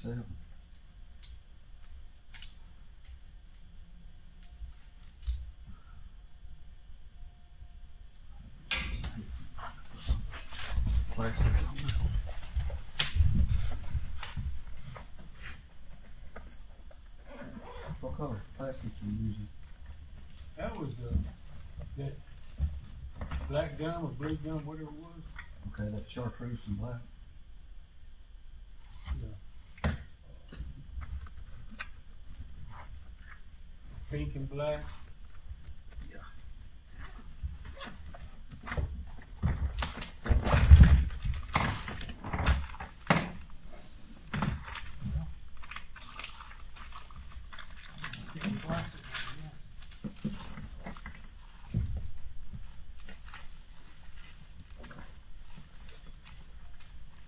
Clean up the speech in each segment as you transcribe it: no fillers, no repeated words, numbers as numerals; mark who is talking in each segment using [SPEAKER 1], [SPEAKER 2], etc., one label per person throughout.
[SPEAKER 1] 57. Plastic. What color plastic you using?
[SPEAKER 2] That was that black gum or blue gum, whatever it was.
[SPEAKER 1] Okay, that's chartreuse and black.
[SPEAKER 2] Yeah. Pink and black.
[SPEAKER 1] Yeah.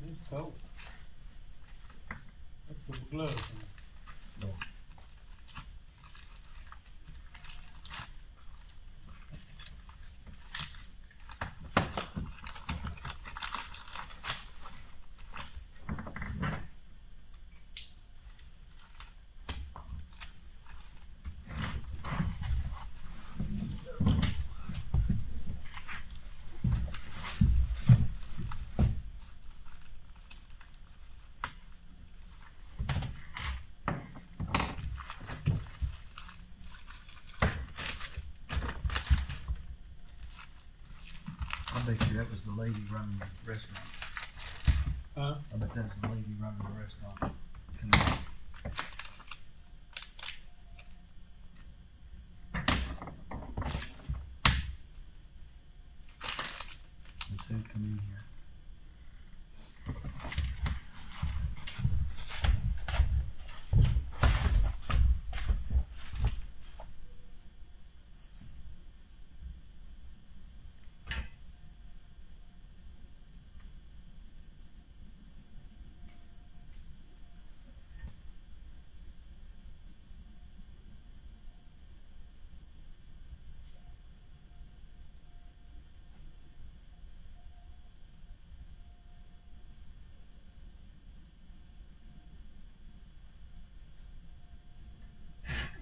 [SPEAKER 2] It's cold. Let's put the gloves on.
[SPEAKER 1] No. I bet you that was the lady running the restaurant.
[SPEAKER 2] Huh?
[SPEAKER 1] I bet that was the lady running the restaurant. Come on. The food come in here.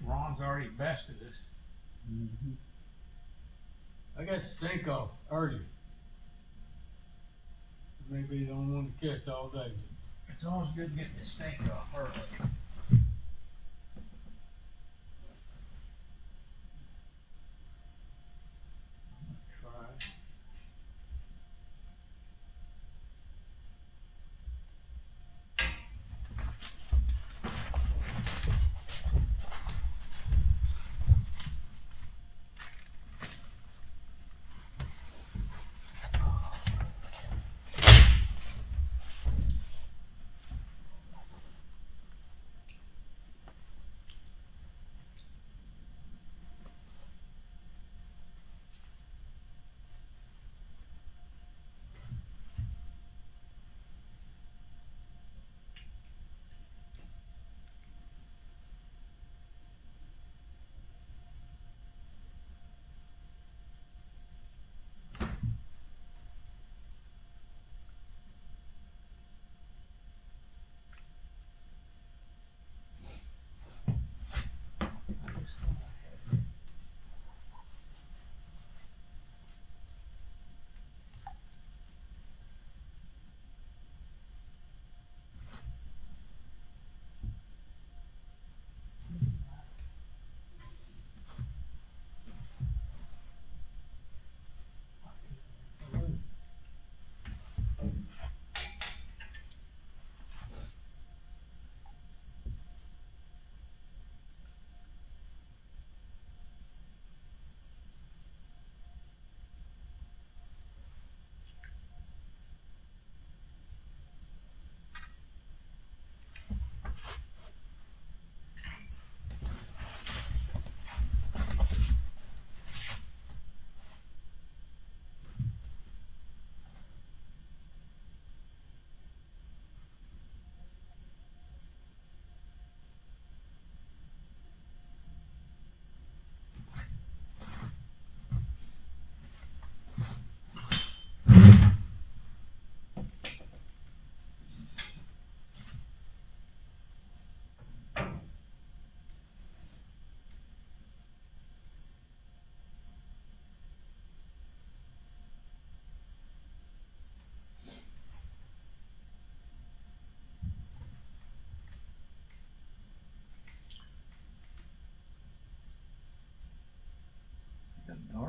[SPEAKER 2] Ron's already bested us.
[SPEAKER 1] Mm-hmm.
[SPEAKER 2] I got the stink off early. Maybe the only one to catch all day.
[SPEAKER 1] It's always good getting the stink off early.
[SPEAKER 2] Try.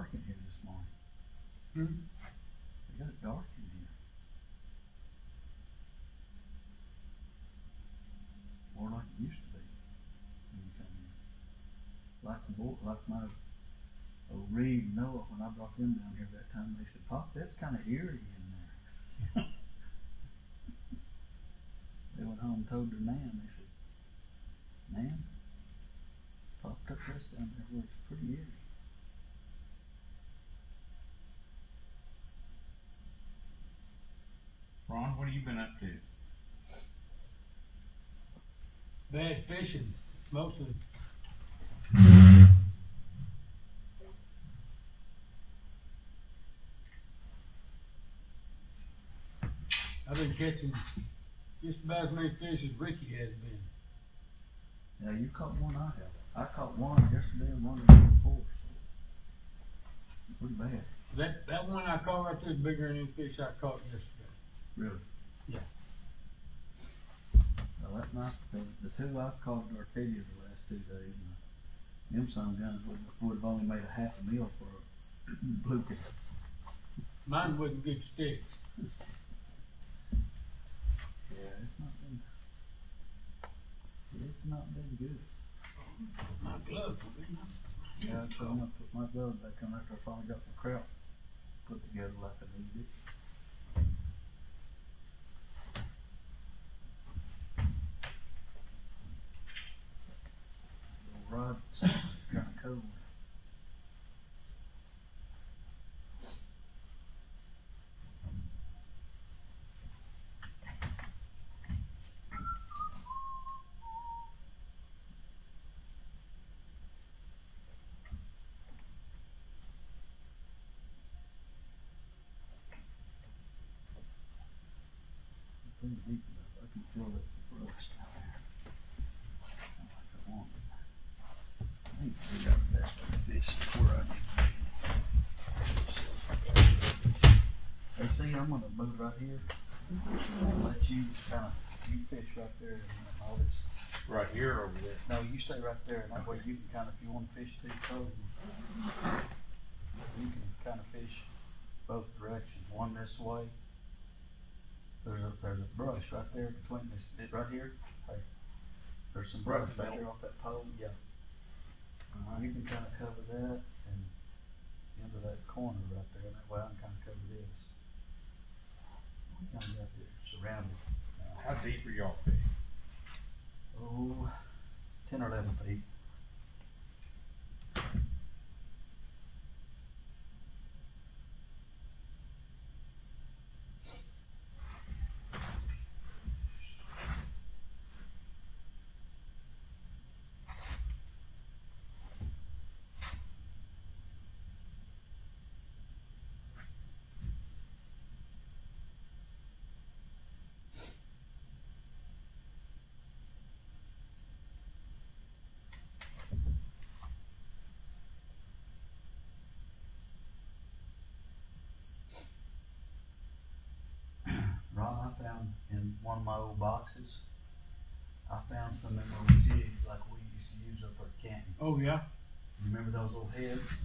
[SPEAKER 1] dark in here this morning. It got dark in here. More like it used to be when you come in. Like the boy, like my old Reed and Noah, when I brought them down here that time, they said, Pop, that's kind of eerie in there. They went home and told their nan, they said, Nan, Pop took us down there where it's pretty eerie.
[SPEAKER 3] Ron, what have you been up to?
[SPEAKER 2] Bad fishing, mostly. I've been catching just about as many fish as Ricky has been.
[SPEAKER 1] Yeah, you caught one I have. I caught one yesterday and one the day before. So pretty bad.
[SPEAKER 2] That one I caught right there is bigger than any fish I caught yesterday.
[SPEAKER 1] Really?
[SPEAKER 2] Yeah.
[SPEAKER 1] Well, that night, the two I've caught in Arcadia the last 2 days, and them some guns would have only made a half a meal for a bluegill.
[SPEAKER 2] Mine wasn't good sticks.
[SPEAKER 1] Yeah, it's not been good.
[SPEAKER 2] My glove.
[SPEAKER 1] Yeah, so I'm gonna put my glove back on after I finally got the crap put together like I needed. The rod's kind of cold. Pretty deep enough. I can feel it rust out there. Not like I want it. I ain't figured out the best way to fish is where I need to be. Hey, see, I'm gonna move right here and let you you fish right there and all this.
[SPEAKER 3] Right here or over there?
[SPEAKER 1] No, you stay right there, and that way you can if you want to fish too cold, you can fish both directions. One this way. There's a brush right there between this right here. Hey, there's some brush right there off that pole. Yeah. You can cover that and into that corner right there. And that way I can cover this. We got this surrounded.
[SPEAKER 3] How deep are y'all fishing?
[SPEAKER 1] Oh, 10 or 11 feet. Ron, I found in one of my old boxes, I found some of them old jigs like we used to use up at camping.
[SPEAKER 2] Oh yeah?
[SPEAKER 1] You remember those old heads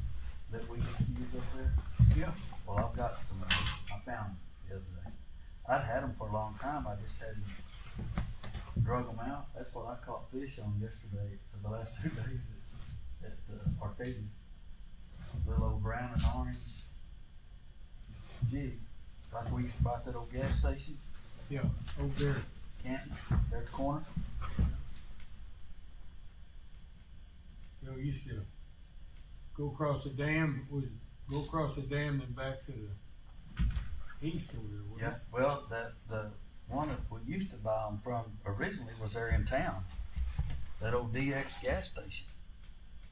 [SPEAKER 1] that we used to use up there?
[SPEAKER 2] Yeah.
[SPEAKER 1] Well, I've got some of them. I found them the other day. I'd had them for a long time. I just hadn't drug them out. That's what I caught fish on yesterday for the last 2 days at Arcadia. Little old brown and orange jig. Like we used to buy at that old gas station.
[SPEAKER 2] Yeah, over there.
[SPEAKER 1] Canton, there at the corner.
[SPEAKER 2] You know, used to go across the dam, and back to the east over there.
[SPEAKER 1] Yeah, well, the one that we used to buy them from originally was there in town. That old DX gas station.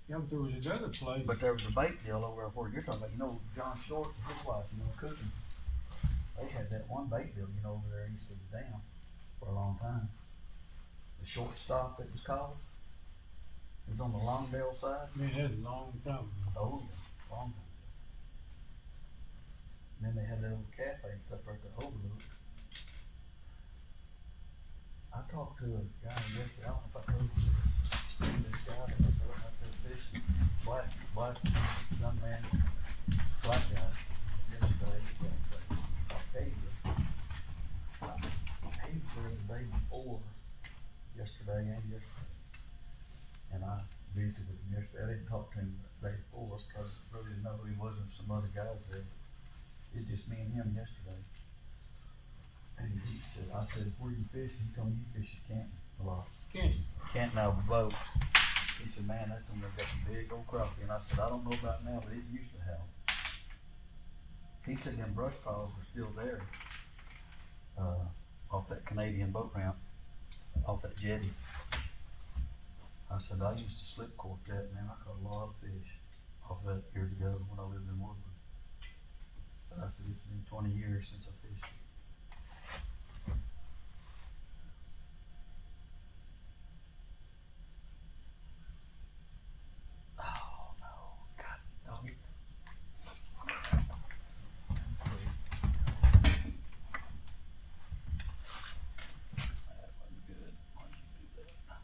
[SPEAKER 2] Yeah, but there was another place.
[SPEAKER 1] But there was a bait deal over where you're talking about. You know, John Short and his wife, Cooking. They had that one bait deal, over there east of the dam for a long time. The Shortstop, it was called. It was on the Longdale side.
[SPEAKER 2] Man, that's a long time ago.
[SPEAKER 1] Oh, yeah, long time ago. And then they had that old cafe up there at the Overlook. I talked to a guy yesterday. I don't know if I told you this guy that was out there fishing. Black young man. yesterday and yesterday. And I visited him yesterday. I didn't talk to him the day before because I really didn't know who he was and some other guys there. It's just me and him yesterday. And he said, I said, where you fishing? He told me you fish at Canton a lot. Canton out of a boat. He said, man, that's when they've got some big old crappie. And I said, I don't know about now, but it used to have. He said them brush piles are still there, off that Canadian boat ramp, off that jetty. I said, I used to slip cork that, man. I caught a lot of fish off that years ago when I lived in Woodland. But I said, it's been 20 years since I fished it. Oh, no. God, dog it. That wasn't good. Why'd you do that?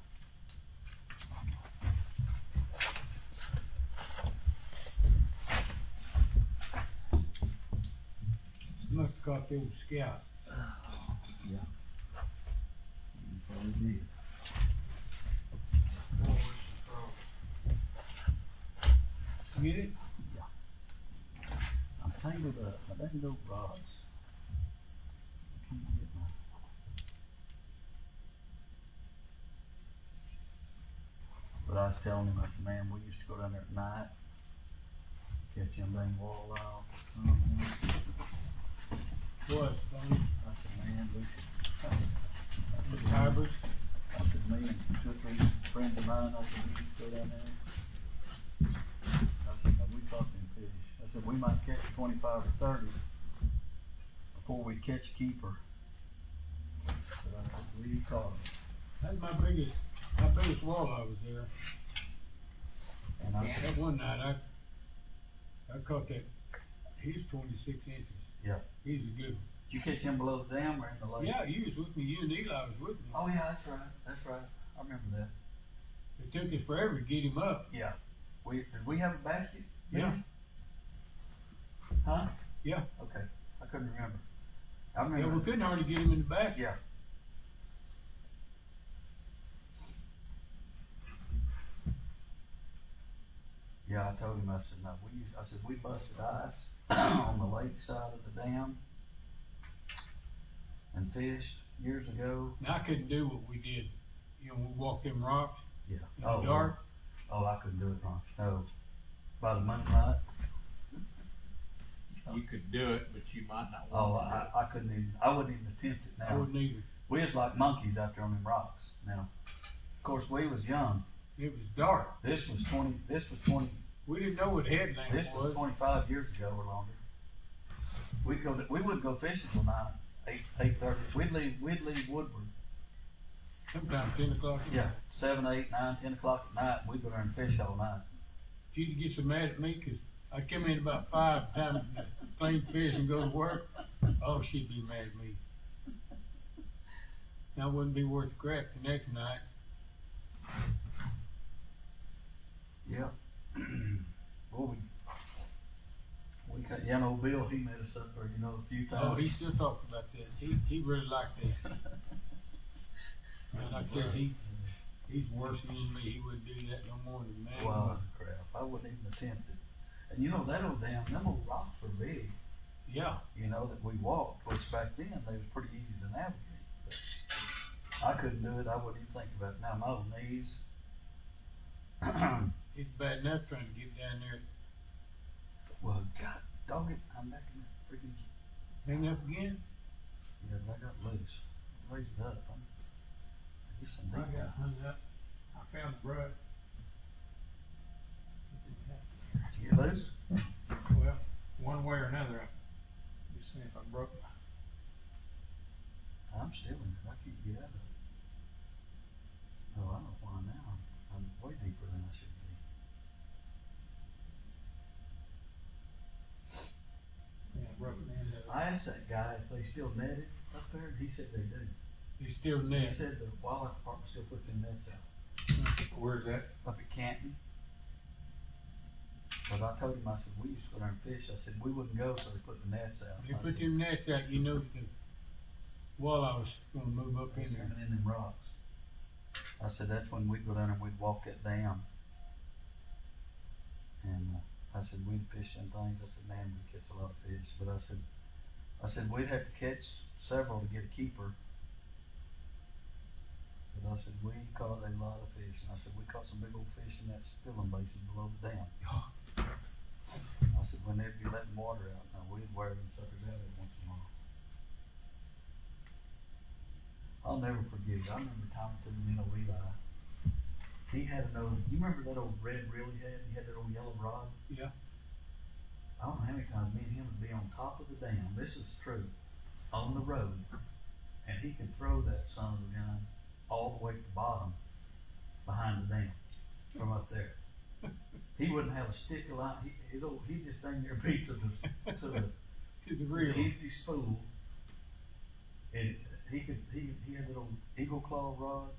[SPEAKER 2] Must have caught the old scout.
[SPEAKER 1] Yeah. You probably did.
[SPEAKER 2] Get it?
[SPEAKER 1] Yeah. I'm tangled up. I didn't go rods. I can't get my. But I was telling him, I said, man, we used to go down there at night, catch them dang walleye off the sun.
[SPEAKER 2] What?
[SPEAKER 1] I said, man, we should. I said,
[SPEAKER 2] Hybrids?
[SPEAKER 1] I said, me and 2 or 3 friends of mine, I said, we used to go down there. I said, now we caught them fish. I said, we might catch 25 or 30 before we catch a keeper. But I said, we caught them.
[SPEAKER 2] That's my biggest walleye was there.
[SPEAKER 1] And I said,
[SPEAKER 2] That one night I caught that. He's 26 inches.
[SPEAKER 1] yeah.
[SPEAKER 2] He's a good one.
[SPEAKER 1] Did you catch him below the dam or in the lake?
[SPEAKER 2] Yeah, you was with me. You and Eli was with me.
[SPEAKER 1] Oh yeah, that's right. That's right. I remember that.
[SPEAKER 2] It took us forever to get him up.
[SPEAKER 1] Yeah. Did we have a basket?
[SPEAKER 2] Yeah.
[SPEAKER 1] Huh?
[SPEAKER 2] Yeah.
[SPEAKER 1] Okay. I couldn't remember. I
[SPEAKER 2] Yeah,
[SPEAKER 1] remember.
[SPEAKER 2] we couldn't hardly get him in the basket.
[SPEAKER 1] Yeah. Yeah, I told him, I said, no, I said, we busted ice on the lake side of the dam and fished years ago.
[SPEAKER 2] Now I couldn't do what we did. You know, we walked them rocks
[SPEAKER 1] Yeah.
[SPEAKER 2] in the dark.
[SPEAKER 1] Oh, I couldn't do it wrong. No. By the moonlight.
[SPEAKER 3] You could do it, but you might not
[SPEAKER 1] Oh,
[SPEAKER 3] want to do it.
[SPEAKER 1] I couldn't even, I wouldn't even attempt it
[SPEAKER 2] I
[SPEAKER 1] now.
[SPEAKER 2] wouldn't either.
[SPEAKER 1] We was like monkeys out there on them rocks. Now, of course, we was young.
[SPEAKER 2] It was dark.
[SPEAKER 1] This was 20,
[SPEAKER 2] We didn't know what headlamp
[SPEAKER 1] this was 25 years ago or longer. We wouldn't go fishing till 8:30. We'd leave Woodward.
[SPEAKER 2] Sometimes 10 o'clock.
[SPEAKER 1] Yeah, 7, 8, 9, 10 o'clock at night, and we'd go there and fish all night.
[SPEAKER 2] She'd get so mad at me because I come in about 5 times, clean fish and go to work. Oh, she'd be mad at me. That wouldn't be worth the crap the next night.
[SPEAKER 1] Yeah. Well, we got, yeah, old Bill, he met us up there, you know, a few times.
[SPEAKER 2] Oh, he still talks about that. He really liked that. And I tell you, he's worse than me. He wouldn't do that no more than man.
[SPEAKER 1] Wow, crap. I wouldn't even attempt it. And you know, that old dam, them old rocks were big.
[SPEAKER 2] Yeah.
[SPEAKER 1] You know, that we walked, which back then they was pretty easy to navigate. But I couldn't do it. I wouldn't even think about it. Now my little knees.
[SPEAKER 2] It's bad enough trying to get down there.
[SPEAKER 1] Well, God, dog it, I'm back in that freaking.
[SPEAKER 2] Hang up again?
[SPEAKER 1] Yeah, but I got loose. Raise it up. I get some
[SPEAKER 2] I
[SPEAKER 1] deep.
[SPEAKER 2] got hung up. I found the brush.
[SPEAKER 1] Did you get loose?
[SPEAKER 3] Well, one way or another, just seeing if I broke.
[SPEAKER 1] I'm still in it. I can't get out of it. Oh, I know why now. I'm way deeper than I should be.
[SPEAKER 3] Yeah, broke the end of it.
[SPEAKER 1] I asked that guy if they still net it up there, and he said they do.
[SPEAKER 2] They still
[SPEAKER 1] He
[SPEAKER 2] net.
[SPEAKER 1] said the wildlife department still puts in nets out.
[SPEAKER 3] Where's that?
[SPEAKER 1] Up at Canton. But I told him, I said, we used to go there and fish. I said, we wouldn't go till they put the nets out.
[SPEAKER 2] They
[SPEAKER 1] I
[SPEAKER 2] put
[SPEAKER 1] said,
[SPEAKER 2] them nets out, you know the walleye was gonna move up in
[SPEAKER 1] it's
[SPEAKER 2] there.
[SPEAKER 1] coming in them rocks. I said, that's when we'd go down and we'd walk that dam. And I said, we'd fish them things. I said, man, we'd catch a lot of fish. But I said, we'd have to catch several to get a keeper. But I said, we caught a lot of fish. And I said, we caught some big old fish in that spilling basin below the dam. I said, when they'd be letting water out, now we'd wear them suckers out every once in a while. I'll never forget it. I remember Tommy took me to Levi. He had an old, you remember that old red reel he had? He had that old yellow rod?
[SPEAKER 2] Yeah.
[SPEAKER 1] I don't know how many times me and him would be on top of the dam. This is true. On the road. And he could throw that son of a gun all the way to the bottom behind the dam from up there. He wouldn't have a stick of line. He just dang near beat to the
[SPEAKER 2] reel.
[SPEAKER 1] empty spool. And he had that old eagle claw rod,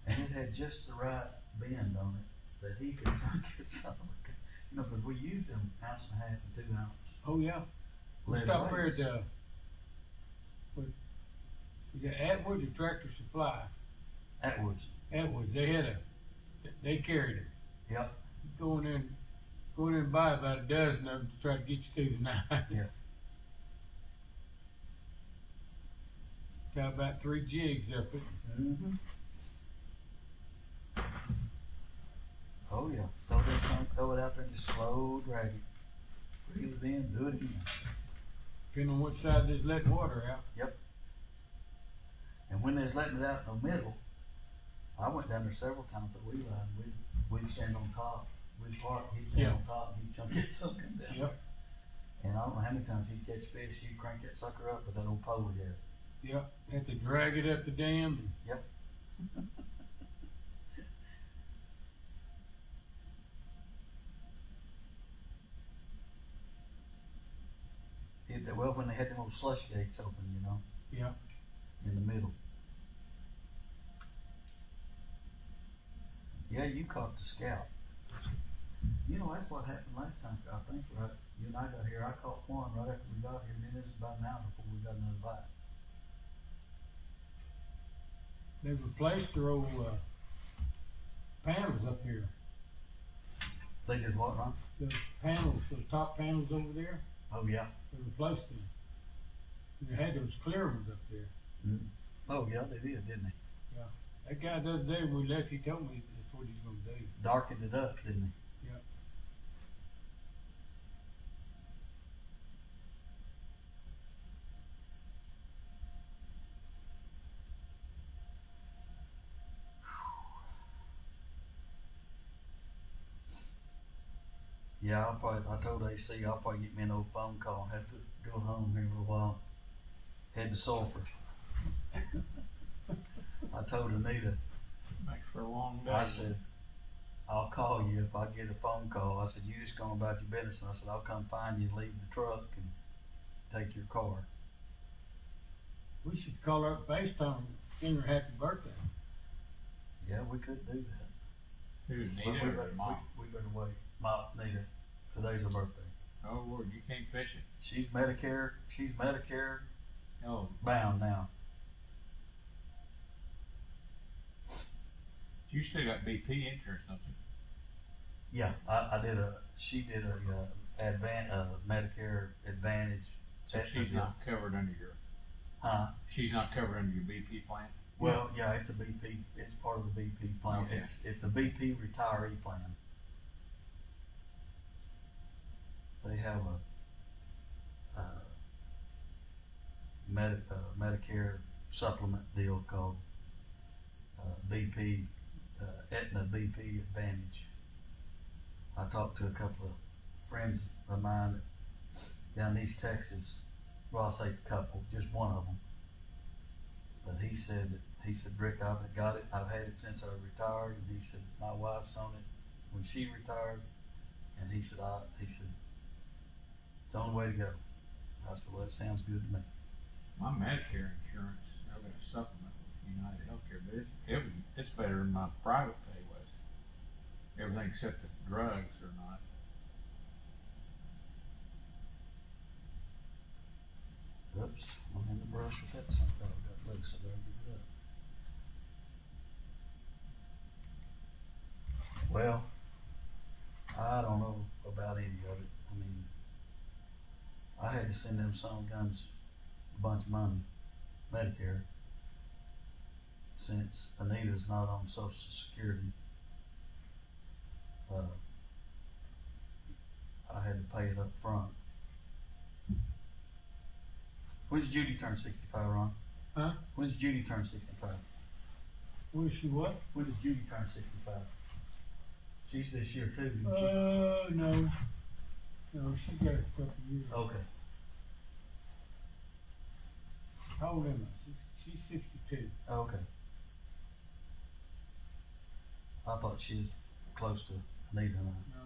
[SPEAKER 1] and it had just the right bend on it that he could get something. You know, because we used them 1.5 ounces and 2 ounces.
[SPEAKER 2] Oh yeah. We stopped there at Atwood's or Tractor Supply.
[SPEAKER 1] Atwood's.
[SPEAKER 2] Atwood's. They carried it.
[SPEAKER 1] Yep.
[SPEAKER 2] Go in there and buy about a dozen of them to try to get you through the night.
[SPEAKER 1] Yeah.
[SPEAKER 2] Got about 3 jigs up it.
[SPEAKER 1] Mm-hmm. Oh yeah. Throw it out there and just slow drag it. Reel it in, do it again.
[SPEAKER 2] Depending on which side they's letting water out.
[SPEAKER 1] Yep. And when they's letting it out in the middle, I went down there several times at Levi and we'd stand on top. We'd park, he'd stand on top, he'd jump get something down.
[SPEAKER 2] Yep.
[SPEAKER 1] And I don't know how many times he'd catch fish, he'd crank that sucker up with that old pole he had.
[SPEAKER 2] Yep. Had to drag it up the dam.
[SPEAKER 1] Yep. Well, when they had them old slush gates open, you know.
[SPEAKER 2] Yeah.
[SPEAKER 1] In the middle. Yeah, you caught the scout. You know, that's what happened last time, I think, right? You and I got here, I caught one right after we got here, and then it was about an hour before we got another bite.
[SPEAKER 2] They replaced their old panels up here.
[SPEAKER 1] They did what, Ron?
[SPEAKER 2] The panels, those top panels over there.
[SPEAKER 1] Oh, yeah.
[SPEAKER 2] They replaced them. And they had those clear ones up there.
[SPEAKER 1] Mm-hmm. Oh, yeah, they did, didn't they?
[SPEAKER 2] Yeah. That guy the other day when we left, he told me that's what he's going to do.
[SPEAKER 1] Darkened it up, didn't he?
[SPEAKER 2] Yeah.
[SPEAKER 1] Yeah, I told AC I'll probably get me an old phone call and have to go home here for a while. Head to Sulphur. I told Anita.
[SPEAKER 3] Makes for a long day.
[SPEAKER 1] I said, I'll call you if I get a phone call. I said, you just go about your business. And I said, I'll come find you and leave the truck and take your car.
[SPEAKER 2] We should call her up FaceTime and sing her happy birthday.
[SPEAKER 1] Yeah, we could do that.
[SPEAKER 3] Who's
[SPEAKER 1] But
[SPEAKER 3] Nita or Mom?
[SPEAKER 1] we better wait. Mom, Nita, today's her birthday.
[SPEAKER 3] Oh Lord, you can't fish it.
[SPEAKER 1] She's Medicare
[SPEAKER 3] Oh,
[SPEAKER 1] bound now.
[SPEAKER 3] you still got BP insurance, don't you?
[SPEAKER 1] Yeah, she did a Medicare Advantage.
[SPEAKER 3] So she's not covered under your.
[SPEAKER 1] Huh?
[SPEAKER 3] She's not covered under your BP plan.
[SPEAKER 1] Well, yeah, it's a BP. It's part of the BP plan.
[SPEAKER 3] Okay.
[SPEAKER 1] It's a BP retiree plan. They have a Medicare supplement deal called BP, Aetna BP Advantage. I talked to a couple of friends of mine down in East Texas. Well, I'll say a couple, just one of them. But he said, Rick, I've got it. I've had it since I retired. And he said, my wife's on it when she retired. And he said, it's the only way to go. I said, well, that sounds good to me.
[SPEAKER 3] My Medicare insurance, I've got a supplement with United Healthcare, but it's better than my private pay was. Everything except the drugs are not.
[SPEAKER 1] Oops, I'm in the brush with that something I got loose. I better get it up. Well, I don't know about any of it. I mean, I had to send them son guns a bunch of money, Medicare, since Anita's not on Social Security. Uh, I had to pay it up front. When's Judy turn 65, Ron?
[SPEAKER 2] Huh?
[SPEAKER 1] When's Judy turn 65?
[SPEAKER 2] When she what?
[SPEAKER 1] When does Judy turn 65? She's this year too, didn't she?
[SPEAKER 2] No. No, she got a couple of years.
[SPEAKER 1] Okay.
[SPEAKER 2] How old am I? She's 62.
[SPEAKER 1] Okay. I thought she was close to Anita and I.
[SPEAKER 2] No.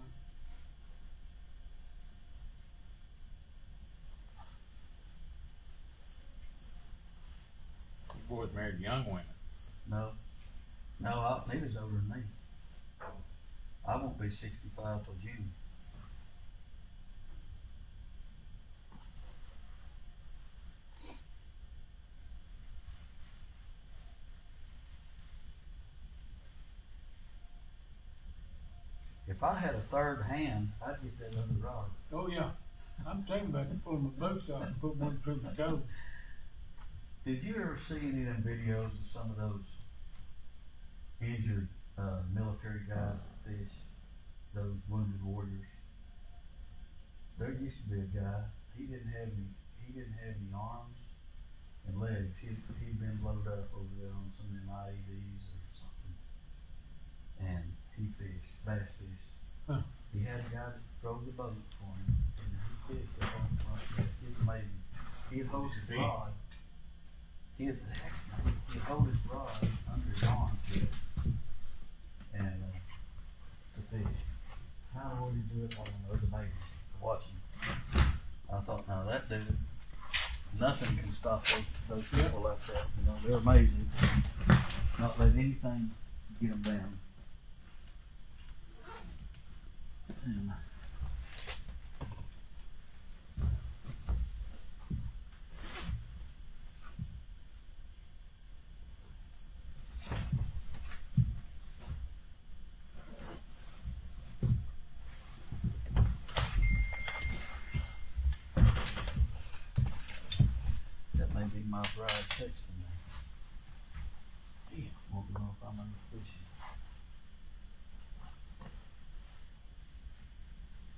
[SPEAKER 3] You boys married young women.
[SPEAKER 1] No. No, Anita's older than me. I won't be 65 till June. If I had a third hand, I'd get that other rod.
[SPEAKER 2] Oh yeah. I'm thinking about pulling my boots off and put one between my toes.
[SPEAKER 1] Did you ever see any of them videos of some of those injured military guys that fish? Those wounded warriors? There used to be a guy, he didn't have any arms and legs. He'd been blowed up over there on some of them IEDs or something. And he fished, bass fished.
[SPEAKER 2] Huh.
[SPEAKER 1] He had a guy that drove the boat for him, and he fished up on the front deck. It was amazing. He'd hold his rod. He'd hold his rod under his arm and to fish. How would he do it? I don't know. It was amazing to watch him. I thought, now that dude, nothing can stop those people like that. You know, they're amazing. Not let anything get them down. And that may be my bride texting me. Damn, won't know if I'm under fishing.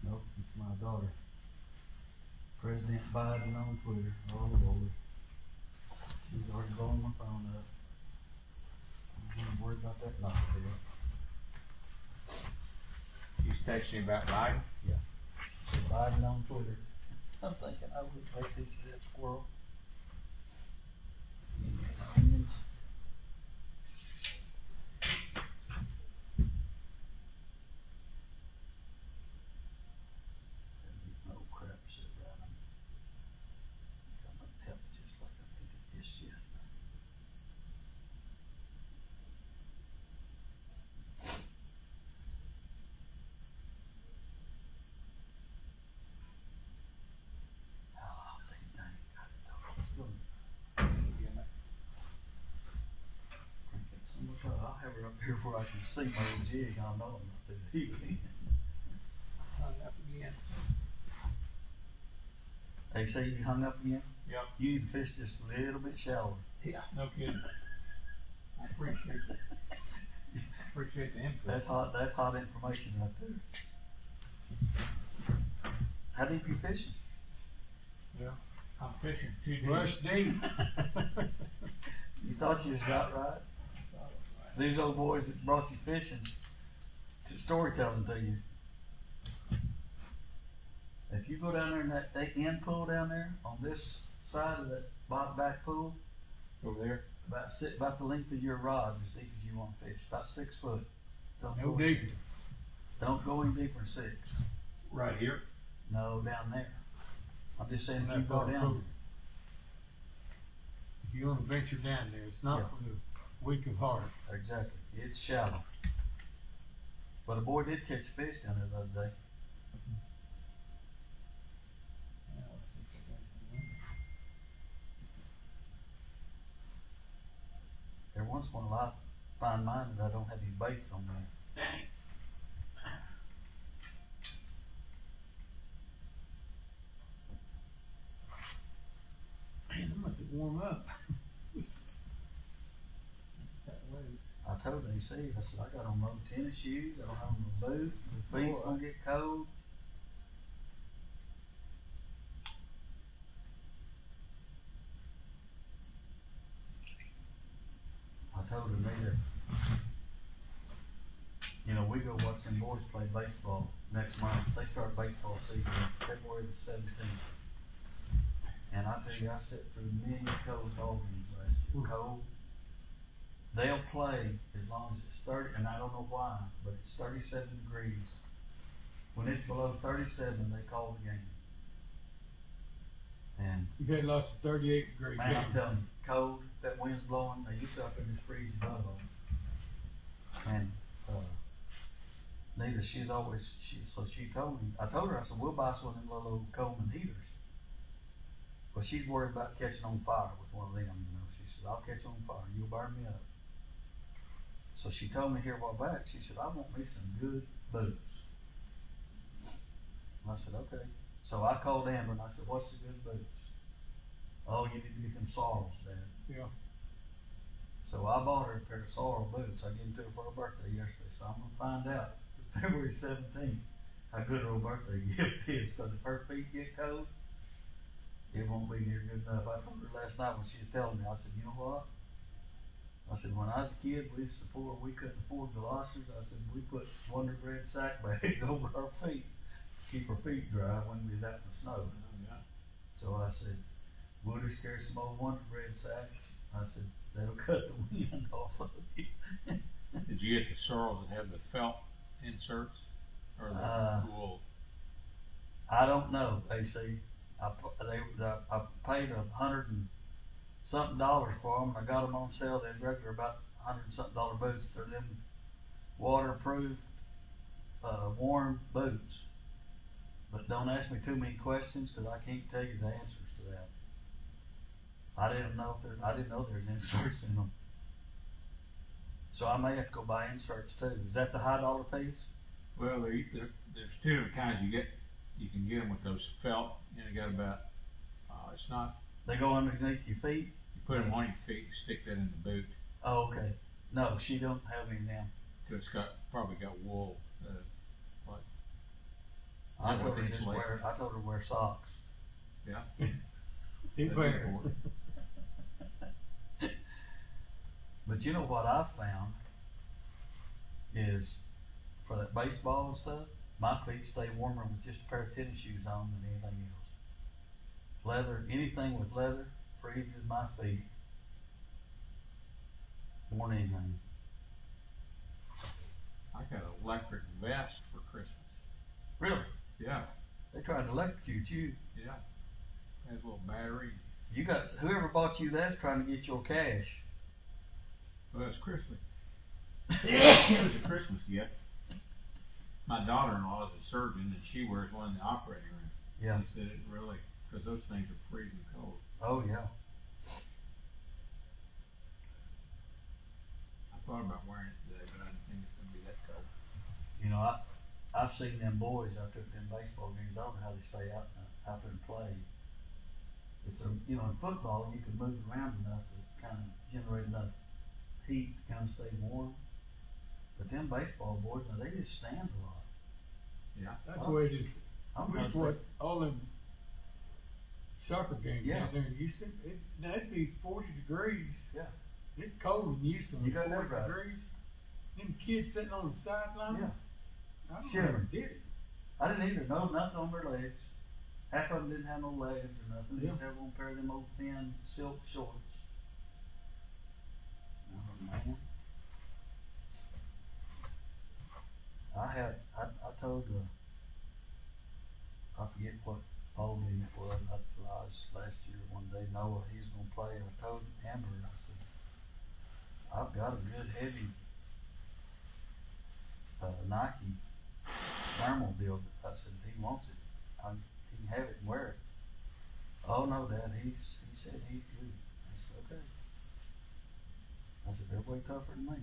[SPEAKER 1] Nope, it's my daughter. President Biden on Twitter. Oh Lord. She's already blowing my phone up. I'm worried about that knockdown.
[SPEAKER 3] She's texting you about Biden?
[SPEAKER 1] Yeah. So Biden on Twitter. I'm thinking I would take this to that squirrel. Onions. No crap shit around them. Got my temp just like I think it is yesterday. Oh, dang, got it though. I'll have her up here where I can see my old jig. I know I'm not doing it again.
[SPEAKER 3] Hung up again.
[SPEAKER 1] They say you hung up again?
[SPEAKER 3] Yep.
[SPEAKER 1] You need to fish just a little bit shallower.
[SPEAKER 3] Yeah, no kidding. I appreciate it. Appreciate the input.
[SPEAKER 1] That's hot information right there. How deep you fishing?
[SPEAKER 3] Yeah. I'm fishing 2 days.
[SPEAKER 2] Rush deep.
[SPEAKER 1] You thought you was about right? These old boys that brought you fishing, storytelling to you. If you go down there in that end pool down there, on this side of that back pool,
[SPEAKER 3] Over there?
[SPEAKER 1] about the length of your rod, as deep as you want to fish, about 6 foot.
[SPEAKER 2] No deeper.
[SPEAKER 1] Don't go any deeper than 6.
[SPEAKER 3] Right here?
[SPEAKER 1] No, down there. I'm just saying if you
[SPEAKER 2] That
[SPEAKER 1] go
[SPEAKER 2] far
[SPEAKER 1] down
[SPEAKER 2] pool.
[SPEAKER 1] there.
[SPEAKER 2] If you want to venture down there, it's not
[SPEAKER 1] Yeah.
[SPEAKER 2] for the weak of heart.
[SPEAKER 1] Exactly. It's shallow. But a boy did catch fish down there the other day. Every once in a while I find mine that I don't have any baits on there. Dang. told AC, I said, I got on no tennis shoes, I don't have no boots, my feet's gonna get cold. I told her neither. You know, we go watch them boys play baseball next month. They start baseball season February the 17th. And I tell you, I sat through many cold ball games last year. Cold. They'll play as long as it's 30, and I don't know why, but it's 37 degrees. When it's below 37, they call the game. And
[SPEAKER 2] You've had lots of 38-degree
[SPEAKER 1] man, I'm
[SPEAKER 2] games.
[SPEAKER 1] telling you, cold, that wind's blowing, they used to up in this freezing butt off. And neither she's always so she told me, I told her, I said, we'll buy us one of them little old Coleman heaters. But she's worried about catching on fire with one of them, you know. She said, I'll catch on fire, you'll burn me up. So she told me here a while back, she said, I want me some good boots. And I said, okay. So I called Amber and I said, what's the good boots? Oh, you need to get them sorrels, Dad.
[SPEAKER 2] Yeah.
[SPEAKER 1] So I bought her a pair of sorrel boots. I gave them to her for her birthday yesterday. So I'm going to find out February 17th how good her old birthday gift is. Because if her feet get cold, it won't be near good enough. I told her last night when she was telling me, I said, you know what? I said, when I was a kid, we couldn't afford galoshes. I said, we put Wonder Bread sack bags over our feet to keep our feet dry when we was out in the snow.
[SPEAKER 3] Oh, yeah.
[SPEAKER 1] So I said, Woody's carry some old Wonder Bread sacks. I said, that'll cut the wind off of you.
[SPEAKER 3] Did you get the sorrels that have the felt inserts or the wool?
[SPEAKER 1] I don't know, AC. I paid $100 and something for them. I got them on sale. They're regular about $100 and something boots. They're them waterproof, warm boots. But don't ask me too many questions because I can't tell you the answers to that. I didn't know there's inserts in them. So I may have to go buy inserts too. Is that the high dollar piece?
[SPEAKER 3] Well, there's two different kinds. You can get them with those felt. You know, you got about it's not.
[SPEAKER 1] They go underneath your feet.
[SPEAKER 3] You put them on your feet and stick that in the boot.
[SPEAKER 1] Oh, okay. No, she don't have any now.
[SPEAKER 3] So it's probably got wool. What?
[SPEAKER 1] I told her wear socks.
[SPEAKER 3] Yeah.
[SPEAKER 2] He better.
[SPEAKER 1] But you know what I've found is for that baseball and stuff, my feet stay warmer with just a pair of tennis shoes on than anything else. Leather, anything with leather freezes my feet more than anything.
[SPEAKER 3] I got an electric vest for Christmas.
[SPEAKER 1] Really?
[SPEAKER 3] Yeah.
[SPEAKER 1] They tried to electrocute you.
[SPEAKER 3] Yeah. Has a little battery.
[SPEAKER 1] You got whoever bought you that's trying to get your cash.
[SPEAKER 3] Well, it's Christmas. It was a Christmas gift. My daughter-in-law is a surgeon, and she wears one in the operating room.
[SPEAKER 1] Yeah.
[SPEAKER 3] He said it really, because those things are freezing cold.
[SPEAKER 1] Oh yeah.
[SPEAKER 3] I thought about wearing it today, but I didn't think it's going to be that cold.
[SPEAKER 1] You know, I've seen them boys out there in baseball games. I don't know how they stay out there and play. It's in football you can move around enough to kind of generate enough heat to kind of stay warm. But them baseball boys, now they just stand a lot.
[SPEAKER 2] Yeah, that's the way it is. That's what all them soccer games down there in Houston. That'd be 40 degrees.
[SPEAKER 1] Yeah.
[SPEAKER 2] It's cold in Houston.
[SPEAKER 1] You got
[SPEAKER 2] 40
[SPEAKER 1] that right.
[SPEAKER 2] degrees. Them kids sitting on the sideline.
[SPEAKER 1] Yeah.
[SPEAKER 2] I don't know how they did it.
[SPEAKER 1] I didn't either. No, nothing on their legs. Half of them didn't have no legs or nothing. They just had one pair of them old thin silk shorts. Oh, man. I told I forget what ball game it was. Last year one day, Noah, he's going to play. I told Amber, I said, I've got a good heavy Nike thermal deal. I said, if he wants it, he can have it and wear it. Oh no, Dad, he said he's good. I said, okay. I said, they're way tougher than me.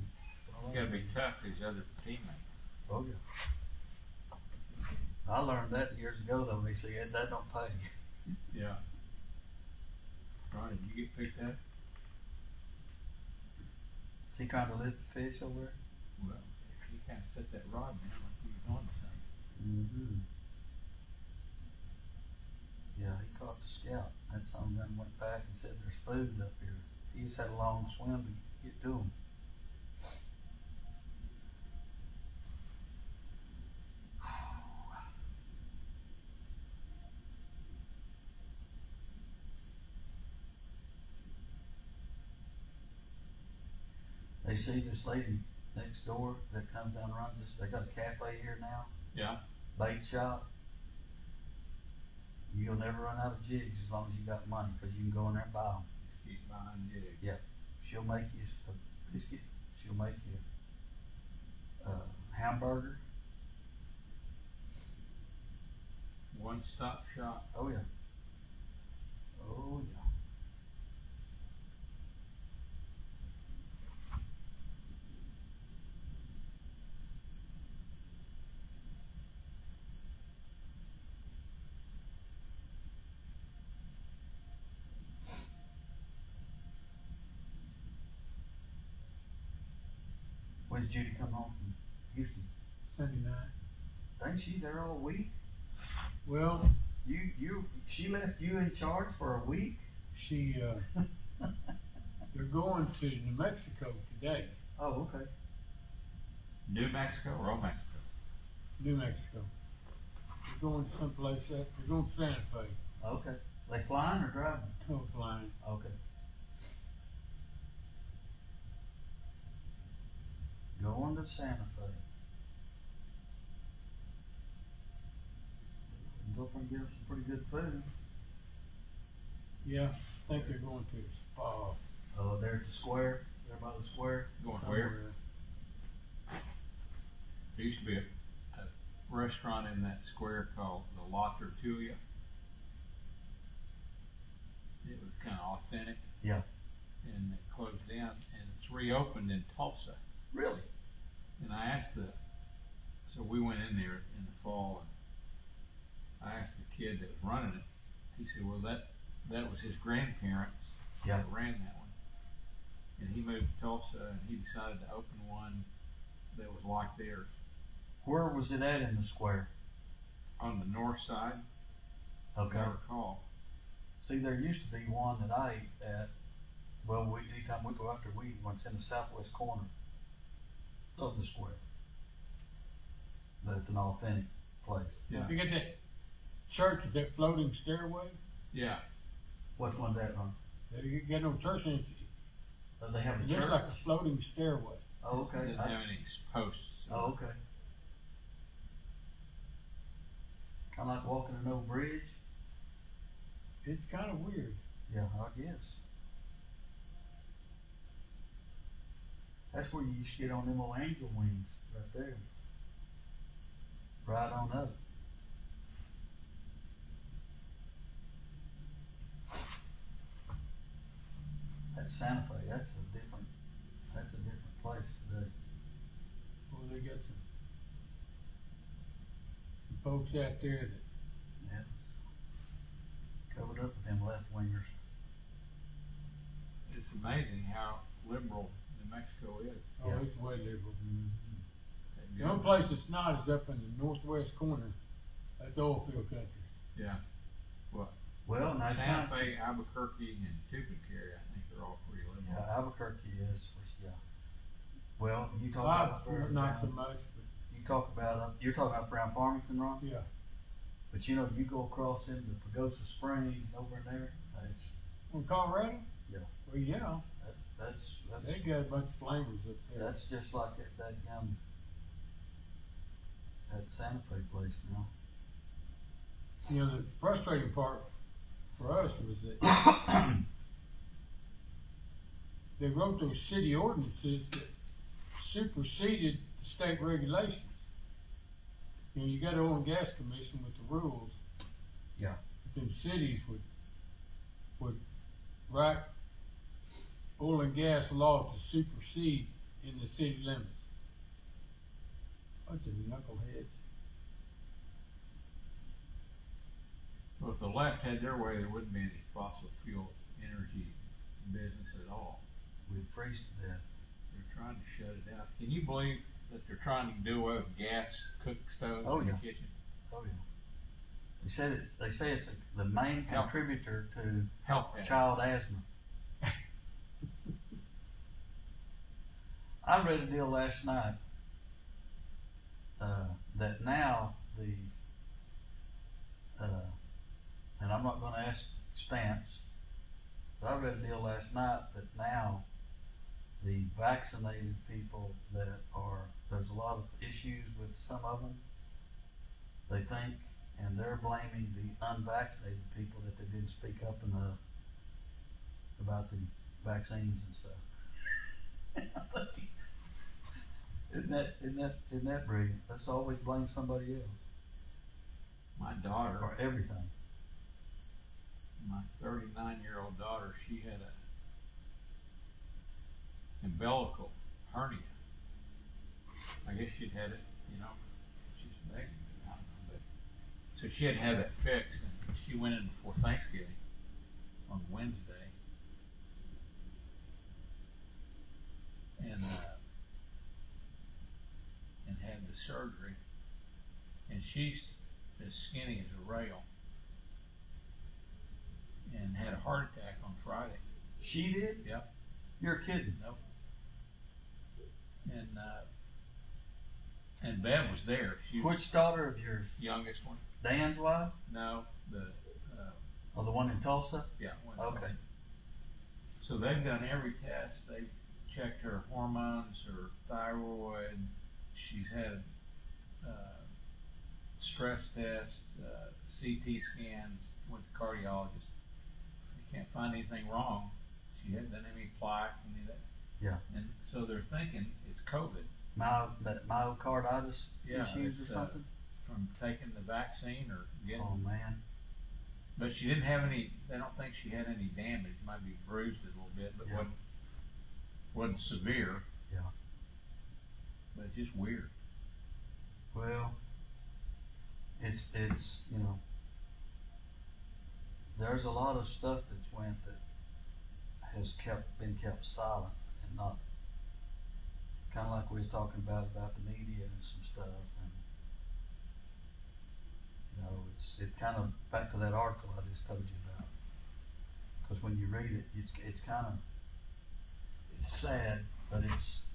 [SPEAKER 3] You got to be tough to these other teammates.
[SPEAKER 1] Oh yeah. I learned that years ago though. They said that don't pay.
[SPEAKER 3] Yeah. Ronnie, did you get picked up?
[SPEAKER 1] Is he trying to lift the fish over there?
[SPEAKER 3] Well, he kind of set that rod down like he was on something.
[SPEAKER 1] Mm-hmm. Yeah, he caught the scout. And some of them went back and said there's food up here. He just had a long swim to get to them. They see this lady next door that comes down and runs this. They got a cafe here now.
[SPEAKER 3] Yeah.
[SPEAKER 1] Bait shop. You'll never run out of jigs as long as you got money, because you can go in there and buy them.
[SPEAKER 3] Keep buying jigs.
[SPEAKER 1] Yeah. She'll make you a biscuit. She'll make you a hamburger.
[SPEAKER 3] One-stop shop.
[SPEAKER 1] Oh yeah. Oh yeah. When's Judy come home from Houston?
[SPEAKER 2] Sunday night.
[SPEAKER 1] Think she's there all week?
[SPEAKER 2] Well,
[SPEAKER 1] She left you in charge for a week?
[SPEAKER 2] they're going to New Mexico today.
[SPEAKER 1] Oh, okay.
[SPEAKER 3] New Mexico or Old Mexico?
[SPEAKER 2] New Mexico. They're going someplace up. They're going to Santa Fe.
[SPEAKER 1] Okay. They flying or driving?
[SPEAKER 2] No flying.
[SPEAKER 1] Okay. Going to Santa Fe. Go up and get them some pretty good food.
[SPEAKER 2] Yeah, I think they're going to a spa.
[SPEAKER 1] Oh, there's the square. There by the square.
[SPEAKER 3] Going
[SPEAKER 2] somewhere.
[SPEAKER 3] where? There used to be a restaurant in that square called the La Tortuga. It was kind of authentic.
[SPEAKER 1] Yeah.
[SPEAKER 3] And it closed down, and it's reopened in Tulsa.
[SPEAKER 1] Really?
[SPEAKER 3] And I asked so we went in there in the fall, and I asked the kid that was running it. He said, well, that was his grandparents
[SPEAKER 1] Yeah.
[SPEAKER 3] that ran that one. And he moved to Tulsa, and he decided to open one that was like theirs.
[SPEAKER 1] Where was it at in the square?
[SPEAKER 3] On the north side,
[SPEAKER 1] Okay.
[SPEAKER 3] as I recall.
[SPEAKER 1] See, there used to be one that I ate at. Well, anytime we go out there, we eat one. It's in the southwest corner of the square. That's an authentic place.
[SPEAKER 3] Yeah.
[SPEAKER 2] You get that church with that floating stairway?
[SPEAKER 3] Yeah.
[SPEAKER 1] Which one's that on?
[SPEAKER 2] You get no church in it.
[SPEAKER 1] They have a
[SPEAKER 2] It
[SPEAKER 1] church?
[SPEAKER 2] looks like a floating stairway.
[SPEAKER 1] Oh,
[SPEAKER 3] It
[SPEAKER 1] okay.
[SPEAKER 3] didn't have any posts.
[SPEAKER 1] Oh, okay. Kind of like walking an old bridge?
[SPEAKER 2] It's kind of weird.
[SPEAKER 1] Yeah, I guess. That's where you used to get on them old angel wings, right there. Right on up. That's Santa Fe. That's a different place today.
[SPEAKER 2] Well, they got some folks out there that
[SPEAKER 1] Yeah. Covered up with them left wingers.
[SPEAKER 3] It's amazing how liberal New Mexico is.
[SPEAKER 2] oh,
[SPEAKER 1] Yeah.
[SPEAKER 2] it's way liberal.
[SPEAKER 3] That
[SPEAKER 2] The only place it's not is up in the northwest corner. That's the oil field country.
[SPEAKER 3] Yeah. What?
[SPEAKER 1] Well, now
[SPEAKER 3] Santa Fe, Albuquerque, and Tucumcari, I think they're all pretty liberal.
[SPEAKER 1] Yeah, Albuquerque is. Yeah. Well, you talk about
[SPEAKER 2] Not so much, but
[SPEAKER 1] You talk about you're talking about around Farmington, Ron.
[SPEAKER 2] yeah.
[SPEAKER 1] But you know, you go across into Pagosa Springs over in there.
[SPEAKER 2] From Colorado?
[SPEAKER 1] Yeah.
[SPEAKER 2] Well, yeah.
[SPEAKER 1] That's
[SPEAKER 2] They got a bunch of flamers up there.
[SPEAKER 1] that's just like that Santa Fe place now.
[SPEAKER 2] You know, the frustrating part for us was that they wrote those city ordinances that superseded the state regulations. You know, you got an oil and gas commission with the rules.
[SPEAKER 1] Yeah.
[SPEAKER 2] But them cities would write oil and gas law to supersede in the city limits. Bunch of knuckleheads.
[SPEAKER 3] Well, if the left had their way, there wouldn't be any fossil fuel energy business at all.
[SPEAKER 1] We'd freeze to death.
[SPEAKER 3] They're trying to shut it out. Can you believe that they're trying to do away with gas cook stoves
[SPEAKER 1] Oh,
[SPEAKER 3] in
[SPEAKER 1] yeah.
[SPEAKER 3] the kitchen?
[SPEAKER 1] Oh yeah. They say it's the main
[SPEAKER 3] Health.
[SPEAKER 1] contributor to
[SPEAKER 3] Health hazard.
[SPEAKER 1] child asthma. I read a deal last night that now and I'm not going to ask Stance, but I read a deal last night that now the vaccinated people there's a lot of issues with some of them, they think, and they're blaming the unvaccinated people that they didn't speak up enough about the vaccines and stuff. Isn't that brilliant? Let's always blame somebody else
[SPEAKER 3] My daughter,
[SPEAKER 1] for everything.
[SPEAKER 3] my 39-year-old daughter, she had a umbilical hernia. I guess she'd had it, she's begging me, I don't know, but so she had to have it fixed, and she went in before Thanksgiving on Wednesday, and had the surgery, and she's as skinny as a rail, and had a heart attack on Friday.
[SPEAKER 1] She did?
[SPEAKER 3] Yep.
[SPEAKER 1] You're kidding.
[SPEAKER 3] Nope. And Bev was there. She was
[SPEAKER 1] Which daughter of yours?
[SPEAKER 3] youngest one.
[SPEAKER 1] Dan's wife?
[SPEAKER 3] No,
[SPEAKER 1] Or the one in Tulsa?
[SPEAKER 3] yeah. One
[SPEAKER 1] Okay.
[SPEAKER 3] So they've done every test. They've checked her hormones, her thyroid. She's had stress tests, CT scans. Went to cardiologist. They can't find anything wrong. She hadn't done any plaque, any of that.
[SPEAKER 1] Yeah.
[SPEAKER 3] And so they're thinking it's COVID.
[SPEAKER 1] That myocarditis issues or
[SPEAKER 3] it's,
[SPEAKER 1] something?
[SPEAKER 3] From taking the vaccine or getting.
[SPEAKER 1] Oh man.
[SPEAKER 3] But she didn't have any. They don't think she had any damage. Might be bruised a little bit, but
[SPEAKER 1] Yeah.
[SPEAKER 3] wasn't severe.
[SPEAKER 1] Yeah.
[SPEAKER 3] But it's just weird.
[SPEAKER 1] Well, it's there's a lot of stuff that's went that has been kept silent and not, kind of like we was talking about the media and some stuff, and it's kind of back to that article I just told you about, because when you read it, it's kind of, it's sad, but it's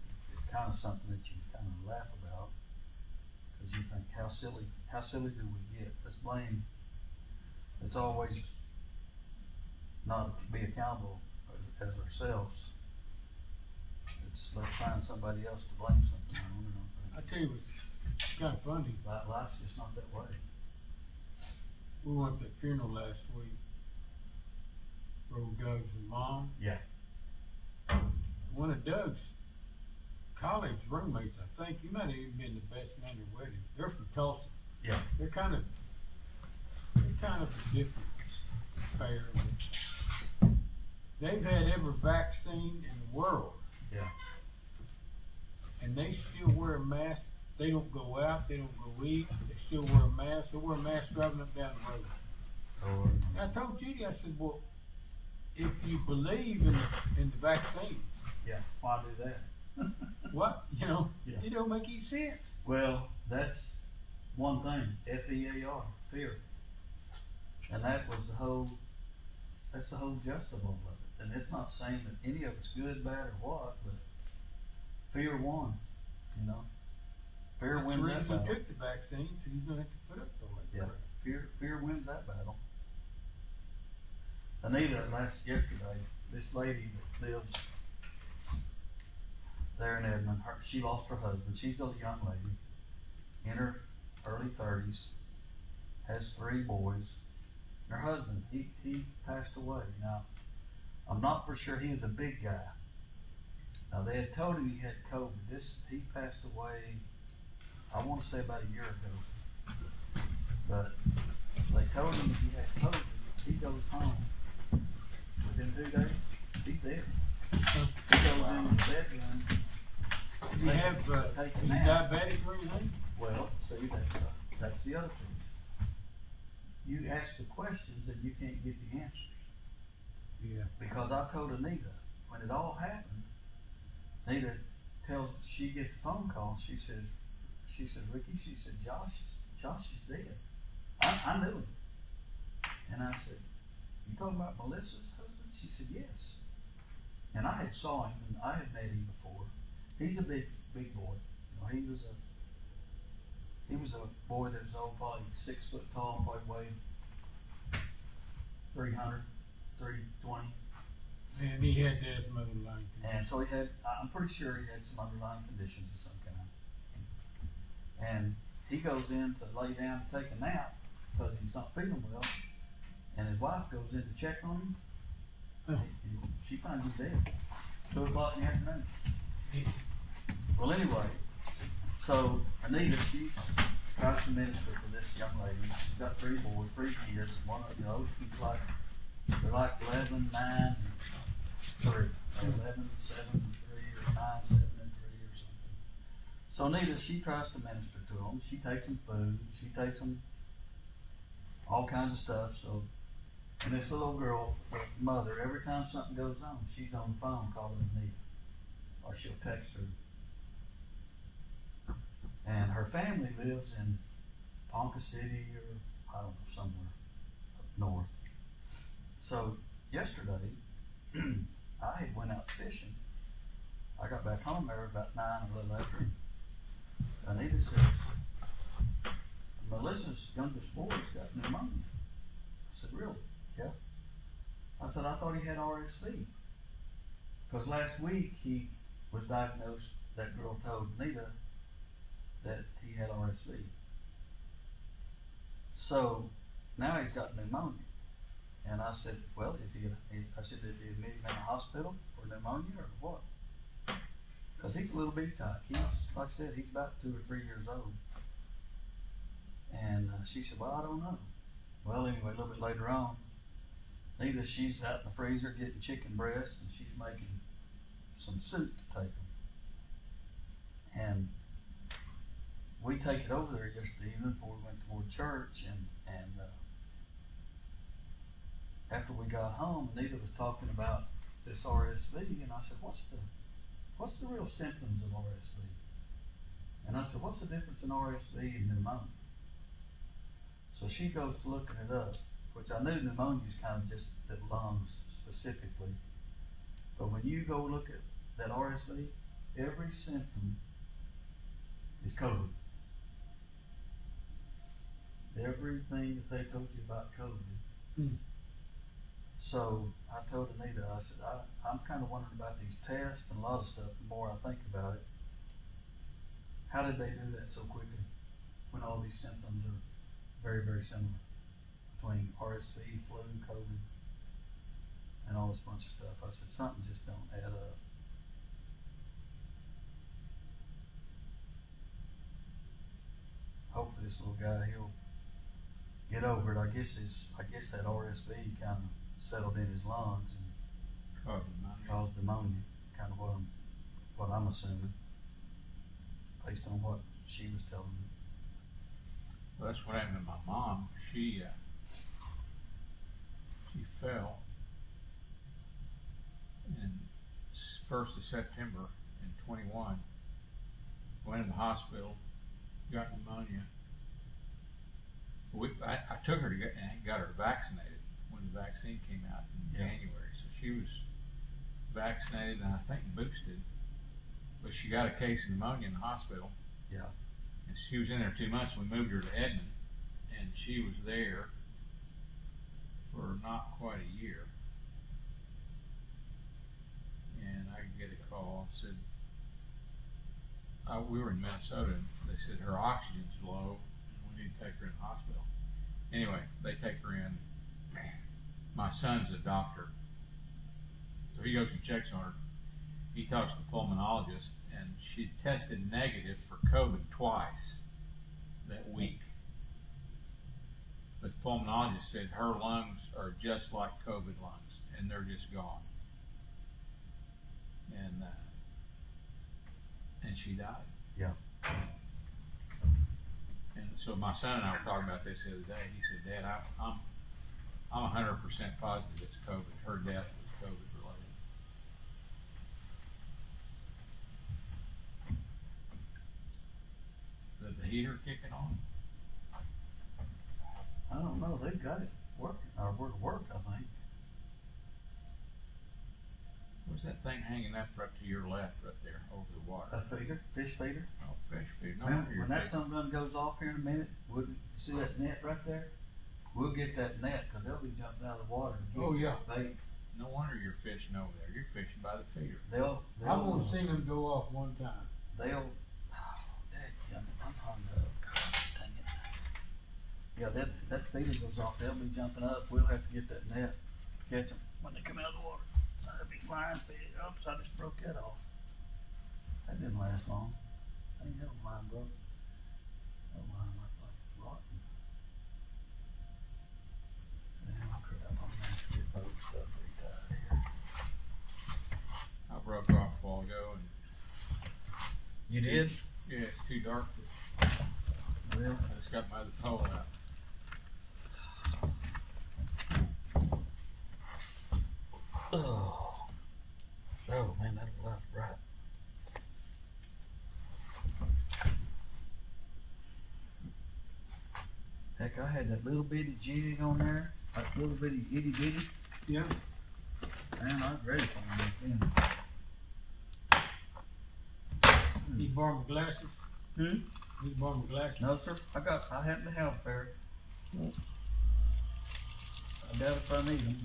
[SPEAKER 1] kind of something that you kind of laugh about, because you think how silly do we get? Let's always not be accountable as ourselves. Let's find somebody else to blame sometime.
[SPEAKER 2] I tell you what's kind of funny.
[SPEAKER 1] Life's just not that way.
[SPEAKER 2] We went to the funeral last week for old Doug's mom.
[SPEAKER 1] Yeah.
[SPEAKER 2] One of Doug's college roommates, I think, he might have even been the best man at their wedding. They're from Tulsa.
[SPEAKER 1] Yeah.
[SPEAKER 2] They're kind of a different pair. They've had every vaccine in the world.
[SPEAKER 1] Yeah.
[SPEAKER 2] And they still wear a mask. They don't go out. They don't go eat. They still wear a mask. They wear a mask driving up down the road.
[SPEAKER 1] Oh.
[SPEAKER 2] And I told Judy, I said, well, if you believe in the vaccine,
[SPEAKER 1] Yeah. Why do that?
[SPEAKER 2] what?
[SPEAKER 1] Yeah.
[SPEAKER 2] It don't make any sense.
[SPEAKER 1] Well, that's one thing. FEAR, fear, and that's the whole gist of all of it. And it's not saying that any of it's good, bad, or what, but fear won. Fear
[SPEAKER 2] That's
[SPEAKER 1] wins
[SPEAKER 2] the
[SPEAKER 1] that
[SPEAKER 2] reason
[SPEAKER 1] battle.
[SPEAKER 2] he took the vaccine, so he's gonna have to put up with it.
[SPEAKER 1] Yeah. Fear wins that battle. Anita, yesterday, this lady that lives there in Edmond, she lost her husband. She's a young lady in her early 30s, has 3 boys. Her husband, he passed away. Now, I'm not for sure he was a big guy. Now, they had told him he had COVID. He passed away, I want to say about a year ago. But they told him he had COVID. He goes home. Within 2 days, he's dead. He goes in his bedroom.
[SPEAKER 2] Do you have is he diabetic or anything?
[SPEAKER 1] Well, see, that's the other piece. You ask the questions and you can't get the answers.
[SPEAKER 2] Yeah.
[SPEAKER 1] Because I told Anita, when it all happened, Anita, she gets a phone call. She said, Ricky, she said, Josh is dead. I knew him. And I said, you talking about Melissa's husband? She said, yes. And I had saw him, and I had met him before. He's a big boy. You know, he was a boy that was old, probably 6 foot tall, probably weighed 300, 320.
[SPEAKER 2] And he had to have some underlying
[SPEAKER 1] And
[SPEAKER 2] conditions.
[SPEAKER 1] so I'm pretty sure he had some underlying conditions of some kind. And he goes in to lay down to take a nap because he's not feeling well. And his wife goes in to check on him. She finds him dead. 2 o'clock in the afternoon. Well, anyway, so Anita, she's tries to minister to this young lady. She's got 3 boys, 3 kids. One of she's like, they're like 11, 9, and 3. Or 11, 7, and 3, or 9, 7, and 3, or something. So Anita, she tries to minister to them. She takes them food. She takes them all kinds of stuff. So, and this little girl, the mother, every time something goes on, she's on the phone calling Anita, or she'll text her. And her family lives in Ponca City, or I don't know, somewhere up north. So yesterday, I had went out fishing. I got back home there about 9 or a little after. Anita says, Melissa's youngest boy's got pneumonia. I said, really? Yeah. I said, I thought he had RSV. Because last week he was diagnosed, that girl told Anita that he had RSV. So now he's got pneumonia. And I said, well, is he admitted in a hospital for pneumonia or what? Because he's a little bitty tyke. He's, like I said, he's about 2 or 3 years old. And she said, well, I don't know. Well, anyway, a little bit later on, Nita, she's out in the freezer getting chicken breast, and she's making some soup to take them. And we take it over there yesterday evening before we went toward church, and after we got home, Nita was talking about this RSV, and I said, what's the real symptoms of RSV? And I said, what's the difference in RSV and pneumonia? So she goes to looking it up, which I knew pneumonia is kind of just the lungs specifically. But when you go look at that RSV, every symptom is COVID. Everything that they told you about COVID. So I told Anita, I said, I'm kind of wondering about these tests and a lot of stuff. The more I think about it, how did they do that so quickly when all these symptoms are very, very similar between RSV, flu, COVID, and all this bunch of stuff? I said, something just don't add up. Hopefully this little guy, he'll get over it. I guess that RSV kind of settled in his lungs and caused pneumonia. Kind of what I'm assuming, based on what she was telling me.
[SPEAKER 3] Well, that's what happened to my mom. She fell in 1st of September in 21. Went in the hospital, got pneumonia. I took her to got her vaccinated when the vaccine came out in January. So she was vaccinated and I think boosted. But she got a case of pneumonia in the hospital.
[SPEAKER 1] Yeah.
[SPEAKER 3] And she was in there 2 months. We moved her to Edmond, and she was there for not quite a year. And I get a call and said, we were in Minnesota, and they said her oxygen's low, and we need to take her in the hospital. Anyway, they take her in. My son's a doctor, so he goes and checks on her. He talks to the pulmonologist, and she tested negative for COVID twice that week. But the pulmonologist said her lungs are just like COVID lungs, and they're just gone. And she died.
[SPEAKER 1] Yeah.
[SPEAKER 3] And so my son and I were talking about this the other day. He said, Dad, I'm 100% positive it's COVID. Her death was COVID related. heater kicking on?
[SPEAKER 1] I don't know, they've got it working, or where to work, I think.
[SPEAKER 3] What's that thing hanging up right to your left, right there, over the water?
[SPEAKER 1] A feeder, fish feeder.
[SPEAKER 3] Oh, fish feeder. No
[SPEAKER 1] When,
[SPEAKER 3] wonder you're
[SPEAKER 1] when that
[SPEAKER 3] fishing.
[SPEAKER 1] something done goes off here in a minute, we'll see that net right there? We'll get that net, cause they'll be jumping out of the water. And
[SPEAKER 2] Oh, yeah.
[SPEAKER 1] They,
[SPEAKER 3] No wonder you're fishing over there. You're fishing by the feeder.
[SPEAKER 2] I've only seen them go off one time.
[SPEAKER 1] They'll, I'm hung up. Dang it. Yeah, that feeder goes off, they'll be jumping up, we'll have to get that net, catch them when they come out of the water. That'll be flying fish. Oops, I just broke that off. That didn't last long. I ain't never line broke. That line looked like it's rotten. Damn crap, I'm gonna have to get boat stuff retied here.
[SPEAKER 3] I broke off a while ago and
[SPEAKER 1] You did?
[SPEAKER 3] yeah, it's too dark.
[SPEAKER 1] Well,
[SPEAKER 3] I just got my other pole out.
[SPEAKER 1] oh man, that was right. Heck, I had that little bitty jig on there, that little bitty itty bitty.
[SPEAKER 2] Yeah.
[SPEAKER 1] Man, I was ready for one then.
[SPEAKER 2] He borrowed my glasses.
[SPEAKER 1] Hmm?
[SPEAKER 2] He borrowed my glasses.
[SPEAKER 1] No, sir. I happen to have a pair. I doubt if I need them.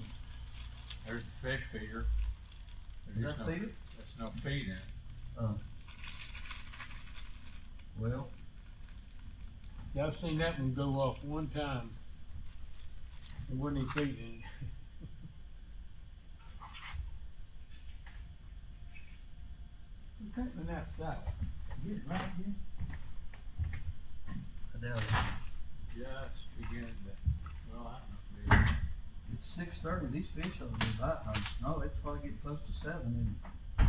[SPEAKER 3] There's the fish feeder.
[SPEAKER 1] Is
[SPEAKER 3] There's
[SPEAKER 1] that
[SPEAKER 3] no,
[SPEAKER 1] feeder?
[SPEAKER 3] there's no feed in it.
[SPEAKER 1] Well,
[SPEAKER 2] Yeah, I've seen that one go off one time. There wasn't any feet in it. What's happening outside? Is it right here?
[SPEAKER 1] I doubt it.
[SPEAKER 3] Just beginning to, well, I don't know.
[SPEAKER 1] It's 6:30. These fish ought to be biting. No, it's probably getting close to 7. Isn't it?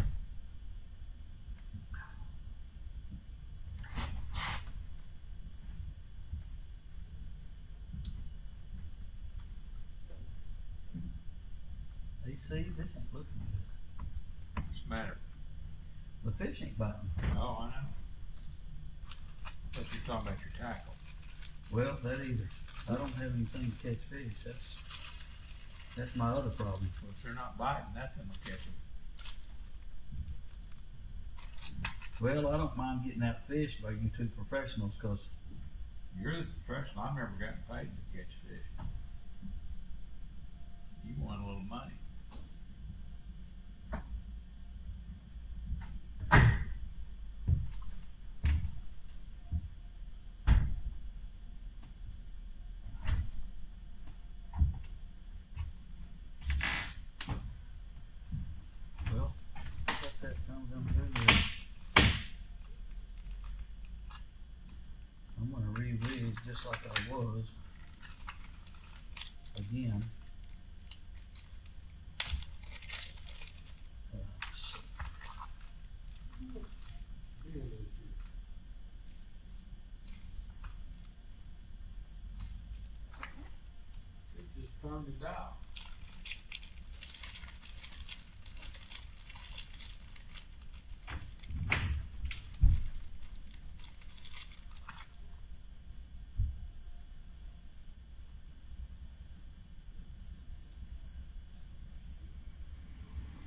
[SPEAKER 1] They see this ain't looking good.
[SPEAKER 3] What's the matter?
[SPEAKER 1] The fish ain't biting.
[SPEAKER 3] Oh, I know. But you're talking about your tackle.
[SPEAKER 1] Well, that either. I don't have anything to catch fish. That's my other problem.
[SPEAKER 3] Well, if they're not biting, nothing will catch them.
[SPEAKER 1] Well, I don't mind getting out fish by you two professionals, cause
[SPEAKER 3] You're the professional. I've never gotten paid to catch fish. You want a little money.
[SPEAKER 1] well, I got that comes in through there. I'm gonna re-rig just like I was again.
[SPEAKER 2] Here it is. It just turned it out.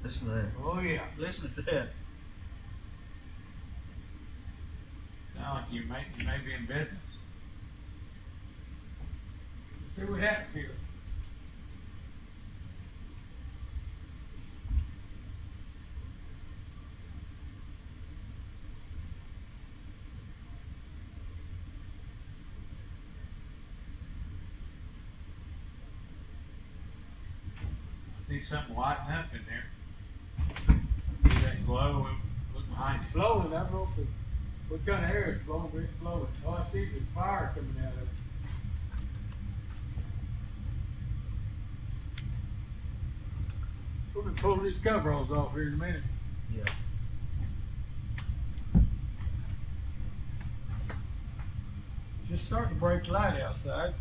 [SPEAKER 1] Listen to that.
[SPEAKER 2] Oh yeah.
[SPEAKER 1] Listen to that.
[SPEAKER 3] Sound like you may be in business.
[SPEAKER 2] Let's see what happens here.
[SPEAKER 3] I see something lighting up in there. See that glow? Look behind it.
[SPEAKER 2] Blowing, I don't know what kind of air it's blowing, but it's blowing. All I see is fire coming out of it. We'll be pulling these coveralls off here in a minute.
[SPEAKER 1] Yeah.
[SPEAKER 2] Just starting to break light outside.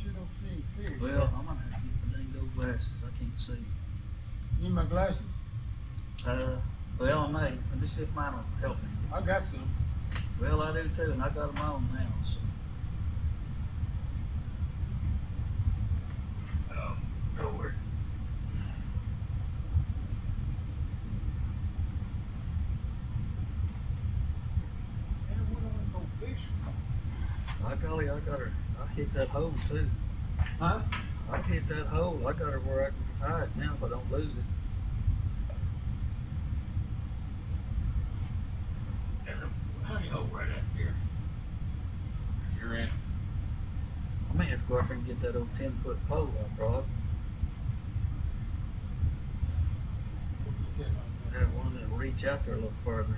[SPEAKER 2] Sure don't see any fish.
[SPEAKER 1] Well, I'm gonna have to get the dang old glasses. I can't see.
[SPEAKER 2] Need my glasses?
[SPEAKER 1] Well, I may. Let me see if mine will help me.
[SPEAKER 2] I got some.
[SPEAKER 1] Well, I do too, and I got them on now. So. Oh, where?
[SPEAKER 2] Man, we don't want to go fishing.
[SPEAKER 1] By golly, I got her. I hit that hole too.
[SPEAKER 2] Huh?
[SPEAKER 1] I hit that hole. I got her where I can tie it now if I don't lose it.
[SPEAKER 2] There's a honey hole right up there.
[SPEAKER 3] You're in.
[SPEAKER 1] I may have to go out there and get that old 10-foot pole I brought.
[SPEAKER 2] We'll get that on there.
[SPEAKER 1] That one that'll reach out there a little further.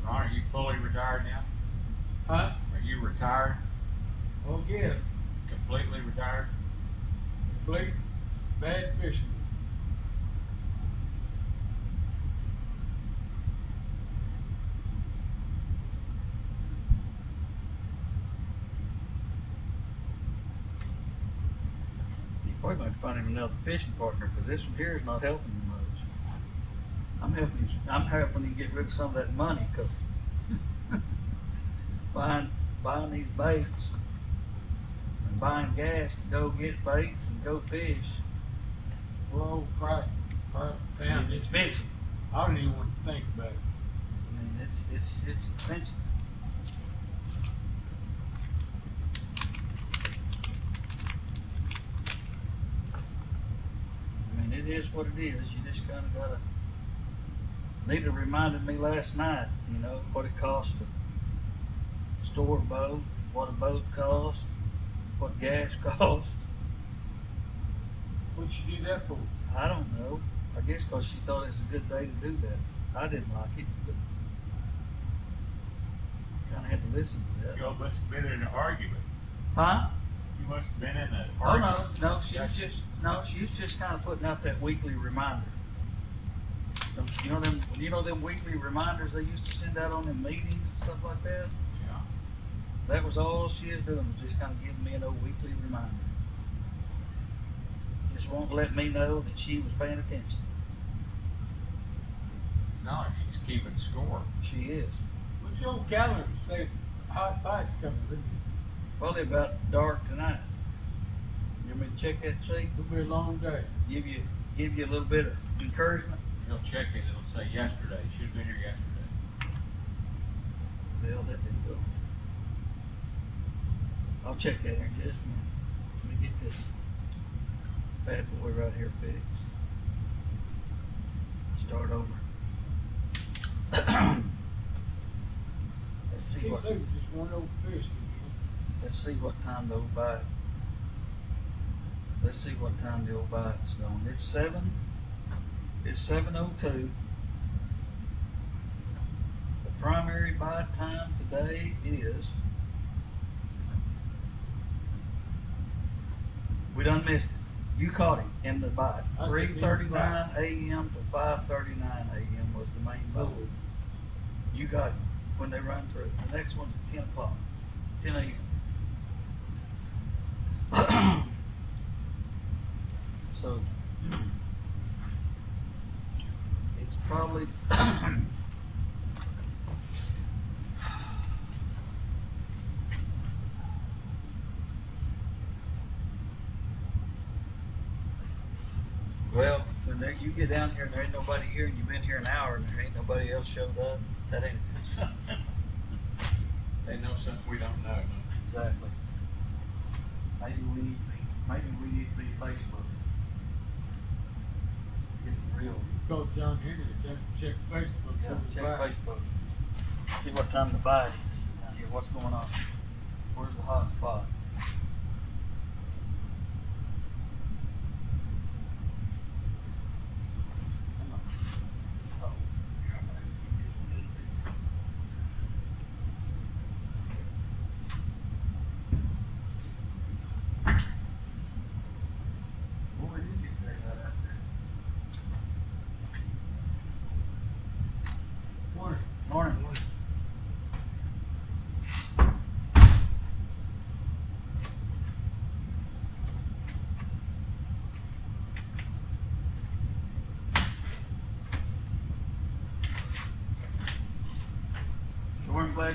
[SPEAKER 3] Ron, are you fully retired now?
[SPEAKER 2] Huh?
[SPEAKER 3] Are you retired?
[SPEAKER 2] Oh, yes.
[SPEAKER 3] Completely retired?
[SPEAKER 2] Complete bad fishing.
[SPEAKER 1] You probably might find him another fishing partner because this one here is not helping you much. I'm helping him get rid of some of that money because buying these baits and buying gas to go get baits and go fish.
[SPEAKER 2] Well, price
[SPEAKER 1] I
[SPEAKER 2] down.
[SPEAKER 1] mean, it's expensive.
[SPEAKER 2] I don't even want to think about it.
[SPEAKER 1] I mean, it's expensive. I mean, it is what it is. You just kind of gotta. Nita reminded me last night, you know, what it costs to store a boat, what a boat costs, what gas costs.
[SPEAKER 2] What'd you do that for?
[SPEAKER 1] I don't know. I guess because she thought it was a good day to do that. I didn't like it, but kind of had to listen to that.
[SPEAKER 3] Y'all must have been in an argument.
[SPEAKER 1] Huh?
[SPEAKER 3] You must have been in an
[SPEAKER 1] Oh
[SPEAKER 3] argument.
[SPEAKER 1] no, she was just kind of putting out that weekly reminder. You know them weekly reminders they used to send out on them meetings and stuff like that.
[SPEAKER 3] Yeah.
[SPEAKER 1] That was all she is doing, was just kind of giving me an old weekly reminder. Just wanting to let me know that she was paying attention.
[SPEAKER 3] It's not like she's keeping score.
[SPEAKER 1] She is.
[SPEAKER 2] What's your old calendar say? Hot bites coming, isn't it?
[SPEAKER 1] Probably about dark tonight. You want me to check that and see?
[SPEAKER 2] It'll be a long day.
[SPEAKER 1] Give you a little bit of encouragement.
[SPEAKER 3] You'll check it. It'll say yesterday. Should have been here yesterday.
[SPEAKER 1] Well, that didn't go. I'll check that here in just a minute. Let me get this bad boy right here fixed. Start over. Let's see
[SPEAKER 2] Seems
[SPEAKER 1] what
[SPEAKER 2] like it's just one old fish.
[SPEAKER 1] let's see what time the old bite. Let's see what time the old bite's going. It's 7:02. The primary bite time today is. We done missed it. You caught him in the bite.
[SPEAKER 2] I said
[SPEAKER 1] 3:39 a.m. to 5:39 a.m. was the main bite. You got him when they run through. The next one's at 10 o'clock. 10 a.m. So it's probably well, when you get down here and there ain't nobody here and you've been here an hour and there ain't nobody else showed up, that ain't
[SPEAKER 3] They know something we don't know.
[SPEAKER 1] exactly. Maybe we need to be Facebook. Get the real.
[SPEAKER 2] Call John Henry to check Facebook.
[SPEAKER 1] Yeah,
[SPEAKER 2] see
[SPEAKER 1] check
[SPEAKER 2] the bite.
[SPEAKER 1] Facebook. See what time the bite is down here. What's going on? Where's the hot spot? Come on. Oh,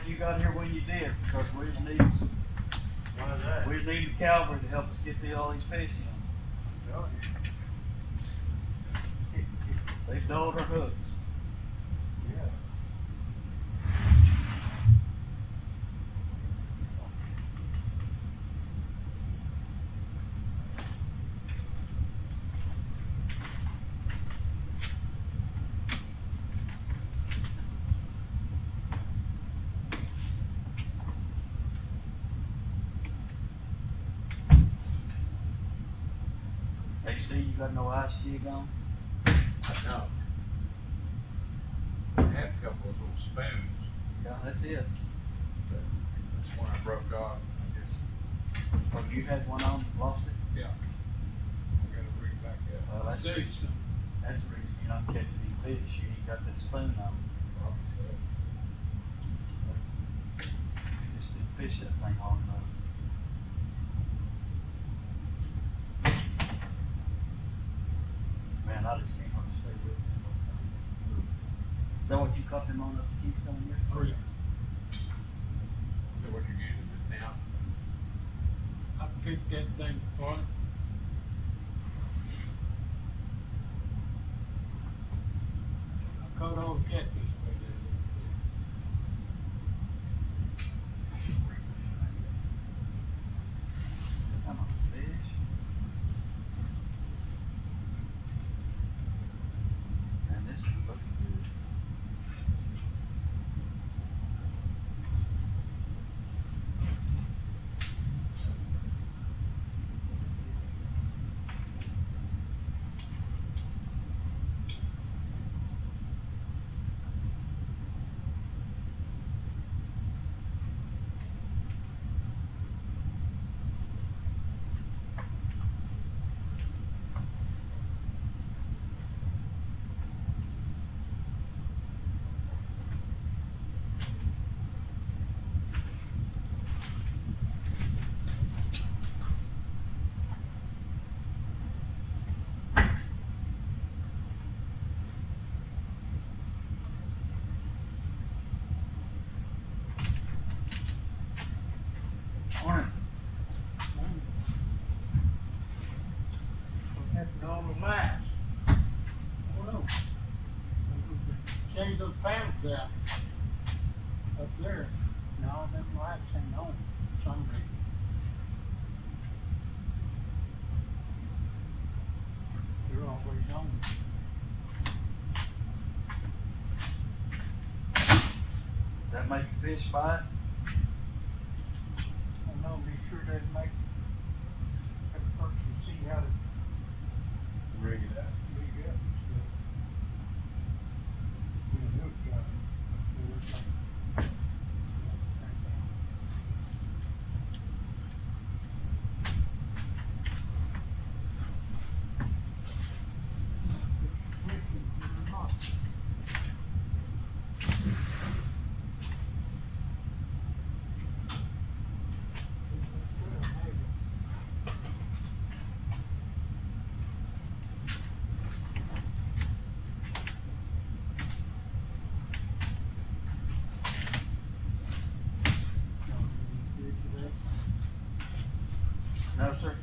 [SPEAKER 1] glad you got here when you did, because we need
[SPEAKER 2] Why is that?
[SPEAKER 1] we need the cavalry to help us get all these fish in.
[SPEAKER 2] I'm telling you.
[SPEAKER 1] They dulled our hooks.
[SPEAKER 2] Yeah.
[SPEAKER 1] Hey, see, you got no ice jig on?
[SPEAKER 3] I know. I had a couple of little spoons,
[SPEAKER 1] Yeah, that's it.
[SPEAKER 3] but that's one I broke off. I just,
[SPEAKER 1] Oh, you had one on, lost it?
[SPEAKER 3] yeah. I gotta bring it back up.
[SPEAKER 1] Well, that's the
[SPEAKER 2] See,
[SPEAKER 1] reason you're not catching any fish. You ain't got that spoon on. You just didn't fish that thing long enough. Man, I just can't hardly stay with it. Is that what you caught them on up the Keystone here?
[SPEAKER 2] oh yeah.
[SPEAKER 3] So what you're using it now?
[SPEAKER 2] I picked that thing apart. I caught all the catfish by there.
[SPEAKER 1] Come on, fish. Man, this is looking good. Morning.
[SPEAKER 2] What happened to all the lights? I don't know. Change those panels out. Up there. No, them lights ain't on for some reason. They're always on.
[SPEAKER 1] Does that make the fish bite?
[SPEAKER 2] I don't know, be sure they make that person see how to
[SPEAKER 3] Rig it out.
[SPEAKER 2] rig up and stuff. Yeah, look, it looks like,
[SPEAKER 1] No, sir.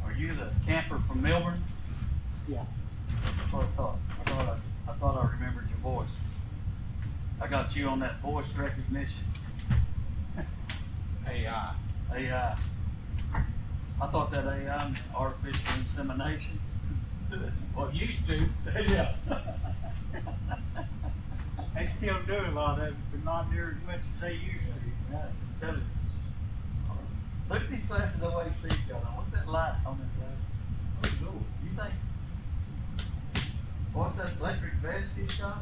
[SPEAKER 1] Are you the camper from Melbourne?
[SPEAKER 2] Yeah.
[SPEAKER 1] That's what I thought. I thought I remembered your voice. I got you on that voice recognition.
[SPEAKER 3] AI.
[SPEAKER 1] AI. I thought that AI meant artificial insemination.
[SPEAKER 2] Well, used to.
[SPEAKER 1] Yeah.
[SPEAKER 2] They still do a lot of it, but not near as much as they used to.
[SPEAKER 1] Yeah, it's intelligence. Look at these glasses OAC's got on. What's that light on them glasses?
[SPEAKER 2] Oh, Lord.
[SPEAKER 1] You think? What's that electric vest he's got?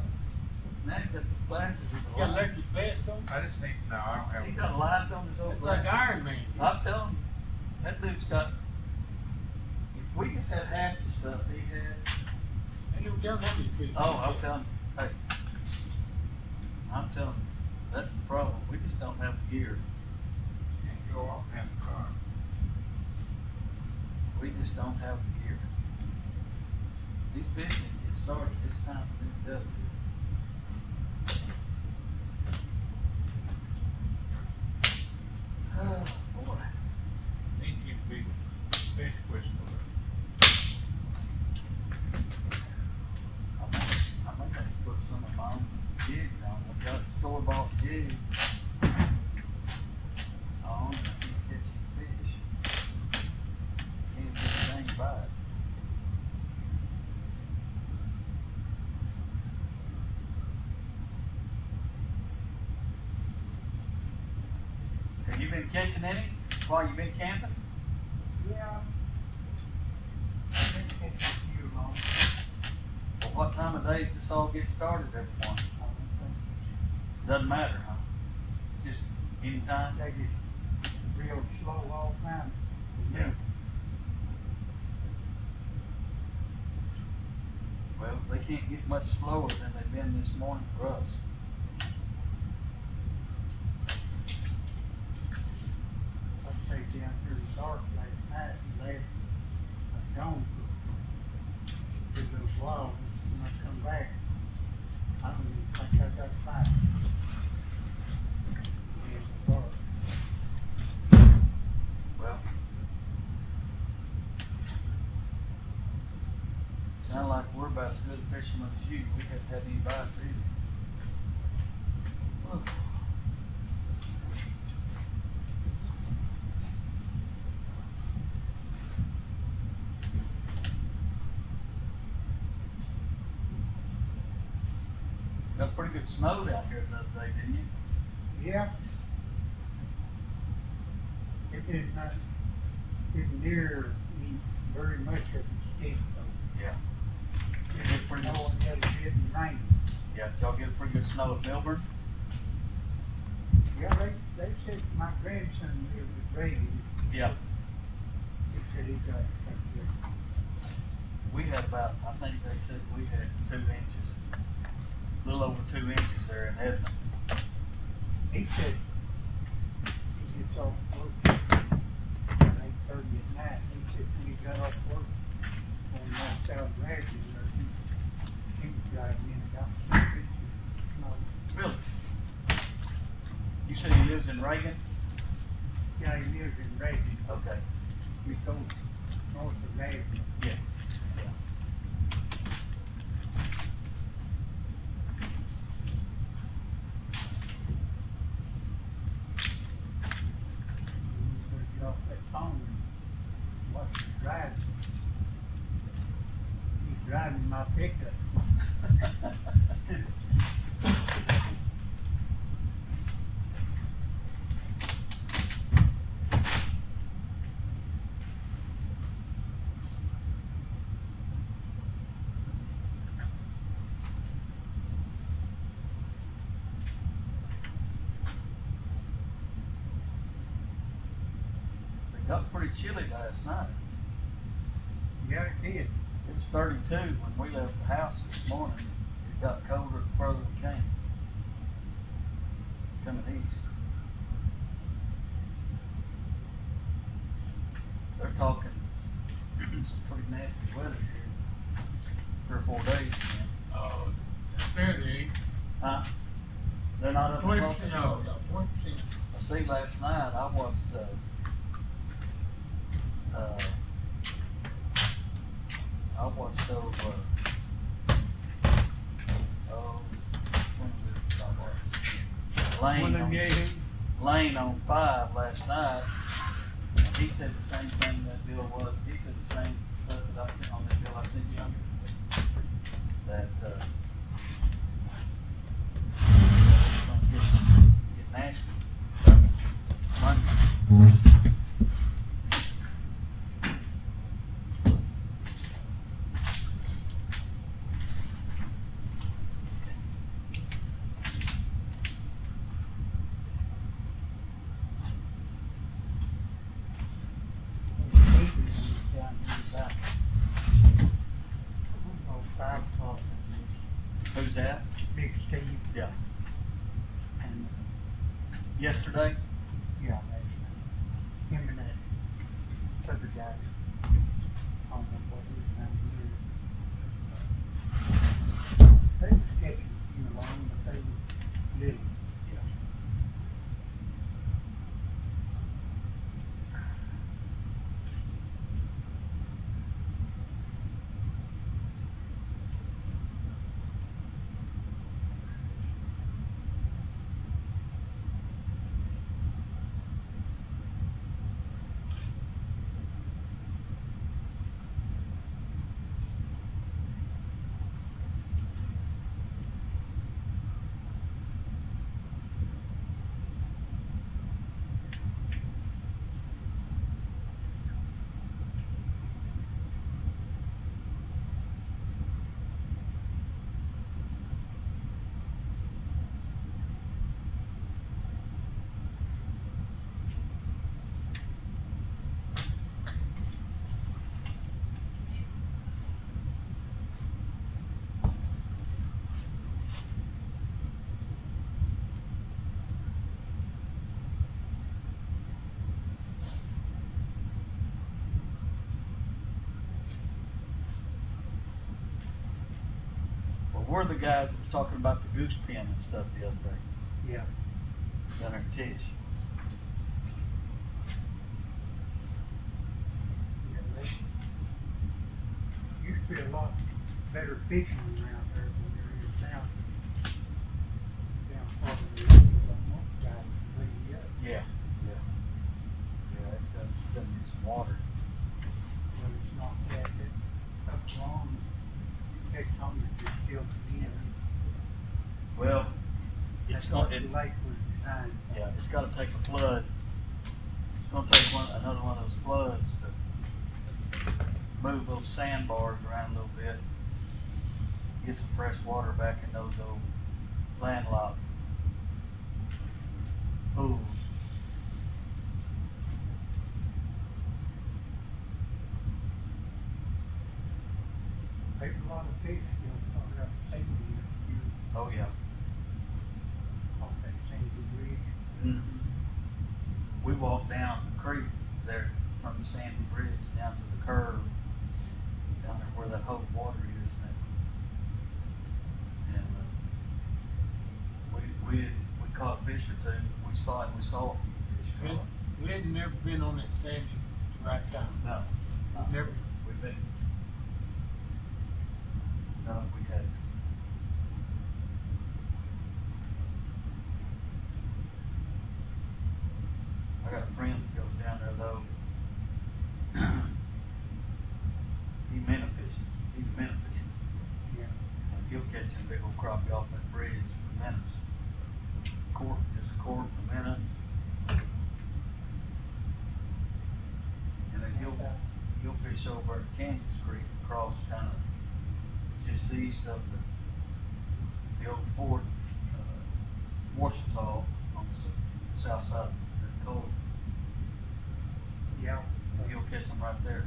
[SPEAKER 1] Now he's got the glasses with the
[SPEAKER 2] You got
[SPEAKER 1] light.
[SPEAKER 2] electric vest on?
[SPEAKER 3] I just need to know. I don't have.
[SPEAKER 1] He's got lights on his old
[SPEAKER 2] It's
[SPEAKER 1] glasses.
[SPEAKER 2] like Iron Man.
[SPEAKER 1] I'm telling you, that dude's got. If we just had half the stuff he had.
[SPEAKER 2] I never tell how many fish.
[SPEAKER 1] Oh, I'm telling you. Hey. I'm telling you. That's the problem. We just don't have the gear.
[SPEAKER 3] Can't go off and have the car.
[SPEAKER 1] We just don't have the gear. These fish can get started this time for them to do it. been catching any while you been camping?
[SPEAKER 2] Yeah. I've been catching a few along.
[SPEAKER 1] Well, what time of day does this all get started every morning?
[SPEAKER 2] I don't think
[SPEAKER 1] Doesn't matter, huh? Just anytime?
[SPEAKER 2] they just real slow all the time.
[SPEAKER 1] Yeah. Well, they can't get much slower than they've been this morning for us.
[SPEAKER 2] I stayed down here in the dark last night and left. I was gone for a little while. When I come back, I don't even think I got back. In the dark.
[SPEAKER 1] Well, sound like we're about as good fishermen as you. We haven't had any bites either. Whew. Got pretty good snow down here the other day, didn't you?
[SPEAKER 2] Yeah. It didn't near any very much of it stick though.
[SPEAKER 1] Yeah.
[SPEAKER 2] It was
[SPEAKER 1] pretty
[SPEAKER 2] no
[SPEAKER 1] good.
[SPEAKER 2] one had it didn't rain.
[SPEAKER 1] Yeah, did y'all get pretty good snow at Milburn?
[SPEAKER 2] Yeah, they said my grandson lived with Reagan.
[SPEAKER 1] Yeah.
[SPEAKER 2] He said he got it up there.
[SPEAKER 1] We had about, I think they said we had 2 inches, a little over 2 inches there in Edmond.
[SPEAKER 2] He said he gets off work at 8:30 at night. He said when he got off work on North South Reagan, he was driving in about 6 inches of snow.
[SPEAKER 1] Really? You said he lives in Reagan?
[SPEAKER 2] Yeah, he lives in Reagan.
[SPEAKER 1] Okay.
[SPEAKER 2] We go north of Reagan.
[SPEAKER 1] Yeah. Yeah.
[SPEAKER 2] Get off that phone and watch him driving. He's driving my pickup.
[SPEAKER 1] It got pretty chilly last night.
[SPEAKER 2] Yeah, it did.
[SPEAKER 1] It was 32 when we left the house this morning. It got colder the further we came. Coming east. They're talking some pretty nasty weather here. 3 or 4 days, man.
[SPEAKER 2] Oh, there they ain't.
[SPEAKER 1] Huh? They're not up
[SPEAKER 2] 20%,
[SPEAKER 1] close to
[SPEAKER 2] no, 20%.
[SPEAKER 1] I see last night I watched those Lane on 5 last night. And he said the same thing that bill was. He said the same stuff that I on that bill I sent you. That it's gonna get nasty. Monday. Who's that?
[SPEAKER 2] Big Steve.
[SPEAKER 1] Yeah.
[SPEAKER 2] And
[SPEAKER 1] Yesterday?
[SPEAKER 2] yeah, last night. Him and that other guy. I don't know what his name is. They was catching a few along, but they were little.
[SPEAKER 1] we're the guys that was talking about the goose pen and stuff the other day.
[SPEAKER 2] Yeah.
[SPEAKER 1] Down there at Tish.
[SPEAKER 2] Yeah, they used to be a lot better fishing around there than there is down part of the river, but most guys completely up.
[SPEAKER 1] Yeah. Yeah. Yeah, it doesn't need some water.
[SPEAKER 2] But it's not that up long. Catch on with your still in.
[SPEAKER 1] Well,
[SPEAKER 2] That's what the lake was designed for.
[SPEAKER 1] yeah, it's got to take a flood. It's going to take another one of those floods to move those sandbars around a little bit, get some fresh water back in those old landlocked pools.
[SPEAKER 2] There's a lot of fish still coming up safety
[SPEAKER 1] Oh yeah.
[SPEAKER 2] off that sandy bridge.
[SPEAKER 1] Mm-hmm. We walked down the creek there from the sandy bridge down to the curve, down there where that whole water is now. And we caught a fish or two. We saw a few fish caught.
[SPEAKER 3] We had never been on that sandy right down.
[SPEAKER 1] No,
[SPEAKER 3] Never.
[SPEAKER 1] we've been. No, we hadn't. I got a friend that goes down there though. He's minnow fishing.
[SPEAKER 2] Yeah.
[SPEAKER 1] And he'll catch some big old crappie off that bridge for minnows. Just a cork, a minnow. And then he'll fish over at Kansas Creek across kind of just east of the old Fort Washita on the south side of the Dakota.
[SPEAKER 2] Yeah.
[SPEAKER 1] And he'll catch them right there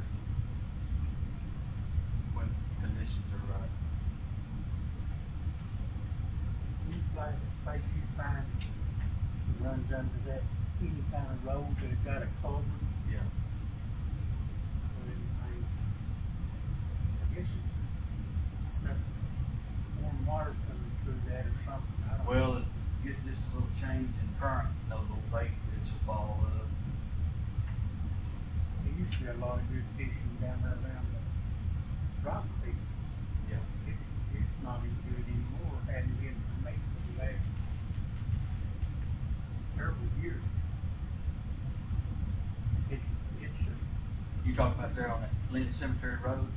[SPEAKER 1] when conditions are right.
[SPEAKER 2] Seems like the place you find runs under that any kind of road that's got a culvert
[SPEAKER 1] Yeah.
[SPEAKER 2] or anything. I guess it's got warm water coming through that or something. I don't know.
[SPEAKER 1] Well, get just a little change in current, you know, the little lake fish will ball up.
[SPEAKER 2] There used to be a lot of good fishing down there around the rock creek.
[SPEAKER 1] Yeah.
[SPEAKER 2] It's not any good anymore. Hadn't been for me for the last several years. It's
[SPEAKER 1] You talk about there on that Lynn Cemetery Road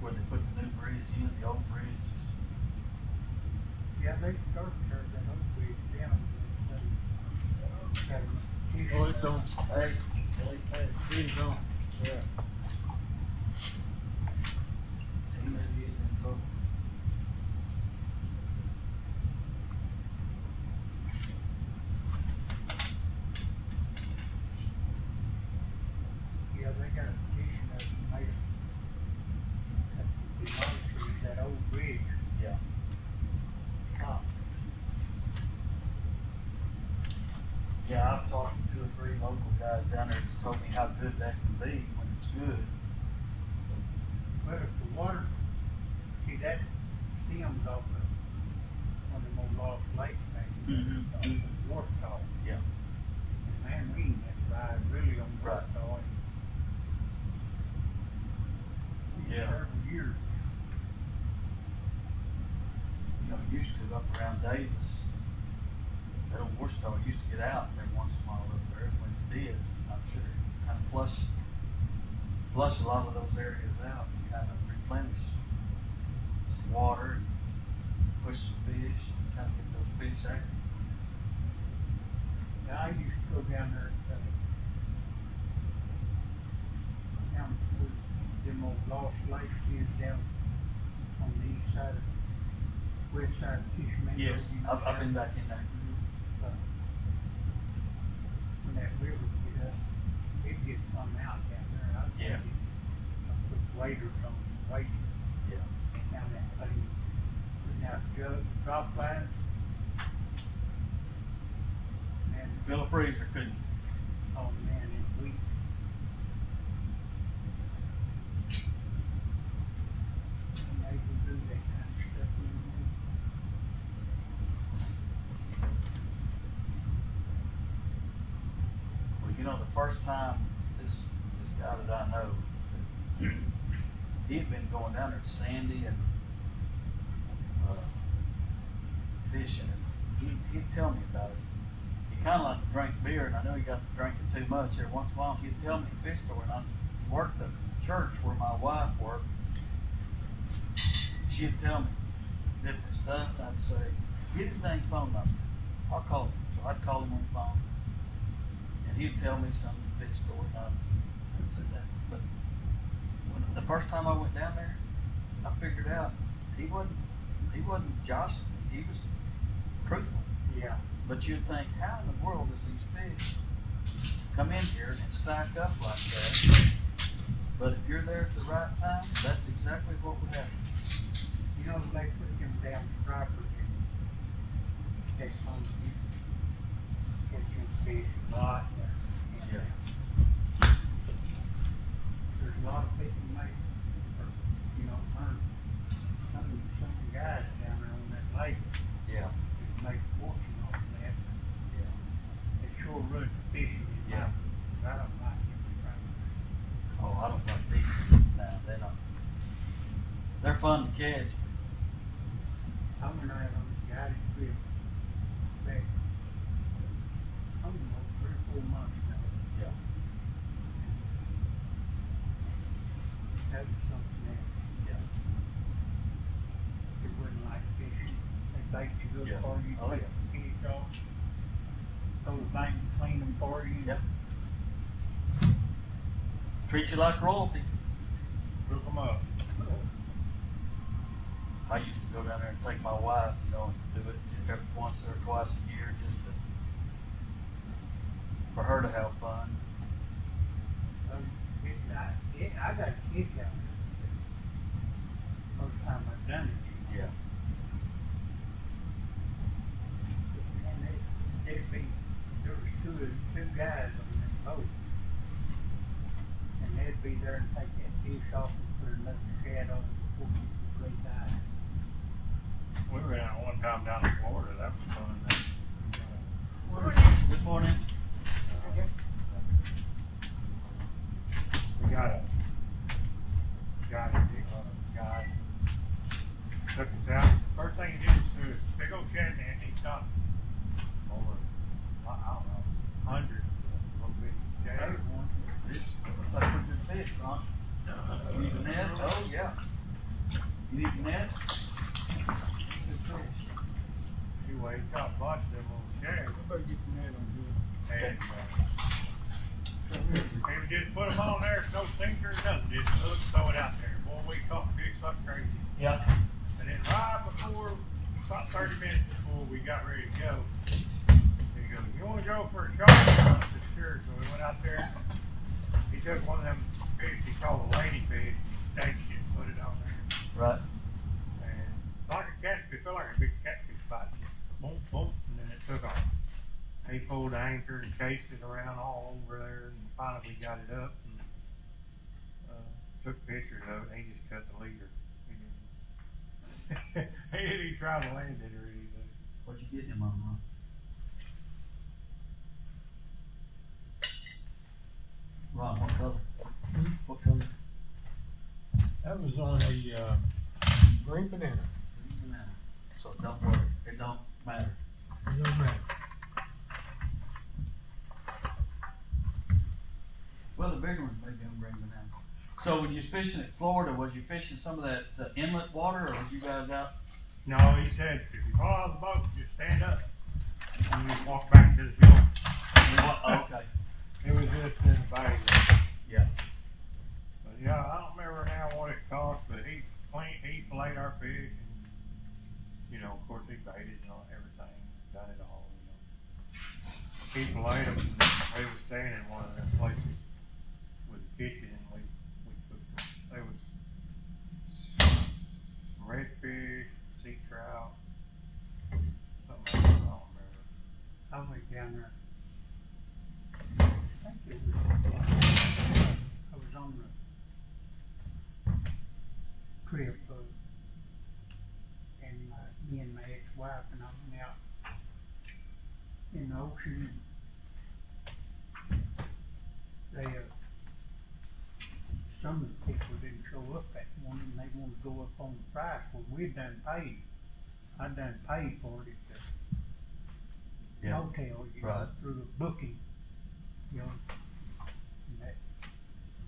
[SPEAKER 1] where they put the new bridge in, the old bridge.
[SPEAKER 2] yeah, they started that old bridge down.
[SPEAKER 3] Oh, it's on.
[SPEAKER 1] Hey,
[SPEAKER 3] It's on. Yeah.
[SPEAKER 1] team is in trouble.
[SPEAKER 2] Yeah, they got a petition that made it demolish that old bridge.
[SPEAKER 1] Yeah. Yeah, I've talked to 2 or 3 local guys down there that told me how good that can be when it's good.
[SPEAKER 2] But if the water, see that stems off of one of them old lost lakes back in Washita.
[SPEAKER 1] Yeah.
[SPEAKER 2] And man, we ain't had to ride really on
[SPEAKER 1] Right.
[SPEAKER 2] Washita in
[SPEAKER 1] Yeah.
[SPEAKER 2] several years now.
[SPEAKER 1] You know, used to up around Davis. That old Washita used to get out every once in a while up there. When it did, I'm sure it kind of flush a lot of those areas out and kind of replenish some water and push some fish and kind of get those fish active.
[SPEAKER 2] Now, I used to go down there, down through them old lost lakes is down on the east side of, west side of Fishman.
[SPEAKER 1] Yes,
[SPEAKER 2] You know,
[SPEAKER 1] I've been back in there.
[SPEAKER 2] When that river get up, it gets come out down there. I
[SPEAKER 1] Yeah.
[SPEAKER 2] think I put waders on the waist
[SPEAKER 1] Yeah.
[SPEAKER 2] down that thing. Putting out drop lines. And,
[SPEAKER 1] Fill a freezer, couldn't you?
[SPEAKER 2] oh man, it's weak.
[SPEAKER 1] first time this guy that I know, he'd been going down there to Sandy and fishing, and he'd tell me about it. He kind of like to drink beer, and I know he got to drinking too much. Every once in a while, he'd tell me a fish story. And I worked at the church where my wife worked. She'd tell me different stuff, and I'd say, "Get his dang phone number. I'll call him." So I'd call him on the phone, and he'd tell me some fish story. And I'd say that. But the first time I went down there, I figured out he wasn't jostling me. He was truthful.
[SPEAKER 2] Yeah.
[SPEAKER 1] But you'd think, how in the world does these fish come in here and stack up like that? But if you're there at the right time, that's exactly what would happen.
[SPEAKER 2] You know, they put them down stripers and that's on you. Catching fish a lot there.
[SPEAKER 1] Yeah.
[SPEAKER 2] There's a lot of people make, or, you know, some guys down there on that lake
[SPEAKER 1] Yeah.
[SPEAKER 2] that make a fortune off of that.
[SPEAKER 1] Yeah.
[SPEAKER 2] It sure runs the fishing in
[SPEAKER 1] Yeah.
[SPEAKER 2] I don't like them stripers.
[SPEAKER 1] Oh, I don't like these. Nah, they're fun to catch.
[SPEAKER 2] I went out on a guided trip back, I don't know, 3 or 4 months ago.
[SPEAKER 1] Yeah.
[SPEAKER 2] That was something else.
[SPEAKER 1] Yeah.
[SPEAKER 2] It wasn't like fishing. They bait you good
[SPEAKER 1] Yeah.
[SPEAKER 2] for you,
[SPEAKER 1] Oh,
[SPEAKER 2] take the fish off, throw the bank and clean them for you.
[SPEAKER 1] Yeah. Treat you like royalty.
[SPEAKER 3] Hook 'em up.
[SPEAKER 1] I used to go down there and take my wife, you know, and do it every once or twice a year just for her to have fun.
[SPEAKER 2] I got a kick out of it. First time I've done it, you know.
[SPEAKER 1] Yeah.
[SPEAKER 2] And there was two guys on that boat. And they'd be there and take that fish off and put another shad on it before you could lay die.
[SPEAKER 3] We were out one time down in Florida. That was fun.
[SPEAKER 1] Good morning.
[SPEAKER 3] We got a guy took us out. First thing he did was threw a big old shad net, and he caught over, I don't know, hundreds of little bitty
[SPEAKER 2] Hey,
[SPEAKER 3] shad.
[SPEAKER 2] one.
[SPEAKER 1] Looks like pretty good fish, Ron. You need a net? Oh, yeah. You need a net? Good fish.
[SPEAKER 3] Anyway, he caught a bunch of them little shads.
[SPEAKER 2] I better get the net on here.
[SPEAKER 3] And he would just put them on there, no sinker, nothing. Just hook, throw it out there. Boy, we caught fish like crazy.
[SPEAKER 1] Yeah.
[SPEAKER 3] And then right before, about 30 minutes before we got ready to go, he goes, "You want to go for a shot?" I said, "Sure." So we went out there. He took one of them fish he called a ladyfish, staked it, and put it on there.
[SPEAKER 1] Right.
[SPEAKER 3] And like a catfish, felt like a big catfish bite. Boom, boom, and then it took off. He pulled the anchor and chased it around all over there, and finally we got it up and took pictures of it. And he just cut the leader. He didn't even try to land it or anything.
[SPEAKER 1] What'd you get him on, Ron? Ron, what color? What color?
[SPEAKER 4] That was on a green banana.
[SPEAKER 1] Green banana. So don't worry. It don't matter.
[SPEAKER 4] It don't matter.
[SPEAKER 1] Well, the bigger ones may be on green banana. So when you was fishing at Florida, was you fishing some of that inlet water, or was you guys out?
[SPEAKER 3] No, he said, if you fall out of the boat, just stand up. And just walk back to the shore.
[SPEAKER 1] Oh, okay.
[SPEAKER 3] It was just in the bay.
[SPEAKER 1] Yeah.
[SPEAKER 3] But yeah, I don't remember now what it cost, but he filleted our fish, and you know, of course he baited and everything, done it all. You know, he filleted them, and we was staying in one of them places with a kitchen, and we cooked them. There was some redfish, sea trout, something else, I don't remember.
[SPEAKER 2] I went down there. I think it was, I was on the trip, and me and my ex-wife and I went out in the ocean. some of the people didn't show up that morning, and they wanted to go up on the price. Well, we'd done paid. I'd done paid for it at the
[SPEAKER 1] Yeah.
[SPEAKER 2] hotel, you know,
[SPEAKER 1] Right.
[SPEAKER 2] through the booking, you know. And that,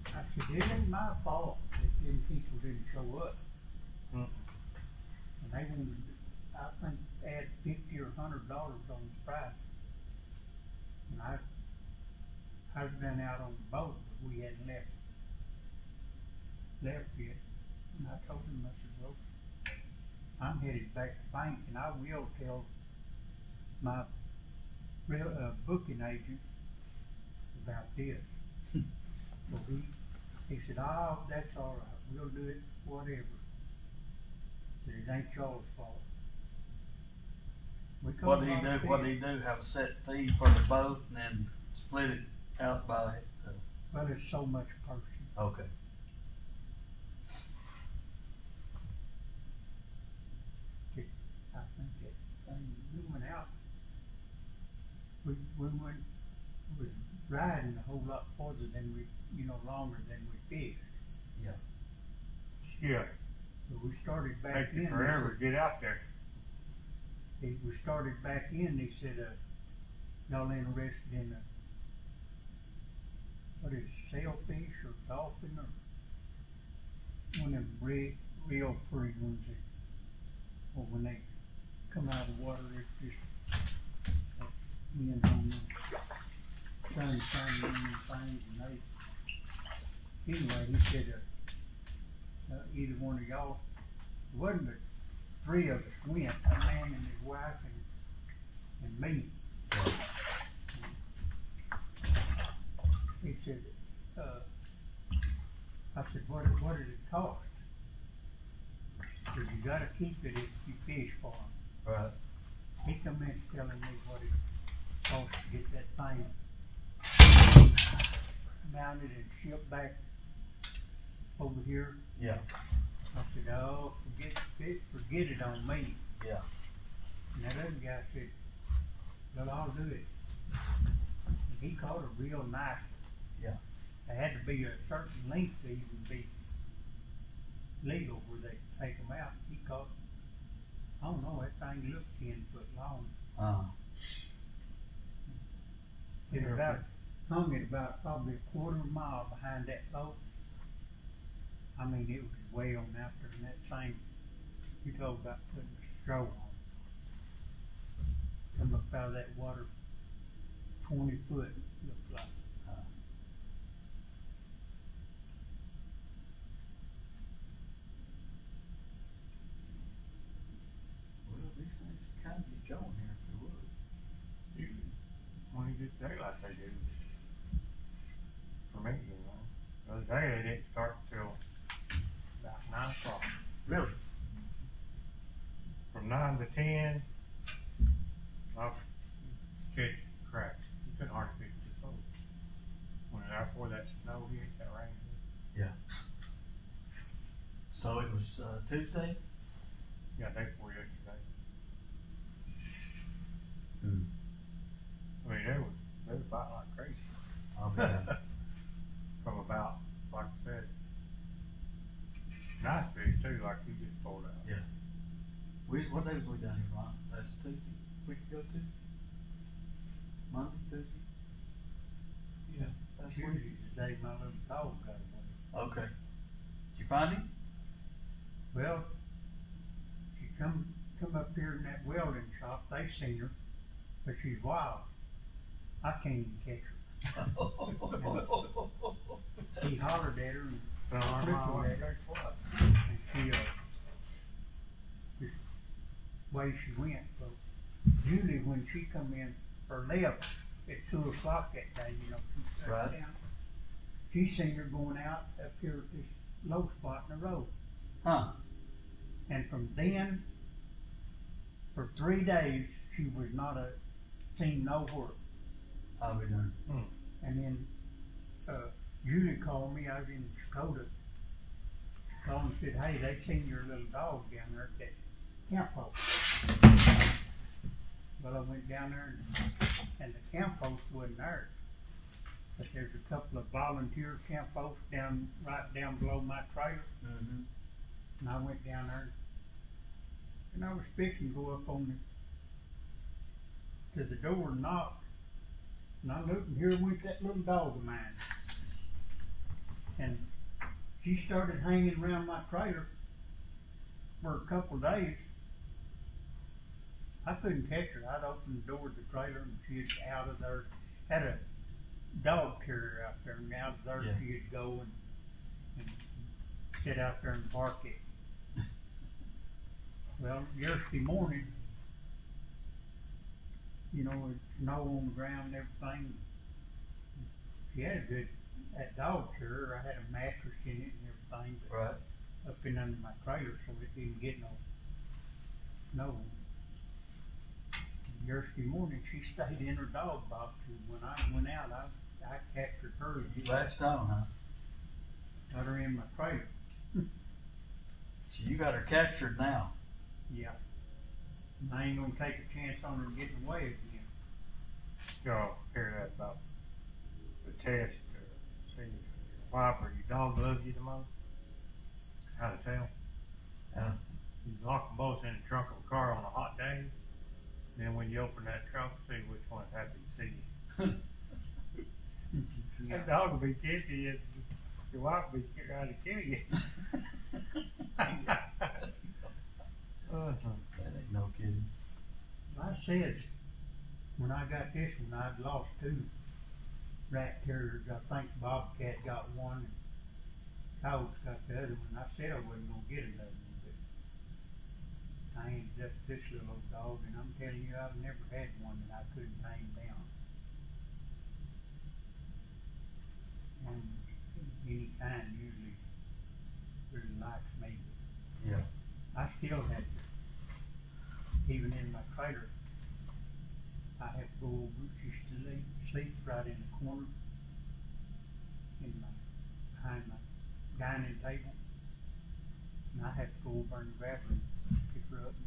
[SPEAKER 2] I said, it ain't my fault that them people didn't show up.
[SPEAKER 1] Mm.
[SPEAKER 2] And they wanted, I think, add $50 or $100 on the price. And I've been out on the boat, but we hadn't left yet. And I told him, I said, well, I'm headed back to bank, and I will tell my booking agent about this. So he said, oh, that's all right, we'll do it, whatever. But it ain't y'all's fault. We
[SPEAKER 1] What
[SPEAKER 2] called
[SPEAKER 1] do you
[SPEAKER 2] off
[SPEAKER 1] do?
[SPEAKER 2] sick.
[SPEAKER 1] What do you do? Have a set fee for the boat and then split it out by?
[SPEAKER 2] Well, it's so much per person.
[SPEAKER 1] Okay.
[SPEAKER 2] I think that thing, we went out. We was riding a whole lot farther than we, longer than we fished.
[SPEAKER 4] Yeah,
[SPEAKER 2] So we started back
[SPEAKER 4] takes
[SPEAKER 2] in.
[SPEAKER 4] you forever to get out there.
[SPEAKER 2] We started back in, they said, y'all interested in what is it, sailfish or dolphin or one of them real pretty ones that, or when they come out of the water, it's just being on them, sun shining on them things, and anyway, he said, either one of y'all, it wasn't but 3 of us went, a man and his wife and me. He said, I said, what did it cost? He said, you gotta keep it if you fish for him.
[SPEAKER 1] Right.
[SPEAKER 2] He come in telling me what it cost to get that thing mounted and shipped back over here.
[SPEAKER 1] Yeah.
[SPEAKER 2] I said, oh, forget it on me.
[SPEAKER 1] Yeah.
[SPEAKER 2] And that other guy said, well, I'll do it. And he caught a real nice one.
[SPEAKER 1] Yeah.
[SPEAKER 2] They had to be a certain length to even be legal where they could take them out. He caught, I don't know, that thing looked 10 foot long. It hung at about probably a quarter of a mile behind that boat. I mean, it was way on out there, and that thing, you talk about putting a straw on. Come up out of that water, 20 foot, looked like.
[SPEAKER 1] Well, these things kind of get going here if they would.
[SPEAKER 4] When you get day like they do. For me, you know. The other day they didn't start till about 9 o'clock.
[SPEAKER 1] Really?
[SPEAKER 4] From 9 to 10, off fish cracked. You couldn't hardly fish the boat. When after that snow hit, that rain hit.
[SPEAKER 1] Yeah. So it was Tuesday?
[SPEAKER 4] Yeah, day before yesterday.
[SPEAKER 1] Hmm.
[SPEAKER 4] I mean, they was biting like crazy.
[SPEAKER 1] Okay.
[SPEAKER 4] From about, like I said, nice fish too, like you just pulled out.
[SPEAKER 1] Yeah. What day was we down here, Ron? That's Tuesday? We could go to? Monday, Tuesday?
[SPEAKER 2] Yeah.
[SPEAKER 1] That's
[SPEAKER 2] Tuesday's the day my little dog got away.
[SPEAKER 1] Okay. Did you find him?
[SPEAKER 2] Well, she come up here in that welding shop, they seen her, but she's wild. I can't even catch her. He hollered at her and whistled at her, and she, just way she went. So usually when she come in or left at 2 o'clock that day, she shut
[SPEAKER 1] Right.
[SPEAKER 2] down. She seen her going out up here at this low spot in the road.
[SPEAKER 1] Huh.
[SPEAKER 2] And from then, for 3 days, she was not seen nowhere.
[SPEAKER 1] I'll be done.
[SPEAKER 2] And then Julie called me. I was in Dakota. Called and said, hey, they seen your little dog down there at that camp post. Well, I went down there and the camp post wasn't there. but there's a couple of volunteer camp folks right down below my trailer,
[SPEAKER 1] Mm-hmm.
[SPEAKER 2] and I went down there, and I was fixing to go up to the door and knock, and I looked, and here went that little dog of mine, and she started hanging around my trailer for a couple of days. I couldn't catch her. I'd open the door of the trailer, and she'd out of there. Had a dog carrier out there, and out of there
[SPEAKER 1] Yeah.
[SPEAKER 2] she'd go and sit out there and bark at me. Well, yesterday morning, you know, with snow on the ground and everything, she had that dog carrier, I had a mattress in it and everything, but
[SPEAKER 1] Right.
[SPEAKER 2] up in under my trailer so it didn't get no snow. Yesterday morning, she stayed in her dog box, and when I went out, I captured her.
[SPEAKER 1] You latched on, huh?
[SPEAKER 2] Got her in my trailer.
[SPEAKER 1] So you got her captured now.
[SPEAKER 2] Yeah. And I ain't gonna take a chance on her getting away again.
[SPEAKER 4] Y'all hear that about the test to see if your wife or your dog loves you the most? How to tell?
[SPEAKER 1] Yeah.
[SPEAKER 4] You lock them both in the trunk of a car on a hot day. Then when you open that trunk, see which one's happy to see you. That dog will be kissing you. Your wife will be trying to kill you.
[SPEAKER 1] That ain't no kidding.
[SPEAKER 2] I said, when I got this one, I'd lost 2 rat terriers. I think Bobcat got one, and Coyote's got the other one. I said I wasn't gonna get another one, but I ended up with this little old dog, and I'm telling you, I've never had one that I couldn't tame down. And any kind usually really likes me.
[SPEAKER 1] Yeah.
[SPEAKER 2] I still had to, even in my trailer, I have to go over, she sleeps right in the corner, behind my dining table, and I have to go over and grab her and pick her up and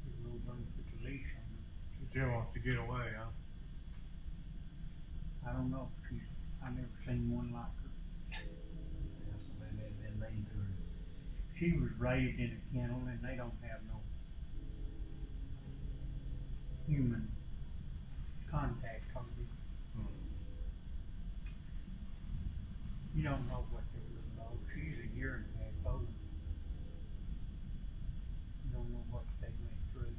[SPEAKER 2] get her over and put the leash on her.
[SPEAKER 4] She still wants to get away, huh?
[SPEAKER 2] I don't know, I never seen one like her.
[SPEAKER 1] Yeah, somebody may have been mean to her.
[SPEAKER 2] She was raised in a kennel, and they don't have no human contact hardly. You don't know what they little dog. She's a year and a half old. You don't know what they went through.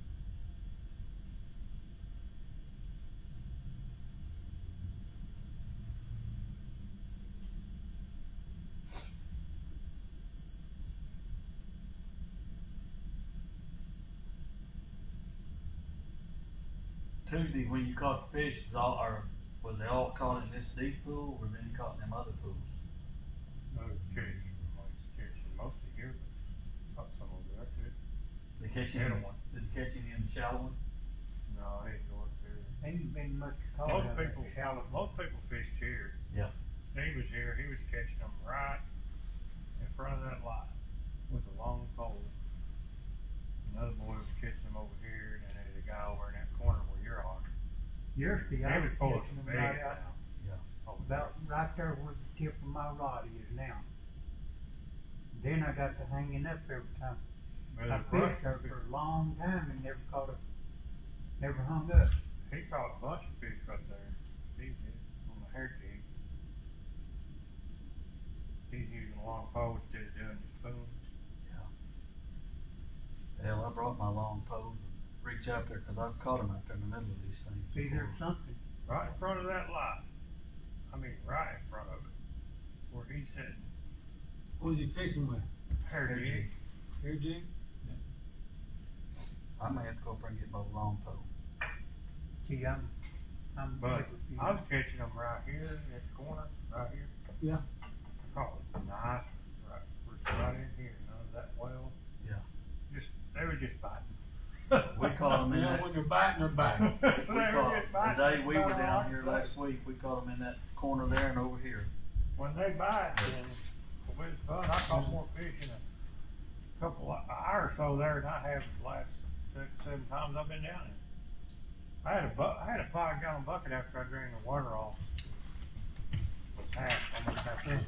[SPEAKER 1] Tuesday, when you caught the fish, was they all caught in this deep pool, or was any caught in them other pools?
[SPEAKER 4] No, catching mostly here, but caught some over there too.
[SPEAKER 1] Did you catch any in the shallow one?
[SPEAKER 4] No, I ain't going through.
[SPEAKER 2] Ain't been much caught out of that shallow.
[SPEAKER 4] Most people fished here.
[SPEAKER 1] Yeah.
[SPEAKER 4] Steve was here, he was catching them right in front of that light with a long pole. Another boy was catching them over here, and then there's a guy over in that corner where you're on.
[SPEAKER 2] Yesterday, I
[SPEAKER 4] He
[SPEAKER 2] was
[SPEAKER 4] was pulling
[SPEAKER 2] catching
[SPEAKER 4] some
[SPEAKER 2] them
[SPEAKER 4] big
[SPEAKER 2] right out,
[SPEAKER 4] now.
[SPEAKER 1] Yeah.
[SPEAKER 4] Over
[SPEAKER 2] about right there where the tip of my rod is now. Then I got to hanging up every time.
[SPEAKER 4] there.
[SPEAKER 2] I fished there for a long time and never hung up.
[SPEAKER 4] He caught a bunch of fish right there. Steve did on the hair jig. He's using a long pole instead of doing the spoon.
[SPEAKER 1] Hell, I brought my long pole and reach out there, because I've caught them out there in the middle of these things.
[SPEAKER 2] See, there's
[SPEAKER 1] before.
[SPEAKER 2] something.
[SPEAKER 4] Right in front of that light. I mean, right in front of it. Where he's sitting.
[SPEAKER 5] What was he fishing with?
[SPEAKER 4] Hair jig.
[SPEAKER 5] Hair jig?
[SPEAKER 1] I may have to go up there and get my long pole.
[SPEAKER 2] See, I'm
[SPEAKER 4] But
[SPEAKER 2] different.
[SPEAKER 4] I was catching them right here in this corner, right here.
[SPEAKER 5] Yeah.
[SPEAKER 4] I caught them nice, right in here. None of that well.
[SPEAKER 1] Yeah.
[SPEAKER 4] They were just biting.
[SPEAKER 1] We caught them in
[SPEAKER 5] Yeah,
[SPEAKER 1] that.
[SPEAKER 5] when they're biting, they're biting.
[SPEAKER 1] The day we were down here last week, we caught them in that corner there and over here.
[SPEAKER 4] When they bite, then it was fun. I caught more fish in a couple of hour or so there than I have the last 6, 7 times I've been down there. I had a 5-gallon bucket after I drained the water off. It was almost half full. Of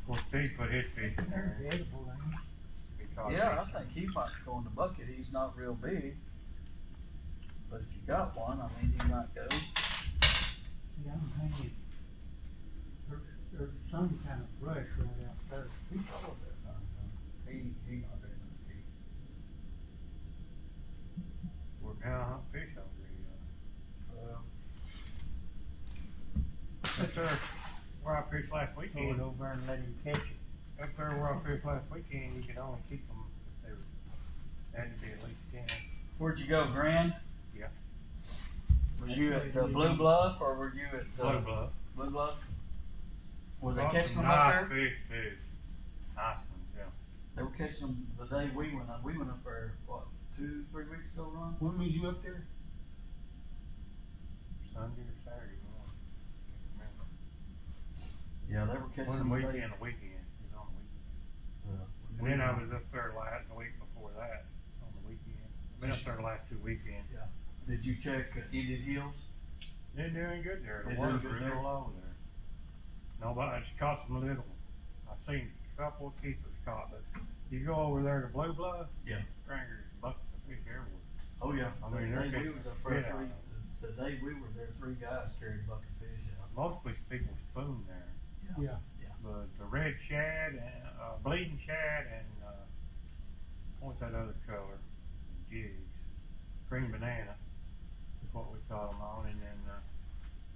[SPEAKER 4] course, Steve put his fish in
[SPEAKER 2] They're
[SPEAKER 4] there.
[SPEAKER 2] edible, ain't
[SPEAKER 4] He caught
[SPEAKER 1] Yeah, I
[SPEAKER 4] fish.
[SPEAKER 1] think he might go in the bucket. He's not real big. But if you got one, I mean, he might go.
[SPEAKER 2] they? Yeah, I'm hanging. There's some kind of brush right out there.
[SPEAKER 3] He told that time, he not doing it.
[SPEAKER 4] We're down hunt fish over here. Up there where I fished last
[SPEAKER 2] Throw it
[SPEAKER 4] weekend,
[SPEAKER 2] over and let him catch it.
[SPEAKER 4] up there where I fished last weekend, you could only keep them if they were, had to be at least 10.
[SPEAKER 1] Where'd you go, Grand?
[SPEAKER 4] Yeah.
[SPEAKER 1] Were you at Blue Bluff or were you at
[SPEAKER 4] Blue Bluff.
[SPEAKER 1] Blue Bluff? Was they
[SPEAKER 4] Caught
[SPEAKER 1] catching
[SPEAKER 4] some
[SPEAKER 1] them up
[SPEAKER 4] nice
[SPEAKER 1] there?
[SPEAKER 4] fish too. Nice ones, yeah.
[SPEAKER 1] They were catching them the day we went up. We went up there, what, 2-3 weeks ago, Ron?
[SPEAKER 5] When was you up there?
[SPEAKER 4] Sunday or Saturday morning. Can't remember.
[SPEAKER 1] Yeah, they were catching
[SPEAKER 4] Wasn't
[SPEAKER 1] them
[SPEAKER 4] the
[SPEAKER 1] the day.
[SPEAKER 4] weekend, the weekend. It was on the weekend.
[SPEAKER 1] We
[SPEAKER 4] And then I
[SPEAKER 1] went.
[SPEAKER 4] was up there the week before that, on the weekend. I've been up there the last 2 weekends.
[SPEAKER 1] Did you check Indian Hills?
[SPEAKER 4] They're doing good there.
[SPEAKER 1] They're
[SPEAKER 4] The water's
[SPEAKER 1] doing good
[SPEAKER 4] real
[SPEAKER 1] there?
[SPEAKER 4] low there. Nobody, I just caught some little ones. I've seen a couple of keepers caught, but you go over there to Blue Bluff,
[SPEAKER 1] Yeah.
[SPEAKER 4] strangers, buckets of fish everywhere.
[SPEAKER 1] Oh yeah.
[SPEAKER 4] I mean, they're
[SPEAKER 1] the day we
[SPEAKER 4] catching
[SPEAKER 1] was up
[SPEAKER 4] the
[SPEAKER 1] there
[SPEAKER 4] shit out
[SPEAKER 1] three.
[SPEAKER 4] of
[SPEAKER 1] The day we were there, 3 guys carried a bucket of fish out.
[SPEAKER 4] Most people spoon there,
[SPEAKER 2] Yeah.
[SPEAKER 4] but the red shad and bleeding shad and what's that other color? Jigs, green banana is what we caught them on, and then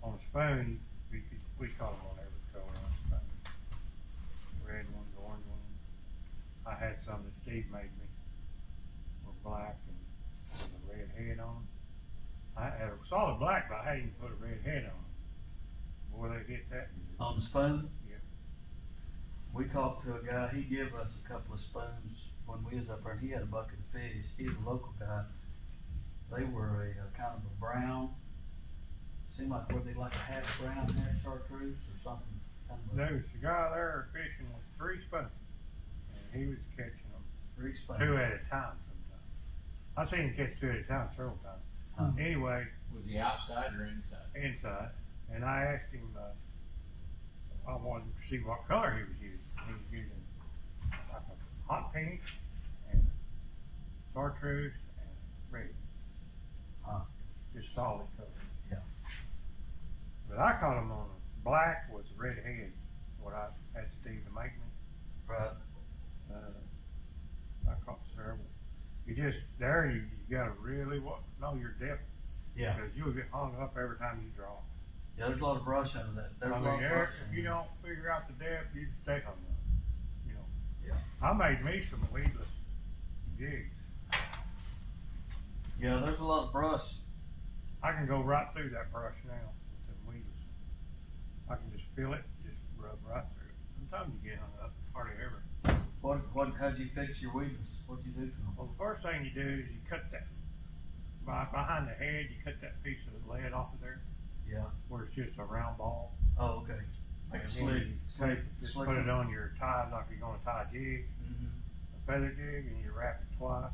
[SPEAKER 4] on a spoon we caught them on every color on a spoon. Red ones, orange ones. I had some that Steve made me were black and with a red head on them. I had a solid black, but I hadn't even put a red head on them. Boy, they hit that good.
[SPEAKER 1] On the spoon?
[SPEAKER 4] Yeah.
[SPEAKER 1] We talked to a guy, he gave us a couple of spoons when we was up there, and he had a bucket of fish. He's a local guy. They were a kind of a brown, seemed like, were they like a half brown, half chartreuse or something? Kind of a
[SPEAKER 4] There was a guy there fishing with 3 spoons, and he was catching them
[SPEAKER 1] 3 spoons.
[SPEAKER 4] 2 at a time sometimes. I've seen him catch 2 at a time several times. Anyway,
[SPEAKER 3] Was he outside or inside?
[SPEAKER 4] inside, and I asked him, I wanted to see what color he was using. He was using like a hot pink and chartreuse and red. Just solid color.
[SPEAKER 1] Yeah.
[SPEAKER 4] But I caught him on a black with a red head, what I had Steve to make me.
[SPEAKER 1] Right.
[SPEAKER 4] I caught several. You just, there you gotta really know your depth.
[SPEAKER 1] Yeah.
[SPEAKER 4] Because you'll get hung up every time you draw.
[SPEAKER 1] Yeah, there's a lot of brush under that. There's
[SPEAKER 4] I
[SPEAKER 1] a
[SPEAKER 4] mean,
[SPEAKER 1] lot of brush.
[SPEAKER 4] if you don't figure out the depth, you stay hung up. You know.
[SPEAKER 1] Yeah.
[SPEAKER 4] I made me some weedless jigs.
[SPEAKER 1] Yeah, there's a lot of brush.
[SPEAKER 4] I can go right through that brush now with them weedless. I can just feel it, just rub right through it. Sometimes you get hung up, hardly ever.
[SPEAKER 1] How'd you fix your weedless? What'd you do to them?
[SPEAKER 4] Well, the first thing you do is you cut that, behind the head, you cut that piece of lead off of there,
[SPEAKER 1] Yeah.
[SPEAKER 4] where it's just a round ball.
[SPEAKER 1] Oh, okay. Like a
[SPEAKER 4] And
[SPEAKER 1] slick,
[SPEAKER 4] then you just
[SPEAKER 1] slick
[SPEAKER 4] put it
[SPEAKER 1] one.
[SPEAKER 4] on your tie, like you're gonna tie a jig, a feather jig, and you wrap it twice.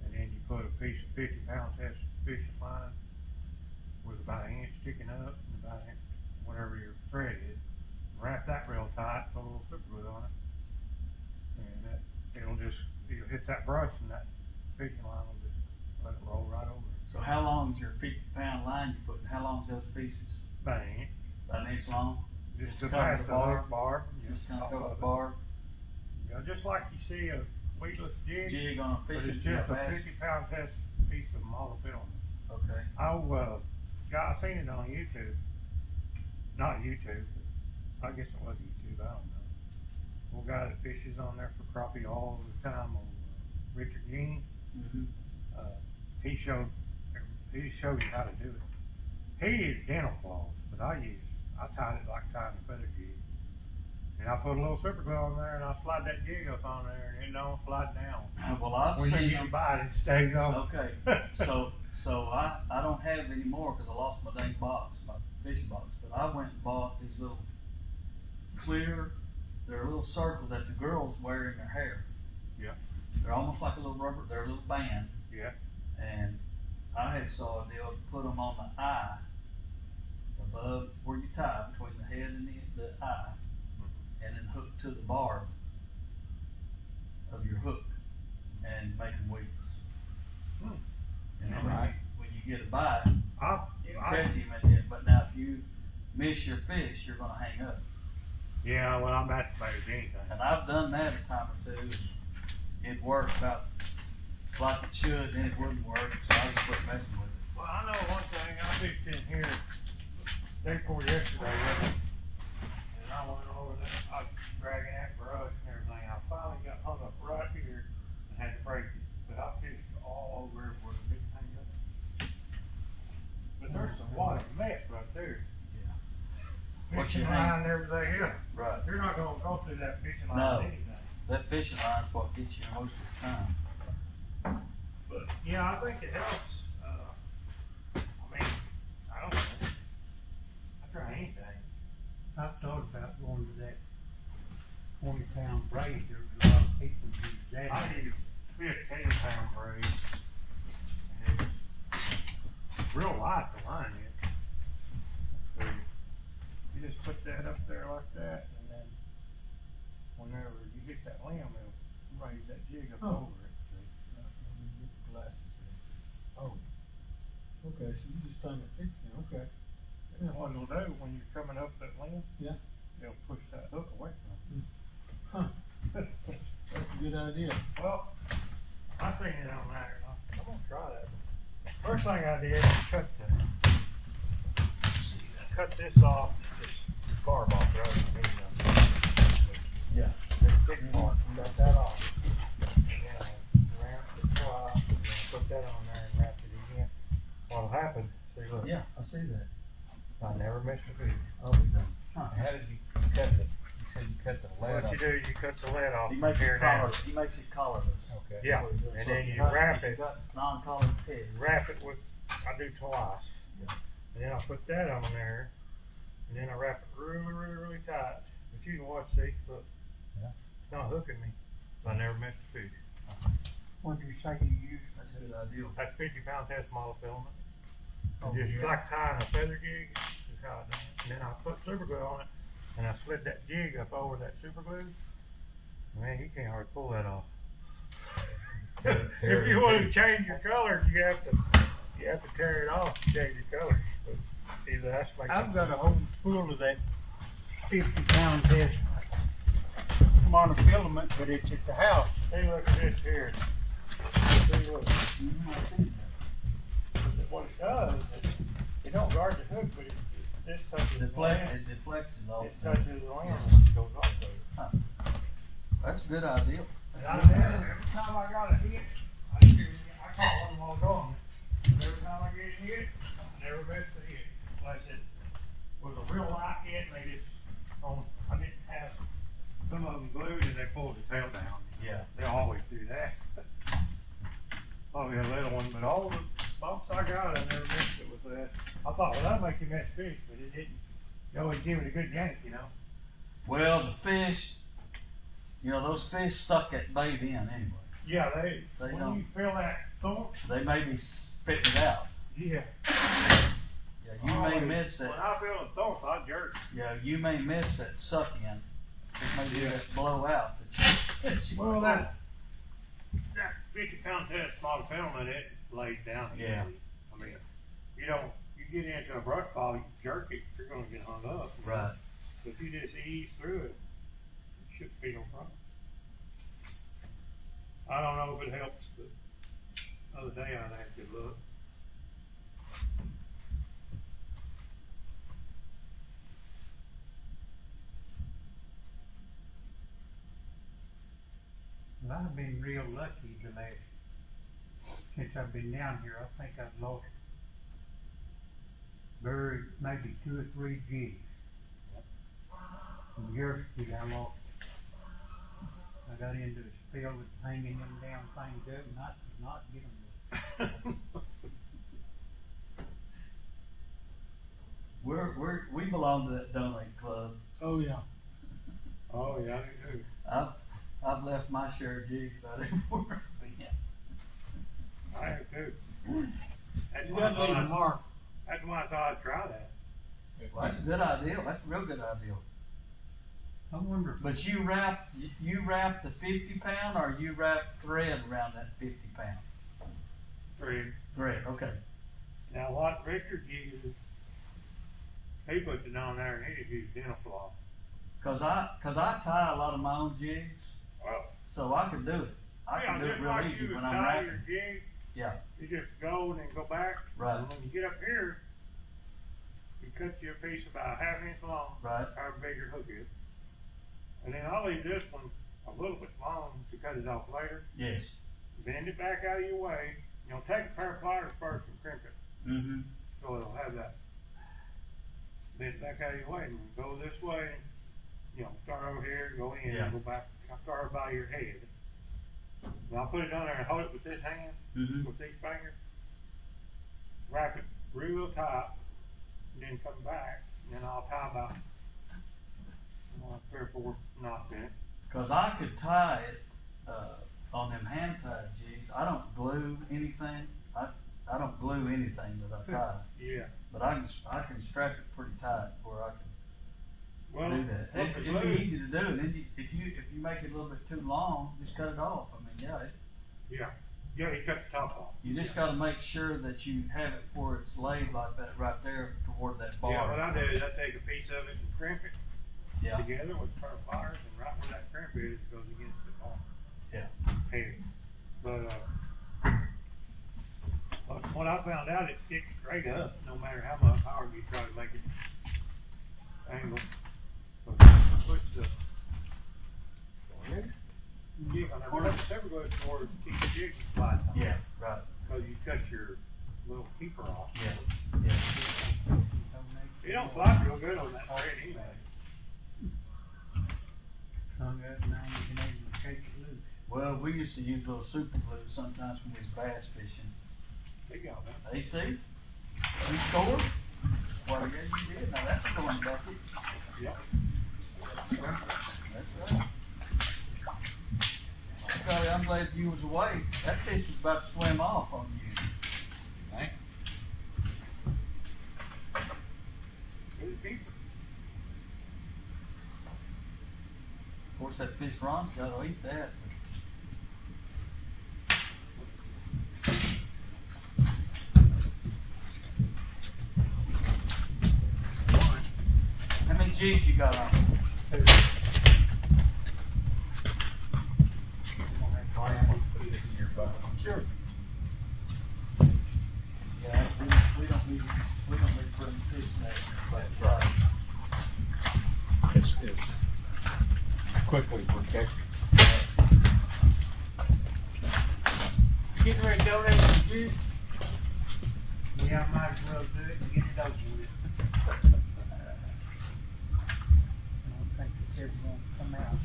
[SPEAKER 4] And then you put a piece of 50-pound test fishing line with about 1 inch sticking up and about 1 inch, whatever your thread is. Wrap that real tight, put a little super glue on it, and you'll hit that brush and that fishing line will just let it roll right over it.
[SPEAKER 1] So how long is your 50-pound line you putting? How long is those pieces?
[SPEAKER 4] About 1 inch.
[SPEAKER 1] About 1 inch long?
[SPEAKER 4] Just to
[SPEAKER 1] cover
[SPEAKER 4] pass
[SPEAKER 1] the
[SPEAKER 4] the
[SPEAKER 1] bar?
[SPEAKER 4] bar.
[SPEAKER 1] Just kind of
[SPEAKER 4] off
[SPEAKER 1] cover the
[SPEAKER 4] it.
[SPEAKER 1] bar?
[SPEAKER 4] You know, just like you see a weedless jig,
[SPEAKER 1] Jig on a
[SPEAKER 4] but
[SPEAKER 1] fishing
[SPEAKER 4] it's just a
[SPEAKER 1] bass?
[SPEAKER 4] 50-pound test piece of monofilament.
[SPEAKER 1] Okay.
[SPEAKER 4] I seen it on YouTube. Not YouTube, but I guess it was YouTube, I don't know. One guy that fishes on there for crappie all the time, Richard Jean.
[SPEAKER 1] Mm-hmm.
[SPEAKER 4] He showed you how to do it. He used dental claws, but I tied it like tying a feather jig. And I put a little super glue on there and I slide that jig up on there and it don't slide down.
[SPEAKER 1] Well, I've
[SPEAKER 4] When
[SPEAKER 1] seen
[SPEAKER 4] you get
[SPEAKER 1] them.
[SPEAKER 4] a bite, it stays on.
[SPEAKER 1] Okay. So I don't have it anymore because I lost my dang box, my fishing box. But I went and bought these little clear, they're a little circle that the girls wear in their hair.
[SPEAKER 4] Yeah.
[SPEAKER 1] They're almost like a little rubber, they're a little band.
[SPEAKER 4] Yeah.
[SPEAKER 1] And I had saw a deal to put them on the eye, above where you tie, between the head and the eye, and then hook to the barb of your hook and make them weedless. And then when you get a bite, you catch him, but now if you miss your fish, you're gonna hang up.
[SPEAKER 4] Yeah, well, I'm not about anything.
[SPEAKER 1] And I've done that a time or two. It worked about like it should, then it wouldn't work, so I just quit messing with it.
[SPEAKER 4] Well, I know one thing. I fished in here day before yesterday, and I went over there. I was dragging that brush and everything. I finally got hung up right here and had to break it. But I fished all over everywhere and didn't hang up. But there's some water mess right there.
[SPEAKER 1] Yeah.
[SPEAKER 4] Fishing line and everything else.
[SPEAKER 1] Right.
[SPEAKER 4] You're not gonna go through that fishing line
[SPEAKER 1] No.
[SPEAKER 4] with anything.
[SPEAKER 1] That fishing line's what gets you most of the time.
[SPEAKER 4] But yeah, I think it helps. I mean, I don't know. I try anything. I've thought about going to that 20-pound braid. There's a lot of people use that. I use 15-pound braid. And it's real light, the line is. So you just put that up there like that, and then whenever you hit that limb, it'll raise that jig up over it.
[SPEAKER 5] Oh. Okay, so you just trying to fix it, okay.
[SPEAKER 4] And what it'll do when you're coming up that limb,
[SPEAKER 5] Yeah.
[SPEAKER 4] it'll push that hook away from it.
[SPEAKER 5] Huh. That's a good idea.
[SPEAKER 4] Well, I seen it on there. I'm gonna try that. First thing I did was cut this off, this barb off, right?
[SPEAKER 1] Yeah.
[SPEAKER 4] This big part, cut that off. Wrap it twice, and then put that on there and wrap it again. What'll happen, see, look,
[SPEAKER 1] Yeah, I see that.
[SPEAKER 4] I never missed a fish.
[SPEAKER 1] I'll be done.
[SPEAKER 3] How did you cut it? You said you cut the lead
[SPEAKER 4] What
[SPEAKER 3] off.
[SPEAKER 4] you do, you cut the lead off
[SPEAKER 1] He
[SPEAKER 4] from
[SPEAKER 1] makes
[SPEAKER 4] here
[SPEAKER 1] it
[SPEAKER 4] down.
[SPEAKER 1] collar. He makes it collarless.
[SPEAKER 3] Okay.
[SPEAKER 4] Yeah, and then you wrap it.
[SPEAKER 1] Got non-collared pig.
[SPEAKER 4] Wrap it with, I do twice.
[SPEAKER 1] Yeah.
[SPEAKER 4] And then I put that on there, and then I wrap it really tight. But you can watch, see, look.
[SPEAKER 3] Yeah.
[SPEAKER 4] It's not hooking me. I never missed a fish.
[SPEAKER 2] What do you say you use?
[SPEAKER 1] That's a good idea.
[SPEAKER 4] That's 50-pound test model filament.
[SPEAKER 2] Oh,
[SPEAKER 4] Just
[SPEAKER 2] yeah.
[SPEAKER 4] like tying a feather jig, is how I done it. And then I put super glue on it, and I slid that jig up over that super glue. Man, you can't hardly pull that off. If you want to change your colors, you have to tear it off to change your colors. But either that's like
[SPEAKER 2] I've got a whole spool of that 50-pound test monofilament, but it's at the house.
[SPEAKER 4] Hey, look at this here. See, look.
[SPEAKER 1] Mm-hmm, I see that.
[SPEAKER 4] What it does, it don't guard the hook, but this touches the land.
[SPEAKER 1] It deflects it all.
[SPEAKER 4] It touches the land and it goes off of it.
[SPEAKER 1] That's a good idea.
[SPEAKER 4] And I never, every time I got a hit, I caught one while going. Every time I get a hit, I never missed a hit. Like I said, it was a real light hit, and they just, I didn't have some of them glued and they pulled the tail down.
[SPEAKER 1] Yeah.
[SPEAKER 4] They always do that. Probably a little one, but all the bumps I got, I never missed it with that. I thought, well, that'll make you miss fish, but it didn't. You always give it a good yank, you know.
[SPEAKER 1] Well, the fish, those fish suck that bait in anyway.
[SPEAKER 4] Yeah,
[SPEAKER 1] They
[SPEAKER 4] when
[SPEAKER 1] don't.
[SPEAKER 4] you feel that thump,
[SPEAKER 1] They may be spitting it out.
[SPEAKER 4] yeah.
[SPEAKER 1] Yeah, you may miss
[SPEAKER 4] When
[SPEAKER 1] that.
[SPEAKER 4] I feel the thump, I jerk.
[SPEAKER 1] Yeah, you may miss that suck in. It may be that blow out.
[SPEAKER 4] Well, that 50-pound test model filament, it lays down.
[SPEAKER 1] Yeah.
[SPEAKER 4] I mean, you get into a brush pile, you jerk it, you're gonna get hung up. you know.
[SPEAKER 1] Right.
[SPEAKER 4] But if you just ease through it, it shouldn't be no problem. I don't know if it helps, but the other day I had to look.
[SPEAKER 2] Well, I've been real lucky since I've been down here. I think I've lost maybe 2 or 3 jigs. From yesterday I lost. I got into a spill with hanging them damn things up, and I could not get them.
[SPEAKER 1] We belong to that donate club.
[SPEAKER 5] Oh, yeah.
[SPEAKER 4] Oh yeah, I do.
[SPEAKER 1] I've left my share of jigs out everywhere.
[SPEAKER 4] I do too. That's
[SPEAKER 5] You
[SPEAKER 4] why
[SPEAKER 5] gotta leave a mark.
[SPEAKER 4] That's why I thought I'd try that.
[SPEAKER 1] Well, that's a good idea. That's a real good idea.
[SPEAKER 5] I wonder.
[SPEAKER 1] But you wrap the 50 pound, or you wrap thread around that 50 pound? Thread. Okay.
[SPEAKER 4] Now what Richard uses, he puts it on there and he just uses dental floss.
[SPEAKER 1] Cause I tie a lot of my own jigs,
[SPEAKER 4] Well,
[SPEAKER 1] so I can do it. I can do it
[SPEAKER 4] just
[SPEAKER 1] real
[SPEAKER 4] like
[SPEAKER 1] easy
[SPEAKER 4] you
[SPEAKER 1] when
[SPEAKER 4] would
[SPEAKER 1] I'm
[SPEAKER 4] tie
[SPEAKER 1] wrapping.
[SPEAKER 4] your jig,
[SPEAKER 1] Yeah.
[SPEAKER 4] you just go and then go back.
[SPEAKER 1] Right.
[SPEAKER 4] And when you get up here, you cut you a piece about a 1/2 inch long,
[SPEAKER 1] Right.
[SPEAKER 4] however big your hook is. And then I'll leave this one a little bit long to cut it off later.
[SPEAKER 1] Yes.
[SPEAKER 4] Bend it back out of your way. You know, take a pair of pliers first and crimp it.
[SPEAKER 1] Mm-hmm.
[SPEAKER 4] So it'll have that. Bend it back out of your way and go this way. You know, start over here, go in,
[SPEAKER 1] Yeah.
[SPEAKER 4] and go back. I'll start by your head. And I'll put it on there and hold it with this hand,
[SPEAKER 1] Mm-hmm.
[SPEAKER 4] with these fingers. Wrap it real tight, and then come back, and then I'll tie about 3 or 4 knots in it.
[SPEAKER 1] Cause I could tie it on them hand tied jigs. I don't glue anything. I don't glue anything that I tie.
[SPEAKER 4] Yeah.
[SPEAKER 1] But I can strap it pretty tight where I can
[SPEAKER 4] Well,
[SPEAKER 1] do that. It'd be easy to do. And then if you make it a little bit too long, just cut it off. I mean,
[SPEAKER 4] Yeah, you cut the top off.
[SPEAKER 1] you just got to make sure that you have it where it's laid like that right there toward that bar.
[SPEAKER 4] Yeah, what I do is I take a piece of it and crimp it
[SPEAKER 1] Yeah.
[SPEAKER 4] together with a pair of pliers, and right where that crimp is, it goes against the bar.
[SPEAKER 1] Yeah.
[SPEAKER 4] Head. But what I found out, it sticks straight up, no matter how much hard you try to make it angle. But push the jig on there. That's never good for to keep the jig flat.
[SPEAKER 1] Yeah. Right.
[SPEAKER 4] Because you cut your little keeper off.
[SPEAKER 1] Yeah. Yeah.
[SPEAKER 4] It don't slide real good on that thread anyway.
[SPEAKER 2] Hung up and now you can even shake it loose.
[SPEAKER 1] Well, we used to use little super glue sometimes when we was bass fishing.
[SPEAKER 4] They got that.
[SPEAKER 1] Hey, see? You scored? Well, yeah, you did. Now that's a going bucket.
[SPEAKER 4] Yep.
[SPEAKER 1] That's right. Okay, I'm glad you was away. That fish was about to swim off on you.
[SPEAKER 3] Thank
[SPEAKER 4] Good keeper.
[SPEAKER 1] Of course, that fish Ron's got to eat that. How many jigs you got on? Sure. Yeah, we don't need putting fish in that. But
[SPEAKER 3] It's quickly protected.
[SPEAKER 2] Getting ready to donate the juice? Yeah, I might as well do it and get it over with. I don't think it's ever gonna come out.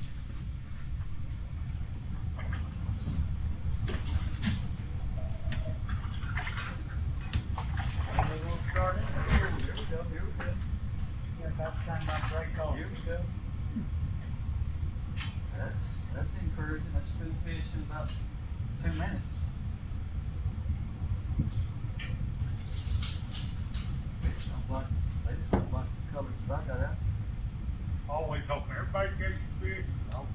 [SPEAKER 2] And we won't start it?
[SPEAKER 1] here we go.
[SPEAKER 2] Yeah, about the time I break off.
[SPEAKER 1] Here we go. That's encouraging. That's 2 fish in about 2 minutes. They just don't like the colors that I got out.
[SPEAKER 4] Always hope everybody catches fish. No.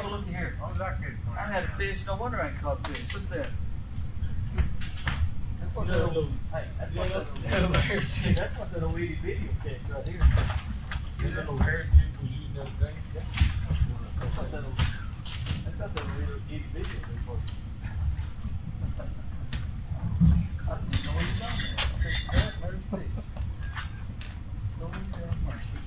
[SPEAKER 1] Oh, look here.
[SPEAKER 4] As long as I catch one.
[SPEAKER 1] I had a fish. No wonder I ain't caught fish. Look at that. That's what
[SPEAKER 5] You
[SPEAKER 1] that
[SPEAKER 5] know,
[SPEAKER 1] little, hey, that's what that that's what that little itty bitty will catch right here.
[SPEAKER 5] you know, little hair jig was using the other day.
[SPEAKER 1] That's what that little itty bitty will do for you. I didn't know he was on there. I picked it up, there's the fish. Lord have mercy.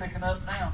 [SPEAKER 1] picking up now.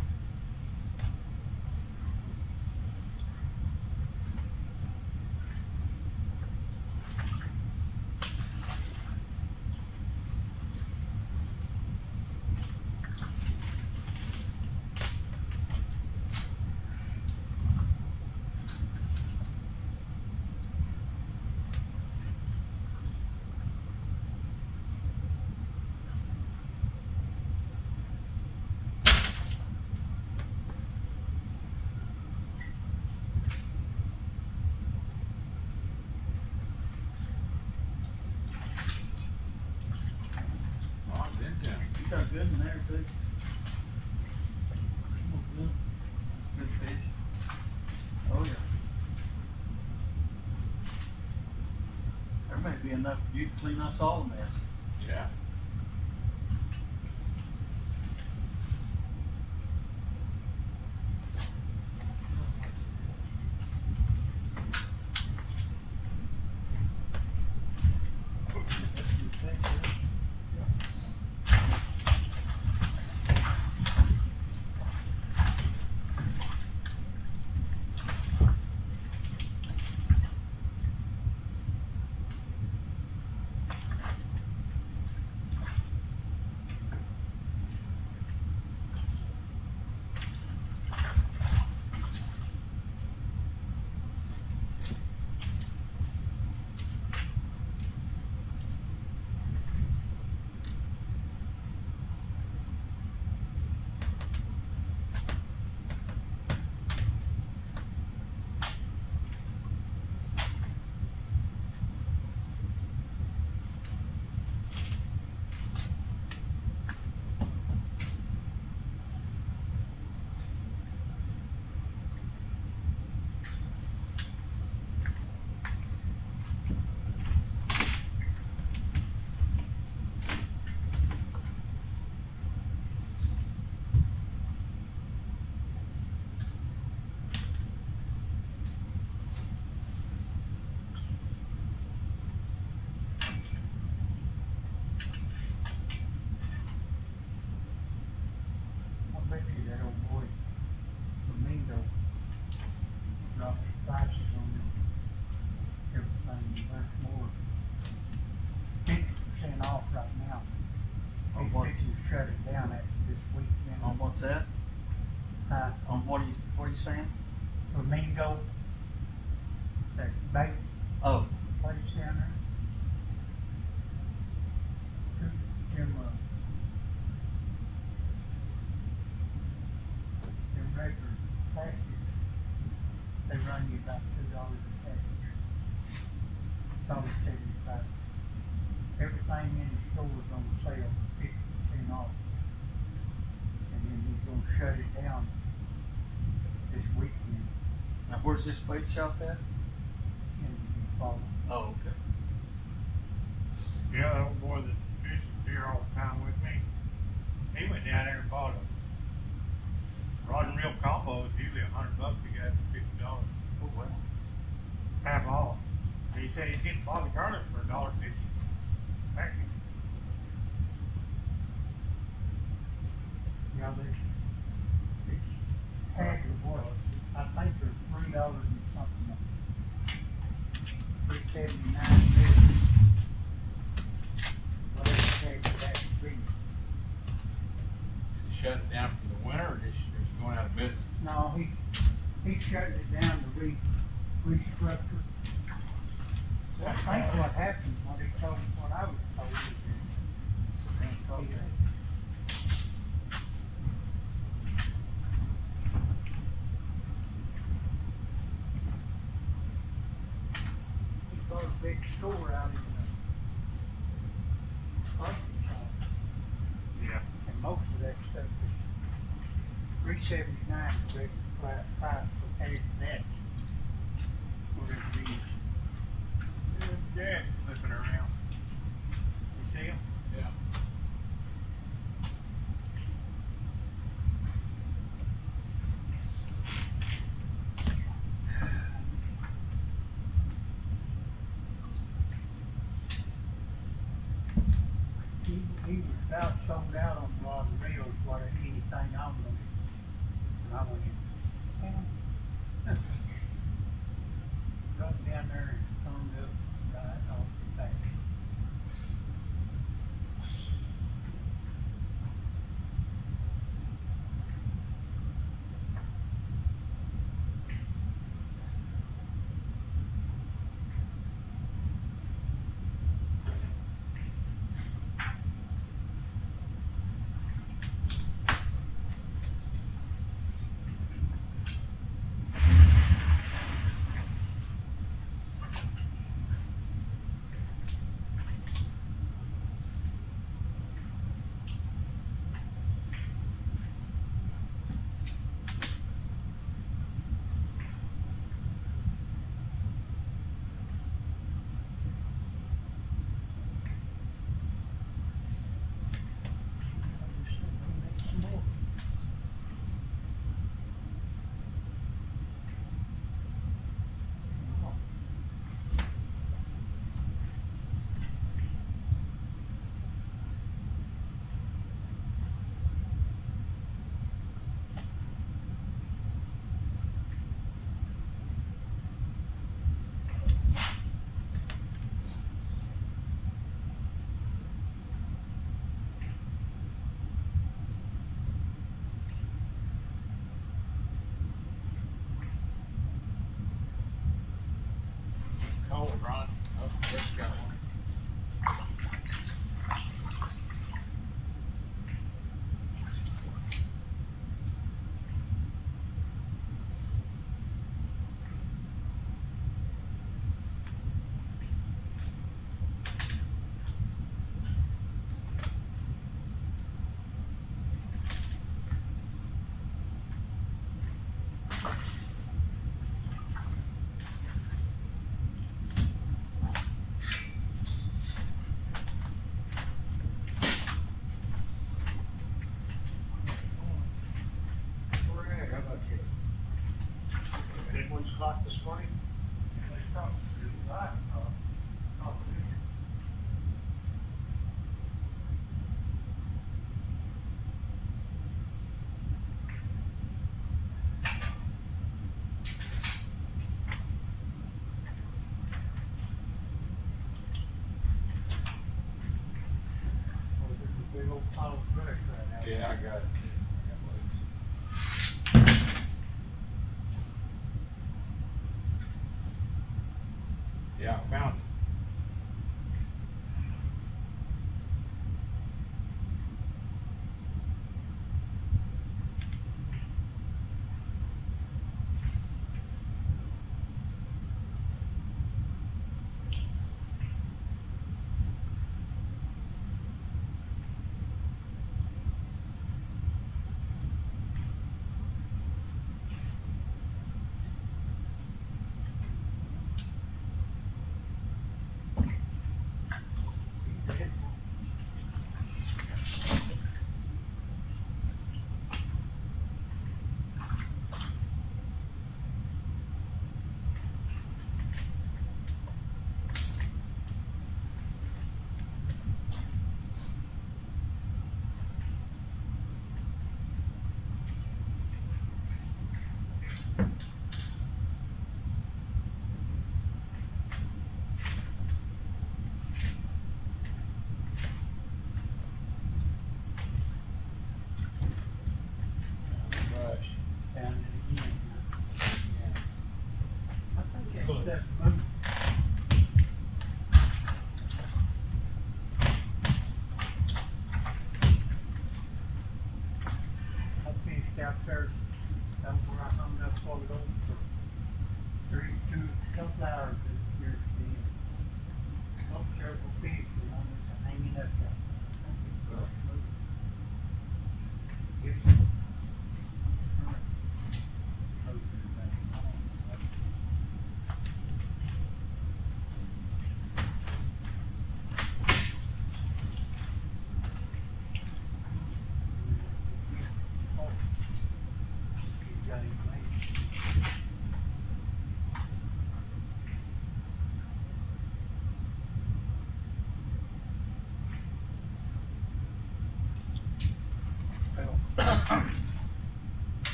[SPEAKER 3] Oh, it's in town.
[SPEAKER 1] You got good in there too. Good fish. Oh yeah. There may be enough for you to clean us all a mess.
[SPEAKER 3] Yeah.
[SPEAKER 2] I bet you that old boy, Domingo, dropped his prices on them, everything much more. 50% off right now.
[SPEAKER 1] On
[SPEAKER 2] He's
[SPEAKER 1] what?
[SPEAKER 2] fixing to shut it down after this weekend.
[SPEAKER 1] On what's that? On what are you saying?
[SPEAKER 2] Domingo, that bait
[SPEAKER 1] Oh,
[SPEAKER 2] place down there. Them regular packages, they run you about $2 a package. $1.75. Everything in the store is on sale, 50% off. And then he's gonna shut it down this weekend
[SPEAKER 1] now where's this bait shop at?
[SPEAKER 2] in fall.
[SPEAKER 1] Oh, okay.
[SPEAKER 4] Yeah, that old boy that fishes here all the time with me, he went down there and bought a rod and reel combo. It's usually $100 he got for $50.
[SPEAKER 1] Oh well.
[SPEAKER 4] Half off. And he said he's getting Bobby Carter's for $1.50 package.
[SPEAKER 2] Yeah, it's half of what, I think they're $3 and something. $3.79. Whatever the heck that would be.
[SPEAKER 3] Did he shut it down for the winter, or is he going out of business?
[SPEAKER 2] No, he shut it down to restructure. I think what happened, what I was told is that he bought a big store out in Arkansas,
[SPEAKER 4] Yeah.
[SPEAKER 2] and most of that stuff is $3.79 the regular price for half of that. Whatever it is.
[SPEAKER 4] Yeah, flipping around. You see him?
[SPEAKER 3] Yeah.
[SPEAKER 2] He was about sold out on rod and reels, what anything on
[SPEAKER 3] cold, Ron. Oh, Rick's got one.
[SPEAKER 2] Greg, how about you? Anyone's caught this morning?
[SPEAKER 4] They probably do. I haven't thought. Oh, really?
[SPEAKER 2] Oh, there's a big old pile of trash right now.
[SPEAKER 3] Yeah, I got it. I got loads. Yeah, I found it. Rush.
[SPEAKER 2] Found it again.
[SPEAKER 3] Yeah.
[SPEAKER 2] I think it's that movie. I fished out there, that was where I hung up for it over for couple hours this year. Oh, careful fish, the one that's hanging up there. Yes.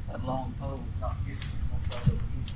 [SPEAKER 1] That long pole is not getting me no farther than you.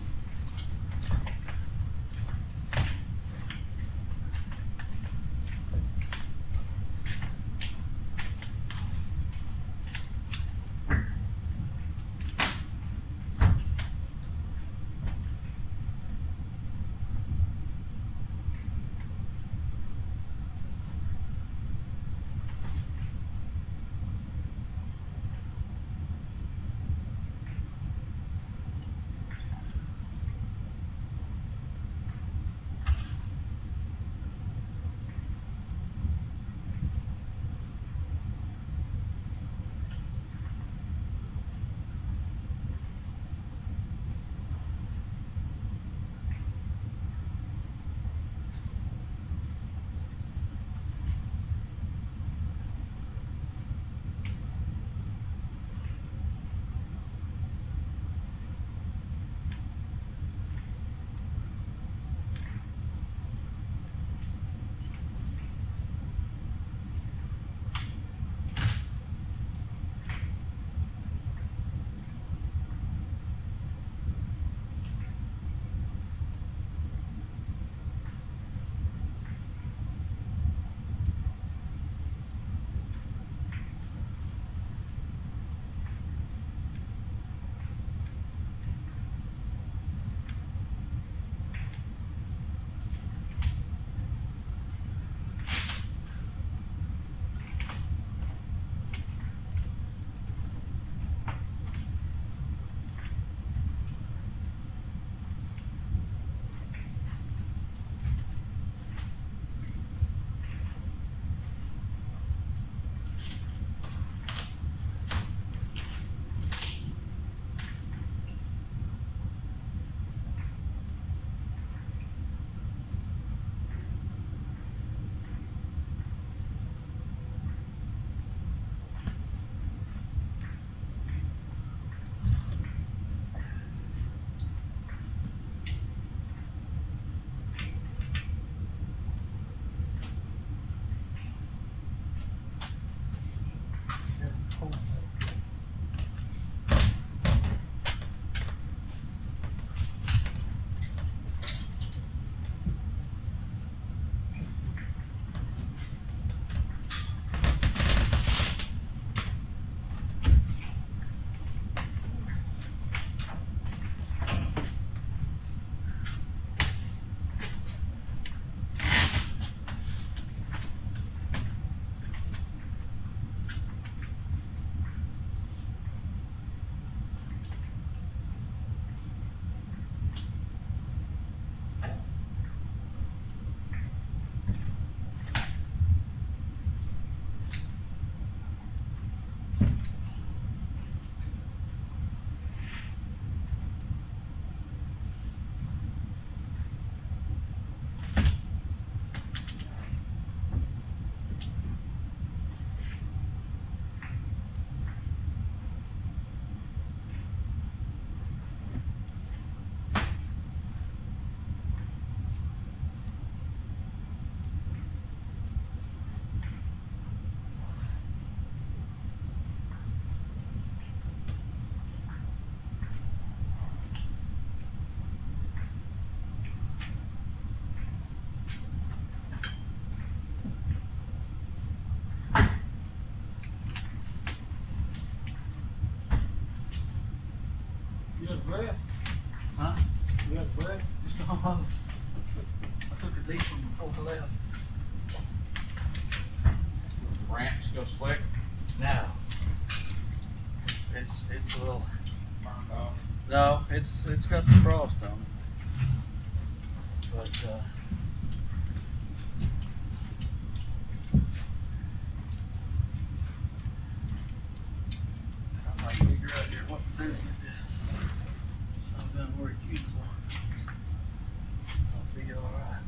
[SPEAKER 5] You got breath?
[SPEAKER 1] Huh?
[SPEAKER 5] You got breath?
[SPEAKER 1] Just a hump. I took a deep one before I left.
[SPEAKER 3] The ramp still slick?
[SPEAKER 1] Now, it's a little.
[SPEAKER 3] Burned off.
[SPEAKER 1] No, it's got the frost on it. But I might figure out here what to do with this. I'm done where it's usable. I'll be alright.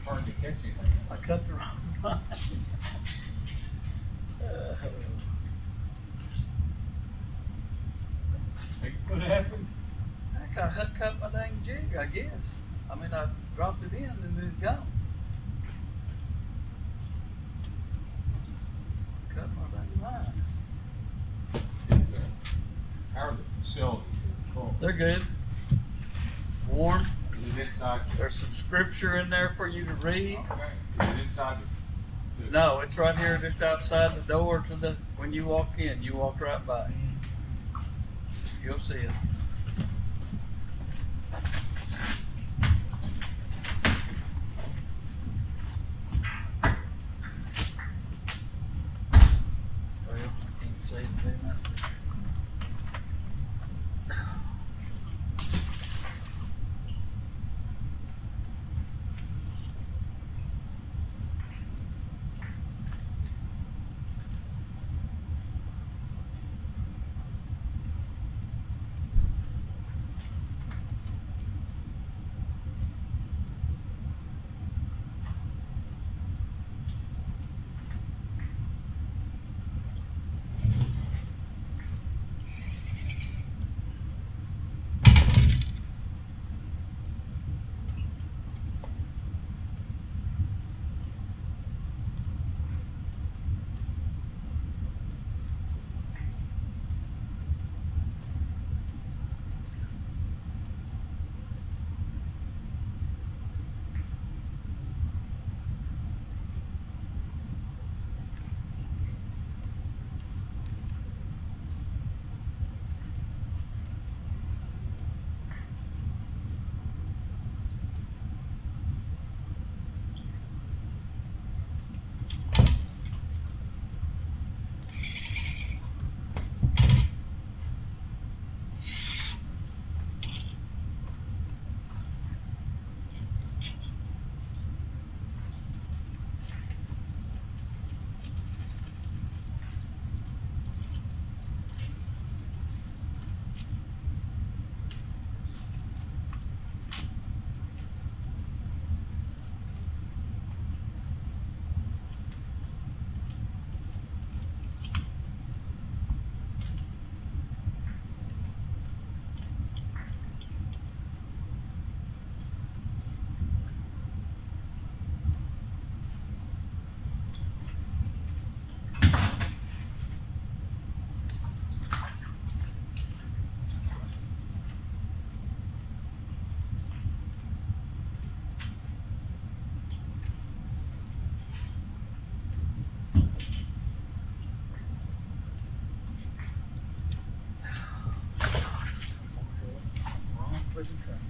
[SPEAKER 3] hard to catch anything.
[SPEAKER 1] I cut the wrong line.
[SPEAKER 3] What happened?
[SPEAKER 1] Heck, I cut my dang jig, I guess. I mean, I dropped it in and it's gone. Cut my dang line.
[SPEAKER 3] How are the facilities here? Cool.
[SPEAKER 1] They're good. Warm.
[SPEAKER 3] Is it inside?
[SPEAKER 1] There's some scripture in there for you to read.
[SPEAKER 3] Okay. Is it inside the
[SPEAKER 1] No, it's right here just outside the door to the, when you walk in, you walk right by it. You'll see it. Well, I can't see it very much. Wrong freaking track.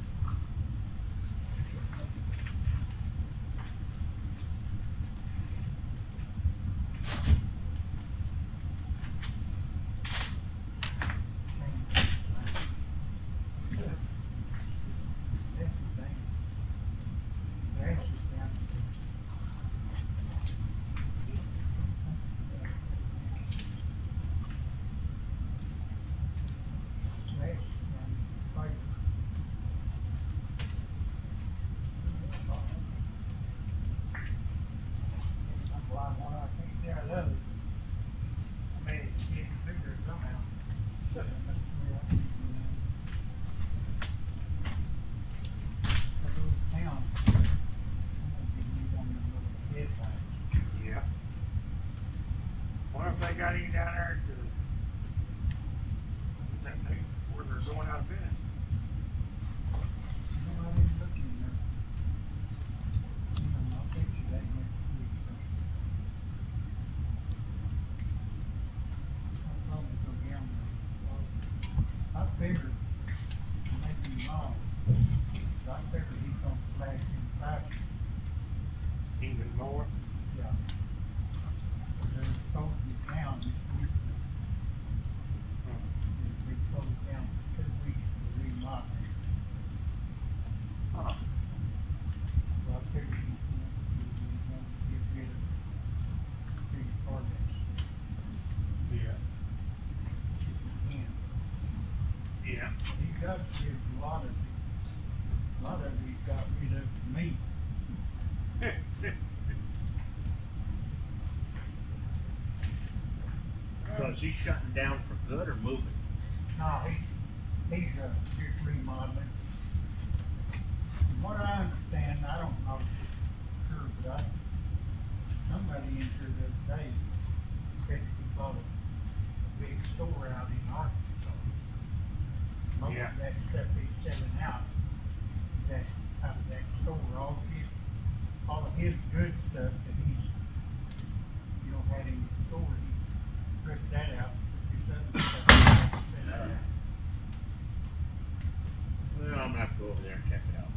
[SPEAKER 4] Yeah. Wonder if they got any down there to, where they're going out of business.
[SPEAKER 2] I figured, making him wrong, I figured he's gonna flash in faster.
[SPEAKER 4] Even more.
[SPEAKER 2] Yeah. They're supposed to be down this week. They'll be closed down for 2 weeks for remodeling.
[SPEAKER 4] Huh.
[SPEAKER 2] So I figured he's going to get rid of big projects
[SPEAKER 4] Yeah.
[SPEAKER 2] if he can.
[SPEAKER 4] Yeah.
[SPEAKER 2] He does give a lot of it he's got rid of for me.
[SPEAKER 6] shutting down for good or moving?
[SPEAKER 2] No, he's just remodeling. From what I understand, I don't know for sure, but somebody in here the other day said that he bought a big store out in Arkansas. Most
[SPEAKER 6] Yeah.
[SPEAKER 2] of that stuff he's selling out, out of that store, all of his good stuff that he's, had in the store, he stripped that out, put this other stuff out.
[SPEAKER 6] Well, I'm gonna have to go over there and check it out.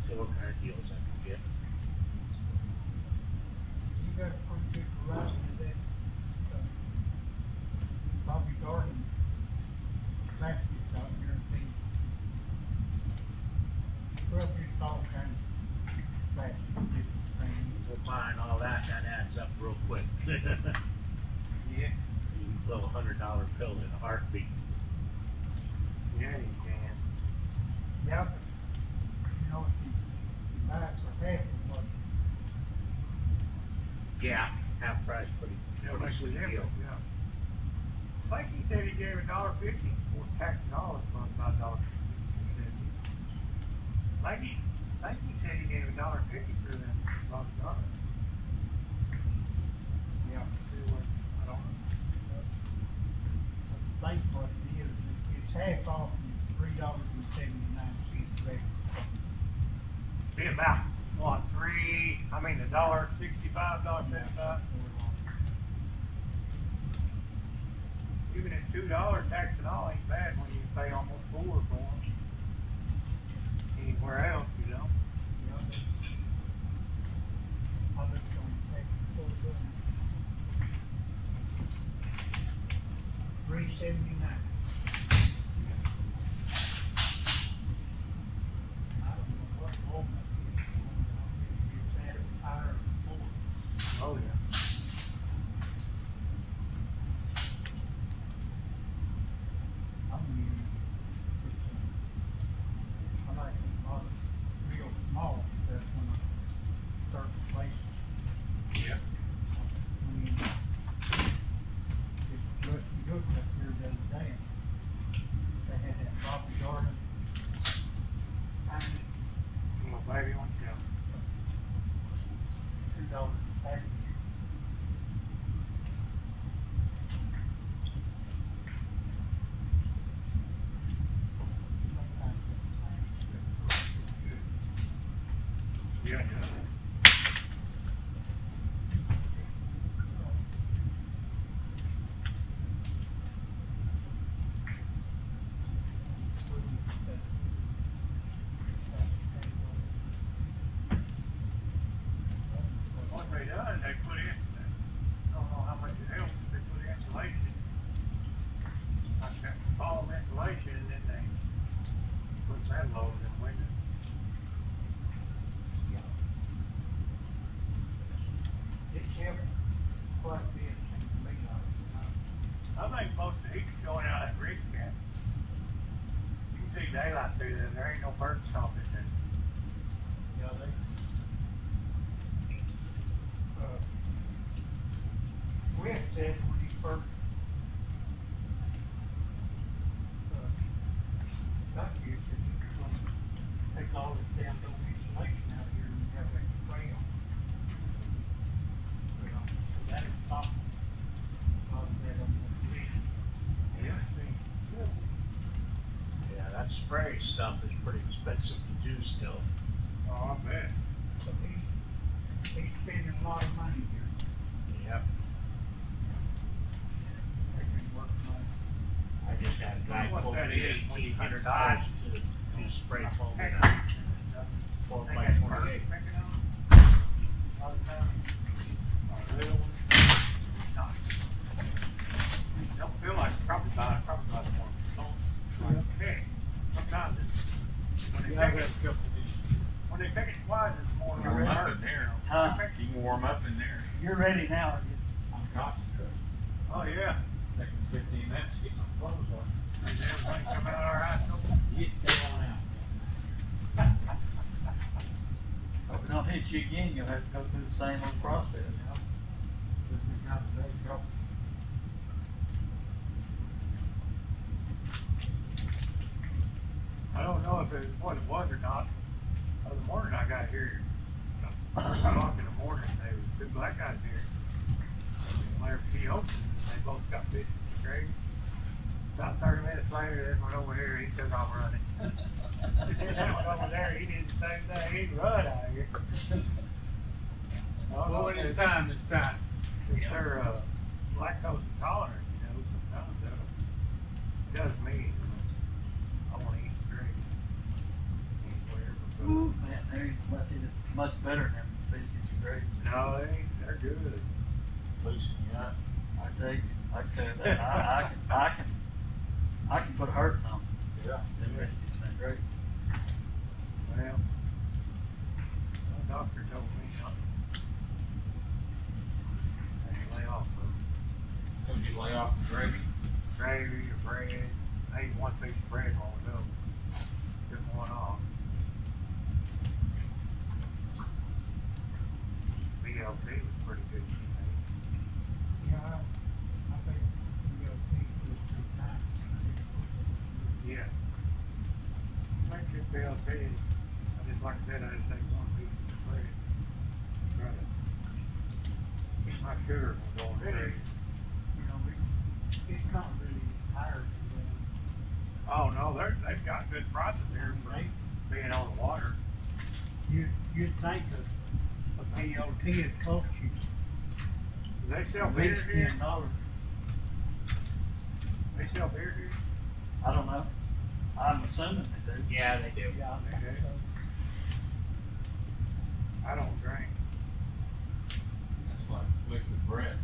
[SPEAKER 6] See what kind of deals I can get.
[SPEAKER 2] You got a pretty good variety of that, Bobby Garden baskets out here in Phoenix. Well, just all kinds of baskets, different things.
[SPEAKER 6] We're buying all that adds up real quick. You
[SPEAKER 2] Yeah.
[SPEAKER 6] can throw $100 bills in a heartbeat.
[SPEAKER 2] Yeah, you can. Yeah, but, if you buy it for half of what,
[SPEAKER 6] Yeah, half price, pretty sweet deal.
[SPEAKER 2] yeah. I think he said he gave $1.50 for tax and all, it's about $1.50. I think he said he gave $1.50 for them Bobby Garden. Yeah, I don't know. I think what it is, it's half off and $3.79 regular.
[SPEAKER 4] Be about, what, $1.65, $1.75? Even at $2 tax and all ain't bad when you pay almost $4 for them. Anywhere else,
[SPEAKER 2] Yeah, I looked on tax for $3.79. I don't know what Walmart is. It's at higher than $4.
[SPEAKER 4] Oh, yeah.
[SPEAKER 2] I like a lot of real small stuff when I certain places.
[SPEAKER 6] Yeah.
[SPEAKER 2] I mean, it's Rusty Gook up here the other day. They had that Bobby Garden tiny
[SPEAKER 4] Little baby one, yeah.
[SPEAKER 2] $2 a package. Sometimes that tiny stuff looks pretty good.
[SPEAKER 4] Yeah, yeah. What they done, they put in, I don't know how much it helps, but they put insulation, like that foam insulation, and then they put that load in the window.
[SPEAKER 2] It's helping quite a bit, seems to me like,
[SPEAKER 4] I think most of the heat's going out at Rick Camp. You can see daylight through there, there ain't no bird stopping there.
[SPEAKER 2] they, West said when he first, got here, that he was gonna take all this damn old insulation out here and have that spray on. So that is stopped a lot of that on the leak.
[SPEAKER 4] Yeah.
[SPEAKER 6] Yeah, that spray stuff is pretty expensive to do still.
[SPEAKER 4] Oh, I bet.
[SPEAKER 2] So he's spending a lot of money here.
[SPEAKER 6] Yep.
[SPEAKER 2] They've been working on it.
[SPEAKER 6] I just had a guy
[SPEAKER 4] What
[SPEAKER 6] quote
[SPEAKER 4] that
[SPEAKER 6] me
[SPEAKER 4] is, when you get
[SPEAKER 6] $1,800 to spray foam in a 12
[SPEAKER 4] They
[SPEAKER 6] by
[SPEAKER 4] got
[SPEAKER 6] 28.
[SPEAKER 4] birds picking on them. A lot of times, little ones. Not. Don't feel like probably about more. Don't pick. Sometimes it's, when they pick it, when they pick it twice, it's more than
[SPEAKER 3] Warm
[SPEAKER 4] a
[SPEAKER 3] up
[SPEAKER 4] bird.
[SPEAKER 3] in there.
[SPEAKER 1] Huh?
[SPEAKER 3] You can warm up in there.
[SPEAKER 1] You're ready now.
[SPEAKER 3] I'm concentrating.
[SPEAKER 4] Oh, yeah.
[SPEAKER 3] Taking 15 minutes to get my clothes on.
[SPEAKER 4] Is everything coming out all right, though?
[SPEAKER 3] Get on out.
[SPEAKER 1] If we don't hit you again, you'll have to go through the same old process.
[SPEAKER 5] This is kind of nice help.
[SPEAKER 2] I don't know if it was what it was or not. The other morning I got here, 1 o'clock in the morning, there was 2 black guys here. And whenever she opened, they both got biscuits and gravy. About 30 minutes later, this one over here, he took off running. That one over there, he did the same thing. He'd run out of here.
[SPEAKER 3] Well, when it's time, it's time.
[SPEAKER 2] If they're lactose intolerant, sometimes it does me. I want to eat gravy.
[SPEAKER 1] Ooh, man, there ain't nothing much better than biscuits and gravy.
[SPEAKER 2] No, they ain't. They're good.
[SPEAKER 3] Loosen you up.
[SPEAKER 1] I tell you that. I can put a hurting on
[SPEAKER 3] Yeah.
[SPEAKER 1] them biscuits and gravy.
[SPEAKER 2] Well, my doctor told me not to lay off of
[SPEAKER 3] So you lay off the gravy?
[SPEAKER 2] gravy or bread. I ate 1 piece of bread while ago. Took one off. BLT was pretty good.
[SPEAKER 5] Yeah, I think we got to take 2 or 3 times.
[SPEAKER 2] Yeah. Like your BLT, I just like I said, I just take 1 piece of bread. Try to keep my sugar from going crazy.
[SPEAKER 5] You know, it's not really higher than
[SPEAKER 2] Oh no, they've got good prices here for being on the water.
[SPEAKER 5] you'd think a BLT would cost you
[SPEAKER 2] Do they sell
[SPEAKER 5] at
[SPEAKER 2] beer
[SPEAKER 5] least
[SPEAKER 2] here?
[SPEAKER 5] $10.
[SPEAKER 2] They sell beer here?
[SPEAKER 1] I don't know. I'm assuming they do.
[SPEAKER 3] Yeah, they do.
[SPEAKER 5] Yeah, I think
[SPEAKER 2] Okay.
[SPEAKER 5] so.
[SPEAKER 2] I don't drink.
[SPEAKER 3] That's like liquid bread.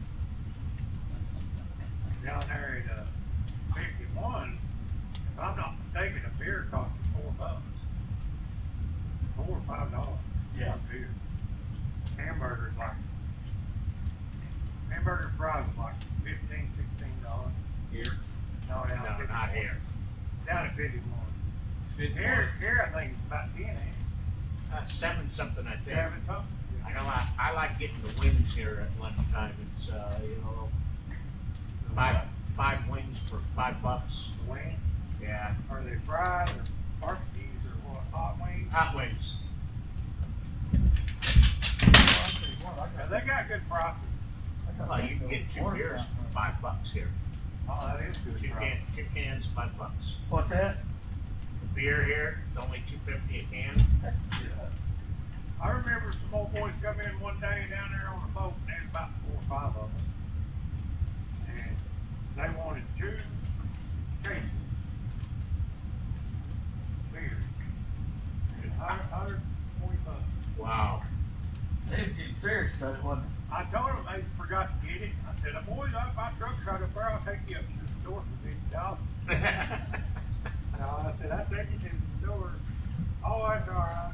[SPEAKER 2] Down there at 51, if I'm not mistaken, a beer costs $4. $4 or $5.
[SPEAKER 1] Yeah.
[SPEAKER 2] For beer. Hamburgers hamburger fries are like $15, $16.
[SPEAKER 3] Here?
[SPEAKER 2] No, down at 51.
[SPEAKER 3] not here.
[SPEAKER 2] Down at 51.
[SPEAKER 3] 51.
[SPEAKER 2] Here I think it's about 10, ain't it?
[SPEAKER 3] 7 something, I think.
[SPEAKER 2] 7 something?
[SPEAKER 3] I know I like getting the wings here at lunchtime. It's five wings for $5.
[SPEAKER 2] The wings?
[SPEAKER 3] Yeah.
[SPEAKER 2] Are they fried or barbecues or what? Hot wings?
[SPEAKER 3] Hot wings.
[SPEAKER 2] Yeah, they got good prices.
[SPEAKER 3] Well, you can get 2 beers for $5 here.
[SPEAKER 2] Oh, that is good price.
[SPEAKER 3] 2 cans, $5.
[SPEAKER 1] What's that?
[SPEAKER 3] The beer here is only $2.50 a can.
[SPEAKER 2] I remember some old boys come in one day down there on the boat, and there's about 4 or 5 of them. And they wanted 2 cases of beer. And it's $140.
[SPEAKER 3] Wow.
[SPEAKER 1] They was getting serious about it, wasn't
[SPEAKER 2] I told them they forgot to get it. I said, boys, my truck's right up there. I'll take you up to the store for $50. No, I said, I'll take you to the store. Oh, that's all right.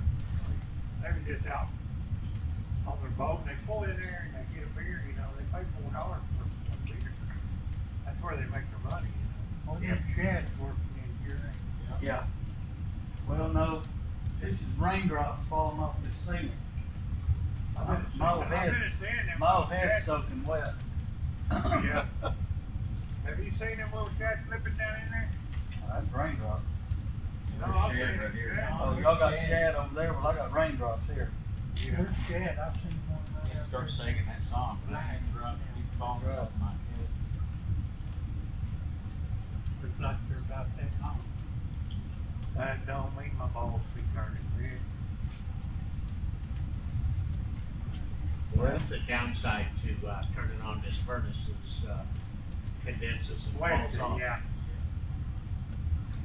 [SPEAKER 2] They were just out on their boat, and they pull in there and they get a beer, they pay $4 for 1 beer. That's where they make their money,
[SPEAKER 5] Oh, them sheds working in here.
[SPEAKER 1] they? Yeah. Well, no, this is raindrops falling off this ceiling.
[SPEAKER 2] I've been seeing them.
[SPEAKER 1] My old head's soaking wet.
[SPEAKER 2] Yeah. Have you seen them little cats slipping down in there?
[SPEAKER 1] That's raindrops.
[SPEAKER 2] No,
[SPEAKER 3] There's
[SPEAKER 2] I've
[SPEAKER 3] shade
[SPEAKER 2] seen
[SPEAKER 3] right
[SPEAKER 2] it.
[SPEAKER 3] here.
[SPEAKER 2] Yeah.
[SPEAKER 1] Oh, y'all got shad over there, well, I got raindrops here.
[SPEAKER 5] There's shed, I've seen one right
[SPEAKER 3] You
[SPEAKER 5] out
[SPEAKER 3] start
[SPEAKER 5] there.
[SPEAKER 3] singing that song, but I ain't drunk, keep falling off my head.
[SPEAKER 5] Looks like they're about that long.
[SPEAKER 2] That don't mean my balls be turning red.
[SPEAKER 1] Well,
[SPEAKER 3] That's the downside to turning on this furnace is condenses and
[SPEAKER 2] Wait,
[SPEAKER 3] falls off.
[SPEAKER 2] yeah.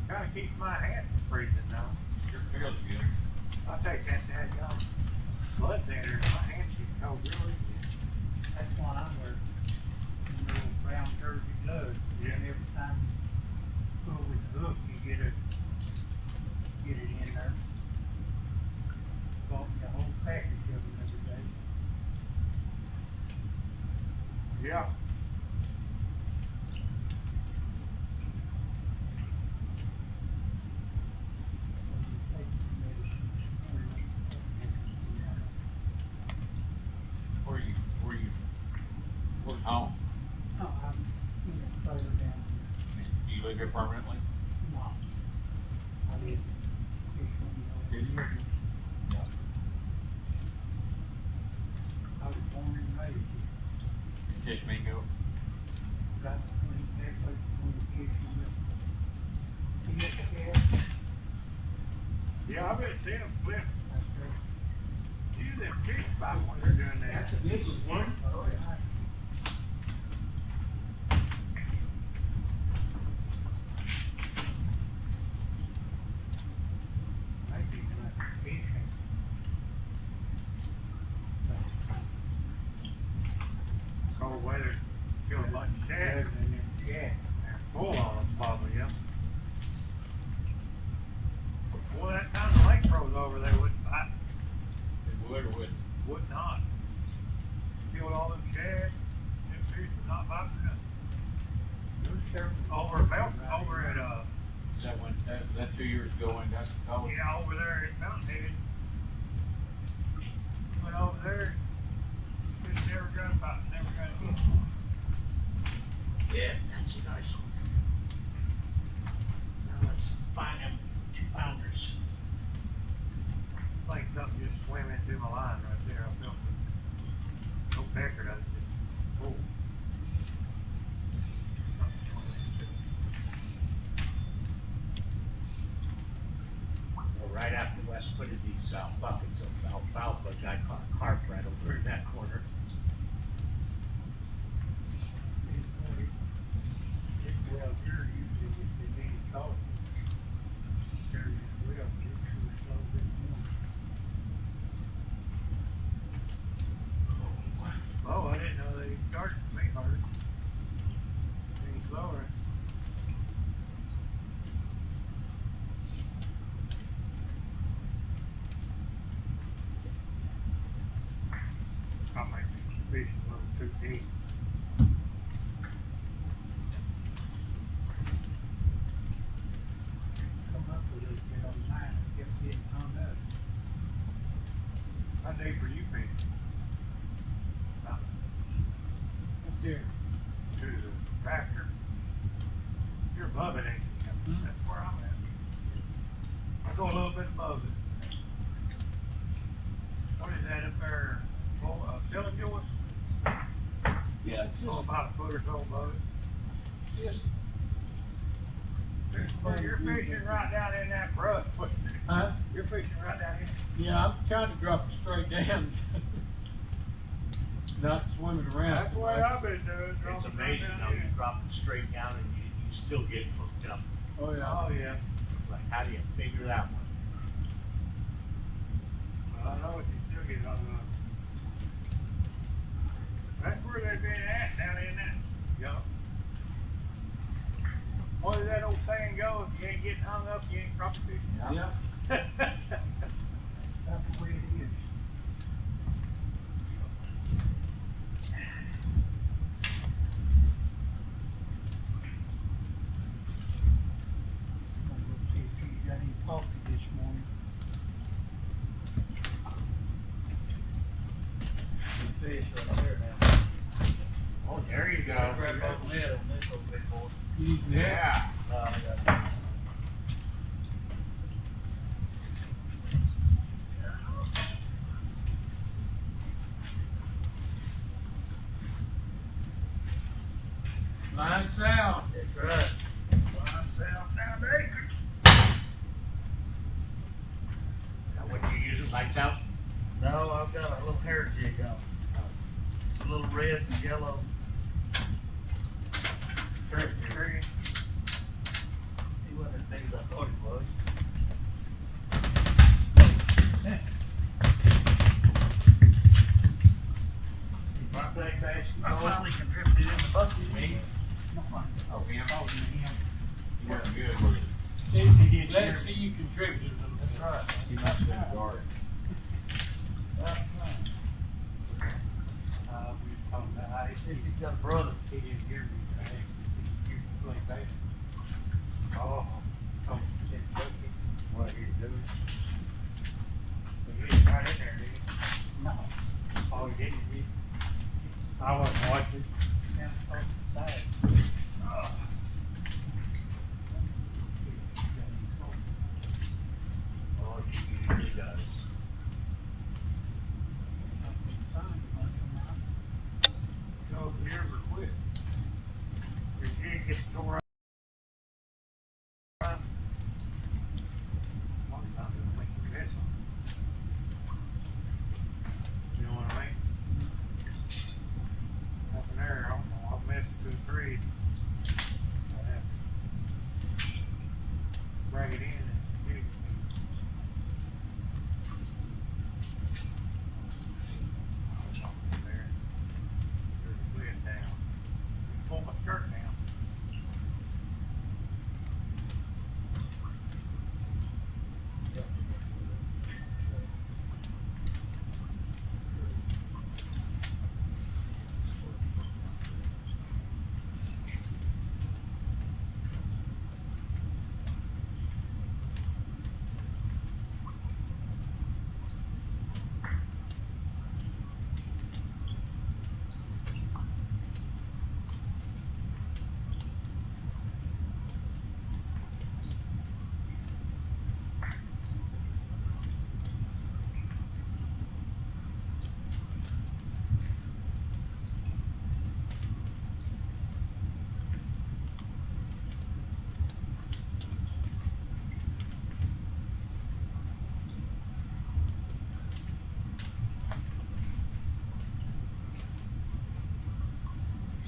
[SPEAKER 2] Kind of keeps my hands from freezing now.
[SPEAKER 3] Sure feels good.
[SPEAKER 2] I take that dadgum blood thinner and my hands get cold really easy.
[SPEAKER 5] That's why I wear some little brown jersey gloves.
[SPEAKER 2] Yeah.
[SPEAKER 5] And every time you pull with the hook, you get it in there. Bought me a whole package of them the other day.
[SPEAKER 2] Yeah.
[SPEAKER 5] When you take the medicine,
[SPEAKER 3] Where's home?
[SPEAKER 5] no, I'm in a trailer down here.
[SPEAKER 3] Do you live here permanently?
[SPEAKER 5] No, I live in
[SPEAKER 3] Fish bingo.
[SPEAKER 2] Got between that place between the fish and the cat.
[SPEAKER 4] Yeah, I've been seeing them flip.
[SPEAKER 2] That's right.
[SPEAKER 4] See them fish spot when they're doing that.
[SPEAKER 5] That's a vicious one.
[SPEAKER 2] Oh, yeah. I think like fishing.
[SPEAKER 4] Cold weather, kill a bunch of shad.
[SPEAKER 2] Better than them cat.
[SPEAKER 4] They're full on them, probably, yeah. Well, that time the lake froze over, they wouldn't bite.
[SPEAKER 3] They would or wouldn't.
[SPEAKER 4] Would not. Killed all them shad. Them fish would not bite for nothing.
[SPEAKER 2] Those certain
[SPEAKER 4] Over at,
[SPEAKER 3] Is that when, that 2 years ago when it got so cold?
[SPEAKER 4] yeah, over there at Mountain Head. Went over there. Fish never got bite, never got hit.
[SPEAKER 5] Yeah, that's a nice one. Now let's find them 2-pounders.
[SPEAKER 4] Like something just swam into my line right there. I felt it. No pecker does it. Oh. Something swam into it.
[SPEAKER 5] Well, right after Wes put in these buckets of alfalfa, a guy caught a carp right over in that corner.
[SPEAKER 2] well, here usually if they need a call. There is well, it's sure slow this morning.
[SPEAKER 4] Oh, I didn't know they started to make hard. Any slower. I might be fishing a little too deep.
[SPEAKER 2] Come up with a little bit on mine, I kept getting hung up.
[SPEAKER 4] How deep are you fishing?
[SPEAKER 2] Up there,
[SPEAKER 4] To the rafter. You're above it, ain't you? That's where I'm at. I go a little bit above it. What is that up there? Oh, Silly Joyce?
[SPEAKER 5] Yeah,
[SPEAKER 4] Oh, about a foot or so above it.
[SPEAKER 5] just,
[SPEAKER 4] You're fishing right down in that brush.
[SPEAKER 5] huh?
[SPEAKER 4] You're fishing right down in.
[SPEAKER 5] Yeah, I'm trying to drop it straight down. Not swimming around.
[SPEAKER 4] That's
[SPEAKER 5] so
[SPEAKER 4] what
[SPEAKER 5] much.
[SPEAKER 4] I've been doing.
[SPEAKER 5] It's
[SPEAKER 4] dropping
[SPEAKER 5] amazing
[SPEAKER 4] right
[SPEAKER 5] how
[SPEAKER 4] down
[SPEAKER 5] you
[SPEAKER 4] in.
[SPEAKER 5] drop it straight down and you still get hooked up. Oh yeah.
[SPEAKER 4] Oh, yeah.
[SPEAKER 5] It's like, how do you figure that one?
[SPEAKER 4] I know it, you still get hung up. That's where they've been at, down in that. Yup. What does that old saying go? If you ain't getting hung up, you ain't crappie fishing.
[SPEAKER 5] Yeah.
[SPEAKER 2] that's the way it is. I'm gonna go see if he's got any coffee this morning.
[SPEAKER 1] The fish right there now.
[SPEAKER 5] Oh, there you go.
[SPEAKER 1] Grab that lid on this little big boy.
[SPEAKER 5] Yeah.
[SPEAKER 1] I got
[SPEAKER 5] Line south.
[SPEAKER 1] That's right.
[SPEAKER 5] Line south down acre. Now what you using, lights out?
[SPEAKER 1] No, I've got a little hair jig on. It's a little red and yellow. Tree. He wasn't as big as I thought he was. My thing basically, I finally contributed in the bucket.
[SPEAKER 3] Me? Oh, him?
[SPEAKER 1] Oh, him.
[SPEAKER 3] You weren't good.
[SPEAKER 5] Glad to see you contributed.
[SPEAKER 1] That's right.
[SPEAKER 3] He must have been a guard.
[SPEAKER 1] That's right.
[SPEAKER 2] We was talking about how he said
[SPEAKER 1] He's got a brother.
[SPEAKER 2] he didn't hear me, but I actually didn't hear me play bass.
[SPEAKER 5] Oh,
[SPEAKER 2] Oh, he said, "Okay."
[SPEAKER 5] what he's doing.
[SPEAKER 2] But he was right in there, didn't he? No. Oh, he didn't, he? I wasn't watching. Down on the side.
[SPEAKER 5] Oh, he usually does.
[SPEAKER 4] So you're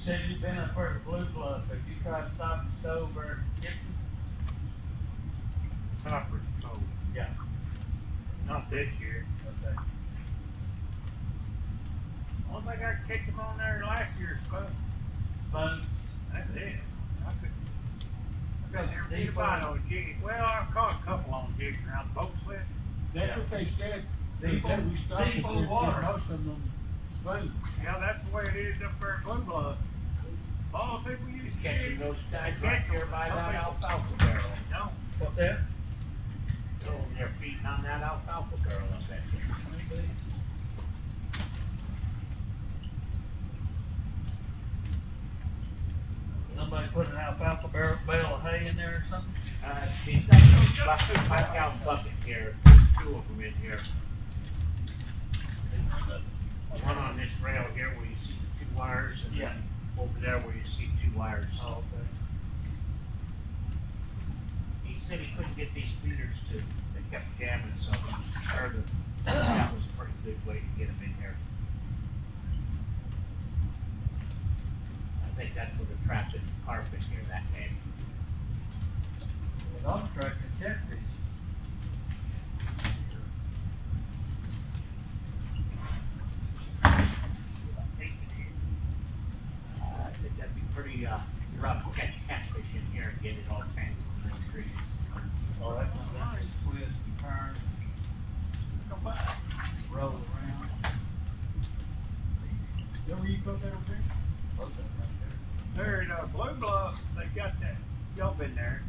[SPEAKER 1] Said you've been up there at Blue Bluff. Have you tried Cypress Stove or Gibson?
[SPEAKER 5] Cypress Cove.
[SPEAKER 1] Yeah.
[SPEAKER 5] Not this year.
[SPEAKER 1] Okay.
[SPEAKER 5] Only thing I kicked him on there last year is Spoon.
[SPEAKER 1] Spoon?
[SPEAKER 5] That's it. I couldn't.
[SPEAKER 1] Got
[SPEAKER 5] Never
[SPEAKER 1] some
[SPEAKER 5] did
[SPEAKER 1] deep
[SPEAKER 5] buy
[SPEAKER 1] on
[SPEAKER 5] no jig. Well, I caught a couple on jigs around the boat slip.
[SPEAKER 3] That's what they said.
[SPEAKER 1] Deep
[SPEAKER 3] That
[SPEAKER 1] on-
[SPEAKER 3] we stopped
[SPEAKER 1] deep
[SPEAKER 3] at
[SPEAKER 1] on
[SPEAKER 3] there,
[SPEAKER 1] water.
[SPEAKER 3] most of them spoon.
[SPEAKER 5] Yeah, that's the way it is up there at Blue Bluff. All the people use
[SPEAKER 7] Catching
[SPEAKER 5] jigs.
[SPEAKER 7] those guys
[SPEAKER 5] They
[SPEAKER 7] right
[SPEAKER 5] catch
[SPEAKER 7] there
[SPEAKER 5] them,
[SPEAKER 7] by
[SPEAKER 5] but some
[SPEAKER 7] that
[SPEAKER 5] people
[SPEAKER 7] alfalfa barrel.
[SPEAKER 5] don't.
[SPEAKER 1] What's that?
[SPEAKER 7] They're over there feeding on that alfalfa barrel, I bet you.
[SPEAKER 1] Somebody put an alfalfa bale of hay in there or something?
[SPEAKER 7] See, that's a 5 gallon bucket here. There's 2 of them in here. One on this rail here where you see the 2 wires, and
[SPEAKER 1] Yeah.
[SPEAKER 7] then over there where you see 2 wires.
[SPEAKER 1] Oh, okay.
[SPEAKER 7] He said he couldn't get these feeders to, they kept jamming, so he heard that was a pretty good way to get them in here. I think that's where the trap in the carpet here that day.
[SPEAKER 1] Well, I'm tracking catfish.
[SPEAKER 7] I think that'd be pretty rough to catch catfish in here and get it all tangled in those trees.
[SPEAKER 1] Oh, that's something that just twist and turn, roll around.
[SPEAKER 3] Is that where you caught that fish?
[SPEAKER 1] Both of them right there.
[SPEAKER 5] There at Blue Bluff, they got that. Y'all been there.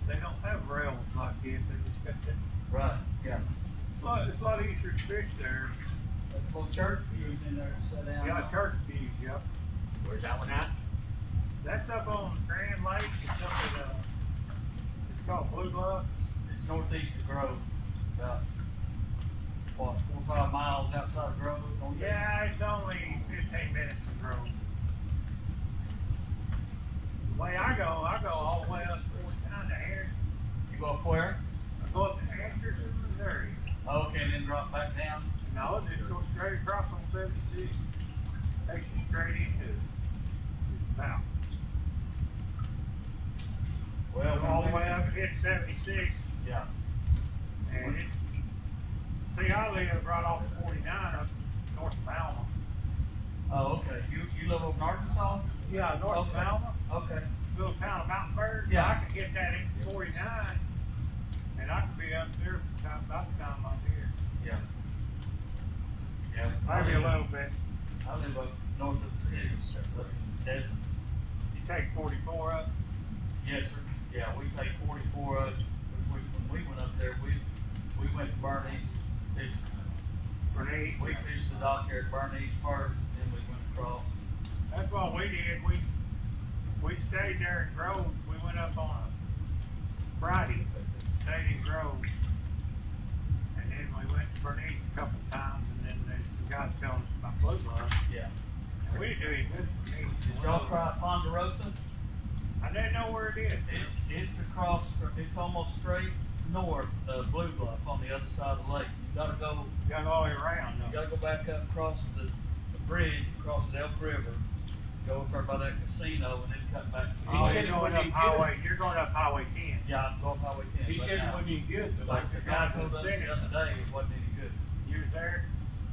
[SPEAKER 5] They don't have rails like this. They just got that.
[SPEAKER 1] Right, yeah.
[SPEAKER 5] It's a lot easier to fish there.
[SPEAKER 1] That's a little church views in there to sit down.
[SPEAKER 5] Yeah,
[SPEAKER 1] on.
[SPEAKER 5] church views, yep.
[SPEAKER 7] Where's that one at?
[SPEAKER 5] That's up on Grand Lake. It's up at, it's called Blue Bluff.
[SPEAKER 1] It's northeast of Grove, about, what, 4 or 5 miles outside of Grove? northeast?
[SPEAKER 5] Yeah, it's only 15 minutes from Grove. The way I go all the way up 49 to Anderson.
[SPEAKER 1] You go up where?
[SPEAKER 5] I go up to Anderson, Missouri.
[SPEAKER 1] Oh, okay, and then drop back down?
[SPEAKER 5] No, just go straight across on 76. Takes you straight into it. Just about.
[SPEAKER 1] Well,
[SPEAKER 5] Go all the way up and hit 76.
[SPEAKER 1] Yeah.
[SPEAKER 5] And it, see, I live right off of 49 up north of Alma.
[SPEAKER 1] Oh, okay. You live over in Arkansas?
[SPEAKER 5] Yeah, north of
[SPEAKER 1] Okay.
[SPEAKER 5] Alma.
[SPEAKER 1] Okay.
[SPEAKER 5] Little town of Mountainburg.
[SPEAKER 1] Yeah.
[SPEAKER 5] I can hit that in 49. And I can be up there about the time I'm here.
[SPEAKER 1] Yeah. Yeah.
[SPEAKER 5] Maybe a little bit.
[SPEAKER 1] I live up north of the city, up in Desmond.
[SPEAKER 5] You take 44 up.
[SPEAKER 1] Yes, sir. Yeah, we take 44 up. When we went up there, we went to Bernice, fished.
[SPEAKER 5] Bernice.
[SPEAKER 1] We fished the dock here at Bernice first, then we went across.
[SPEAKER 5] That's what we did. We stayed there in Grove. We went up on a Friday, stayed in Grove. And then we went to Bernice a couple times, and then there's some guys telling us about Blue Bluff.
[SPEAKER 1] Yeah.
[SPEAKER 5] And we didn't do any good for me.
[SPEAKER 1] Did y'all try Ponderosa?
[SPEAKER 5] I didn't know where it is.
[SPEAKER 1] It's across, it's almost straight north of Blue Bluff on the other side of the lake. You gotta go,
[SPEAKER 5] You gotta go all the way around.
[SPEAKER 1] you gotta go back up across the bridge, across the Elk River, go up there by that casino, and then cut back.
[SPEAKER 5] Oh,
[SPEAKER 3] said it
[SPEAKER 5] you're going
[SPEAKER 3] wasn't
[SPEAKER 5] up
[SPEAKER 3] any
[SPEAKER 5] highway. You're going up Highway 10.
[SPEAKER 1] Yeah, go up Highway 10.
[SPEAKER 3] He
[SPEAKER 1] but
[SPEAKER 3] said it
[SPEAKER 1] now,
[SPEAKER 3] wasn't any good, but
[SPEAKER 1] like the guy told us the other day, it wasn't any good.
[SPEAKER 5] You was there?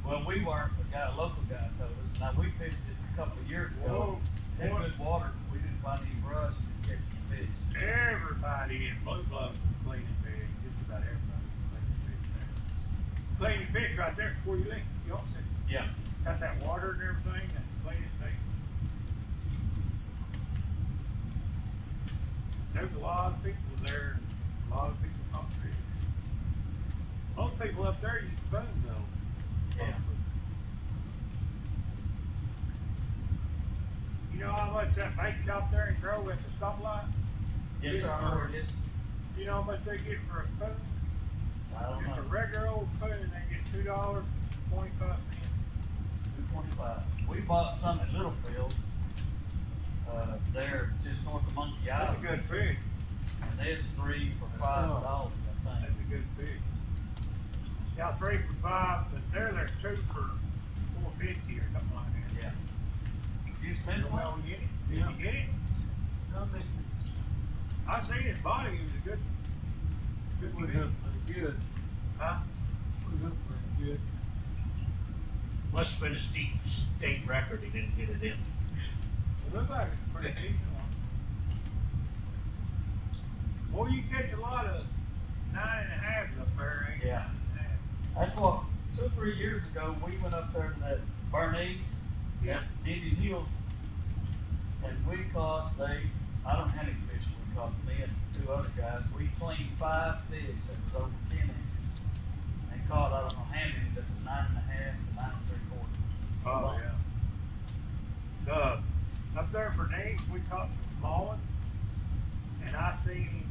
[SPEAKER 1] Well, we weren't, a local guy told us. Now, we fished it a couple of years ago.
[SPEAKER 5] Whoa.
[SPEAKER 1] Had good water, but we didn't find any brush to catch the fish.
[SPEAKER 5] Everybody in Blue Bluff was cleaning fish. Just about everybody was cleaning fish there. Cleaning fish right there before you leave. You also
[SPEAKER 1] Yeah.
[SPEAKER 5] got that water and everything and cleaning fish. There's a lot of people there. A lot of people caught fish. Most people up there use spoons though.
[SPEAKER 1] Yeah.
[SPEAKER 5] You know how much that bait shop there in Grove at the stoplight?
[SPEAKER 1] Yes, sir, I know where it is.
[SPEAKER 5] You know how much they get for a spoon?
[SPEAKER 1] I don't
[SPEAKER 5] Just a
[SPEAKER 1] know.
[SPEAKER 5] regular old spoon, they get $2.25.
[SPEAKER 1] $2.25. We bought some at Littlefield, there just north of Monkey
[SPEAKER 5] That's a
[SPEAKER 1] Island.
[SPEAKER 5] good fish.
[SPEAKER 1] And there's 3 for $5, I
[SPEAKER 5] That's
[SPEAKER 1] think.
[SPEAKER 5] a good fish. Yeah, 3 for $5, but they're 2 for $4.50 or something like that.
[SPEAKER 1] Yeah. You just missed
[SPEAKER 5] Well,
[SPEAKER 1] one?
[SPEAKER 5] get it? Did
[SPEAKER 1] Yeah.
[SPEAKER 5] you get it?
[SPEAKER 1] No, missed it.
[SPEAKER 5] I seen his body. He was a good, good
[SPEAKER 4] Was
[SPEAKER 5] fish.
[SPEAKER 4] up pretty good.
[SPEAKER 5] Huh?
[SPEAKER 4] Was up pretty good.
[SPEAKER 7] Must have been a state record. He didn't get it in.
[SPEAKER 5] It looked like it's a pretty decent one. Boy, you catch a lot of 9.5s up there, ain't you?
[SPEAKER 1] Yeah.
[SPEAKER 5] 9.5.
[SPEAKER 1] That's what, 2 or 3 years ago, we went up there to that Bernice
[SPEAKER 5] Yeah.
[SPEAKER 1] at Indian Hills, and we caught, I don't know how many fish we caught, me and 2 other guys, we cleaned 5 fish that was over 10 inches, and caught, I don't know how many, that was 9.5 to 9 3/4.
[SPEAKER 5] Oh, yeah. Up there for Nate, we caught some small ones, and I seen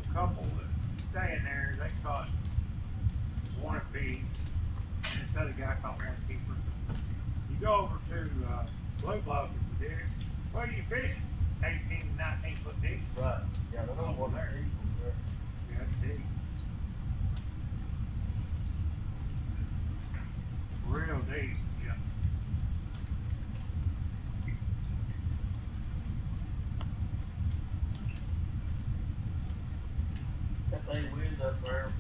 [SPEAKER 5] a couple that staying there, they caught one apiece, and this other guy caught one keeper. You go over to Blue Bluff if you did, what do you fish? 18, 19 foot deep.
[SPEAKER 1] Right, yeah, that don't
[SPEAKER 5] Over
[SPEAKER 1] work
[SPEAKER 5] there.
[SPEAKER 1] deep over there.
[SPEAKER 5] Yeah, it's deep. Real deep, yeah.
[SPEAKER 1] That thing we was up there,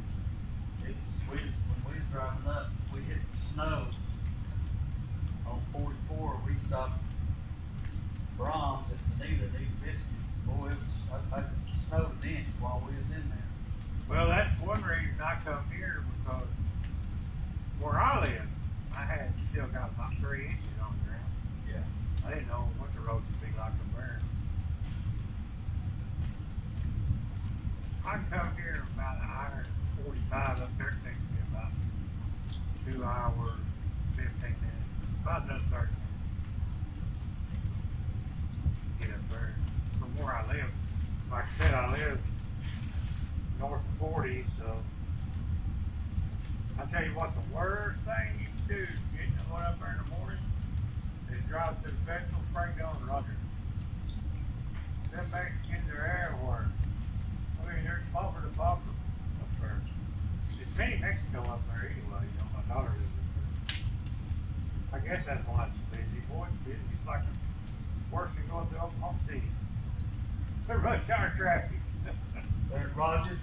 [SPEAKER 1] when we was driving up, we hit the snow on 44, we stopped Brahms at Bonita, need biscuit. Boy, it was, I snowed an inch while we was in there.
[SPEAKER 5] Well, that's one reason I come here, because where I live, I had still got about 3 inches on the ground.
[SPEAKER 1] Yeah.
[SPEAKER 5] I didn't know what the roads would be like up there. I can come here about an hour and 45. Up there it takes me about 2 hours, 15 minutes, about another 30 minutes to get up there. From where I live, like I said, I live north of 40, so I tell you what, the worst thing you can do is getting going up there in the morning is drive to the festival, Springdale, and Rogers. Them Mexicans are everywhere. I mean, there's bumper to bumper up there. It's mini Mexico up there anyway, you know, my daughter lives up there. I guess that's why it's busy. Boy, it's busy. It's like worse than going to Oklahoma City. The rush hour traffic.
[SPEAKER 1] There's Rogers.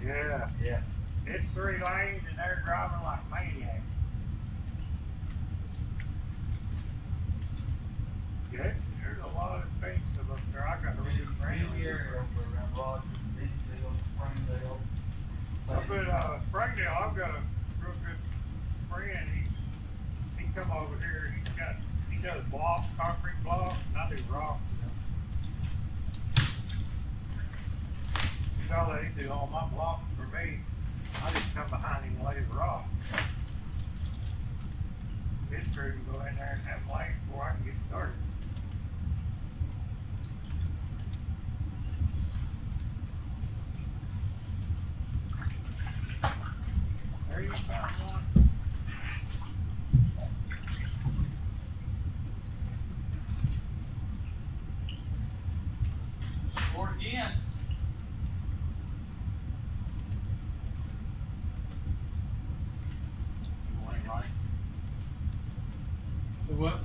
[SPEAKER 5] Yeah.
[SPEAKER 1] Yeah.
[SPEAKER 5] It's 3 lanes and they're driving like maniacs. Yeah, there's a lot of things up there. I got a really good friend
[SPEAKER 1] Busy area over around Rogers, Bentonville, Springdale.
[SPEAKER 5] up in Springdale. I've got a real good friend. He come over here. He does blocks, concrete blocks, and I do rock. You know. He's all that he do all my blocks for me. I just come behind him and lay the rock. His crew can go in there and have them laid before I can get started. There you found one.
[SPEAKER 1] Or again.
[SPEAKER 3] Good morning, Ronnie.
[SPEAKER 4] So what?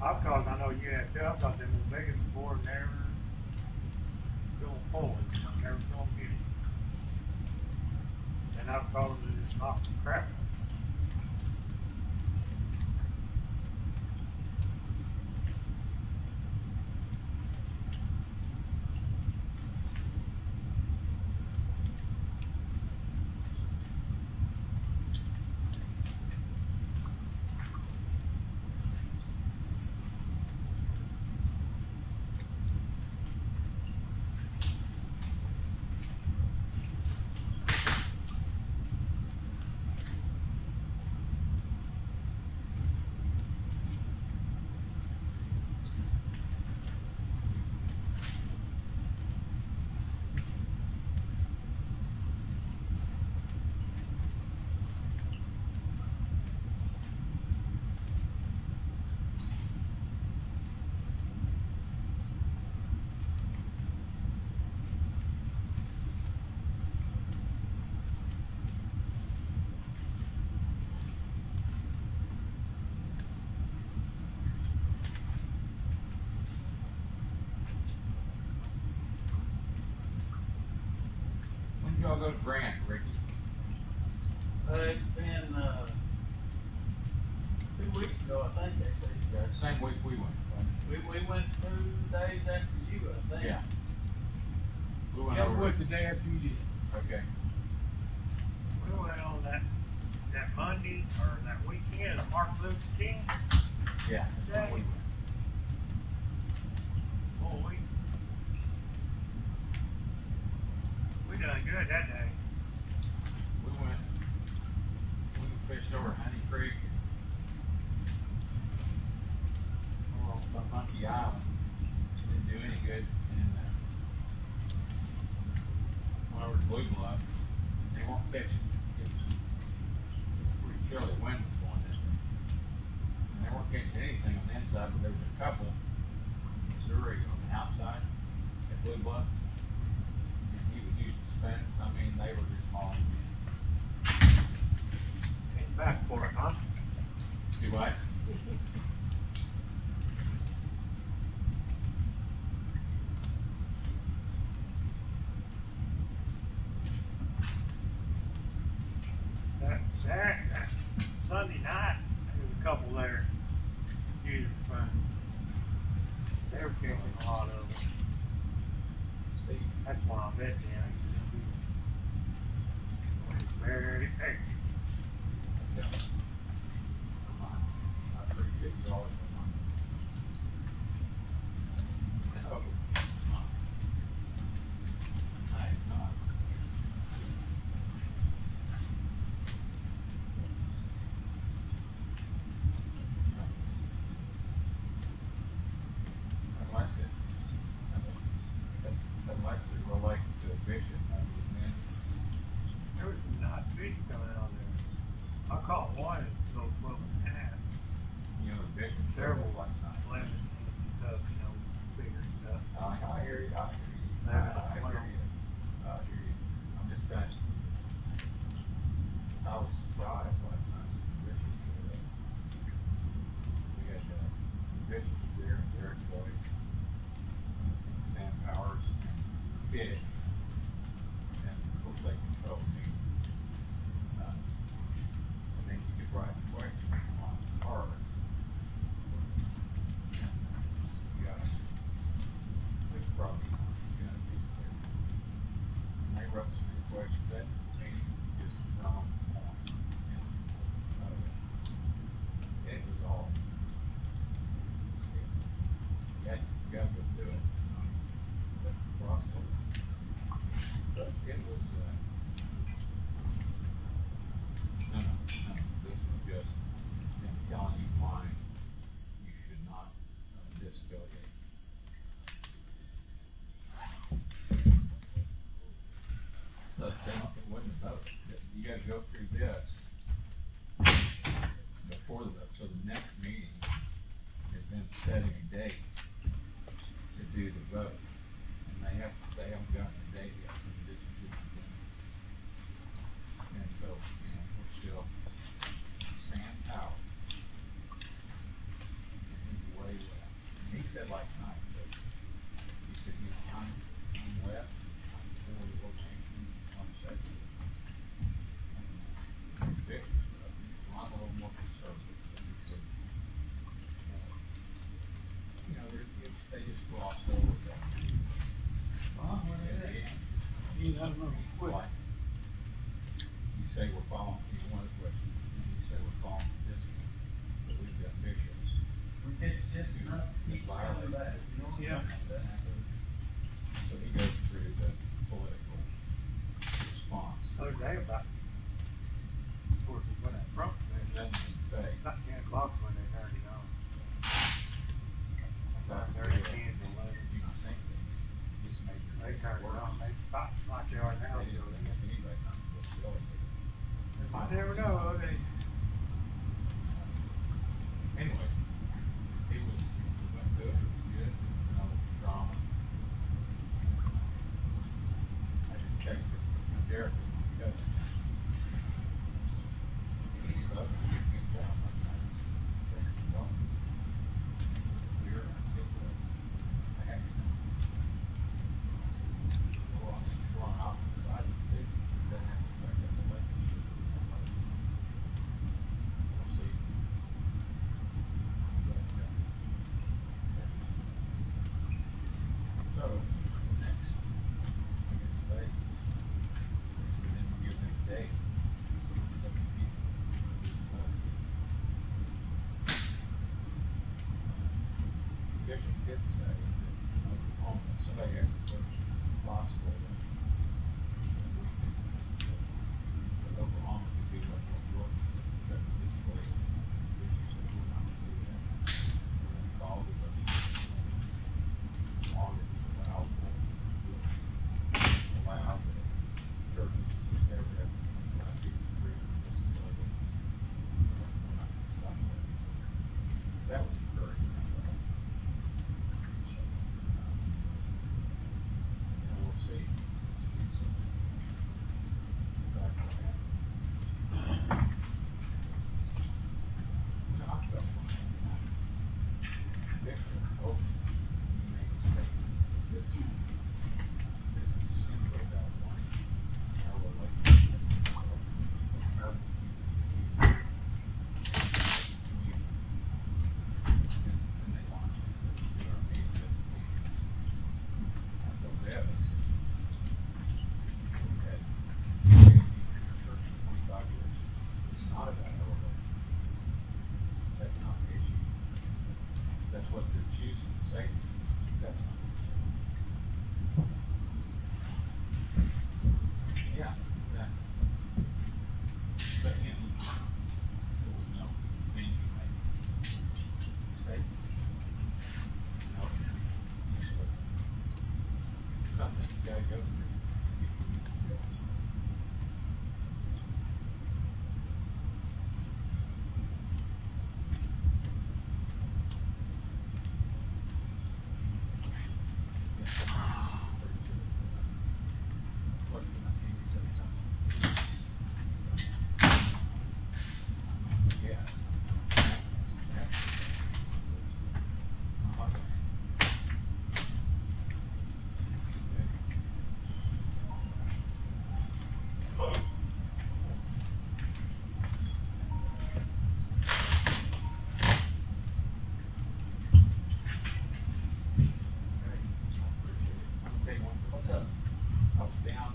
[SPEAKER 5] Cause I know you had too. I thought they were bigger before, never going forward, you know, never going to get it. And I've called it just knocked the crap out of it.
[SPEAKER 3] When did y'all go to Grant, Ricky?
[SPEAKER 1] It's been 2 weeks ago, I think, actually.
[SPEAKER 3] Yeah, the same week we went.
[SPEAKER 1] We went 2 days after you, I think.
[SPEAKER 3] Yeah. We went
[SPEAKER 2] Yeah,
[SPEAKER 3] over.
[SPEAKER 2] what the day after you did.
[SPEAKER 3] Okay.
[SPEAKER 5] We went on that Monday or that weekend of Martin Luther King.
[SPEAKER 3] Yeah, that's when we went.
[SPEAKER 5] Boy, we done good that day.
[SPEAKER 3] We fished over Honey Creek. Over on Monkey Island. Didn't do any good. And went over to Blue Bluff. They weren't fishing. It was pretty chilly. Wind was blowing that day. And they weren't catching anything on the inside, but there was a couple in Missouri on the outside at Blue Bluff. And he was using spoons. I mean, they were just hauling in.
[SPEAKER 7] Came back for it, huh?
[SPEAKER 3] See what?
[SPEAKER 5] That Sunday night, there was a couple there using fun. They were catching a lot of them.
[SPEAKER 3] Steve.
[SPEAKER 5] That's why I bet them. Very active.
[SPEAKER 3] Not pretty good. You all last night, but he said, you know, I'm wet. I'm 4-year-old champion, 1 second. Vicious, but I'm a little more conservative. But he said, you know, they just glossed over that.
[SPEAKER 2] You don't know what.
[SPEAKER 3] Like, you say we're following, you know, one of the questions, you say we're following the distance, but we've got bishops
[SPEAKER 1] We catch just
[SPEAKER 3] who
[SPEAKER 1] enough to keep
[SPEAKER 3] violate
[SPEAKER 1] coming back,
[SPEAKER 3] it.
[SPEAKER 1] you know?
[SPEAKER 2] Yeah.
[SPEAKER 3] Exactly. So he goes through the political response.
[SPEAKER 2] Other day about, of course, when that Trump thing,
[SPEAKER 3] Nothing to say.
[SPEAKER 2] about 10 o'clock when they turned it on.
[SPEAKER 3] About the
[SPEAKER 2] 9:30,
[SPEAKER 3] real,
[SPEAKER 2] 10 to 11.
[SPEAKER 3] you know, I think they just made their
[SPEAKER 2] They turned it
[SPEAKER 3] work.
[SPEAKER 2] on. They stopped like they are now.
[SPEAKER 3] They
[SPEAKER 2] So
[SPEAKER 3] didn't think anybody not to go silly with it.
[SPEAKER 2] I never know. They,
[SPEAKER 3] Anyway, it went good. It was good. No drama. I just texted Derek, my cousin. He's up. He did a good job. I texted Bones. Clear. I said, I had to know. Well, we're on opposite sides of the city. It doesn't have to affect that relationship. We'll see. So, the next, I guess, phase, and then we'll give them a date. So many people. Bishop did say that Oklahoma, somebody asked the question, is it possible that Oklahoma could be like New York, that displaced Bishop said we're not going to do that. We're going to follow the legislation. As long as it's allowable, allow the churches to ever have people free from disability. We're not going to stop that. That was encouraging, I thought. And we'll see. Back what happens. You know, I felt fine tonight. Bishop openly made a statement that this is simply about wanting our relationship of community. And they launched it to do our meeting. I told Deb, I said, we've had people in our church for 25 years. It's not about our relationship. That's not the issue. That's what they're choosing to say. That's not the issue. Yeah, exactly. But you know, there was no Benji making statement. No, usually something you gotta go through. People need to go. What can I maybe say something? Yeah. What's up? I was down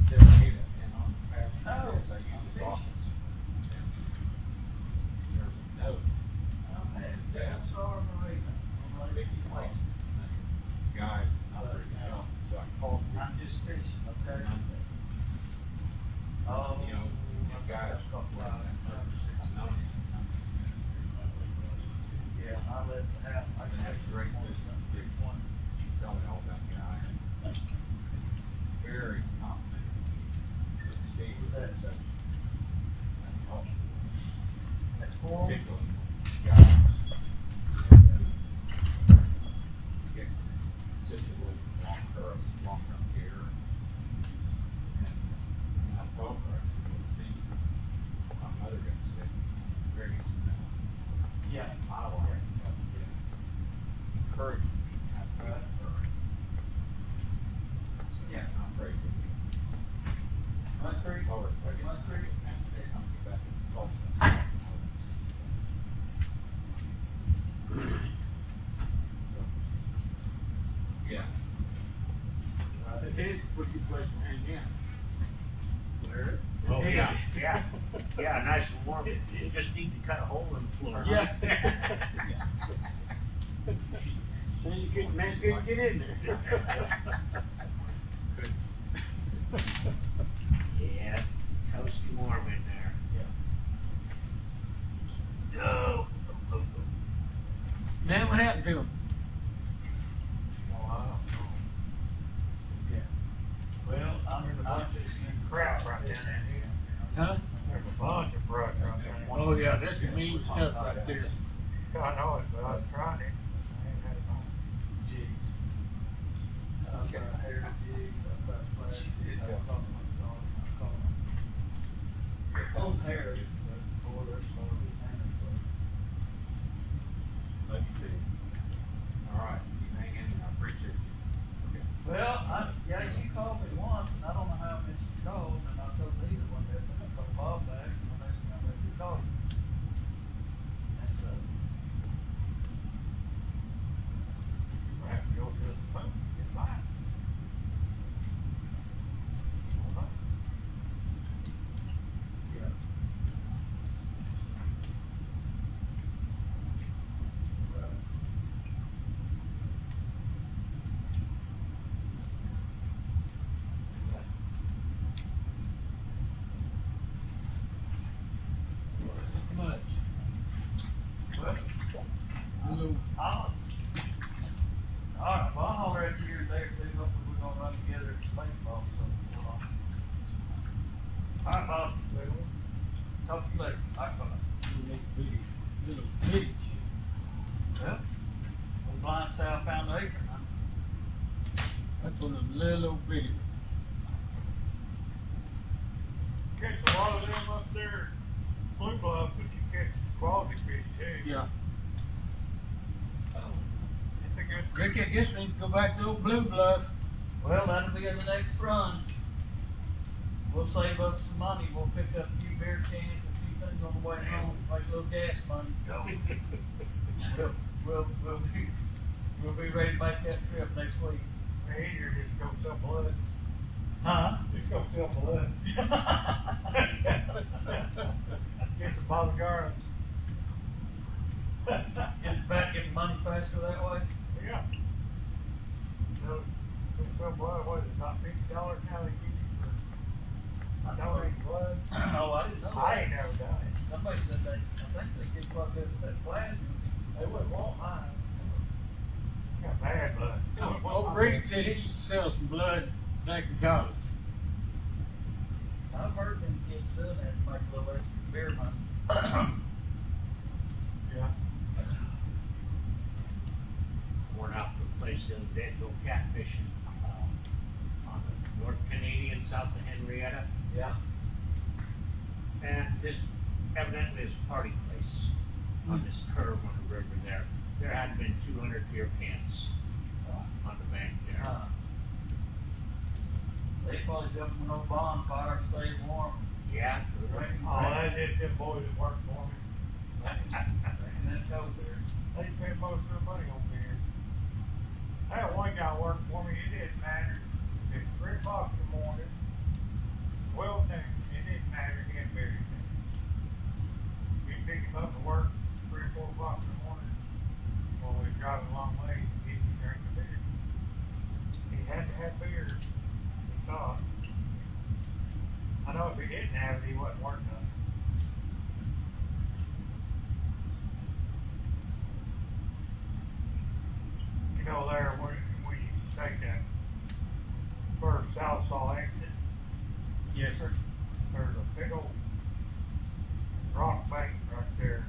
[SPEAKER 3] there and on the path I used his office. And there was a note on his desk.
[SPEAKER 1] Belle Starr Marina.
[SPEAKER 3] Vicky Lawson saying, guys, not very good job. So I called
[SPEAKER 1] I'm just fishing, okay?
[SPEAKER 3] Monday.
[SPEAKER 1] Oh,
[SPEAKER 3] You know, if guys work that much, it's known as a number.
[SPEAKER 1] yeah, I left the house. I
[SPEAKER 3] And that's great business. Big one. Tell me all about the guy. Very complimentary. Steve was that such. Oh,
[SPEAKER 1] That's cool.
[SPEAKER 3] particularly guys. Get assisted with long-term care. And I told her, I said, well, Steve, my mother got sick. Very instrumental.
[SPEAKER 1] Yeah.
[SPEAKER 3] My life. Yeah. encourage you to have faith in her.
[SPEAKER 1] Yeah.
[SPEAKER 3] I pray for you.
[SPEAKER 1] Mud Creek?
[SPEAKER 3] Or,
[SPEAKER 1] Mud Creek?
[SPEAKER 3] next time you get back in Tulsa. Yeah.
[SPEAKER 5] It is a pretty good place to hang out.
[SPEAKER 1] Where?
[SPEAKER 7] Oh, yeah, yeah, yeah, nice and warm. You just need to cut a hole in the floor.
[SPEAKER 5] Yeah. Then you couldn't get in there.
[SPEAKER 7] Yeah, toasty warm in there.
[SPEAKER 1] Oh.
[SPEAKER 5] Man, what happened to him?
[SPEAKER 4] Oh, I don't know.
[SPEAKER 1] Well,
[SPEAKER 4] There's a bunch of crap right down there.
[SPEAKER 5] Huh?
[SPEAKER 4] There's a bunch of brush right down there.
[SPEAKER 5] Oh, yeah, that's mean stuff right there.
[SPEAKER 4] I know it, but I've tried it. I ain't had it on.
[SPEAKER 1] Jigs. I've got hair jigs, I've got flash jigs, I've got on hair, but boy, they're slow as hell, so.
[SPEAKER 3] Love you too. All right, you hang in there. I appreciate you. Okay.
[SPEAKER 1] Well, yeah, you called me once, and I don't know how I missed your calls, and I told neither one of us, and I told Bob back, and the next thing I let you call you. And so,
[SPEAKER 4] You have to go to the phone to get by. Hold on.
[SPEAKER 1] yeah. Right.
[SPEAKER 5] Much.
[SPEAKER 1] Well,
[SPEAKER 5] A little,
[SPEAKER 1] I'll, all right, well, I'll holler at you here and there too, hopefully we're gonna run together at baseball, so, hold on. All right, Bob, talk to you later. All right, bye.
[SPEAKER 5] little bitty chick.
[SPEAKER 1] Well, the blind sow found the acre, huh?
[SPEAKER 5] That's one of the little bitty.
[SPEAKER 4] Catch a lot of them up there, Blue Bluff, but you catch quality fish too.
[SPEAKER 5] Yeah.
[SPEAKER 4] It's a good.
[SPEAKER 5] Ricky, I guess we need to go back to old Blue Bluff.
[SPEAKER 1] Well, that'll be in the next run. We'll save up some money. We'll pick up a few beer cans, a few things on the way home, make a little gas money. We'll be ready to make that trip next week.
[SPEAKER 4] Easier just go sell blood.
[SPEAKER 1] Huh?
[SPEAKER 4] Just go sell blood. Get the bottle of garlic.
[SPEAKER 1] Get the money faster that way.
[SPEAKER 4] Yeah. So, sell blood, what is it, about $50 now they give you for donating blood?
[SPEAKER 1] Oh, I didn't know that.
[SPEAKER 4] I ain't never done it.
[SPEAKER 1] Somebody said I think they get quite a bit of that plasma.
[SPEAKER 4] They wouldn't want mine. Got bad blood.
[SPEAKER 5] Old Reed said he used to sell some blood back in college.
[SPEAKER 1] I've heard them kids doing that to make a little extra beer money.
[SPEAKER 4] Yeah.
[SPEAKER 7] Went out to a place the other day to go catfishing, on the North Canadian, south of Henrietta.
[SPEAKER 1] Yeah.
[SPEAKER 7] And this evidently is a party place on this curve on the river there. There had been 200 beer cans on the bank there.
[SPEAKER 1] They probably jump in no bonfire, stay warm.
[SPEAKER 7] Yeah.
[SPEAKER 4] Oh, that's just them boys that work for me.
[SPEAKER 1] Drinking that cold beer.
[SPEAKER 4] They spend most of their money on beer. I had one guy work for me, it didn't matter. If it's 3 o'clock in the morning, 12 noon, it didn't matter, he had beer in there. You pick him up to work 3 or 4 o'clock in the morning, while we was driving a long way, he'd be drinking beer. He had to have beer, he thought. I know if he didn't have it, he wasn't working on it. You know, there when you take that first Southsaw exit,
[SPEAKER 1] Yes, sir.
[SPEAKER 4] there's a big old rock bank right there.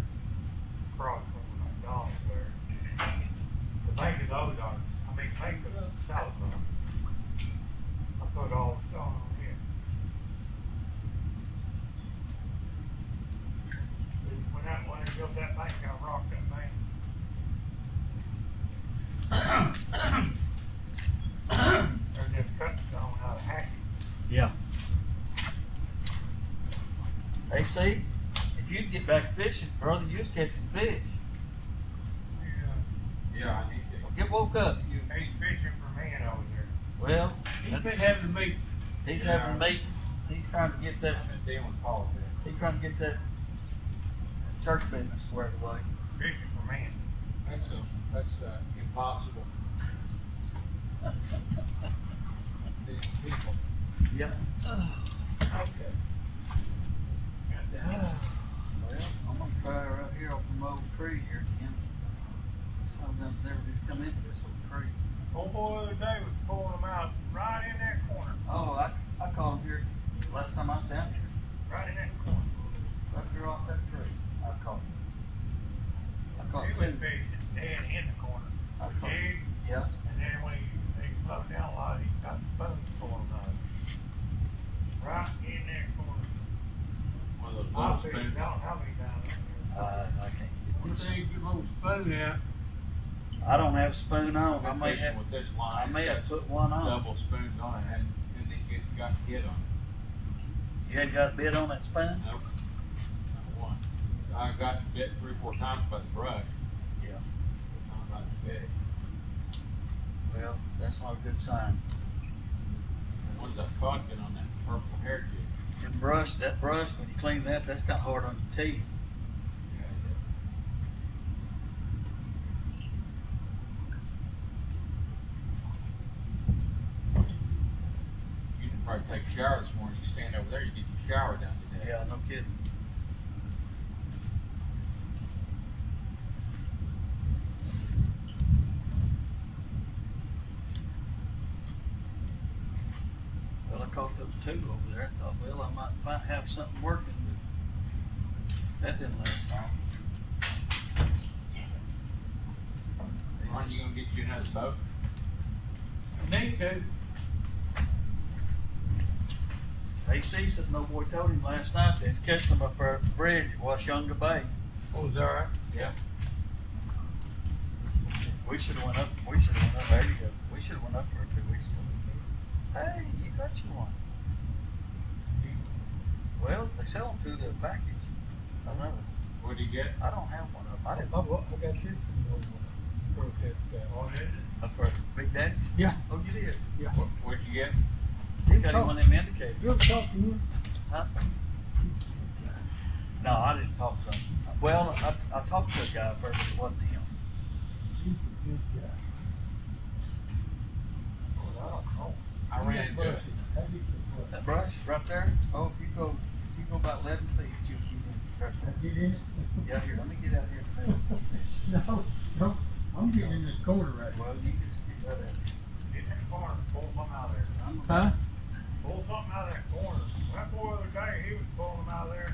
[SPEAKER 1] see, if you'd get back fishing, brother, you was catching fish.
[SPEAKER 3] Yeah, I need to.
[SPEAKER 1] Get woke up.
[SPEAKER 5] He's fishing for man over there.
[SPEAKER 1] Well,
[SPEAKER 5] He's been having meat.
[SPEAKER 1] he's having meat. He's trying to get that.
[SPEAKER 3] I'm in dealing with politics.
[SPEAKER 1] He's trying to get that church business squared away.
[SPEAKER 5] Fishing for man.
[SPEAKER 3] That's impossible. These people.
[SPEAKER 1] Yeah.
[SPEAKER 5] Okay.
[SPEAKER 1] Well, I'm gonna try right here off the old tree here again. Some of them never did come into this old tree.
[SPEAKER 5] Old boy the other day was pulling them out right in that corner.
[SPEAKER 1] Oh, I caught him here last time I was down here.
[SPEAKER 5] Right in that corner.
[SPEAKER 1] Right there off that tree. I caught him. I caught
[SPEAKER 5] He
[SPEAKER 1] two.
[SPEAKER 5] was fishing dead in the corner.
[SPEAKER 1] I
[SPEAKER 5] The
[SPEAKER 1] caught-
[SPEAKER 5] jig,
[SPEAKER 1] Yeah.
[SPEAKER 5] and then when he slowed down a lot, he got the spoons pulling them out. Right in that corner.
[SPEAKER 3] One of those
[SPEAKER 5] I
[SPEAKER 3] little
[SPEAKER 5] fished,
[SPEAKER 3] spoons.
[SPEAKER 5] I don't know how many times.
[SPEAKER 1] I can't get
[SPEAKER 5] You
[SPEAKER 1] one.
[SPEAKER 5] take your little spoon out.
[SPEAKER 1] I don't have a spoon on. I
[SPEAKER 3] I've
[SPEAKER 1] may
[SPEAKER 3] been fishing
[SPEAKER 1] have.
[SPEAKER 3] with this line.
[SPEAKER 1] I may have
[SPEAKER 3] It's
[SPEAKER 1] put one
[SPEAKER 3] got
[SPEAKER 1] on.
[SPEAKER 3] double spoons on it and then got hit on it.
[SPEAKER 1] You hadn't got a bit on that spoon?
[SPEAKER 3] Nope. Not one. I got bit 3 or 4 times by the brush.
[SPEAKER 1] Yeah.
[SPEAKER 3] But not by the fish.
[SPEAKER 1] Well, that's not a good sign.
[SPEAKER 3] The ones I caught been on that purple hair jig.
[SPEAKER 1] That brush, when you clean that, that's kind of hard on your teeth.
[SPEAKER 3] You can probably take a shower this morning. You stand over there, you get your shower done today.
[SPEAKER 1] Yeah, no kidding. Well, I caught those two over there. I thought, well, I might have something working, but that didn't last long.
[SPEAKER 3] Ron, you gonna get you another boat?
[SPEAKER 5] Need to.
[SPEAKER 1] AC said no boy told him last night they was catching them up there at the bridge at Washunga Bay.
[SPEAKER 5] Oh, is that right?
[SPEAKER 1] Yeah. We should have went up. There you go. We should have went up there 2 weeks ago. Hey, you got you one. Well, they sell them through the package. I know.
[SPEAKER 3] What did you get?
[SPEAKER 1] I don't have one of them. I didn't.
[SPEAKER 2] I got you from the old protest guy.
[SPEAKER 5] Oh, did it?
[SPEAKER 1] Up there, Big Daddy?
[SPEAKER 2] Yeah.
[SPEAKER 1] Oh, you did?
[SPEAKER 3] What'd you get?
[SPEAKER 1] You got him one of them indicators.
[SPEAKER 2] You ever talk to him?
[SPEAKER 1] Huh? No, I didn't talk to him. Well, I talked to a guy first, but it wasn't him.
[SPEAKER 2] He's a good guy.
[SPEAKER 3] I ran into it.
[SPEAKER 1] That brush is right there. Oh, if you go about 11 feet, you'll get in. Right there.
[SPEAKER 2] Get in?
[SPEAKER 1] Yeah, here, let me get out here.
[SPEAKER 2] No, I'm getting in this corner right now.
[SPEAKER 1] Well, you just get right out here.
[SPEAKER 5] Get in that corner, pull something out of there.
[SPEAKER 2] Huh?
[SPEAKER 5] Pull something out of that corner. That boy the other day, he was pulling them out of there.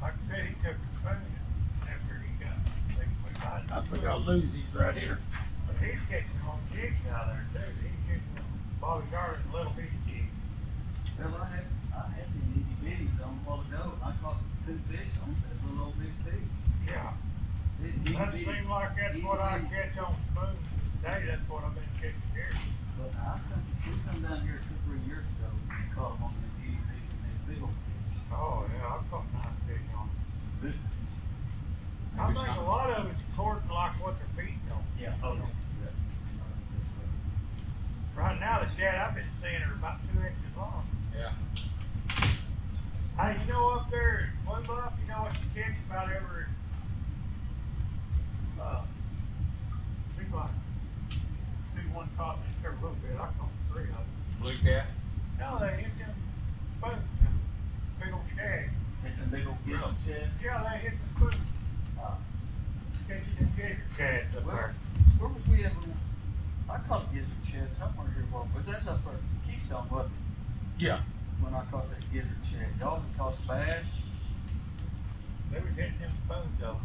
[SPEAKER 5] Like I said, he took the spoon after he got,
[SPEAKER 1] I think I'll lose these right here.
[SPEAKER 5] But he's catching them on jigs out there too. He's catching them Bobby Garden little bitty jigs.
[SPEAKER 1] Well, I had these itty bitties on a while ago, and I caught 2 fish on that little old big pig.
[SPEAKER 5] Yeah.
[SPEAKER 1] Itty
[SPEAKER 5] That
[SPEAKER 1] bitty.
[SPEAKER 5] seems like that's what I catch on spoons today. That's what I've been catching here.
[SPEAKER 1] But we come down here 2 or 3 years ago and caught them on the itty bitty and they big old fish.
[SPEAKER 5] Oh yeah, I've caught nice fish on them.
[SPEAKER 1] Good.
[SPEAKER 5] I think a lot of it's according to like what they're feeding on.
[SPEAKER 1] Yeah. Oh, yeah.
[SPEAKER 5] Right now, the shad I've been seeing are about 2 inches long.
[SPEAKER 3] Yeah.
[SPEAKER 5] Hey, you know up there at Blue Bluff, you know what you catch about every, seems like, see one caught me every little bit. I caught 3 of them.
[SPEAKER 3] Blue cat?
[SPEAKER 5] No, they hit them spoons, big old shad.
[SPEAKER 1] It's a big old gizzard shad.
[SPEAKER 5] Yeah, they hit the spoons. Catching them gizzard shads up there.
[SPEAKER 1] Where was we ever? I caught a gizzard shad somewhere here. Well, but that's up there at Keystone, wasn't it?
[SPEAKER 3] Yeah.
[SPEAKER 1] When I caught that gizzard shad. Y'all had caught bass.
[SPEAKER 5] They was hitting them spoons though.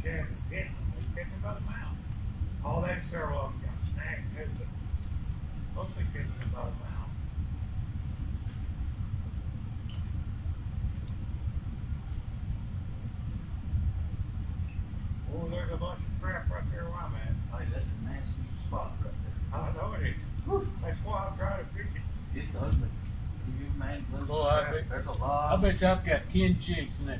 [SPEAKER 5] Shad was hitting them. They was catching them by the mouth. All that several of them got snagged too, but mostly catching them by the mouth. Oh, there's a bunch of crap right there where I'm at.
[SPEAKER 1] Hey, that's a nasty spot right there.
[SPEAKER 5] I know it is. That's why I'm trying to fish it.
[SPEAKER 1] It's ugly. You man, lose
[SPEAKER 3] Boy, I
[SPEAKER 1] crap.
[SPEAKER 3] bet-
[SPEAKER 1] There's a
[SPEAKER 3] I
[SPEAKER 1] lot.
[SPEAKER 3] bet you I've got 10 jigs in that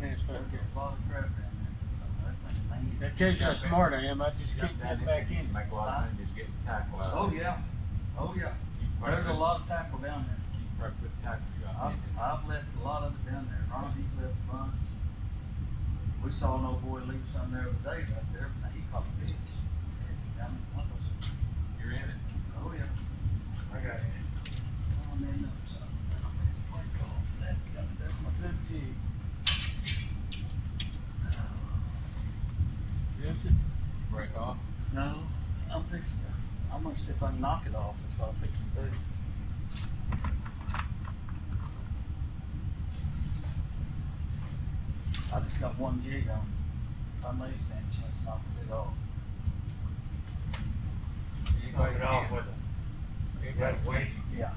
[SPEAKER 3] nest right
[SPEAKER 1] There's
[SPEAKER 3] there.
[SPEAKER 1] a lot of crap down there. So that thing mean.
[SPEAKER 3] That tells you how smart I am. I just
[SPEAKER 7] Jump
[SPEAKER 3] can't
[SPEAKER 7] down
[SPEAKER 3] get
[SPEAKER 7] in
[SPEAKER 3] back
[SPEAKER 7] there, you
[SPEAKER 3] in.
[SPEAKER 7] can make a lot of money just getting tackle out.
[SPEAKER 1] Oh
[SPEAKER 7] of it.
[SPEAKER 1] yeah. Oh yeah.
[SPEAKER 7] You probably
[SPEAKER 1] There's a
[SPEAKER 7] put-
[SPEAKER 1] lot of tackle down there.
[SPEAKER 7] You can probably put tackle shop in it.
[SPEAKER 1] I've left a lot of it down there. Ronnie's left a bunch. We saw an old boy leave some there the other day right there. Now he caught a fish. Down in the house.
[SPEAKER 7] You're in it.
[SPEAKER 1] Oh yeah.
[SPEAKER 5] I got it.
[SPEAKER 1] Oh man, no, son. That's my good jig.
[SPEAKER 3] Is it? Break off.
[SPEAKER 1] No, I'm fixing it. I'm gonna see if I can knock it off. That's what I'm fixing to do. I just got one jig on. I may stand a chance knocking it off.
[SPEAKER 5] Knock it off with a,
[SPEAKER 7] Anybody
[SPEAKER 5] That way.
[SPEAKER 7] can.
[SPEAKER 1] Yeah.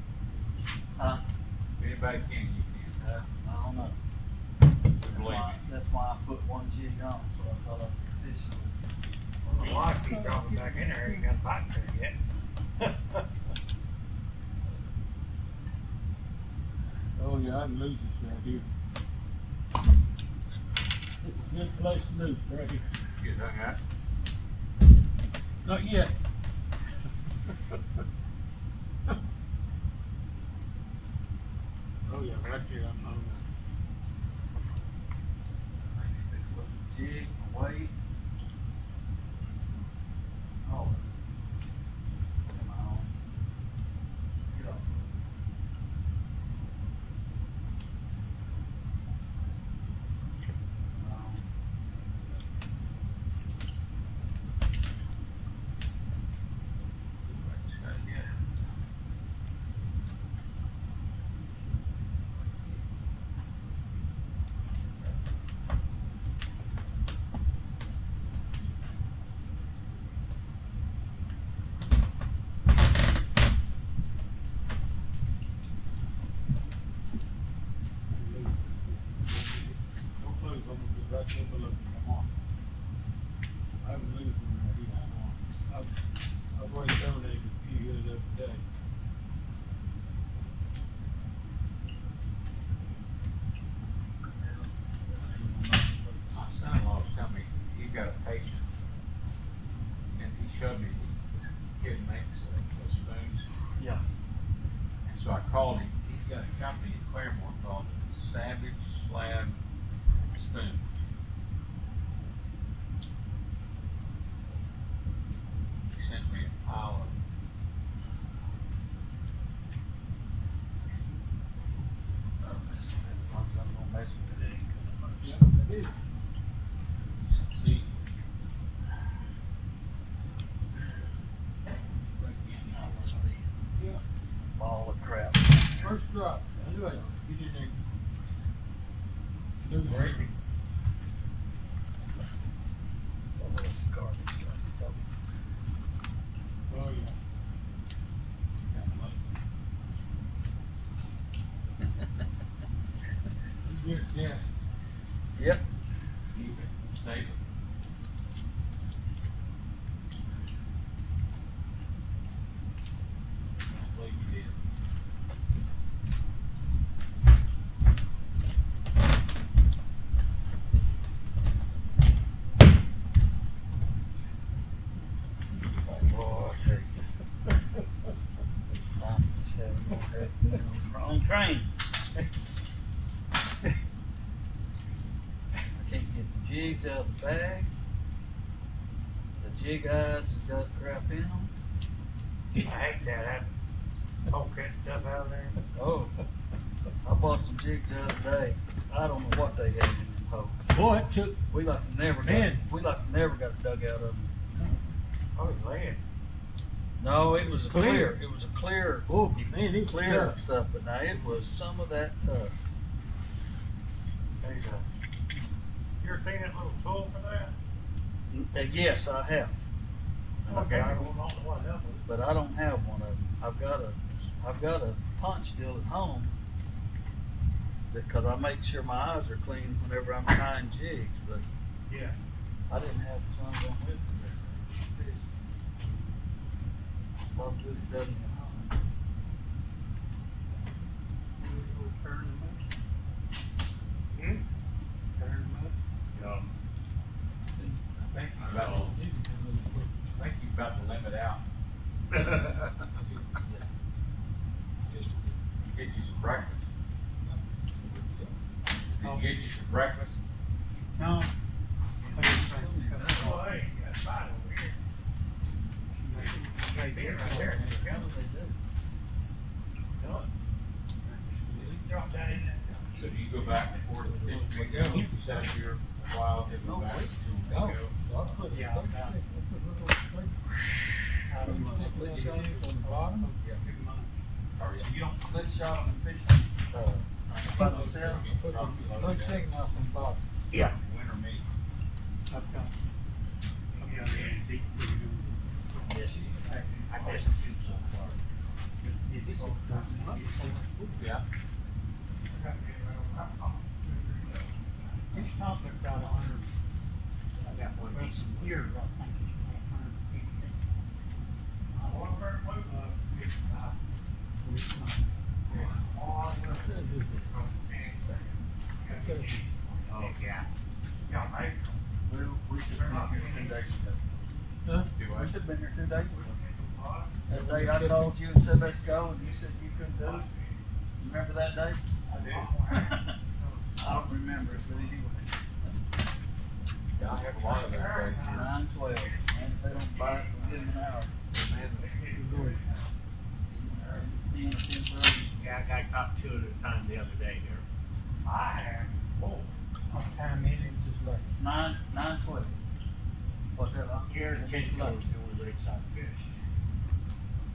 [SPEAKER 1] Huh?
[SPEAKER 7] Anybody can, you can.
[SPEAKER 1] I don't know.
[SPEAKER 7] Believe me.
[SPEAKER 1] That's why I put one jig on, so I thought I'd be fishing.
[SPEAKER 5] well, the wife keep dropping back in there, ain't got a bite to it yet.
[SPEAKER 3] Oh yeah, I can lose this right here. It's a good place to lose right here.
[SPEAKER 7] Get hung out.
[SPEAKER 3] Not yet. Oh yeah, right there. I'm on
[SPEAKER 1] Jig, weight. Oh. Come on. Get off.
[SPEAKER 3] Don't lose. I'm gonna be right there below. Come on. I haven't losing right here. I know. I've already donated a few here the other day.
[SPEAKER 7] My son-in-law was telling me he got a patient, and he showed me this kid makes those spoons.
[SPEAKER 1] Yeah.
[SPEAKER 7] And so I called him. He's got a company in Claremore called Savage Slab Spoon. He sent me a pile of them.
[SPEAKER 1] I'm gonna mess with it.
[SPEAKER 3] Yeah, it is.
[SPEAKER 7] See,
[SPEAKER 3] Yeah.
[SPEAKER 1] Ball of crap.
[SPEAKER 3] First drop. Anyway, get in there. Lose it.
[SPEAKER 5] Gravy.
[SPEAKER 1] Oh, it's garbage. So,
[SPEAKER 3] Oh yeah. Yeah, yeah.
[SPEAKER 1] yep.
[SPEAKER 7] keep it, save it. I believe you did.
[SPEAKER 1] Oh, I tell you. I'm just having a wrong train. I can't get the jigs out of the bag. The jig eyes has got crap in them.
[SPEAKER 5] I hate that. I poke that stuff out of there.
[SPEAKER 1] Oh, I bought some jigs the other day. I don't know what they had in them pokes.
[SPEAKER 3] Boy, it took
[SPEAKER 1] We like to never
[SPEAKER 3] Man.
[SPEAKER 1] got a dug out of them.
[SPEAKER 5] Oh, it's lead.
[SPEAKER 1] No, it was a
[SPEAKER 3] Clear.
[SPEAKER 1] clear. It was a clear.
[SPEAKER 3] oh man, it was
[SPEAKER 1] Clear
[SPEAKER 3] tough.
[SPEAKER 1] stuff, but now it was some of that tough.
[SPEAKER 5] There you go. You ever seen that little tool for that?
[SPEAKER 1] Yes, I have. And
[SPEAKER 5] Okay, I don't know what that was.
[SPEAKER 1] But I don't have one of them. I've got a punch still at home because I make sure my eyes are clean whenever I'm tying jigs. But
[SPEAKER 5] Yeah.
[SPEAKER 1] I didn't have some of them with me. How good it does in the home.
[SPEAKER 3] think you're about to limit out. Just get you some breakfast. Did you get you some breakfast?
[SPEAKER 5] No.
[SPEAKER 2] Oh, hey, you got a spot over here. Right there, right there. Drop that in there.
[SPEAKER 3] So do you go back and forth to this weekend? You set up here a while, then go back to
[SPEAKER 8] No.
[SPEAKER 3] go.
[SPEAKER 8] So I put
[SPEAKER 5] Yeah,
[SPEAKER 8] a big
[SPEAKER 5] about-
[SPEAKER 8] stick, I put a little stick shot on the bottom.
[SPEAKER 3] Or
[SPEAKER 1] You don't click shot on the fish by themselves.
[SPEAKER 8] Put the big stick knife on the bottom.
[SPEAKER 7] Yeah.
[SPEAKER 3] winter meat.
[SPEAKER 5] I've got any deep pretty good.
[SPEAKER 7] Yes, I missed two so far.
[SPEAKER 3] Yeah.
[SPEAKER 5] It's probably about 100
[SPEAKER 7] I got one decent one.
[SPEAKER 5] here, I think it's about 150.
[SPEAKER 7] Oh, yeah.
[SPEAKER 1] We should have been here 2 days ago.
[SPEAKER 8] Huh?
[SPEAKER 3] Do
[SPEAKER 1] We
[SPEAKER 3] I?
[SPEAKER 1] should have been here 2 days ago. That day I called you and said let's go, and you said you couldn't do it. You remember that day?
[SPEAKER 3] I do.
[SPEAKER 1] I don't remember it, but anyway.
[SPEAKER 3] Yeah, I have a lot of those days.
[SPEAKER 1] 9:12, and if they don't buy it within an hour. 10, 10:30.
[SPEAKER 7] Yeah, I caught two at a time the other day here.
[SPEAKER 2] I have.
[SPEAKER 5] What time is it?
[SPEAKER 8] Just like,
[SPEAKER 1] 9:12. What's that?
[SPEAKER 7] Here in Kitchener, doing lakeside fish.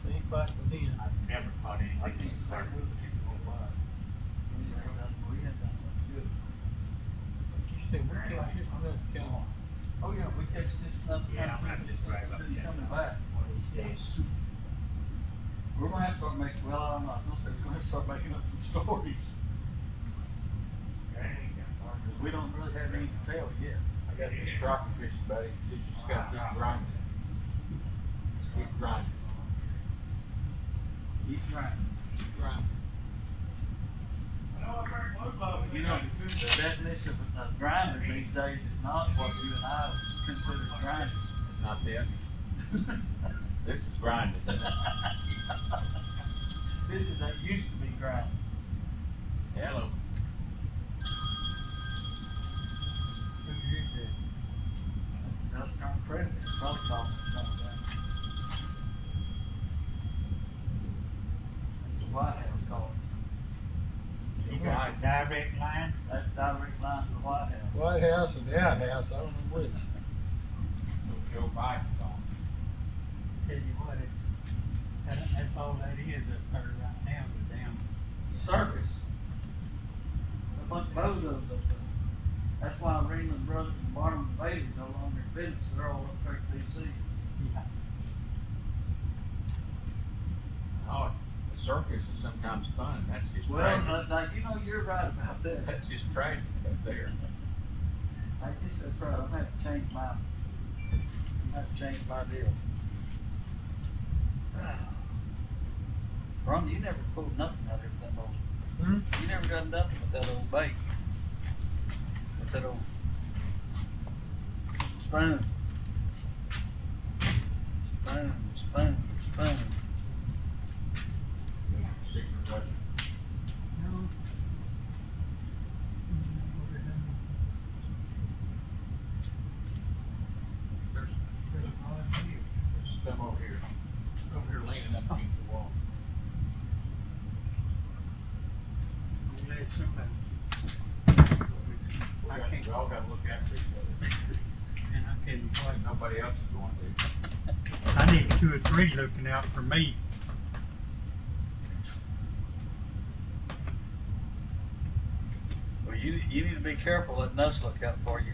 [SPEAKER 8] think back with these.
[SPEAKER 7] I've never caught
[SPEAKER 1] I
[SPEAKER 7] anything
[SPEAKER 1] can't
[SPEAKER 7] in
[SPEAKER 1] start
[SPEAKER 7] carp.
[SPEAKER 1] with it. People won't buy it. We had done what's good.
[SPEAKER 8] You said we catch just enough to count.
[SPEAKER 1] Oh yeah, we catch just enough
[SPEAKER 7] Yeah,
[SPEAKER 1] time
[SPEAKER 7] I'm
[SPEAKER 1] to
[SPEAKER 7] just right about
[SPEAKER 1] till you
[SPEAKER 7] that.
[SPEAKER 1] coming back.
[SPEAKER 7] One of these days.
[SPEAKER 1] We're gonna have to start making, well, I'm not gonna say we're gonna have to start making up some stories. Cause we don't really have any to tell yet.
[SPEAKER 3] I got this crappie fishing buddy. He says you just gotta keep grinding. Just keep grinding.
[SPEAKER 1] Keep grinding.
[SPEAKER 3] Keep grinding.
[SPEAKER 1] You know, the definition of grinding these days is not what you and I consider grinding.
[SPEAKER 3] Not this. This is grinding.
[SPEAKER 1] This is, that used to be grinding.
[SPEAKER 3] Hello.
[SPEAKER 1] That's not credit, it's probably called something. That's the White House called.
[SPEAKER 5] You got a direct line?
[SPEAKER 1] That's direct line to the White House.
[SPEAKER 8] White House or the outhouse, I don't know which.
[SPEAKER 3] Joe Biden's on.
[SPEAKER 5] Tell you what, that's all that is up there right now, the damn.
[SPEAKER 1] It's a circus. A bunch of bozos up there. That's why Ringland Brothers and Barnum and Bailey no longer in business, they're all up there at DC.
[SPEAKER 5] Yeah.
[SPEAKER 3] Oh, the circus is sometimes fun. That's just
[SPEAKER 1] Well,
[SPEAKER 3] tragic.
[SPEAKER 1] now, you know, you're right about that.
[SPEAKER 3] That's just tragic up there.
[SPEAKER 1] I guess that's right, I'm gonna have to change my deal. Ron, you never pulled nothing out of them old, you never done nothing with that old bait. With that old spoon. Spoon.
[SPEAKER 3] Secret weapon.
[SPEAKER 5] No.
[SPEAKER 3] There's some over here. Over here leaning up against the wall. We all gotta look after each other.
[SPEAKER 5] And I tell you what,
[SPEAKER 3] Nobody else is going to.
[SPEAKER 5] I need 2 or 3 looking out for me.
[SPEAKER 1] Well, you need to be careful letting us look out for you.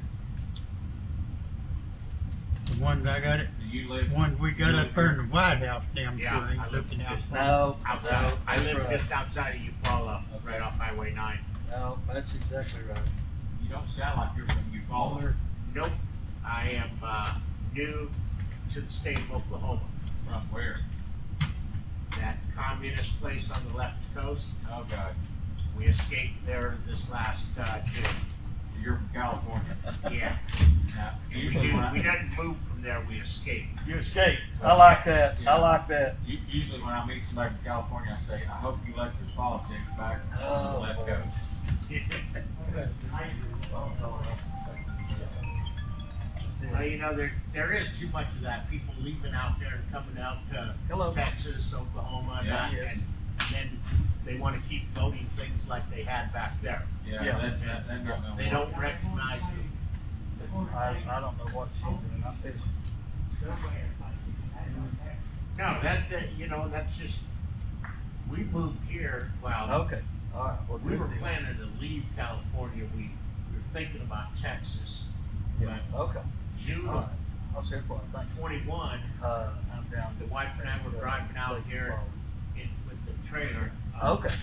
[SPEAKER 5] The ones I got it,
[SPEAKER 3] Do you live?
[SPEAKER 5] ones we got up there in the White House, damn
[SPEAKER 7] Yeah,
[SPEAKER 5] sure
[SPEAKER 7] I
[SPEAKER 5] ain't
[SPEAKER 7] live
[SPEAKER 5] looking out
[SPEAKER 7] just
[SPEAKER 5] for me.
[SPEAKER 1] No,
[SPEAKER 7] Outside. I live
[SPEAKER 1] that's right.
[SPEAKER 7] just outside of Eufaula, right off Highway 9.
[SPEAKER 1] No, that's exactly right.
[SPEAKER 3] You don't sound like you're from Eufaula.
[SPEAKER 7] Nope. I am new to the state of Oklahoma.
[SPEAKER 3] From where?
[SPEAKER 7] That communist place on the left coast,
[SPEAKER 3] Oh God.
[SPEAKER 7] we escaped there this last June.
[SPEAKER 3] You're from California.
[SPEAKER 7] Yeah.
[SPEAKER 3] Now,
[SPEAKER 7] We
[SPEAKER 3] usually when
[SPEAKER 7] we
[SPEAKER 3] I,
[SPEAKER 7] didn't move from there, we escaped.
[SPEAKER 1] You escaped. I like that. I like that.
[SPEAKER 3] usually when I meet somebody from California, I say, I hope you left your politics back on the left coast.
[SPEAKER 7] You know, there is too much of that. People leaving out there and coming out to
[SPEAKER 1] Hello.
[SPEAKER 7] Texas, Oklahoma,
[SPEAKER 3] Yeah.
[SPEAKER 7] and then they want to keep voting things like they had back there.
[SPEAKER 1] Yeah.
[SPEAKER 3] That's not gonna
[SPEAKER 7] They
[SPEAKER 3] work.
[SPEAKER 7] don't recognize them.
[SPEAKER 1] I don't know what she's doing. I'm fishing.
[SPEAKER 7] No, that you know, that's just, we moved here, well,
[SPEAKER 1] Okay. All right. Well,
[SPEAKER 7] we
[SPEAKER 1] good
[SPEAKER 7] were
[SPEAKER 1] deal.
[SPEAKER 7] planning to leave California. We were thinking about Texas.
[SPEAKER 1] Yeah. Okay.
[SPEAKER 7] June
[SPEAKER 1] All
[SPEAKER 7] of
[SPEAKER 1] right. I'll share for you. Thanks.
[SPEAKER 7] 21,
[SPEAKER 1] I'm down.
[SPEAKER 7] the wife and I were driving out here with the trailer
[SPEAKER 1] Okay.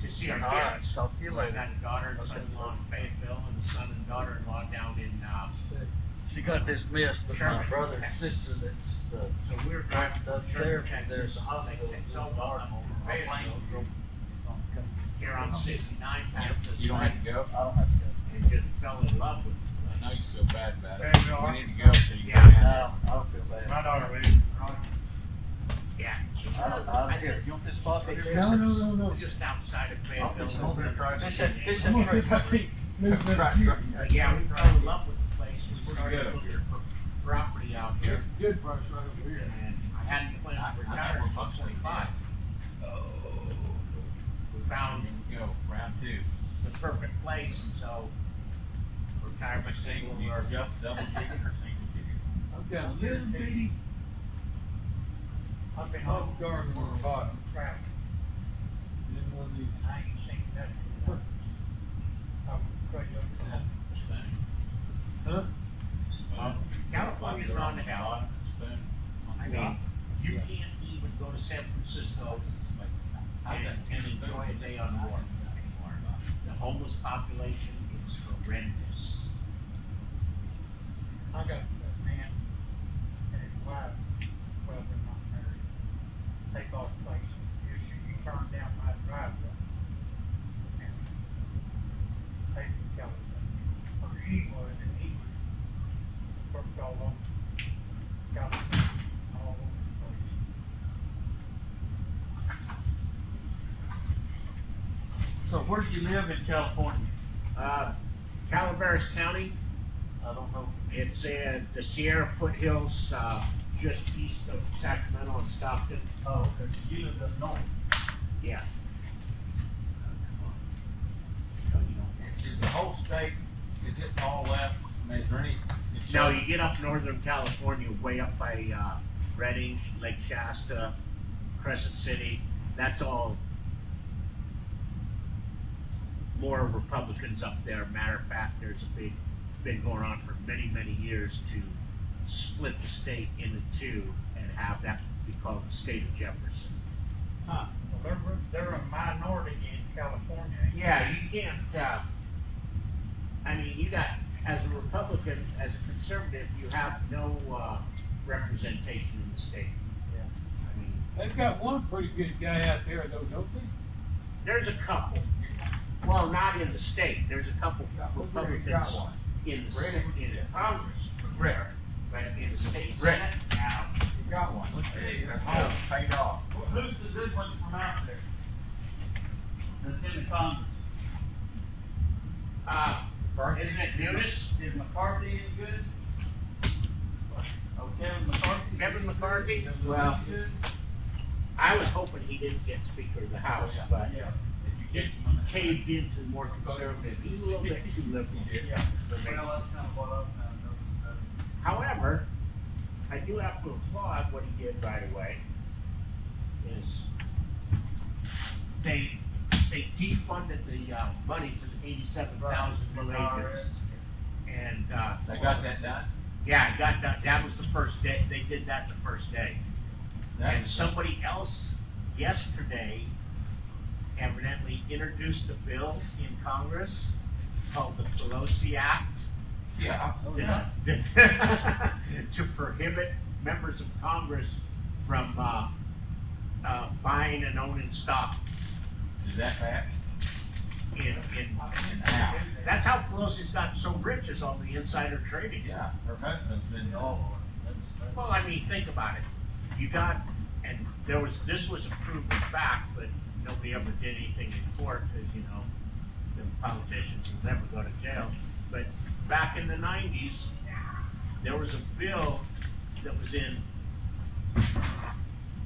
[SPEAKER 7] to see our
[SPEAKER 1] All right.
[SPEAKER 7] kids.
[SPEAKER 1] Talk to you
[SPEAKER 7] I
[SPEAKER 1] later.
[SPEAKER 7] got a daughter and
[SPEAKER 1] Okay.
[SPEAKER 7] son-in-law in Fayetteville, and the son and daughter-in-law down in,
[SPEAKER 1] She got dismissed, but my
[SPEAKER 7] Sherman,
[SPEAKER 1] brother and
[SPEAKER 7] Texas.
[SPEAKER 1] sister that's
[SPEAKER 7] so we were driving from
[SPEAKER 1] upstairs.
[SPEAKER 7] Sherman,
[SPEAKER 1] There's
[SPEAKER 7] Texas.
[SPEAKER 1] a hospital.
[SPEAKER 7] They told us
[SPEAKER 1] Fayetteville.
[SPEAKER 7] here on 69 past this
[SPEAKER 3] You don't have
[SPEAKER 7] night,
[SPEAKER 3] to go.
[SPEAKER 1] I don't have to go.
[SPEAKER 7] and just fell in love with
[SPEAKER 3] I know you
[SPEAKER 7] the
[SPEAKER 3] feel bad about it.
[SPEAKER 5] Fayetteville,
[SPEAKER 3] We need to go so you
[SPEAKER 7] Yeah.
[SPEAKER 3] can have
[SPEAKER 1] No, I don't feel bad.
[SPEAKER 5] my daughter lives in Rogers.
[SPEAKER 7] Yeah.
[SPEAKER 1] I don't care. You want this spot right here?
[SPEAKER 8] No, no, no, no.
[SPEAKER 7] Just outside of
[SPEAKER 1] I'll
[SPEAKER 7] Fayetteville.
[SPEAKER 1] fish over there. Fish that, fish
[SPEAKER 8] I'm
[SPEAKER 1] that
[SPEAKER 8] gonna see if I
[SPEAKER 1] creek.
[SPEAKER 8] can't move that
[SPEAKER 3] Right,
[SPEAKER 8] view.
[SPEAKER 3] right.
[SPEAKER 7] Yeah, we fell in love with the place. We
[SPEAKER 3] Pretty
[SPEAKER 7] started
[SPEAKER 3] good up
[SPEAKER 7] looking
[SPEAKER 3] here.
[SPEAKER 7] for property out here,
[SPEAKER 8] That's a good price right over here.
[SPEAKER 7] and I hadn't planned to
[SPEAKER 3] I
[SPEAKER 7] retire
[SPEAKER 3] know
[SPEAKER 7] until
[SPEAKER 3] where
[SPEAKER 7] 25. We found
[SPEAKER 3] Here we go, round two.
[SPEAKER 7] the perfect place, and so retirement
[SPEAKER 3] Single,
[SPEAKER 7] single
[SPEAKER 3] you
[SPEAKER 7] or
[SPEAKER 3] jump double ticket or single ticket?
[SPEAKER 8] I've got a little bitty
[SPEAKER 5] I've been
[SPEAKER 8] hot
[SPEAKER 5] on
[SPEAKER 8] garden on the bottom.
[SPEAKER 5] Crappie.
[SPEAKER 8] Then one of these.
[SPEAKER 5] I ain't seen nothing. I'm crazy.
[SPEAKER 8] Huh?
[SPEAKER 7] California's gone to hell.
[SPEAKER 3] Spoon.
[SPEAKER 7] I mean, you can't even go to San Francisco and enjoy a day on the water anymore. The homeless population is horrendous.
[SPEAKER 5] I got a man and his wife, well, they're not married. They bought a place, you turn down my driveway. And they from California, or she was, and he was, worked all over California, all over the place.
[SPEAKER 1] So where do you live in California?
[SPEAKER 7] Calaveras County,
[SPEAKER 1] I don't know.
[SPEAKER 7] it's in the Sierra foothills, just east of Sacramento and Stockton.
[SPEAKER 1] Oh, okay. You live up north.
[SPEAKER 7] Yeah.
[SPEAKER 3] Is the whole state, is it all left? I mean, is there any?
[SPEAKER 7] No, you get up Northern California, way up by, Redding, Lake Shasta, Crescent City, that's all more Republicans up there. Matter of fact, there's a been going on for many, many years to split the state into two and have that be called the state of Jefferson.
[SPEAKER 5] Well, they're a minority in California. ain't they?
[SPEAKER 7] Yeah, you can't, I mean, you got, as a Republican, as a conservative, you have no, representation in the state.
[SPEAKER 1] Yeah.
[SPEAKER 7] I mean,
[SPEAKER 8] They've got one pretty good guy out there though, don't they?
[SPEAKER 7] there's a couple. Well, not in the state. There's a couple Republicans in the Congress,
[SPEAKER 3] Rick.
[SPEAKER 7] but in the state
[SPEAKER 3] Rick.
[SPEAKER 7] Senate, now,
[SPEAKER 3] You got one. Hey, that home paid off.
[SPEAKER 1] Who's the good ones from out there? That's in the Congress.
[SPEAKER 7] isn't it Nunes?
[SPEAKER 1] Is McCarthy any good? Oh, Kevin McCarthy?
[SPEAKER 7] Kevin McCarthy? Well, I was hoping he didn't get Speaker of the House, but
[SPEAKER 1] Yeah.
[SPEAKER 7] he caved into more conservative. He's a little bit too liberal
[SPEAKER 1] Yeah.
[SPEAKER 7] for me.
[SPEAKER 1] Well, that's kind of what I've kind of noticed.
[SPEAKER 7] However, I do have to applaud what he did right away. Is they defunded the money for the 87,000 new agents, and
[SPEAKER 3] They got that done?
[SPEAKER 7] yeah, I got that. That was the first day. They did that the first day, and
[SPEAKER 3] That's,
[SPEAKER 7] somebody else yesterday evidently introduced a bill in Congress called the Pelosi Act.
[SPEAKER 3] yeah.
[SPEAKER 7] To prohibit members of Congress from buying and owning stock.
[SPEAKER 3] Is that bad? in half.
[SPEAKER 7] That's how Pelosi's gotten so rich, is all the insider trading.
[SPEAKER 3] Yeah, her husband's been all.
[SPEAKER 7] Well, I mean, think about it. You got, and this was a proven fact, but nobody ever did anything in court because, the politicians will never go to jail. But back in the 90s, there was a bill that was in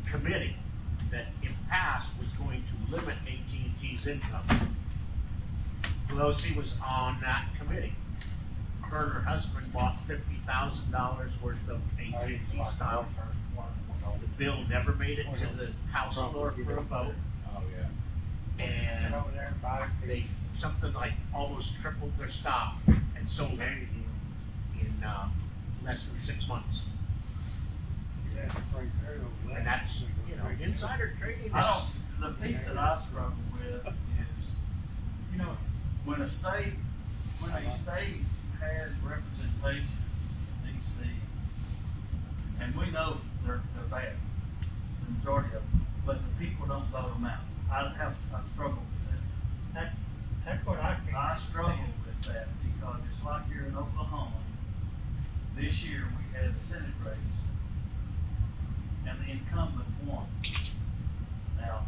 [SPEAKER 7] committee that, if passed, was going to limit AT&T's income. Pelosi was on that committee. Her and her husband bought $50,000 worth of AT&T stock. The bill never made it to the House floor for a vote.
[SPEAKER 3] Oh yeah.
[SPEAKER 7] And they something like almost tripled their stock and sold it in less than 6 months. And that's, insider trading is...
[SPEAKER 1] The piece that I struggle with is, when a state has representation in DC, and we know they're bad, the majority of them, but the people don't vote them out. I struggle with that.
[SPEAKER 5] That's what I think.
[SPEAKER 1] I struggle with that because it's like here in Oklahoma. This year we had a Senate race, and the incumbent won. Now,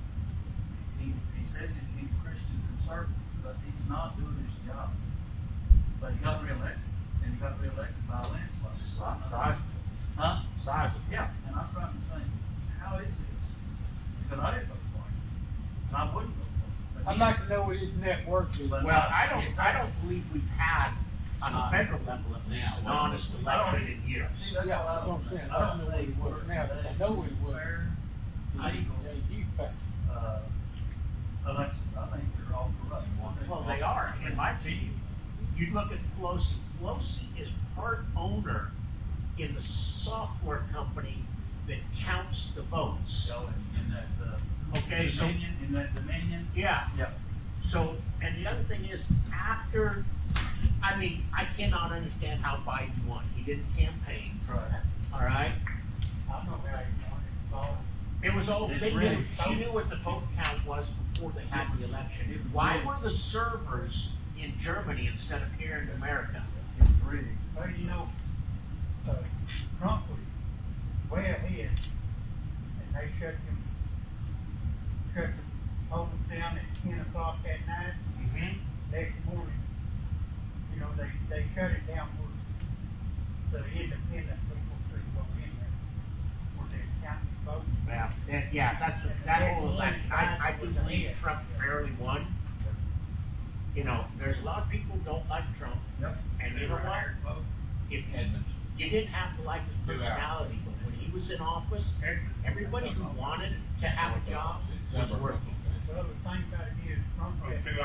[SPEAKER 1] he says he's a Christian conservative, but he's not doing his job. But he got reelected, and he got reelected by a landslide.
[SPEAKER 7] Size.
[SPEAKER 1] Huh?
[SPEAKER 7] Size.
[SPEAKER 1] Yeah, and I'm trying to think, how is this? Because I didn't vote for him, and I wouldn't vote for him.
[SPEAKER 8] I'd like to know what his net worth is.
[SPEAKER 7] Well, I don't believe we've had, on a federal level at least, an honest election in years.
[SPEAKER 1] See, that's
[SPEAKER 8] Yeah,
[SPEAKER 1] what
[SPEAKER 8] that's what I'm saying. I don't know what he was now, but I know what he was.
[SPEAKER 1] fair, legal, elections. I think they're all corrupt.
[SPEAKER 7] Well, they are, in my opinion. You look at Pelosi. Pelosi is part owner in the software company that counts the votes.
[SPEAKER 1] So in that
[SPEAKER 7] Okay, so
[SPEAKER 1] Dominion.
[SPEAKER 7] yeah.
[SPEAKER 1] Yeah.
[SPEAKER 7] So, and the other thing is, after, I cannot understand how Biden won. He didn't campaign.
[SPEAKER 1] Right.
[SPEAKER 7] All right.
[SPEAKER 5] I know how you want it all.
[SPEAKER 7] It was all,
[SPEAKER 1] It's
[SPEAKER 7] they knew,
[SPEAKER 1] rigged.
[SPEAKER 7] she knew what the vote count was before they had the election.
[SPEAKER 1] It was
[SPEAKER 7] Why
[SPEAKER 1] rigged.
[SPEAKER 7] were the servers in Germany instead of here in America?
[SPEAKER 1] It's rigged.
[SPEAKER 5] Well, Trump was way ahead, and they shut the polls down at 10 o'clock at night.
[SPEAKER 7] Mm-hmm.
[SPEAKER 5] Next morning, they shut it down for the independent people to go in there for their county votes.
[SPEAKER 7] Yeah, that whole election, I do believe Trump fairly won. There's a lot of people who don't like Trump.
[SPEAKER 1] Yep.
[SPEAKER 7] And you know what? If you didn't have to like his personality, but when he was in office, everybody who wanted to have a job was working.
[SPEAKER 5] Well, the thing about it is, Trump had everything in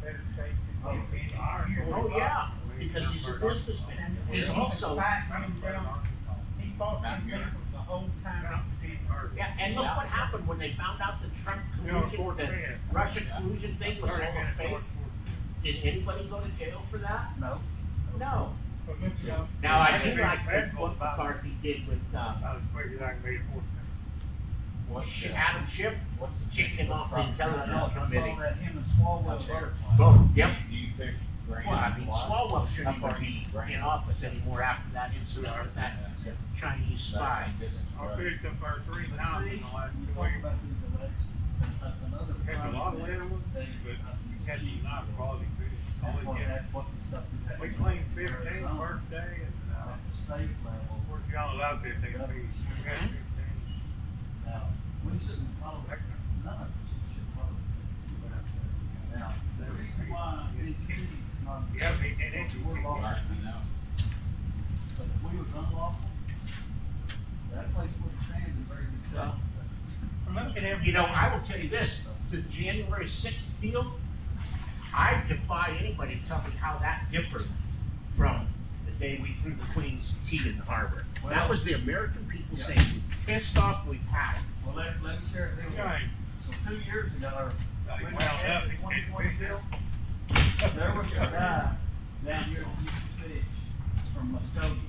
[SPEAKER 5] better shape than he's been in years.
[SPEAKER 7] Oh, yeah, because he's a businessman. He's also,
[SPEAKER 5] He fought them people the whole time.
[SPEAKER 7] yeah, and look what happened when they found out the Trump collusion, the Russia collusion thing was all a fake. Did anybody go to jail for that?
[SPEAKER 1] No.
[SPEAKER 7] No.
[SPEAKER 5] But look,
[SPEAKER 7] Now, I do like what McCarthy did with, Adam Schiff, kicked him off the intelligence
[SPEAKER 1] I
[SPEAKER 7] committee.
[SPEAKER 1] saw that him and Swalwell both.
[SPEAKER 7] Boom, yep.
[SPEAKER 3] Do you fix grand?
[SPEAKER 7] Well, Swalwell shouldn't even be in office anymore after that incident with that Chinese spy.
[SPEAKER 5] I picked up our 3
[SPEAKER 1] But
[SPEAKER 5] pounds
[SPEAKER 1] see,
[SPEAKER 5] in the last
[SPEAKER 1] you
[SPEAKER 5] 2
[SPEAKER 1] talk
[SPEAKER 5] weeks.
[SPEAKER 1] about these elections, another
[SPEAKER 5] Catch a lot of
[SPEAKER 1] thing,
[SPEAKER 5] little ones, but catching not quality fish.
[SPEAKER 1] that's what the stuff we have.
[SPEAKER 5] We cleaned 15 first day, and
[SPEAKER 1] At the state level,
[SPEAKER 5] of course, y'all allowed 15 apiece. We had 15.
[SPEAKER 1] now, we shouldn't follow that, none of us should follow. Now, the reason why big cities is not.
[SPEAKER 5] Yeah, and it's
[SPEAKER 1] We're lawless
[SPEAKER 3] I
[SPEAKER 1] people.
[SPEAKER 3] know.
[SPEAKER 1] But if we was unlawful, that place wouldn't stand in very good shape.
[SPEAKER 7] I will tell you this, the January 6th deal, I defy anybody to tell me how that differed from the day we threw the Queen's tea in the harbor. That was the American people saying, pissed off, we've had it.
[SPEAKER 1] Well, let me share it with you. So 2 years ago, we
[SPEAKER 5] Well,
[SPEAKER 1] had
[SPEAKER 5] up,
[SPEAKER 1] the
[SPEAKER 5] it's
[SPEAKER 1] 2020
[SPEAKER 5] big
[SPEAKER 1] bill. There was a guy down here that used to fish from Muskogee,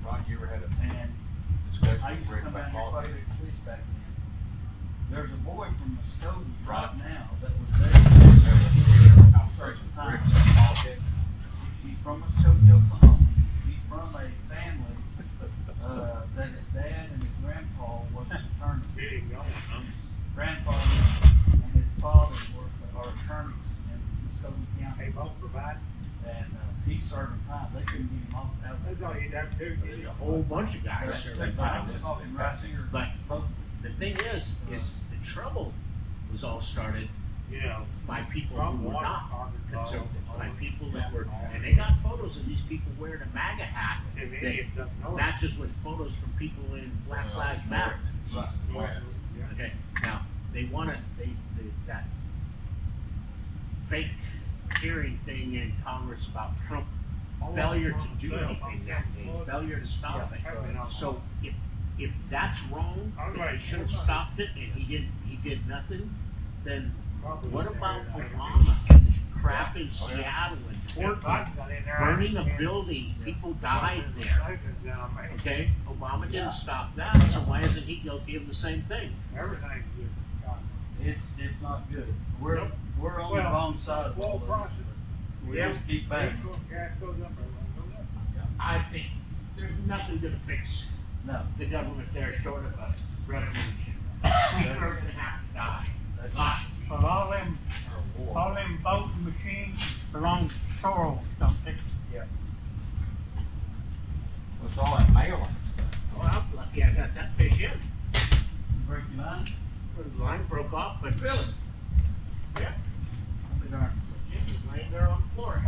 [SPEAKER 3] Ron, you ever had a
[SPEAKER 1] and
[SPEAKER 3] discussion
[SPEAKER 1] I used to
[SPEAKER 3] with
[SPEAKER 1] come
[SPEAKER 3] Rick
[SPEAKER 1] down here quite a
[SPEAKER 3] McCall?
[SPEAKER 1] bit to fish back then. There's a boy from Muskogee right now that was there certain time.
[SPEAKER 3] Rick's politics.
[SPEAKER 1] She's from Muskogee, Oklahoma. She's from a family that his dad and his grandpa was an attorney.
[SPEAKER 5] Getting going.
[SPEAKER 1] Grandfather and his father are attorneys in Muskogee County.
[SPEAKER 5] They both provide.
[SPEAKER 1] And he's serving time. They couldn't get him off out
[SPEAKER 5] That's all you'd have to do.
[SPEAKER 7] There's a whole bunch of guys serving time.
[SPEAKER 1] I'm talking right here.
[SPEAKER 7] But
[SPEAKER 1] Both.
[SPEAKER 7] the thing is the trouble was all started
[SPEAKER 5] You know,
[SPEAKER 7] by people
[SPEAKER 5] from
[SPEAKER 7] who were
[SPEAKER 5] water
[SPEAKER 7] not
[SPEAKER 5] department,
[SPEAKER 7] conservative, by people that were, and they got photos of these people wearing a MAGA hat
[SPEAKER 5] if
[SPEAKER 7] that
[SPEAKER 5] any of them know it.
[SPEAKER 7] matches with photos from people in Black Lives Matter.
[SPEAKER 3] East and west.
[SPEAKER 7] Okay, now, they wanna, that fake hearing thing in Congress about Trump failure to do anything that day, failure to stop it. So if that's wrong, that he should have stopped it and he did nothing, then what about Obama and the crap in Seattle and Portland, burning a building, people died there, okay? Obama didn't stop that, so why isn't he guilty of the same thing?
[SPEAKER 5] Everything's just.
[SPEAKER 1] It's not good. We're on the
[SPEAKER 5] Well,
[SPEAKER 1] wrong side of all
[SPEAKER 5] well,
[SPEAKER 1] this. We just keep battling.
[SPEAKER 5] Gas goes up, everything goes up.
[SPEAKER 7] I think there's nothing gonna fix
[SPEAKER 1] No,
[SPEAKER 7] the government there short of a revolution. People are gonna have to die. Lots of people.
[SPEAKER 5] Well,
[SPEAKER 3] Or war.
[SPEAKER 5] all them voting machines belong to Soros, don't they?
[SPEAKER 3] What's all that mailing stuff?
[SPEAKER 7] Well, I'm lucky I got that fish in.
[SPEAKER 1] break your mind.
[SPEAKER 7] The line broke off, but really,
[SPEAKER 1] I'll be darned.
[SPEAKER 7] Jim was laying there on the floor.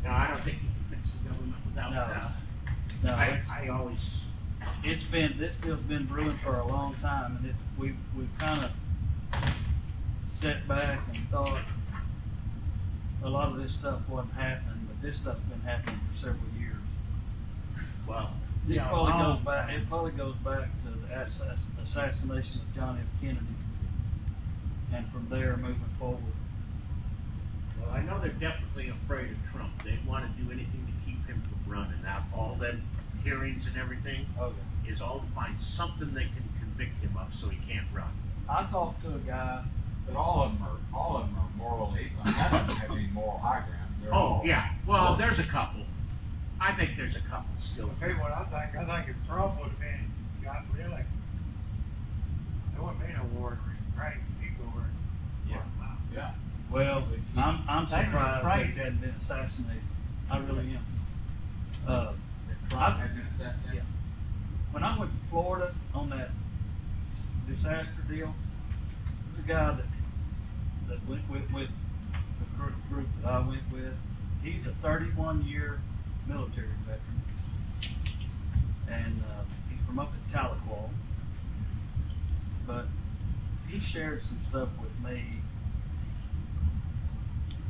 [SPEAKER 7] No, I don't think you can fix the government without
[SPEAKER 1] No,
[SPEAKER 7] that.
[SPEAKER 1] no,
[SPEAKER 7] I always,
[SPEAKER 1] this deal's been brewing for a long time, and we've kind of sat back and thought a lot of this stuff wasn't happening, but this stuff's been happening for several years.
[SPEAKER 7] well,
[SPEAKER 1] It probably goes back to the assassination of John F. Kennedy, and from there moving forward.
[SPEAKER 7] well, I know they're definitely afraid of Trump. They want to do anything to keep him from running. Now, all them hearings and everything
[SPEAKER 1] Okay.
[SPEAKER 7] is all to find something they can convict him of so he can't run.
[SPEAKER 1] I talked to a guy.
[SPEAKER 3] But all of them are morally, I mean, that doesn't have any moral high ground. They're
[SPEAKER 7] Oh,
[SPEAKER 3] all-
[SPEAKER 7] yeah, well, there's a couple. I think there's a couple still.
[SPEAKER 5] Tell you what I think if Trump would have been got reelected, there wouldn't be no war in Ukraine. He'd go over and.
[SPEAKER 3] Yeah.
[SPEAKER 1] Well, I'm
[SPEAKER 5] They were
[SPEAKER 1] surprised
[SPEAKER 5] afraid.
[SPEAKER 1] that he hadn't been assassinated. I really am.
[SPEAKER 3] That Trump had been assassinated.
[SPEAKER 1] When I went to Florida on that disaster deal, there's a guy that went with the group that I went with. He's a 31-year military veteran, and he's from up at Tahlequah. But he shared some stuff with me.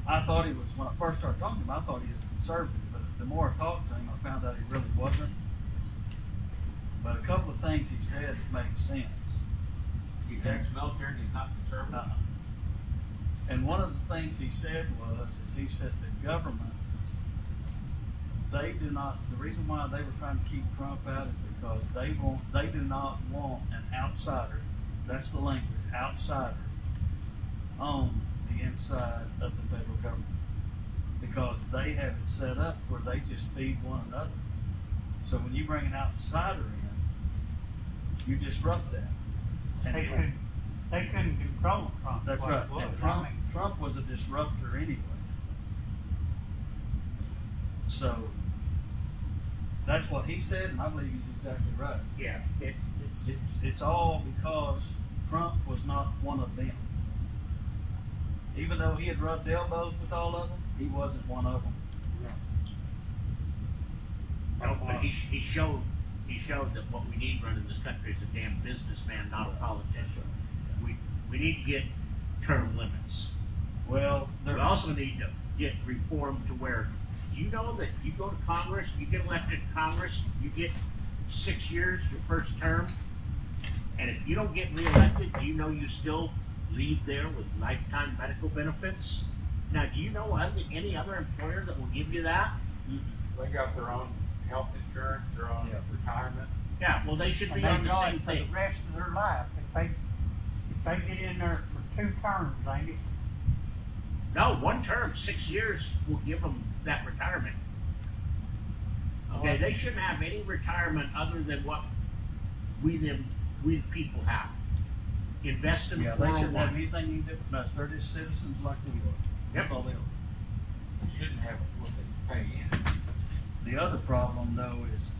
[SPEAKER 1] I thought he was, when I first started talking to him, I thought he was a conservative, but the more I talked to him, I found out he really wasn't. But a couple of things he said made sense.
[SPEAKER 3] He's ex-military, he's not conservative.
[SPEAKER 1] And one of the things he said he said the government, the reason why they were trying to keep Trump out is because they do not want an outsider, that's the language, outsider, on the inside of the federal government. Because they have it set up where they just feed one another. So when you bring an outsider in, you disrupt that. And
[SPEAKER 5] They couldn't control Trump.
[SPEAKER 1] that's
[SPEAKER 5] what
[SPEAKER 1] right.
[SPEAKER 5] it was.
[SPEAKER 1] And
[SPEAKER 5] I mean,
[SPEAKER 1] Trump was a disruptor anyway. So that's what he said, and I believe he's exactly right.
[SPEAKER 7] Yeah,
[SPEAKER 1] It's all because Trump was not one of them. Even though he had rubbed elbows with all of them, he wasn't one of them.
[SPEAKER 7] no, but he showed that what we need running this country is a damn businessman, not a politician. We need to get term limits.
[SPEAKER 1] Well,
[SPEAKER 7] We also need to get reform to where, you know that you go to Congress, you get elected to Congress, you get 6 years, your first term, and if you don't get reelected, do you know you still leave there with lifetime medical benefits? Now, do you know any other employer that will give you that?
[SPEAKER 3] They got their own health insurance, their own retirement.
[SPEAKER 7] Yeah, well, they should
[SPEAKER 5] and
[SPEAKER 7] be on
[SPEAKER 5] they
[SPEAKER 7] the
[SPEAKER 5] got
[SPEAKER 7] same
[SPEAKER 5] it for
[SPEAKER 7] thing.
[SPEAKER 5] the rest of their life. If they get in there for
[SPEAKER 2] 2 terms, ain't it?
[SPEAKER 7] No, 1 term, 6 years will give them that retirement. Okay, they shouldn't have any retirement other than what we the people have. Invest in
[SPEAKER 1] Yeah, they shouldn't have
[SPEAKER 7] 401.
[SPEAKER 1] anything to do with us. They're just citizens like we are. That's all they are.
[SPEAKER 3] You shouldn't have what they pay in.
[SPEAKER 1] The other problem though is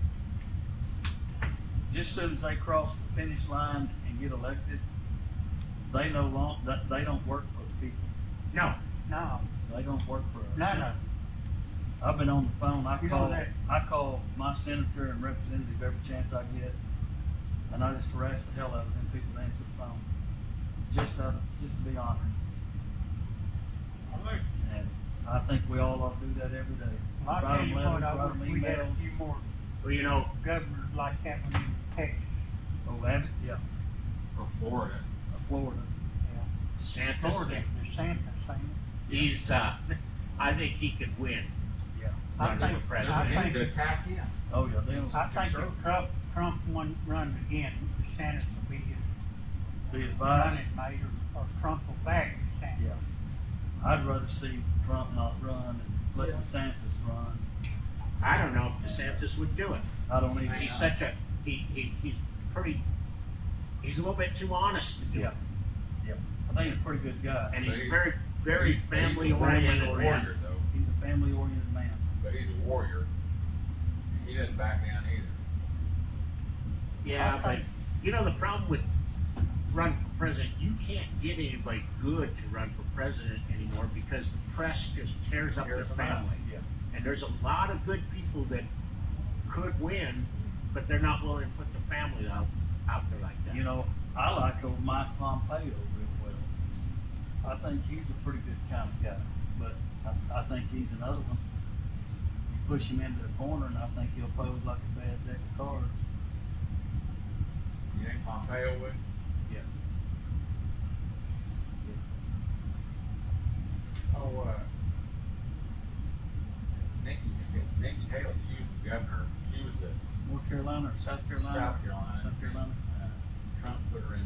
[SPEAKER 1] just as soon as they cross the finish line and get elected, they they don't work for the people.
[SPEAKER 7] No,
[SPEAKER 2] No,
[SPEAKER 1] They don't work for us.
[SPEAKER 2] none of it.
[SPEAKER 1] I've been on the phone.
[SPEAKER 2] You know that-
[SPEAKER 1] I call my senator and representative every chance I get, and I just harass the hell out of them people that answer the phone, just to be honored. And I think we all ought to do that every day.
[SPEAKER 2] Well, I
[SPEAKER 1] Write
[SPEAKER 2] tell
[SPEAKER 1] them
[SPEAKER 2] you what,
[SPEAKER 1] letters,
[SPEAKER 2] I
[SPEAKER 1] write
[SPEAKER 2] wish
[SPEAKER 1] them
[SPEAKER 2] we had a
[SPEAKER 1] emails.
[SPEAKER 2] few more
[SPEAKER 7] well, you know,
[SPEAKER 2] governors like that one in Texas.
[SPEAKER 1] Oh, Abbott, yeah,
[SPEAKER 3] For Florida.
[SPEAKER 1] Florida.
[SPEAKER 7] DeSantis,
[SPEAKER 2] Florida, DeSantis, ain't it?
[SPEAKER 7] he's, I think he could win.
[SPEAKER 1] Yeah.
[SPEAKER 2] I
[SPEAKER 7] Running
[SPEAKER 2] think,
[SPEAKER 7] for
[SPEAKER 2] I
[SPEAKER 7] president.
[SPEAKER 3] They need to
[SPEAKER 2] think,
[SPEAKER 3] attack him.
[SPEAKER 1] Oh yeah, they don't.
[SPEAKER 2] I think if Trump runs again, DeSantis will be his
[SPEAKER 1] Be advised.
[SPEAKER 2] running mate, or Trump will back DeSantis.
[SPEAKER 1] Yeah. I'd rather see Trump not run and let DeSantis run.
[SPEAKER 7] I don't know if DeSantis would do it.
[SPEAKER 1] I don't even.
[SPEAKER 7] He's such a, he's pretty, he's a little bit too honest to do
[SPEAKER 1] Yeah.
[SPEAKER 7] it.
[SPEAKER 1] I think he's a pretty good guy.
[SPEAKER 7] And he's
[SPEAKER 3] But
[SPEAKER 7] very, very family oriented man.
[SPEAKER 3] Warrior though.
[SPEAKER 1] He's a family oriented man.
[SPEAKER 3] But he's a warrior. He doesn't back down either.
[SPEAKER 7] Yeah, but you know the problem with running for president, you can't get anybody good to run for president anymore because the press just tears up their family.
[SPEAKER 1] Yeah.
[SPEAKER 7] And there's a lot of good people that could win, but they're not willing to put the family out there like that.
[SPEAKER 1] You know, I like old Mike Pompeo real well. I think he's a pretty good kind of guy, but I think he's another one. You push him into the corner, and I think he'll pose like a bad deck of cards.
[SPEAKER 3] You think Pompeo would?
[SPEAKER 1] Yeah.
[SPEAKER 3] Oh, Nikki Haley, she was the governor. She was the
[SPEAKER 1] North Carolina or South Carolina?
[SPEAKER 3] South Carolina.
[SPEAKER 1] South Carolina.
[SPEAKER 3] Trump put her in.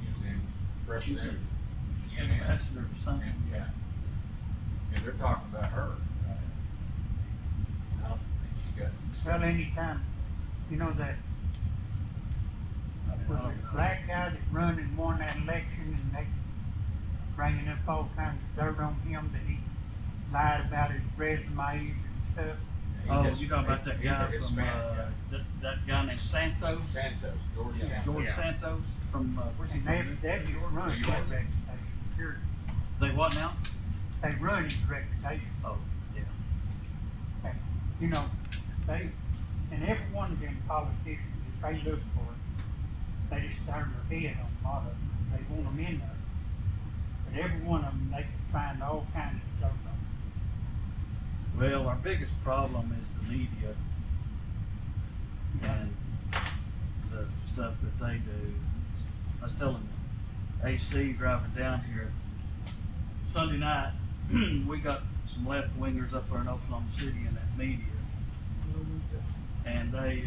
[SPEAKER 3] She was in president.
[SPEAKER 1] Ambassador or something.
[SPEAKER 3] Yeah. And they're talking about her. I don't think she got.
[SPEAKER 2] Well, anytime, you know that, was it the black guy that run and won that election and they bringing up all kinds of dirt on him that he lied about his resumes and stuff?
[SPEAKER 1] Oh, you talking about that guy
[SPEAKER 3] He's a
[SPEAKER 1] from,
[SPEAKER 3] Hispanic guy.
[SPEAKER 1] that guy named Santos?
[SPEAKER 3] Santos, George
[SPEAKER 1] Yeah,
[SPEAKER 3] Santos.
[SPEAKER 1] George
[SPEAKER 7] Yeah.
[SPEAKER 1] Santos from, where's he
[SPEAKER 2] And
[SPEAKER 1] from?
[SPEAKER 2] they just run
[SPEAKER 3] New
[SPEAKER 2] his
[SPEAKER 3] York.
[SPEAKER 2] reputation, sure.
[SPEAKER 1] They what now?
[SPEAKER 2] They run his reputation.
[SPEAKER 1] Oh, yeah.
[SPEAKER 2] And, you know, they, and every one of them politicians, if they look for it, they just turn their head on a lot of them. They want them in there. But every one of them, they can find all kinds of stuff on.
[SPEAKER 1] Well, our biggest problem is the media and the stuff that they do. I was telling AC driving down here Sunday night, we got some left wingers up there in Oklahoma City in that media, and they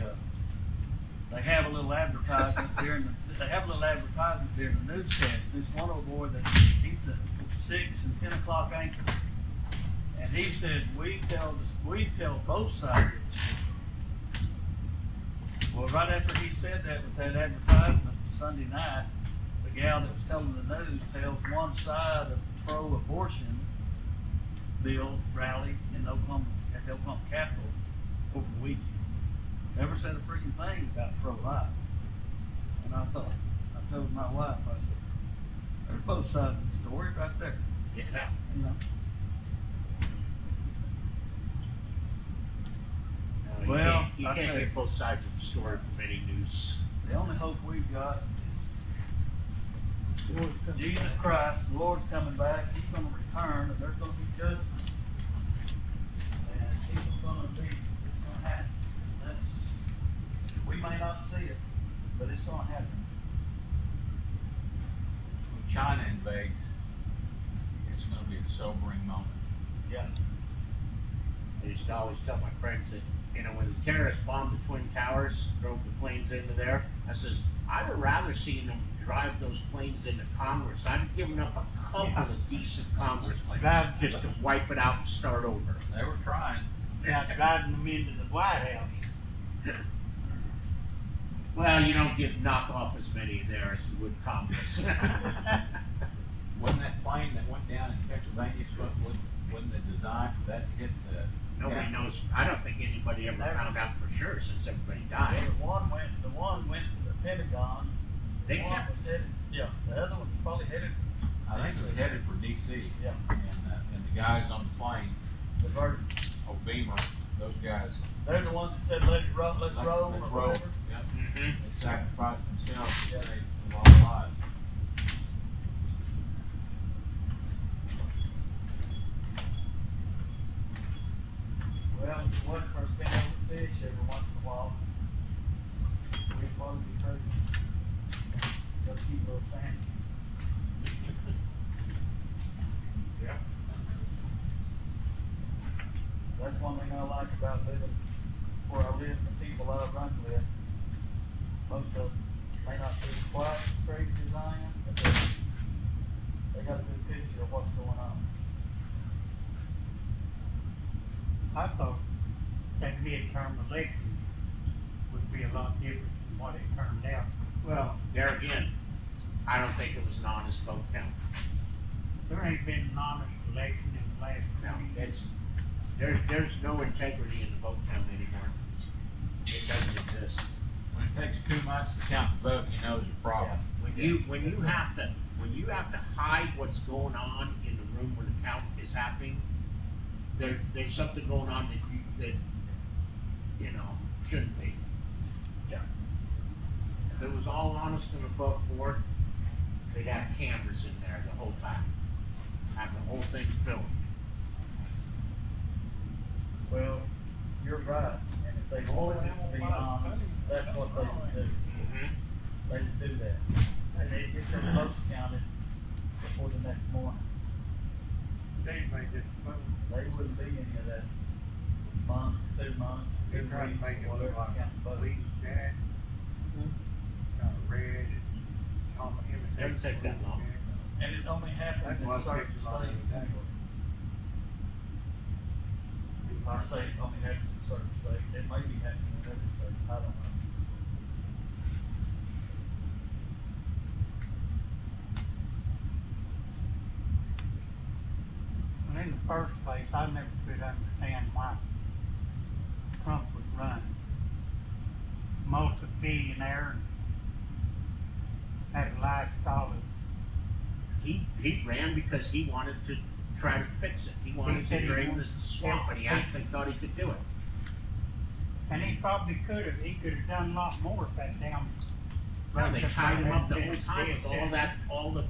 [SPEAKER 1] have a little advertisement during the newscast. This one old boy that he's the 6 and 10 o'clock anchor. And he says, we tell both sides of the story. Well, right after he said that with that advertisement Sunday night, the gal that was telling the news tells one side of the pro-abortion bill rally in Oklahoma, at the Oklahoma Capitol over the weekend. Never said a freaking thing about pro-life. And I told my wife, I said, there's both sides of the story right there.
[SPEAKER 7] Yeah.
[SPEAKER 1] You know?
[SPEAKER 7] No,
[SPEAKER 1] Well,
[SPEAKER 7] you
[SPEAKER 1] I
[SPEAKER 7] can't
[SPEAKER 1] tell you.
[SPEAKER 7] get both sides of the story from any news.
[SPEAKER 1] The only hope we've got is Jesus Christ, the Lord's coming back, He's going to return, and there's going to be judgment. And it's going to happen. We may not see it, but it's going to happen.
[SPEAKER 3] When China invades, it's going to be a sobering moment.
[SPEAKER 1] Yeah.
[SPEAKER 7] I used to always tell my friends that, you know, when the terrorists bombed the Twin Towers, drove the planes into there, I says, I'd have rather seen them drive those planes into Congress. I'd have given up a couple of decent congressmen
[SPEAKER 2] Drive,
[SPEAKER 7] just to wipe it out and start over.
[SPEAKER 3] They were trying.
[SPEAKER 2] yeah, driving them into the White House.
[SPEAKER 7] Well, you don't knock off as many there as you would Congress.
[SPEAKER 3] Wasn't that plane that went down in Pennsylvania wasn't the design for that to hit the?
[SPEAKER 7] Nobody knows. I don't think anybody ever found out for sure since everybody died.
[SPEAKER 1] The one went to the Pentagon.
[SPEAKER 7] They
[SPEAKER 1] One
[SPEAKER 7] kept.
[SPEAKER 1] was headed, yeah, the other one was probably headed,
[SPEAKER 3] I think it was headed for DC.
[SPEAKER 1] yeah,
[SPEAKER 3] And the guys on the plane,
[SPEAKER 1] the Virgin.
[SPEAKER 3] Beamer, those guys.
[SPEAKER 1] They're the ones that said, let's roll,
[SPEAKER 3] Let's
[SPEAKER 1] or
[SPEAKER 3] roll.
[SPEAKER 1] whatever.
[SPEAKER 3] Yep.
[SPEAKER 7] Mm-hmm.
[SPEAKER 3] They sacrificed themselves to save a lot of lives.
[SPEAKER 1] Well, if it wasn't for us being able to fish every once in a while, we'd probably be hurting. Gotta keep those salmon.
[SPEAKER 3] Yep.
[SPEAKER 1] That's one thing I like about living where I live and the people I run with. Most of them may not be quite as crazy as I am, but they got a good picture of what's going on.
[SPEAKER 2] I thought that midterm election would be a lot different than what it turned out.
[SPEAKER 7] Well, there again, I don't think it was an honest vote count.
[SPEAKER 2] There ain't been an honest election in the last
[SPEAKER 7] No,
[SPEAKER 2] 20 years.
[SPEAKER 7] there's no integrity in the vote count anymore. It doesn't exist.
[SPEAKER 3] When it takes 2 months to count the vote, you know there's a problem.
[SPEAKER 7] When you have to hide what's going on in the room where the count is happening, there's something going on that shouldn't be.
[SPEAKER 1] Yeah.
[SPEAKER 7] If it was all honest and above board, they'd have cameras in there the whole time. Have the whole thing filmed.
[SPEAKER 1] Well, you're right, and if they wanted it to be honest, that's what they would do. They would do that. And they'd get their votes counted before the next morning.
[SPEAKER 5] They made this vote.
[SPEAKER 1] They wouldn't be any of that month, 2 months,
[SPEAKER 5] They
[SPEAKER 1] 2
[SPEAKER 5] tried
[SPEAKER 1] weeks,
[SPEAKER 5] to make it
[SPEAKER 1] whatever,
[SPEAKER 5] look like
[SPEAKER 1] counting votes.
[SPEAKER 5] police jack. Kind of red and
[SPEAKER 7] Doesn't take that long.
[SPEAKER 1] And it only happens
[SPEAKER 5] That's
[SPEAKER 1] in
[SPEAKER 5] why
[SPEAKER 1] certain
[SPEAKER 5] it's long
[SPEAKER 1] states
[SPEAKER 5] as that.
[SPEAKER 1] anyway. I say it only happens in certain states, it may be happening in other states, I don't know.
[SPEAKER 2] And in the first place, I never could understand why Trump was running. Multi-billionaire, had a lifestyle of
[SPEAKER 7] He ran because he wanted to try to fix it. He wanted
[SPEAKER 2] He said
[SPEAKER 7] to
[SPEAKER 2] he
[SPEAKER 7] drain the
[SPEAKER 2] wanted-
[SPEAKER 7] swamp, and he actually thought he could do it.
[SPEAKER 2] and he probably could have. He could have done a lot more if that damn.
[SPEAKER 7] Well, they tied him up the whole time with all the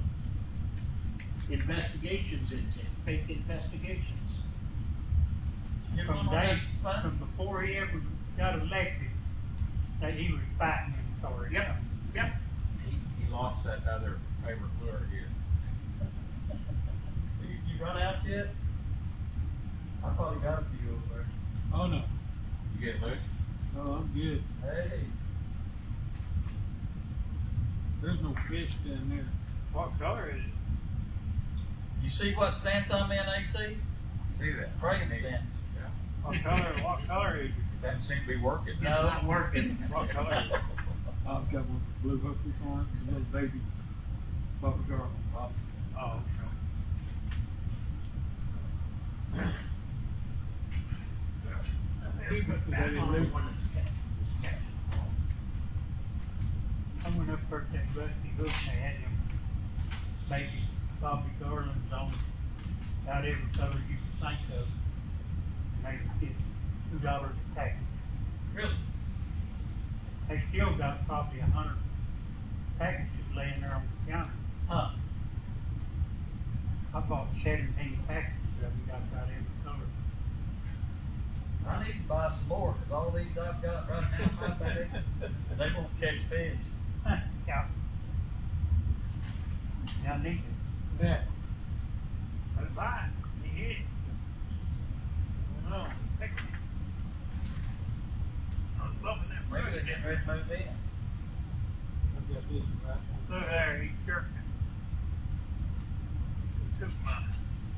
[SPEAKER 7] investigations into it, fake investigations.
[SPEAKER 2] From day, from before he ever got elected, that he was fighting him for it.
[SPEAKER 7] Yep.
[SPEAKER 3] He lost that other favorite lure here.
[SPEAKER 1] You run out yet? I thought he got a few over there.
[SPEAKER 8] Oh no.
[SPEAKER 3] You get loose?
[SPEAKER 8] No, I'm good.
[SPEAKER 1] Hey,
[SPEAKER 8] There's no fish down there.
[SPEAKER 5] What color is it?
[SPEAKER 1] you see what stance I'm in, AC?
[SPEAKER 3] I see that.
[SPEAKER 1] Praying stance.
[SPEAKER 5] What color is it?
[SPEAKER 3] It doesn't seem to be working.
[SPEAKER 7] It's not working.
[SPEAKER 5] What color is it?
[SPEAKER 8] I've got one with blue hookers on it, and a little baby bubble girl on top.
[SPEAKER 5] Oh,
[SPEAKER 8] Keep it
[SPEAKER 7] That's
[SPEAKER 8] together,
[SPEAKER 7] the only
[SPEAKER 8] Luke.
[SPEAKER 7] one that's catching.
[SPEAKER 2] I went up there to that rusty hook and they had them baby Bobby Garlands on about every color you could think of. And they would get $2 a package.
[SPEAKER 1] Really?
[SPEAKER 2] They still got probably 100 packages laying there on the counter.
[SPEAKER 1] Huh.
[SPEAKER 2] I bought 17 packages of them, got about every color.
[SPEAKER 1] I need to buy some more, cause all these I've got right now in my bag, they won't catch fish.
[SPEAKER 2] Yeah. Yeah, I need it.
[SPEAKER 8] Yeah.
[SPEAKER 5] That's fine. He hit it.
[SPEAKER 1] No,
[SPEAKER 5] I was bumping that
[SPEAKER 1] maybe
[SPEAKER 5] brush.
[SPEAKER 1] they're getting ready to move in.
[SPEAKER 8] this one, right?
[SPEAKER 5] Look there, he's jerking. Took my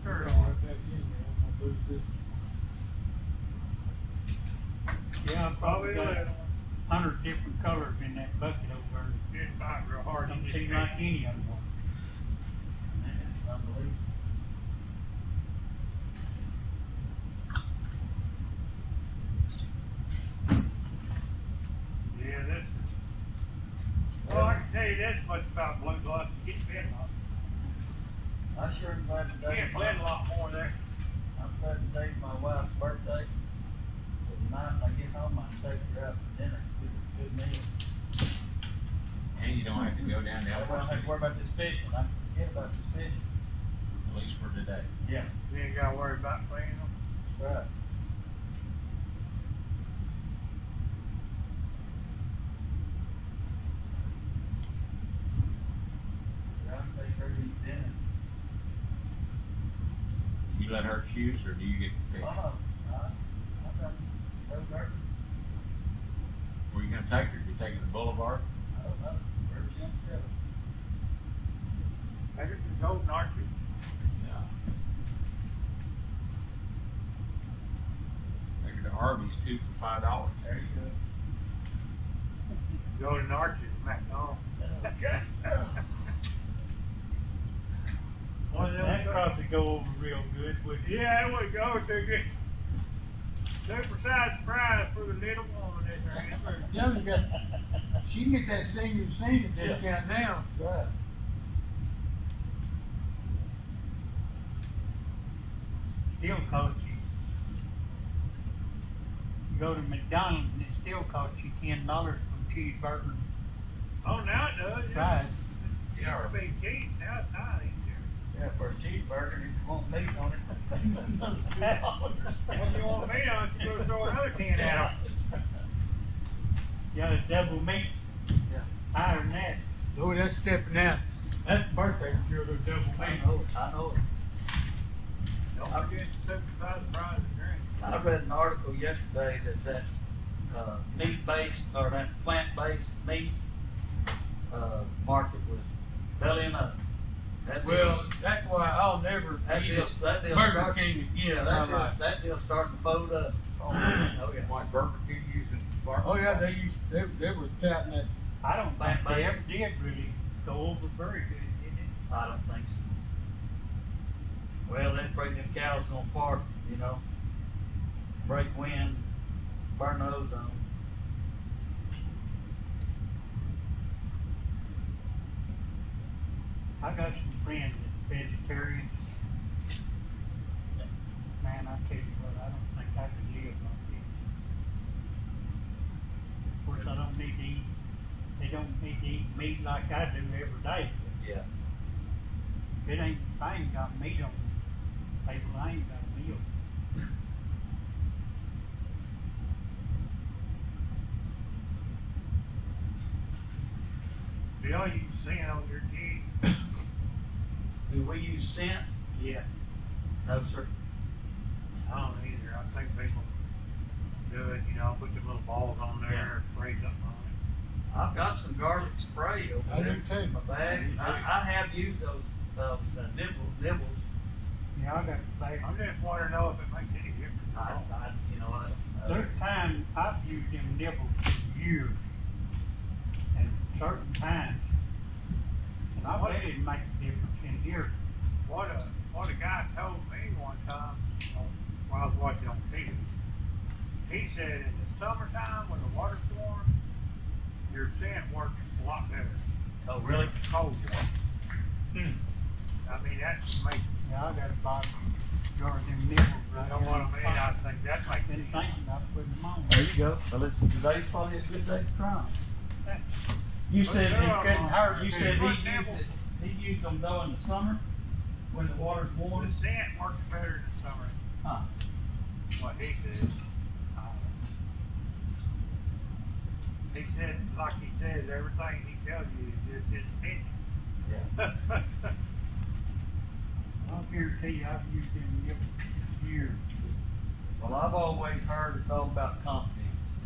[SPEAKER 8] We're
[SPEAKER 5] shirt
[SPEAKER 8] going
[SPEAKER 5] off.
[SPEAKER 8] right back in there. I'm gonna lose this one.
[SPEAKER 4] Yeah, I
[SPEAKER 5] Probably
[SPEAKER 4] probably got
[SPEAKER 5] little.
[SPEAKER 4] 100 different colors in that bucket over there.
[SPEAKER 5] It's not real hard.
[SPEAKER 4] Don't
[SPEAKER 5] You
[SPEAKER 4] seem
[SPEAKER 5] just
[SPEAKER 4] like
[SPEAKER 5] can't.
[SPEAKER 4] any of them.
[SPEAKER 1] Man, it's unbelievable.
[SPEAKER 5] Yeah, this is. Well, I can tell you this much about blue gloves. You get bitten off.
[SPEAKER 1] I sure am glad
[SPEAKER 5] You
[SPEAKER 1] today.
[SPEAKER 5] get bled a lot more there.
[SPEAKER 1] I'm glad today's my wife's birthday. So tonight when I get home, I can take her out for dinner. Good meal.
[SPEAKER 3] And you don't have to go down to
[SPEAKER 1] I don't have to
[SPEAKER 3] Elmhurst
[SPEAKER 1] worry about this fishing. I can forget about this fishing.
[SPEAKER 3] at least for today.
[SPEAKER 1] Yeah,
[SPEAKER 5] You ain't got to worry about cleaning them.
[SPEAKER 1] that's right. Yeah, I can take her to eat dinner.
[SPEAKER 3] You let her choose, or do you get to pick?
[SPEAKER 1] Oh, I got no her.
[SPEAKER 3] Where you gonna take her? You taking the Boulevard?
[SPEAKER 1] I don't know. Wherever she wants to go.
[SPEAKER 5] Take it to Golden Arches.
[SPEAKER 3] Yeah. Take her to Arby's, 2 for $5.
[SPEAKER 1] There you go.
[SPEAKER 5] Golden Arches, McDonald's.
[SPEAKER 1] Okay.
[SPEAKER 5] One of them
[SPEAKER 4] That'd
[SPEAKER 5] go-
[SPEAKER 4] probably go over real good, wouldn't it?
[SPEAKER 5] Yeah, it would go to get super-sized fries for the little woman in there.
[SPEAKER 8] Yeah, you got, she can get that senior discount now.
[SPEAKER 1] That's right.
[SPEAKER 4] Still costs you. You go to McDonald's and it still costs you $10 for cheeseburger and
[SPEAKER 5] Oh, now it does.
[SPEAKER 4] fries.
[SPEAKER 5] Yeah, or big cheese. Now it's not easier.
[SPEAKER 1] Yeah, for a cheeseburger, if you want meat on it.
[SPEAKER 5] If you want meat on it, you go throw another 10 out.
[SPEAKER 4] You got a double meat.
[SPEAKER 1] Yeah.
[SPEAKER 4] Higher than that.
[SPEAKER 8] Oh, that's stepping out. That's the birthday material, those double
[SPEAKER 1] I
[SPEAKER 8] meat.
[SPEAKER 1] know it. I know it.
[SPEAKER 5] Don't forget the super-sized fries and drink.
[SPEAKER 1] I read an article yesterday that meat-based or that plant-based meat market was bellying up. That
[SPEAKER 8] Well, that's why I'll never eat
[SPEAKER 1] deal
[SPEAKER 8] Burger
[SPEAKER 1] start-
[SPEAKER 8] King again.
[SPEAKER 1] that deal's starting to fold up. Oh yeah.
[SPEAKER 3] Like Burger King using barbecue.
[SPEAKER 8] Oh yeah, they were touting that.
[SPEAKER 4] I don't think they
[SPEAKER 1] Plant-based.
[SPEAKER 4] ever did really go over very good, did it?
[SPEAKER 1] I don't think so. Well, they're afraid them cows gonna fart, you know, break wind, burn the ozone.
[SPEAKER 4] I got some friends that's vegetarian. Man, I tell you what, I don't think I could live like this. Of course, I don't need to eat, they don't need to eat meat like I do every day.
[SPEAKER 1] Yeah.
[SPEAKER 4] If it ain't, if I ain't got meat on the table, I ain't got a meal.
[SPEAKER 5] Bill, you sand on your cheese?
[SPEAKER 1] Do we use scent?
[SPEAKER 5] Yeah.
[SPEAKER 1] No, sir.
[SPEAKER 5] I don't either. I think people do it, you know, put the little balls on there, spray something on it.
[SPEAKER 1] I've got some garlic spray over
[SPEAKER 8] I
[SPEAKER 1] there
[SPEAKER 8] do too.
[SPEAKER 1] in my bag. I have used those nibbles.
[SPEAKER 4] Yeah, I got a bag.
[SPEAKER 5] I'm just wanting to know if it makes any difference.
[SPEAKER 1] I don't know.
[SPEAKER 4] There's times I've used them nibbles for years, and certain times, and I bet it makes a difference in here.
[SPEAKER 5] What a guy told me one time while I was watching on TV. He said in the summertime when the water's warm, your scent works a lot better.
[SPEAKER 1] Oh, really?
[SPEAKER 5] Cold water. I mean, that's amazing.
[SPEAKER 4] Yeah, I got a bottle jar of them nibbles
[SPEAKER 5] You
[SPEAKER 4] right
[SPEAKER 5] know
[SPEAKER 4] here.
[SPEAKER 5] what I mean? I think that makes
[SPEAKER 4] Been
[SPEAKER 5] sense.
[SPEAKER 4] thinking about putting them on.
[SPEAKER 1] There you go. Well, today's probably a good day to try 'em. You said it couldn't hurt. You said he used them though in the summer when the water's warm.
[SPEAKER 5] The scent works better in the summer.
[SPEAKER 1] Huh.
[SPEAKER 5] What he said. He said, like he says, everything he tells you is just his opinion.
[SPEAKER 1] Yeah.
[SPEAKER 4] I'll guarantee you I've used them nibbles for years.
[SPEAKER 1] Well, I've always heard it's all about confidence.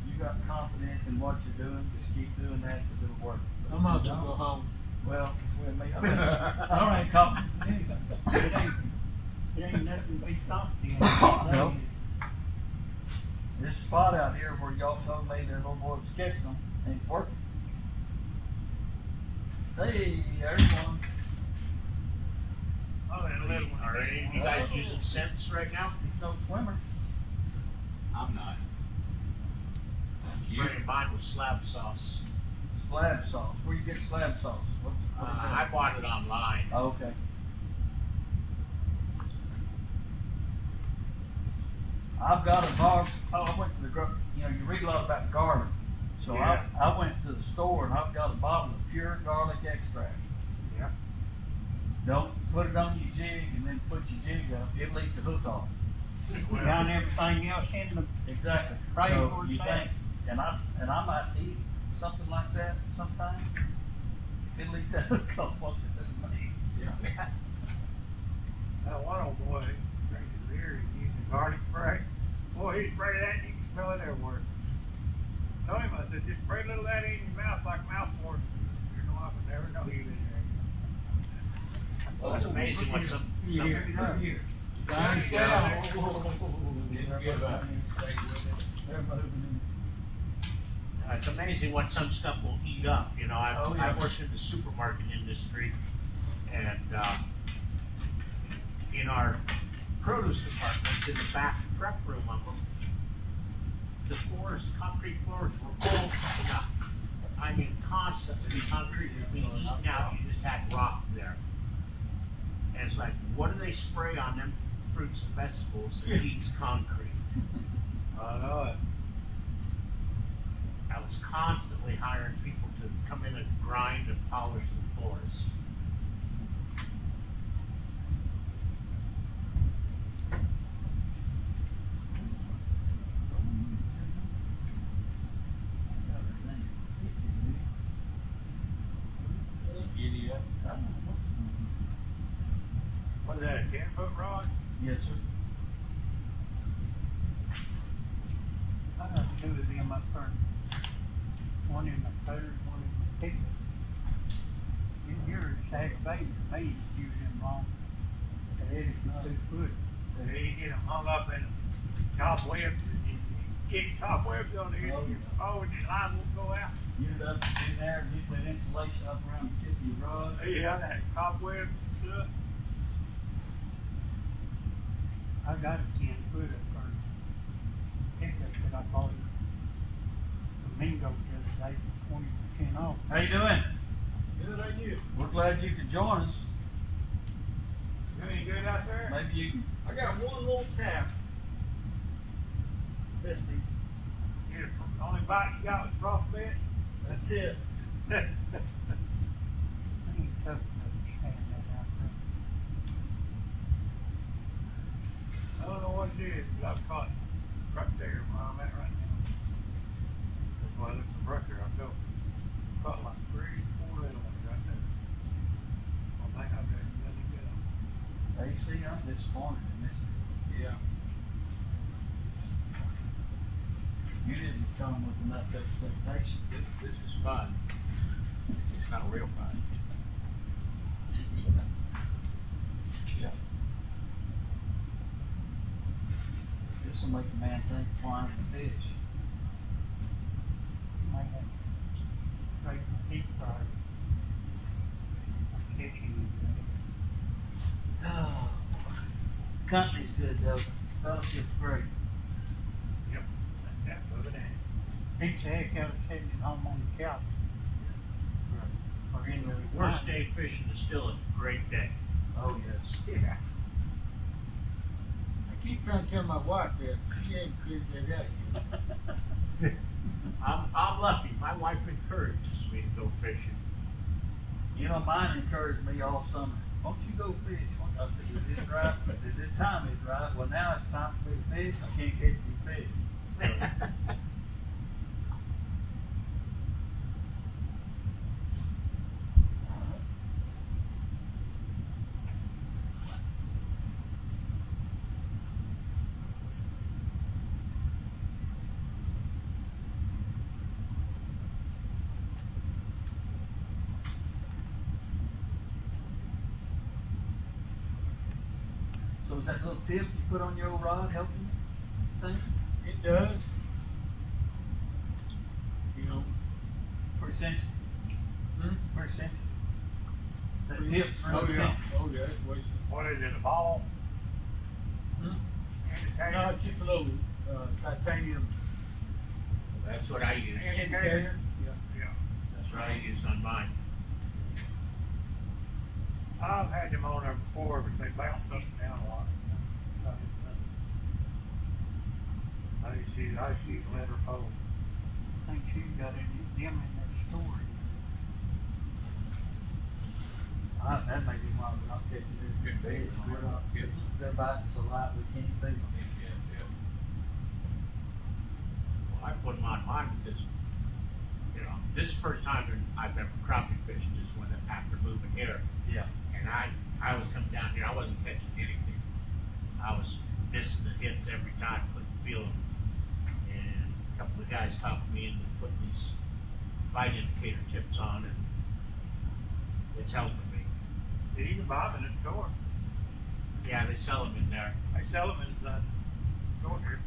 [SPEAKER 1] You got confidence in what you're doing, just keep doing that because it'll work. So
[SPEAKER 3] I'm about to go home.
[SPEAKER 1] Well, with me, I don't ain't talking to anything.
[SPEAKER 2] It ain't nothing to be stopped in.
[SPEAKER 1] No. This spot out here where y'all told me that little boy was catching them ain't working. Hey, there's one.
[SPEAKER 5] Oh, that little one.
[SPEAKER 7] Are any of you guys using scents right now?
[SPEAKER 1] He's no swimmer.
[SPEAKER 3] I'm not. You?
[SPEAKER 7] Spraying mine with slab sauce.
[SPEAKER 1] Slab sauce. Where you get slab sauce? What is
[SPEAKER 7] I
[SPEAKER 1] that?
[SPEAKER 7] bought it online.
[SPEAKER 1] Oh, okay. I've got a bar. Oh, I went to the you read a lot about garlic. So
[SPEAKER 5] Yeah.
[SPEAKER 1] I went to the store and I've got a bottle of pure garlic extract.
[SPEAKER 5] Yeah.
[SPEAKER 1] Don't put it on your jig and then put your jig up. It'll eat the hook off.
[SPEAKER 2] We done everything else in the
[SPEAKER 1] Exactly.
[SPEAKER 2] Right
[SPEAKER 1] So
[SPEAKER 2] where
[SPEAKER 1] you
[SPEAKER 2] it's
[SPEAKER 1] think,
[SPEAKER 2] at.
[SPEAKER 1] and I might eat something like that sometime. It'll eat that hook off. What's it do to me?
[SPEAKER 3] Yeah.
[SPEAKER 5] That one old boy drinking beer and using garlic spray. Boy, he sprayed that and you can smell it everywhere. I told him, I said, just spray a little of that in your mouth like mouthwash. Your wife will never know you've been there.
[SPEAKER 7] Well, it's amazing what some
[SPEAKER 1] Here.
[SPEAKER 3] Johnny,
[SPEAKER 1] Stay
[SPEAKER 3] down.
[SPEAKER 1] down.
[SPEAKER 3] Didn't forget about me. Stay with it.
[SPEAKER 1] They're moving
[SPEAKER 7] it's amazing what some stuff will eat up. You know,
[SPEAKER 1] Oh, yeah.
[SPEAKER 7] I've worked in the supermarket industry, and in our produce department, in the back prep room of them, the floors, concrete floors, were all eaten up. I mean, constantly, the concrete was being eaten out. You just had rock there. And it's like, what do they spray on them fruits and vegetables that eats concrete?
[SPEAKER 5] I know it.
[SPEAKER 7] I was constantly hiring people to come in and grind and polish the floors.
[SPEAKER 3] Giddy up.
[SPEAKER 5] What is that, a 10-foot rod?
[SPEAKER 1] Yes, sir.
[SPEAKER 2] I got two of them up there. One in the cutter, one in the pickup. Yours is aggravating to me to use them long. It is 2 foot.
[SPEAKER 5] And then you get them hung up in cobwebs and you get cobwebs on there.
[SPEAKER 1] Oh, yeah.
[SPEAKER 5] Oh, and your line won't go out.
[SPEAKER 1] Get it up in there and get that insulation up around the tip of your rod.
[SPEAKER 5] Yeah, that cobweb stuff.
[SPEAKER 2] I got a 10 foot up there. Pickup that I bought from Mingo the other day for 20% off.
[SPEAKER 1] How you doing?
[SPEAKER 5] Good on you.
[SPEAKER 1] We're glad you could join us.
[SPEAKER 5] You any good out there?
[SPEAKER 1] Maybe you can.
[SPEAKER 6] I got one little tap. Misty.
[SPEAKER 5] You the only bite you got was frostbite?
[SPEAKER 6] That's it.
[SPEAKER 2] I ain't tough to understand that out there.
[SPEAKER 5] I don't know what it is, but I've caught right there where I'm at right now. That's why I look for brush there. I've caught like 3, 4 little ones right there. I think I've been letting go.
[SPEAKER 1] AC, I'm disappointed in this.
[SPEAKER 3] Yeah.
[SPEAKER 1] You didn't come with enough expectation.
[SPEAKER 3] This is fun. It's not real fun.
[SPEAKER 1] This will make a man think of flying the fish.
[SPEAKER 2] Might have to straighten the deep fryer. I'm catching you,
[SPEAKER 1] Oh, company's good though. Fellowship's great.
[SPEAKER 5] Yep. That's that other day.
[SPEAKER 2] Beats the heck out of sitting at home on the couch. Or in the
[SPEAKER 7] Worst day fishing is still a great day.
[SPEAKER 1] Oh yes.
[SPEAKER 5] Yeah.
[SPEAKER 6] I keep trying to tell my wife that she ain't figured that out yet.
[SPEAKER 7] I'm lucky. My wife encourages me to go fishing.
[SPEAKER 1] You know, mine encouraged me all summer. Won't you go fish? I said, is it right? Is it time is right? Well, now it's time for me to fish. I can't catch any fish. that little tip you put on your old rod help you? Think?
[SPEAKER 6] It does. You know,
[SPEAKER 1] Pretty sensitive. Pretty sensitive. That
[SPEAKER 6] pretty-
[SPEAKER 1] tip's really
[SPEAKER 6] oh yeah,
[SPEAKER 1] sensitive.
[SPEAKER 6] oh yeah, it's way sensitive.
[SPEAKER 5] What is it, a ball?
[SPEAKER 6] Hmm?
[SPEAKER 5] Indicator?
[SPEAKER 6] No, it's just a little titanium
[SPEAKER 7] That's what I use.
[SPEAKER 6] indicator.
[SPEAKER 5] Yeah.
[SPEAKER 7] That's what I use on mine.
[SPEAKER 5] I've had them on there before, but they bounce up and down a lot. I just use leather pole.
[SPEAKER 2] I think you got them in their storage.
[SPEAKER 1] That may be why we're not catching this big fish. We're not, they're biting so light we can't see them.
[SPEAKER 7] Well, I put them on mine because, you know, this is the first time I've ever crappie fished just when after moving here.
[SPEAKER 1] Yeah.
[SPEAKER 7] And I was coming down here, I wasn't catching anything. I was missing the hits every time, couldn't feel them. And a couple of guys talked me into putting these bite indicator tips on, and it's helping me.
[SPEAKER 5] You can buy them in the store.
[SPEAKER 7] Yeah, they sell them in there.
[SPEAKER 5] They sell them in the store here.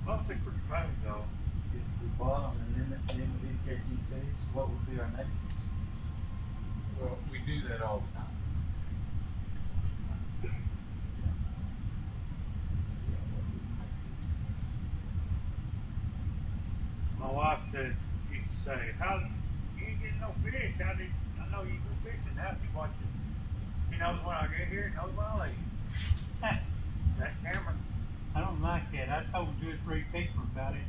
[SPEAKER 5] Mostly for spoons though.
[SPEAKER 1] If we bought them and then we didn't catch any fish, what would be our next?
[SPEAKER 3] Well, we do that all the time.
[SPEAKER 5] My wife said, used to say, how, you ain't getting no fish, I know you go fishing, now you watch it. He knows when I get here, he knows when I leave. That camera.
[SPEAKER 2] I don't like that. I told 2 or 3 people about it.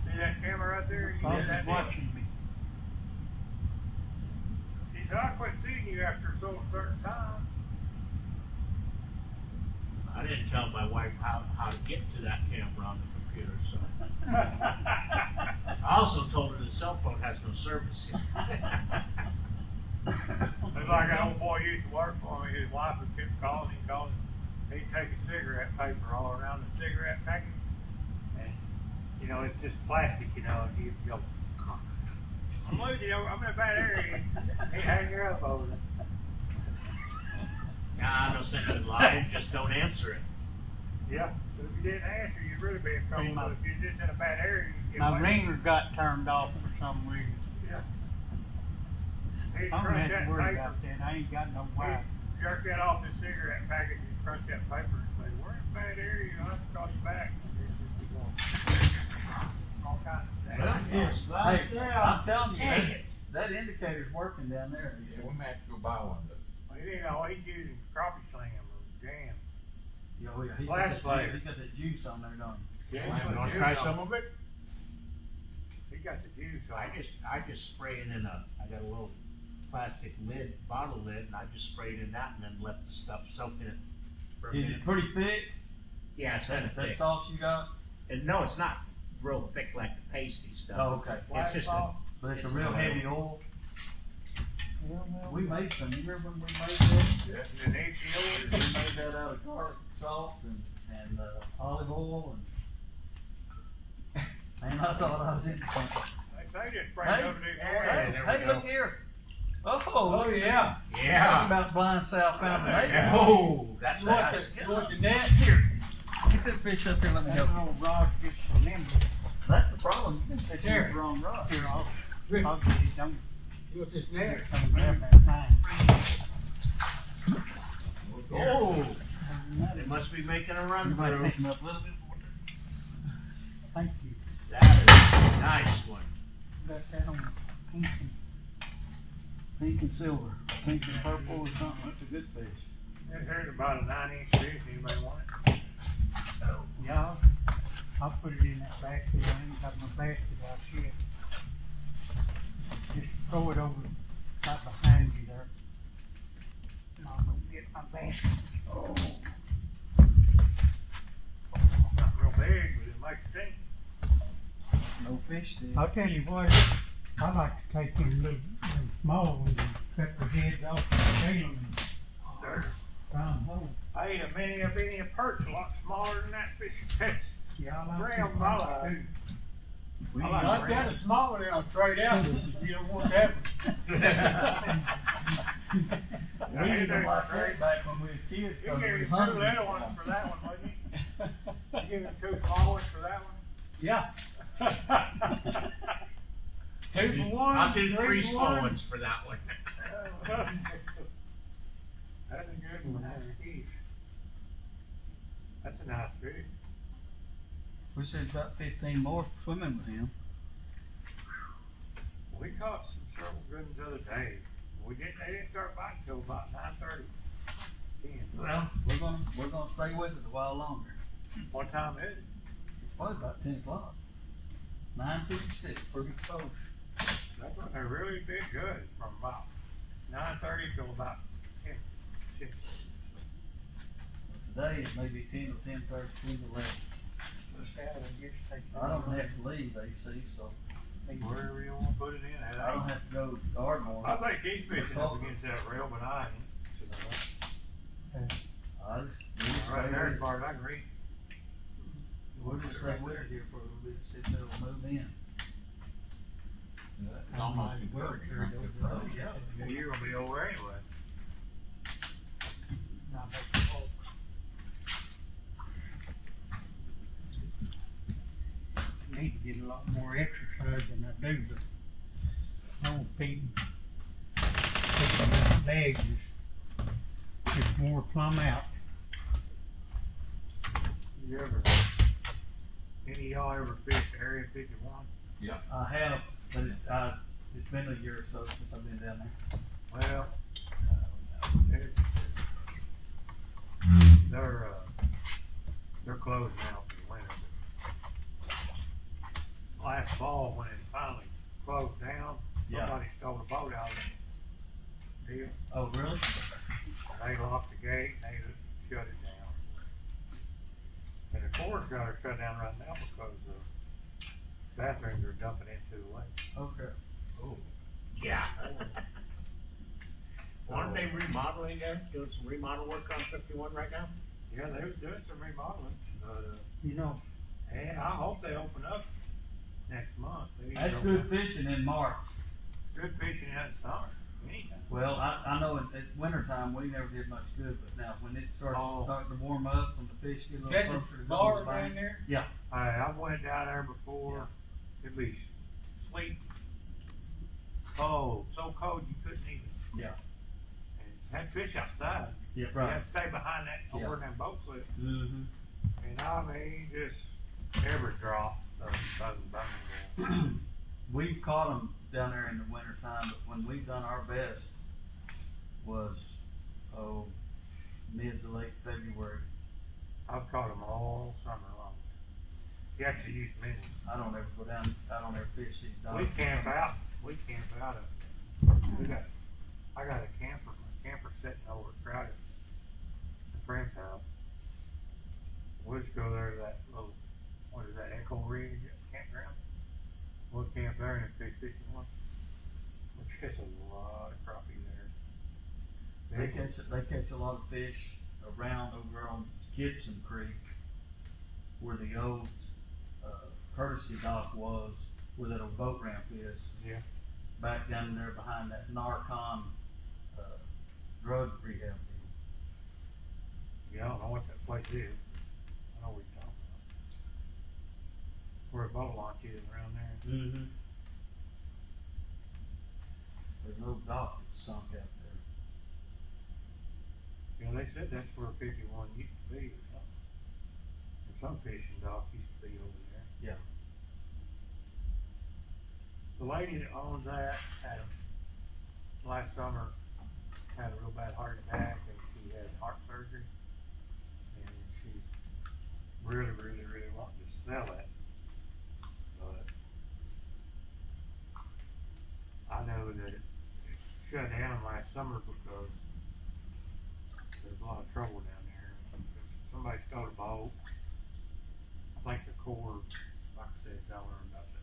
[SPEAKER 5] See that camera right there? You
[SPEAKER 2] I
[SPEAKER 5] did
[SPEAKER 2] was
[SPEAKER 5] that deal.
[SPEAKER 2] watching me.
[SPEAKER 5] He said, I quit seeing you after a certain time.
[SPEAKER 7] I didn't tell my wife how to get to that camera on the computer, so. I also told her the cell phone has no service here.
[SPEAKER 5] It's like an old boy used to work for me, his wife would keep calling him, he'd take a cigarette paper all around the cigarette package, and, you know, it's just plastic, you know, and he'd go, I'm losing, I'm in a bad area, he'd hang her up over it.
[SPEAKER 7] Nah, no sense in lying, just don't answer it.
[SPEAKER 5] Yeah, but if you didn't answer, you'd really be in trouble, but if you're just in a bad area, you get
[SPEAKER 2] My
[SPEAKER 5] away.
[SPEAKER 2] ringer got turned off for some reason.
[SPEAKER 5] Yeah.
[SPEAKER 2] I
[SPEAKER 5] He'd
[SPEAKER 2] don't
[SPEAKER 5] crunch
[SPEAKER 2] have
[SPEAKER 5] that
[SPEAKER 2] to worry
[SPEAKER 5] paper.
[SPEAKER 2] about that. I ain't got no wire.
[SPEAKER 5] He'd jerk that off his cigarette package and crunch that paper and say, we're in a bad area, I'll have to call you back. And then just be going, all kinds of stuff.
[SPEAKER 6] Yes,
[SPEAKER 1] Hey, I'm telling you,
[SPEAKER 7] Dang it.
[SPEAKER 1] that indicator's working down there.
[SPEAKER 3] Yeah, we may have to go buy one of those.
[SPEAKER 5] Well, you know, he's using crappie slam or jam.
[SPEAKER 1] Oh, yeah, he's
[SPEAKER 5] Flash player.
[SPEAKER 1] he's got the juice on there, don't he?
[SPEAKER 5] Yeah,
[SPEAKER 7] You want to try some of it?
[SPEAKER 5] He got the juice on it.
[SPEAKER 7] I just spray it in I got a little plastic lid, bottle lid, and I just sprayed in that and then let the stuff soak in it for a
[SPEAKER 1] Is
[SPEAKER 7] minute.
[SPEAKER 1] it pretty thick?
[SPEAKER 7] Yeah, it's kind of thick.
[SPEAKER 1] That's all you got?
[SPEAKER 7] And no, it's not real thick like the pasty stuff.
[SPEAKER 1] Oh, okay.
[SPEAKER 7] It's just
[SPEAKER 1] But it's a
[SPEAKER 7] It's
[SPEAKER 1] real
[SPEAKER 7] a-
[SPEAKER 1] heavy oil.
[SPEAKER 2] Well,
[SPEAKER 1] We made some. You remember when we made this?
[SPEAKER 5] And then
[SPEAKER 1] We made that out of garlic salt and olive oil and I thought I was in something.
[SPEAKER 5] they just spray
[SPEAKER 1] Hey,
[SPEAKER 5] it over there.
[SPEAKER 1] hey,
[SPEAKER 7] there we
[SPEAKER 1] hey,
[SPEAKER 7] go.
[SPEAKER 1] look here. Oh,
[SPEAKER 6] Oh yeah.
[SPEAKER 1] Talking
[SPEAKER 7] yeah.
[SPEAKER 1] about blind south fountain. Hey,
[SPEAKER 7] Oh, that's
[SPEAKER 6] You want
[SPEAKER 7] right.
[SPEAKER 6] the, net?
[SPEAKER 1] Here, get this fish up here. Let me
[SPEAKER 2] that
[SPEAKER 1] help you.
[SPEAKER 2] old rod gets so limber.
[SPEAKER 1] That's the problem. You can fish
[SPEAKER 6] Here.
[SPEAKER 1] with the wrong rod.
[SPEAKER 2] Here,
[SPEAKER 6] Rick,
[SPEAKER 2] I'll get it. Don't
[SPEAKER 6] you want this net?
[SPEAKER 2] come grab that time.
[SPEAKER 7] Oh, they must be making a run
[SPEAKER 1] You might
[SPEAKER 7] through.
[SPEAKER 1] pick him up a little bit more.
[SPEAKER 2] Thank you.
[SPEAKER 7] That is a nice one.
[SPEAKER 2] Got that on pink and
[SPEAKER 1] Pink and silver. Pink and purple or something. That's a good fish.
[SPEAKER 5] Here's about a 9-inch fish. Anybody want it?
[SPEAKER 2] yeah. I'll put it in that basket. I ain't got my basket out yet. Just throw it over right behind you there. And I'll go get my basket.
[SPEAKER 5] Not real big, but it makes sense.
[SPEAKER 1] No fish stick.
[SPEAKER 2] I'll tell you what, I like to take them little, them small ones and cut the heads off and tail them and fry them whole.
[SPEAKER 5] I ate a mini of perch, a lot smaller than that fish test.
[SPEAKER 2] Yeah, I like
[SPEAKER 5] Graham
[SPEAKER 2] them
[SPEAKER 5] Bala.
[SPEAKER 2] ones too.
[SPEAKER 1] We
[SPEAKER 5] I
[SPEAKER 1] ain't
[SPEAKER 5] like
[SPEAKER 1] got
[SPEAKER 6] I've got a smaller one I'll trade out with if you don't want that one.
[SPEAKER 1] We used them like that back when we was kids.
[SPEAKER 5] You
[SPEAKER 1] 'Cause
[SPEAKER 5] gave
[SPEAKER 1] we
[SPEAKER 5] me
[SPEAKER 1] was
[SPEAKER 5] two
[SPEAKER 1] hungry.
[SPEAKER 5] little ones for that one, wouldn't you? You gave me two small ones for that one?
[SPEAKER 1] Yeah.
[SPEAKER 5] Two for one,
[SPEAKER 7] I'll do three
[SPEAKER 5] for
[SPEAKER 7] small
[SPEAKER 5] one.
[SPEAKER 7] ones for that one.
[SPEAKER 5] That's a good one, that's huge. That's a nice fish.
[SPEAKER 1] We said about 15 more swimming with him.
[SPEAKER 5] We caught some several good ones the other day. They didn't start biting till about 9:30. 10.
[SPEAKER 1] Well, we're gonna stay with it a while longer.
[SPEAKER 5] What time is it?
[SPEAKER 1] It's probably about 10 o'clock. 9:56, pretty close.
[SPEAKER 5] That's when they really did good, from about 9:30 till about 10. 10.
[SPEAKER 1] Today it may be 10 or 10:30, 10 to 11. I don't have to leave AC, so
[SPEAKER 5] Wherever you want to put it in.
[SPEAKER 1] I don't have to go to Ardmore.
[SPEAKER 5] I think he's fishing up against that rail, but I ain't.
[SPEAKER 1] I just, we just
[SPEAKER 5] Right
[SPEAKER 1] stay
[SPEAKER 5] there,
[SPEAKER 1] with
[SPEAKER 5] as
[SPEAKER 1] it.
[SPEAKER 5] far as I can reach.
[SPEAKER 1] We'll just stay with it here for a little bit, see if it'll move in.
[SPEAKER 3] It's almost encouraging. Right?
[SPEAKER 1] Oh, yeah.
[SPEAKER 5] Well, you're gonna be over anyway.
[SPEAKER 2] Need to get a lot more exercise than I do, but I don't feed taking my legs just more plumb out.
[SPEAKER 5] You ever, any of y'all ever fished Area 51?
[SPEAKER 1] I have, but it's been a year or so since I've been down there.
[SPEAKER 5] Well, they're closed now for the winter. But last fall, when it finally closed down,
[SPEAKER 1] Yeah.
[SPEAKER 5] somebody stole a boat out of the deal.
[SPEAKER 1] Oh, really?
[SPEAKER 5] And they locked the gate and they shut it down. And the Corps got it shut down right now because the bathrooms are dumping into the lake.
[SPEAKER 1] Okay.
[SPEAKER 3] Oh,
[SPEAKER 7] Yeah. Aren't they remodeling there? Doing some remodel work on 51 right now?
[SPEAKER 5] Yeah, they was doing some remodeling, but
[SPEAKER 2] You know,
[SPEAKER 5] and I hope they open up next month. They need to
[SPEAKER 1] That's
[SPEAKER 5] open
[SPEAKER 1] good
[SPEAKER 5] up.
[SPEAKER 1] fishing in March.
[SPEAKER 5] Good fishing in the summer, anytime.
[SPEAKER 1] Well, I know at wintertime we never did much good, but now when it starts
[SPEAKER 5] Oh.
[SPEAKER 1] starting to warm up, when the fish get a
[SPEAKER 6] Is
[SPEAKER 1] little
[SPEAKER 6] that
[SPEAKER 1] closer to
[SPEAKER 6] the
[SPEAKER 1] going
[SPEAKER 6] bar
[SPEAKER 1] to the bank.
[SPEAKER 6] down there?
[SPEAKER 1] Yeah.
[SPEAKER 5] I went down there before. It'd be sleet, cold, so cold you couldn't even.
[SPEAKER 1] Yeah.
[SPEAKER 5] And had fish outside.
[SPEAKER 1] Yeah,
[SPEAKER 5] You
[SPEAKER 1] right.
[SPEAKER 5] had to stay behind that
[SPEAKER 1] Yeah.
[SPEAKER 5] over in that boat slip.
[SPEAKER 1] Mm-hmm.
[SPEAKER 5] And I mean, just every drop doesn't.
[SPEAKER 1] We've caught them down there in the wintertime, but when we've done our best was, mid to late February.
[SPEAKER 5] I've caught them all summer long. You actually use many.
[SPEAKER 1] I don't ever go down, I don't ever fish these docks.
[SPEAKER 5] We camp out. I got a camper sitting over at Crowder, a friend's house. We'll just go there to that little, what is that, Echo Ridge campground? We'll camp there and fish 51. We'll catch a lot of crappie there.
[SPEAKER 1] They catch a lot of fish around over on Gibson Creek, where the old courtesy dock was, where that old boat ramp is.
[SPEAKER 5] Yeah.
[SPEAKER 1] Back down there behind that Narcon drug rehab deal.
[SPEAKER 5] Yeah, I don't know what that place is. I know what you're talking about. Where a boat launch is around there.
[SPEAKER 1] Mm-hmm. There's no dock that's sunk out there.
[SPEAKER 5] Yeah, they said that's where 51 used to be or something. Or some fishing dock used to be over there.
[SPEAKER 1] Yeah.
[SPEAKER 5] The lady that owns that had last summer had a real bad heart attack and she had heart surgery. And she's really wanting to sell it. But I know that it shut down last summer because there's a lot of trouble down there. Somebody stole a boat. I think the Corps, like I said, telling her about the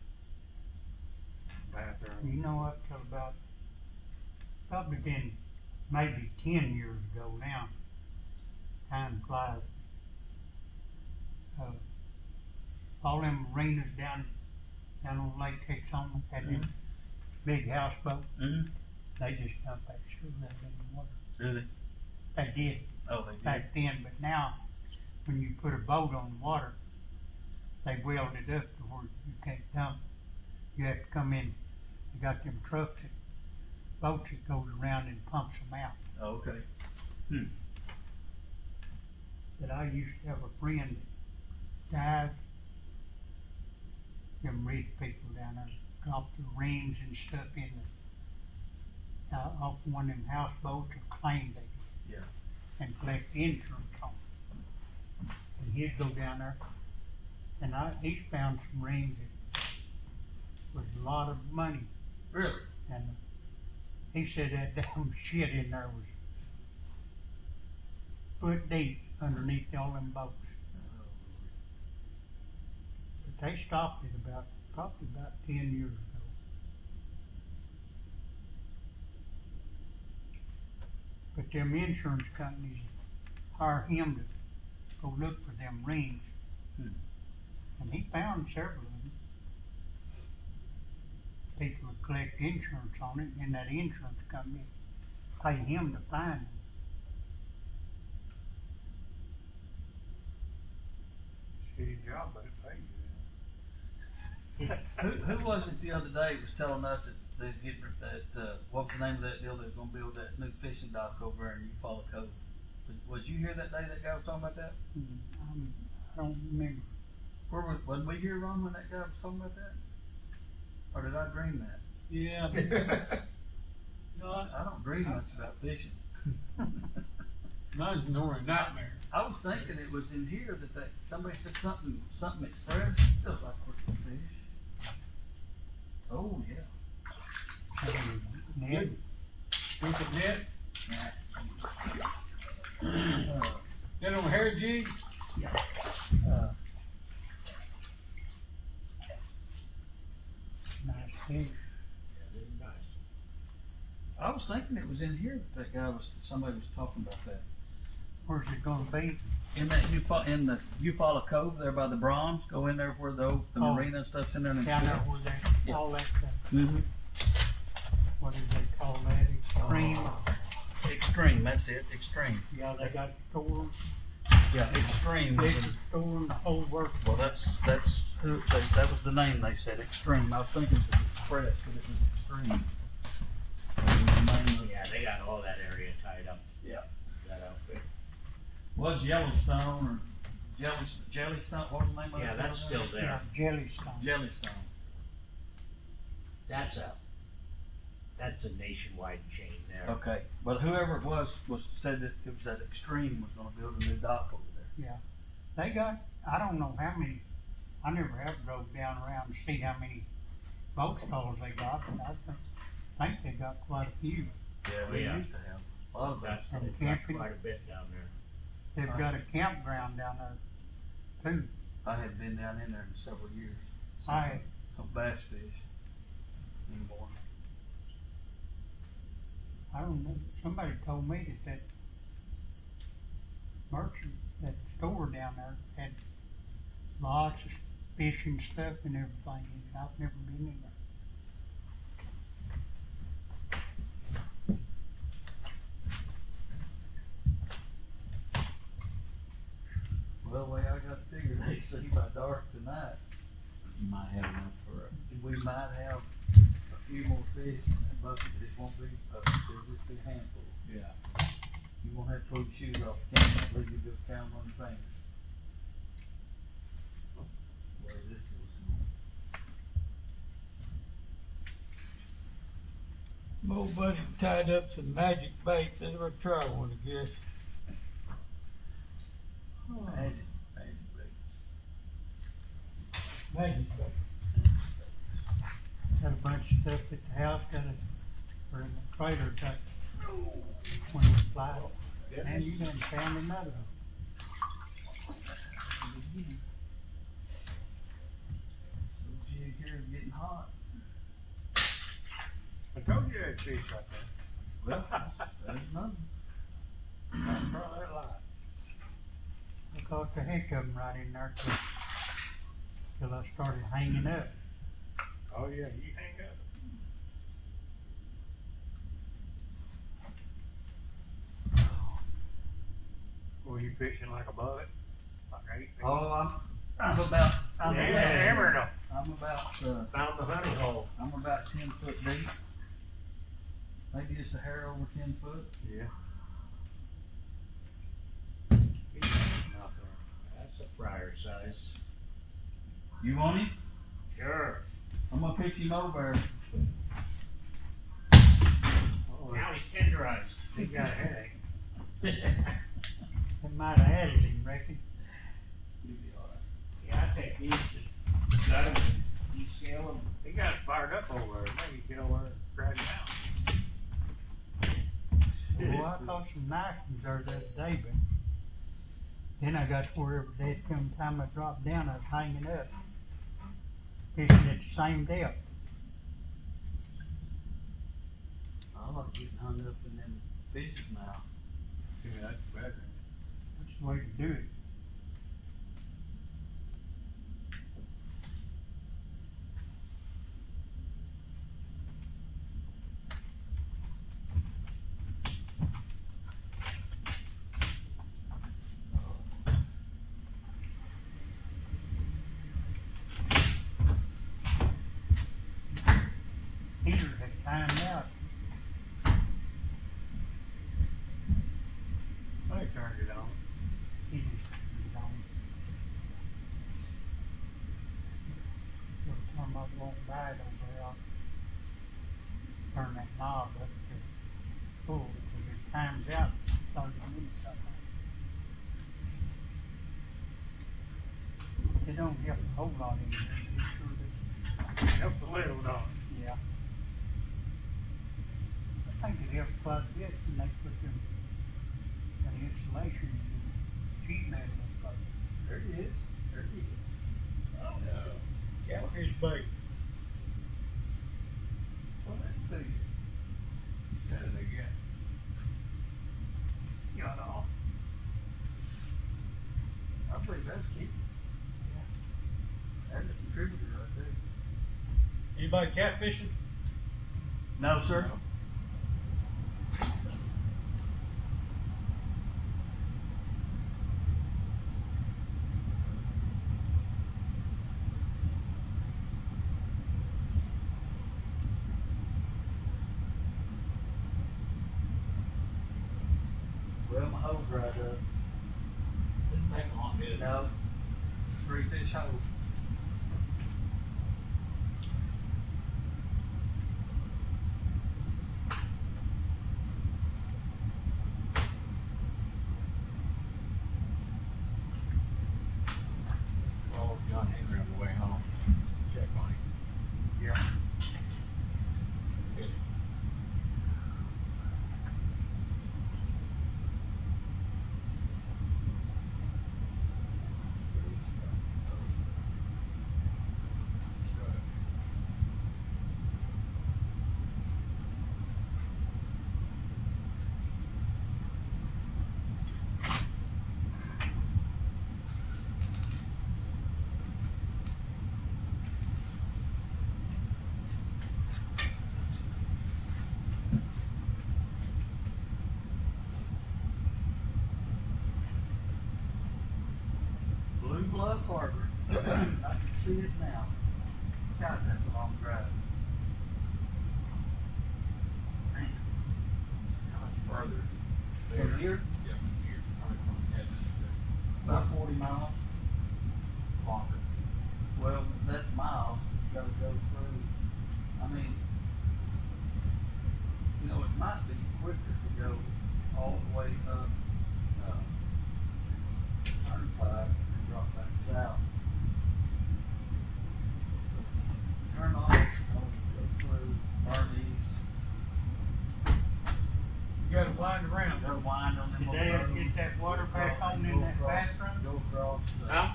[SPEAKER 5] bathroom.
[SPEAKER 2] you know up till about probably been maybe 10 years ago now. Time flies. All them marinas down on Lake Texoma had them big houseboats.
[SPEAKER 1] Mm-hmm.
[SPEAKER 2] They just dumped that sugar out in the water.
[SPEAKER 1] Do they?
[SPEAKER 2] They did
[SPEAKER 1] Oh, they did.
[SPEAKER 2] back then, but now, when you put a boat on the water, they weld it up to where you can't dump. You have to come in. They got them trucks that boats that goes around and pumps them out.
[SPEAKER 1] Oh, okay.
[SPEAKER 2] But I used to have a friend that dived. Them rich people down there dropped the rings and stuff in the off one of them houseboats or claimed they did.
[SPEAKER 1] Yeah.
[SPEAKER 2] And collect insurance on it. And he'd go down there, and he's found some rings that was a lot of money.
[SPEAKER 1] Really?
[SPEAKER 2] And he said that damn shit in there was foot deep underneath all them boats. But they stopped it probably about 10 years ago. But them insurance companies hire him to go look for them rings. And he found several of them. People would collect insurance on it, and that insurance company pay him to find them.
[SPEAKER 5] Shitty job, but it paid
[SPEAKER 1] Who was it the other day was telling us that they're getting that, what was the name of that deal? They're going to build that new fishing dock over in Eufaula Cove. Was you here that day that guy was talking about that?
[SPEAKER 2] I don't remember.
[SPEAKER 1] Wasn't we here, Ron, when that guy was talking about that? Or did I dream that?
[SPEAKER 6] Yeah.
[SPEAKER 1] No, I don't dream much about fishing.
[SPEAKER 6] Mine's normally a nightmare.
[SPEAKER 1] I was thinking it was in here that somebody said something express. Feels like we're fish. Oh yeah.
[SPEAKER 2] Ned,
[SPEAKER 6] Look at that. That on hair jig?
[SPEAKER 2] nice fish.
[SPEAKER 1] I was thinking it was in here that somebody was talking about that.
[SPEAKER 2] Where's it gonna be?
[SPEAKER 1] In the Eufaula Cove there by the Bronze, go in there where the marina and stuff's in there and
[SPEAKER 2] Down there
[SPEAKER 1] shit.
[SPEAKER 2] where they, all that,
[SPEAKER 1] Mm-hmm.
[SPEAKER 2] what do they call that, extreme?
[SPEAKER 1] Extreme, that's it, Extreme.
[SPEAKER 2] Yeah, they got stores,
[SPEAKER 1] Yeah, Extreme.
[SPEAKER 2] big store and the whole works.
[SPEAKER 1] Well, that was the name they said, Extreme. I was thinking it was Express, but it was Extreme.
[SPEAKER 7] Yeah, they got all that area tied up.
[SPEAKER 1] Yeah.
[SPEAKER 7] That outfit.
[SPEAKER 1] Was Yellowstone or Jellystone? What was the name of it?
[SPEAKER 7] Yeah, that's still
[SPEAKER 2] Yeah,
[SPEAKER 7] there.
[SPEAKER 2] Jellystone.
[SPEAKER 1] Jellystone.
[SPEAKER 7] That's a nationwide chain there.
[SPEAKER 1] Okay, but whoever it was said that it was that Extreme was going to build a new dock over there.
[SPEAKER 2] Yeah, they got, I don't know how many, I never have drove down around to see how many boat stalls they got, but I think they got quite a few.
[SPEAKER 1] Yeah, they used to have a lot of that.
[SPEAKER 7] That's
[SPEAKER 2] And
[SPEAKER 7] they've got
[SPEAKER 2] camping.
[SPEAKER 7] quite a bit down there.
[SPEAKER 2] They've got a campground down there too.
[SPEAKER 1] I hadn't been down in there in several years.
[SPEAKER 2] I
[SPEAKER 1] No bass fish anymore.
[SPEAKER 2] don't know, somebody told me that merchant, that store down there had lots of fishing stuff and everything in it. I've never been in there.
[SPEAKER 1] Well, the way I got figured, they see by dark tonight,
[SPEAKER 3] You might have enough for
[SPEAKER 1] we might have a few more fish in that bucket, but it won't be, it'll just be a handful.
[SPEAKER 3] yeah.
[SPEAKER 1] You won't have to pull your shoes off, you can't leave your good count on your fingers. Where this is going.
[SPEAKER 6] My old buddy tied up some magic baits. I'd ever try one, I guess.
[SPEAKER 1] Magic bait.
[SPEAKER 6] Magic bait.
[SPEAKER 2] Got a bunch of stuff at the house, or in the trailer, got when it flies. Man, you done found another one.
[SPEAKER 1] So jig here is getting hot.
[SPEAKER 5] I told you that fish right there.
[SPEAKER 1] Well, there's nothing.
[SPEAKER 5] Try that line.
[SPEAKER 2] I caught the heck of them right in there till I started hanging up.
[SPEAKER 5] Oh yeah, you hang up. you fishing like above it? Like 8 feet?
[SPEAKER 1] Oh, I'm about, I'm
[SPEAKER 5] Yeah,
[SPEAKER 1] about,
[SPEAKER 5] hammer it.
[SPEAKER 1] I'm about,
[SPEAKER 7] Found the honey hole.
[SPEAKER 1] I'm about 10 foot deep. Maybe just a hair over 10 foot.
[SPEAKER 5] Yeah.
[SPEAKER 7] Out there. That's a fryer size.
[SPEAKER 1] You want him?
[SPEAKER 7] Sure.
[SPEAKER 1] I'm gonna pitch him over.
[SPEAKER 5] Oh,
[SPEAKER 7] Now he's tenderized.
[SPEAKER 5] he got a headache.
[SPEAKER 2] It might have added him, reckon.
[SPEAKER 1] You'll be alright.
[SPEAKER 7] Yeah, I take these to gut him, descale them.
[SPEAKER 5] He got fired up over there. Maybe get over there and drag him out.
[SPEAKER 2] Well, I caught some nice ones there the other day, but then I got to wherever they come time I dropped down, I was hanging up, fishing at the same depth.
[SPEAKER 1] I like getting hung up in them fish's mouth.
[SPEAKER 5] Yeah, that's better.
[SPEAKER 2] That's the way to do it. Heater had timed out.
[SPEAKER 5] I turned it on.
[SPEAKER 2] He just turned it on. Every time I walk by it over there, I'll turn that knob up to full, because it times out 30 minutes, I think. It don't help a whole lot in here, but it sure does.
[SPEAKER 5] Helps a little, don't it?
[SPEAKER 2] Yeah. I think it helps quite a bit when they put them, an insulation in the sheet metal and stuff.
[SPEAKER 1] There he is. There he is.
[SPEAKER 7] Oh no. Catfish bite.
[SPEAKER 1] Well, that's big.
[SPEAKER 5] Said it again.
[SPEAKER 1] Got off. I believe that's keeping. That's a contributor right there.
[SPEAKER 7] Anybody catfishing?
[SPEAKER 1] No, sir. Well, my hose dried up.
[SPEAKER 3] Didn't take long, did it?
[SPEAKER 1] No. 3 fish hole.
[SPEAKER 3] Oh, John Henry on the way home. Check on him.
[SPEAKER 5] Yeah.
[SPEAKER 3] Good.
[SPEAKER 1] Blue Bluff Harbor. I can see it now. God, that's a long drive. Man,
[SPEAKER 3] How much further?
[SPEAKER 1] from here,
[SPEAKER 3] Yeah, from here. Probably from Edmond
[SPEAKER 1] about 40 miles.
[SPEAKER 3] to longer.
[SPEAKER 1] Well, that's miles. You gotta go through. I mean, you know, it might be quicker to go all the way up Turnpike and drop back south. Turn off, you know, go through Barney's.
[SPEAKER 5] You gotta wind around.
[SPEAKER 1] Go wind on them
[SPEAKER 2] Did
[SPEAKER 1] little
[SPEAKER 2] they ever
[SPEAKER 1] roads,
[SPEAKER 2] get that water
[SPEAKER 1] go
[SPEAKER 2] back
[SPEAKER 1] across-
[SPEAKER 2] on
[SPEAKER 1] go
[SPEAKER 2] in that
[SPEAKER 1] across-
[SPEAKER 2] bathroom?
[SPEAKER 1] Go across the
[SPEAKER 7] Huh?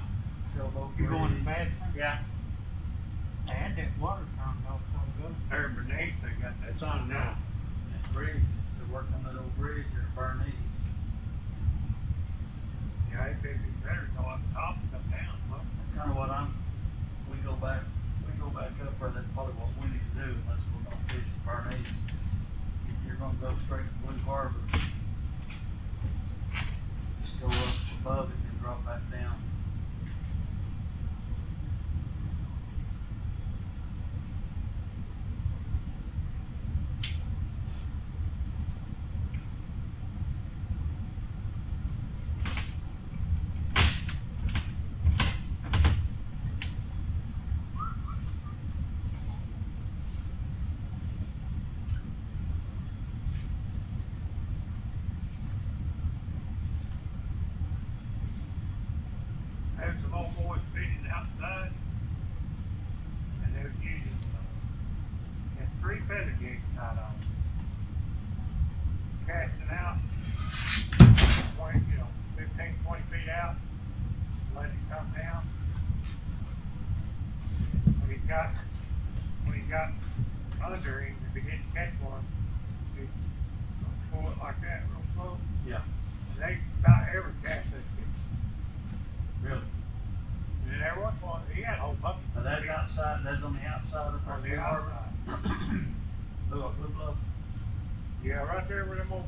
[SPEAKER 1] sailboat
[SPEAKER 2] You going to the
[SPEAKER 1] bridge.
[SPEAKER 2] bathroom?
[SPEAKER 7] Yeah.
[SPEAKER 2] I had that water turned off a while ago.
[SPEAKER 5] There, Bernice, they got that.
[SPEAKER 7] It's on now.
[SPEAKER 1] That bridge, they're working on that old bridge there at Barney's.
[SPEAKER 5] Yeah, I think it's better to go up top and come down. Well,
[SPEAKER 1] That's kinda what we go back up there, that's probably what we need to do unless we're gonna fish at Barney's. If you're gonna go straight to Blue Harbor, just go up
[SPEAKER 5] fishing outside, and they was using had 3 feather jigs tied on. Casting out 20, 15, 20 feet out, letting it come down. When he got under him, if he didn't catch one, he'd pull it like that real slow.
[SPEAKER 1] Yeah.
[SPEAKER 5] And they about ever cast that fish.
[SPEAKER 1] Really?
[SPEAKER 5] And then every once in a while, he had a whole bucket.
[SPEAKER 1] Now that's outside, that's on the outside of
[SPEAKER 5] On
[SPEAKER 1] the
[SPEAKER 5] the
[SPEAKER 1] harbor?
[SPEAKER 5] outside.
[SPEAKER 1] Blue Bluff?
[SPEAKER 5] Yeah, right there where them old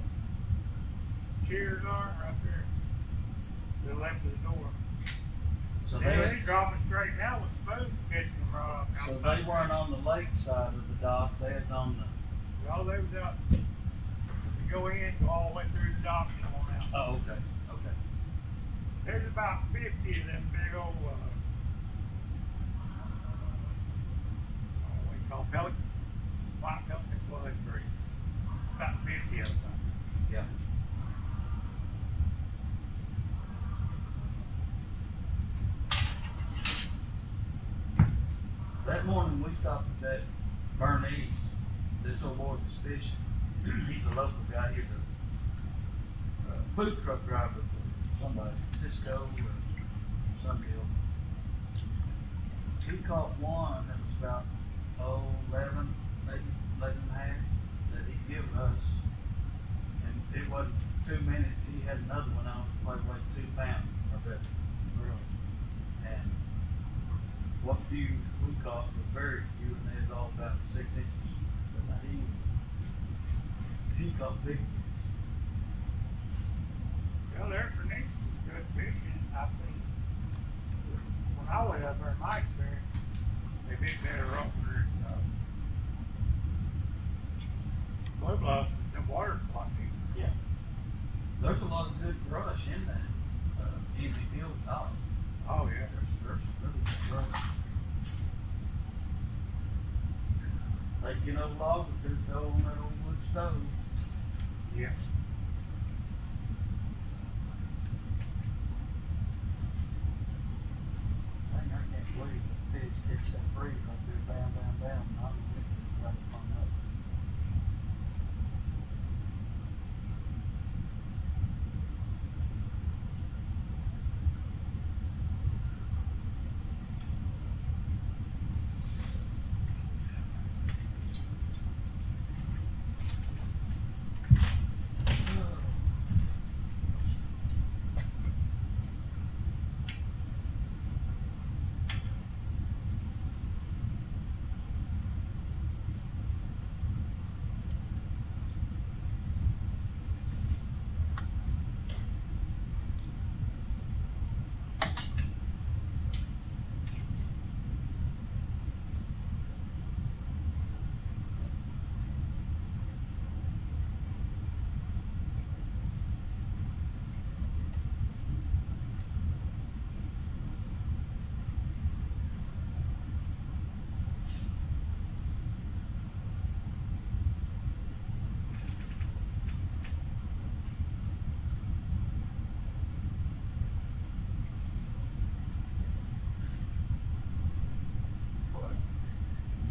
[SPEAKER 5] chairs are, right there. To the left of the door.
[SPEAKER 1] So
[SPEAKER 5] They dropping straight now with spoons catching them right off.
[SPEAKER 1] So they weren't on the lake side of the dock, they was on the.
[SPEAKER 5] Well, they was out. You go in, go all the way through the dock and on out.
[SPEAKER 1] Oh, okay, okay.
[SPEAKER 5] There's about 50 of them big old, what do you call them, pelicans? White pelicans, well, they three. About 50 of them.
[SPEAKER 1] Yeah. That morning we stopped at that Bernice. This old boy was fishing. He's a local guy. He's a food truck driver for somebody, Cisco or some deal. He caught one that was about 11, maybe 11 and a half that he'd given us. And it wasn't 2 minutes. He had another one on probably weighed 2 pounds, I bet. Really. And what few we caught was very few, and they was all about 6 inches. But now he caught big ones.
[SPEAKER 5] Well, their Bernice was good fishing. I think when I went up there, in my experience, they did better over at Blue Bluff. The water's a lot deeper.
[SPEAKER 1] Yeah. There's a lot of good brush in that Easy Hills dock.
[SPEAKER 5] Oh, yeah.
[SPEAKER 1] There's really good brush. Like, logs just go on that old wood stove.
[SPEAKER 5] Yeah.
[SPEAKER 1] I can't believe the fish gets that free right there, down, down, down. I don't think it's right upon that.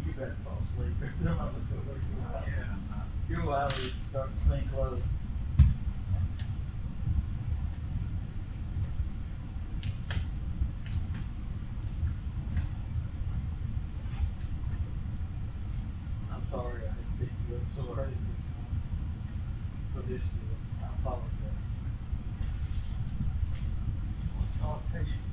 [SPEAKER 1] You better fall asleep. Your eyelids start to sink low. I'm sorry I had to pick you up so early this morning for this deal. I apologize. Oh, fishing.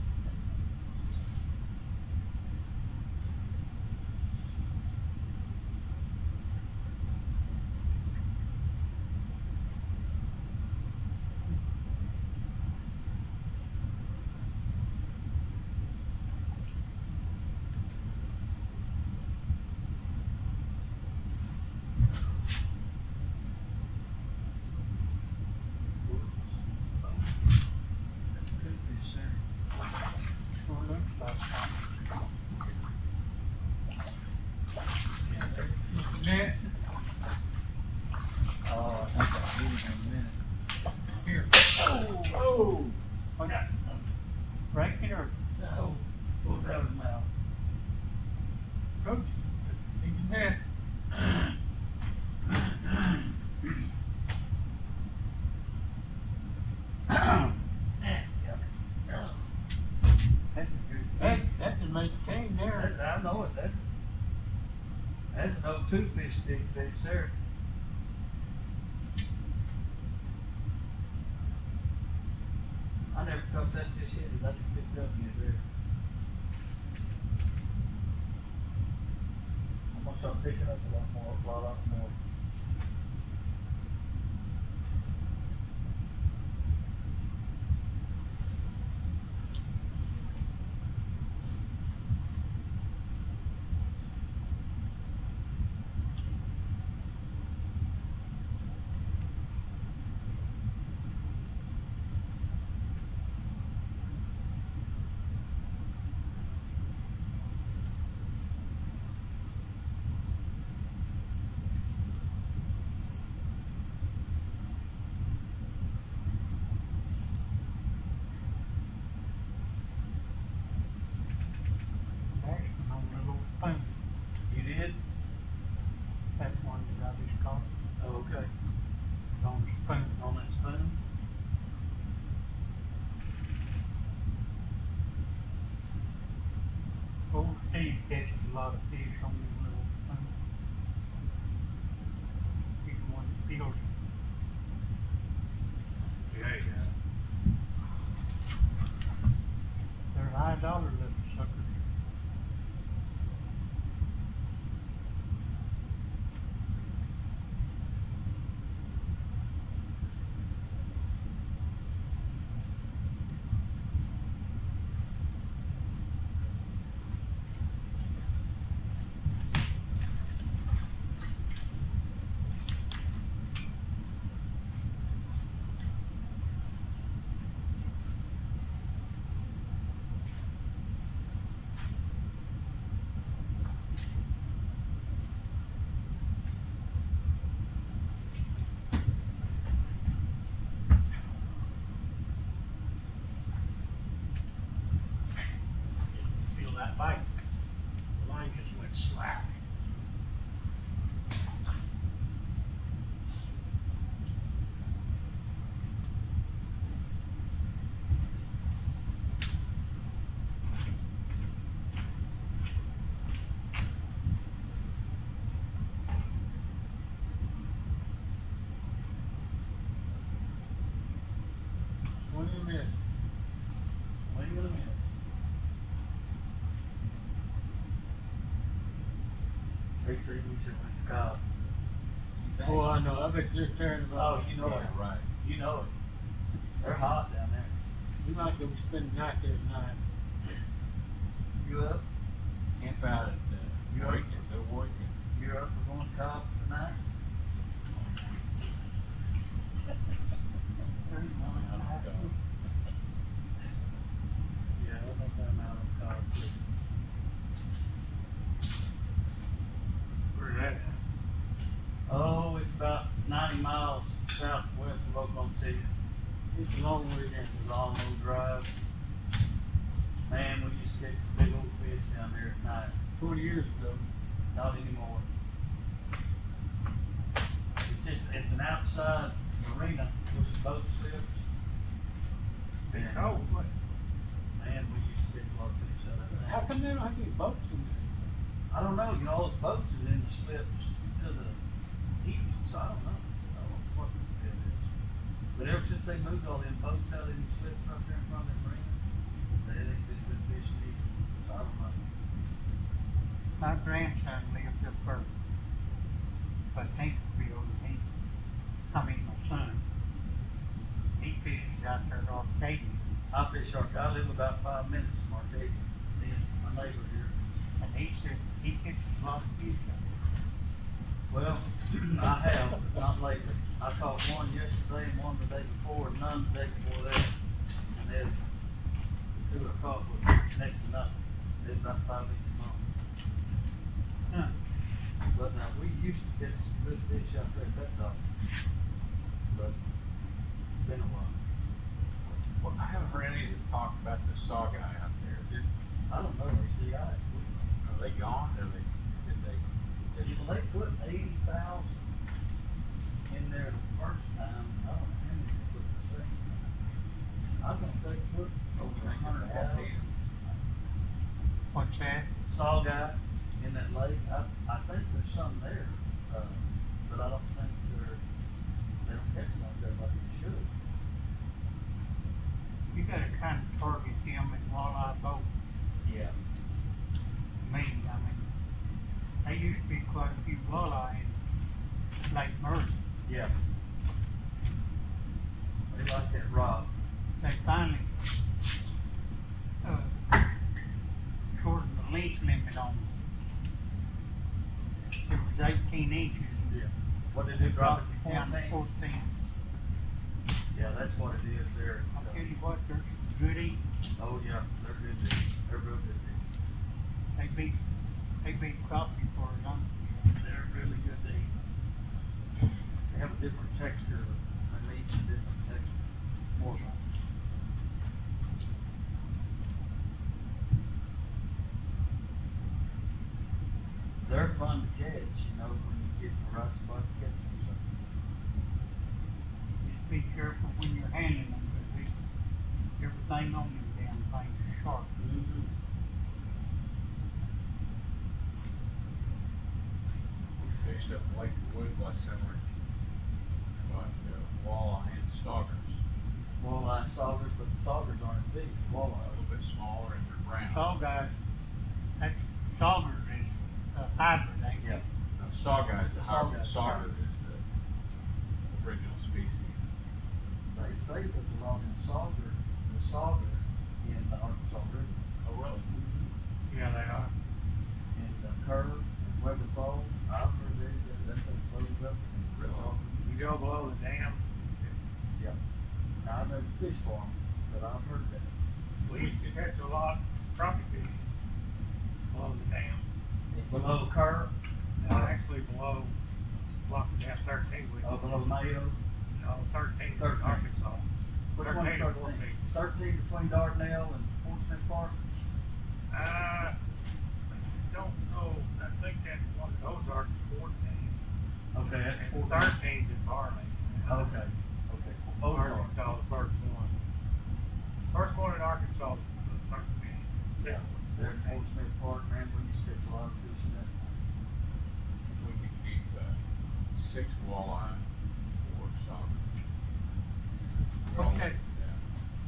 [SPEAKER 2] Sure looks like
[SPEAKER 6] Net.
[SPEAKER 1] Oh, I think I'll get it in a minute.
[SPEAKER 6] Here. Oh.
[SPEAKER 2] break it or
[SPEAKER 1] No.
[SPEAKER 8] to make the team there.
[SPEAKER 1] I know it. That's an old two-fish stick fish there. I never caught that fish yet. I just picked up in his there. I'm gonna start picking up a lot more.
[SPEAKER 5] That's on the little spoon.
[SPEAKER 1] You did?
[SPEAKER 5] That one that I just caught.
[SPEAKER 1] Oh, okay.
[SPEAKER 5] It's on the spoon.
[SPEAKER 1] On that spoon?
[SPEAKER 5] Old Steve catches a lot of fish on the little spoon. He's the one that feels them.
[SPEAKER 1] Yeah, yeah.
[SPEAKER 5] They're high dollar little suckers.
[SPEAKER 7] Feel that bite. The line just went slack.
[SPEAKER 8] When you miss.
[SPEAKER 1] Wait a minute. They say we should went to Cobb.
[SPEAKER 8] Oh, I know. I bet you're tearing about.
[SPEAKER 1] Oh, you know it.
[SPEAKER 3] Yeah, right.
[SPEAKER 1] You know it. They're hot down there.
[SPEAKER 8] We might go spend the night there tonight.
[SPEAKER 1] You up?
[SPEAKER 3] Camp out at
[SPEAKER 1] You
[SPEAKER 3] Warwick, the Warwick.
[SPEAKER 1] You're up for going to Cobb tonight? Yeah, I don't know I'm out on Cobb too.
[SPEAKER 5] Where's that at?
[SPEAKER 1] Oh, it's about 90 miles southwest of Oklahoma City.
[SPEAKER 8] It's a long way down.
[SPEAKER 1] It's a long old drive. Man, we used to catch some big old fish down there at night.
[SPEAKER 8] 20 years ago.
[SPEAKER 1] Not anymore. It's an outside marina with some boat slips.
[SPEAKER 5] It's
[SPEAKER 1] And,
[SPEAKER 5] cold, but
[SPEAKER 1] man, we used to catch a lot of fish out of
[SPEAKER 8] How
[SPEAKER 1] that.
[SPEAKER 8] come they don't have any boats in there?
[SPEAKER 1] I don't know, you know, all those boats is in the slips to the east, so I don't know. I don't know what the deal is. But ever since they moved all them boats out in the slips right there in front of the marina, they ain't been good fishing either. So I don't know.
[SPEAKER 5] my grandson lives up there by Tankerville, and my son. He fishes out there at Arcadia,
[SPEAKER 1] I fish I live about 5 minutes from Arcadia. Me and my neighbor here.
[SPEAKER 5] and he said he catches a lot of fish out
[SPEAKER 1] Well, I have, but not lately. I caught one yesterday and one the day before, and none the day before that. And there's the two I caught was next to nothing. They're about 5 inches long.
[SPEAKER 5] Huh.
[SPEAKER 1] But we used to catch some good fish out there at that dock. But it's been a while.
[SPEAKER 3] Well, I haven't heard any that talk about the saw guy out there.
[SPEAKER 1] I don't know, they see,
[SPEAKER 3] Are they gone? Did
[SPEAKER 1] you know, they put 80,000 in there the first time. I don't know how many they put the second time. I think they put over
[SPEAKER 3] You think
[SPEAKER 1] 100,000.
[SPEAKER 3] that's it?
[SPEAKER 5] What's that?
[SPEAKER 1] Saw guy in that lake. I think there's some there, but I don't think they don't catch them out there like they should.
[SPEAKER 5] You gotta kind of target them in walleye boat.
[SPEAKER 1] Yeah.
[SPEAKER 5] Me, I mean, there used to be quite a few walleye in Lake Murray.
[SPEAKER 1] Yeah. They like that rock.
[SPEAKER 5] They finally shortened the length limit on them. It was 18 inches.
[SPEAKER 1] Yeah. What did it drop it
[SPEAKER 5] down to
[SPEAKER 1] 14?
[SPEAKER 5] 14.
[SPEAKER 1] Yeah, that's what it is there.
[SPEAKER 5] I'll tell you what, they're good eating.
[SPEAKER 1] Oh yeah, they're good to eat. They're real good to eat.
[SPEAKER 5] They beat crappie for as long.
[SPEAKER 1] They're really good to eat. They have a different texture. Their meat's a different texture. More. They're fun to catch, you know, when you get in the right spot to catch them. So.
[SPEAKER 5] Just be careful when you're handling them, because everything on them damn things is sharp.
[SPEAKER 1] Mm-hmm.
[SPEAKER 3] We fished up Lake Wood last summer. Caught walleye and saugers.
[SPEAKER 1] Walleye and saugers, but the saugers aren't as big as the
[SPEAKER 3] A
[SPEAKER 1] walleye.
[SPEAKER 3] little bit smaller and they're brown.
[SPEAKER 5] Sawguys, that saugers is a hybrid, ain't
[SPEAKER 1] Yeah.
[SPEAKER 5] it?
[SPEAKER 3] No, sawguy is the hybrid.
[SPEAKER 1] Sawguy.
[SPEAKER 3] Sauger is the original species.
[SPEAKER 1] They say there's a lot in the sauger in the Arkansas River.
[SPEAKER 3] Oh, really?
[SPEAKER 5] Yeah, they are.
[SPEAKER 1] In the Curve, Weber Falls, I've heard that thing floated up and
[SPEAKER 3] Really?
[SPEAKER 1] sauger.
[SPEAKER 5] You go below the dam.
[SPEAKER 1] Yeah. Now, I've never fished for them, but I've heard that.
[SPEAKER 5] We used to catch a lot of crappie fish below the dam.
[SPEAKER 1] Below the Curve,
[SPEAKER 5] No, actually below, walking down 13, which is,
[SPEAKER 1] below Mayo.
[SPEAKER 5] no, 13 is
[SPEAKER 1] 13.
[SPEAKER 5] Arkansas.
[SPEAKER 1] Which
[SPEAKER 5] 13
[SPEAKER 1] one's
[SPEAKER 5] or
[SPEAKER 1] 13?
[SPEAKER 5] 14.
[SPEAKER 1] 13 between Dardanelle and Fort Smith Park?
[SPEAKER 5] I don't know. I think that's one of those are 14.
[SPEAKER 1] Okay, that's
[SPEAKER 5] And
[SPEAKER 1] 14.
[SPEAKER 5] 13 is Barley.
[SPEAKER 1] Okay, okay. Both are.
[SPEAKER 5] Arkansas, the first one. First one in Arkansas was the 13.
[SPEAKER 1] Yeah. There at Fort Smith Park, man, we used to catch a lot of fish in that.
[SPEAKER 3] We could keep 6 walleye, 4 saugers.
[SPEAKER 5] Okay.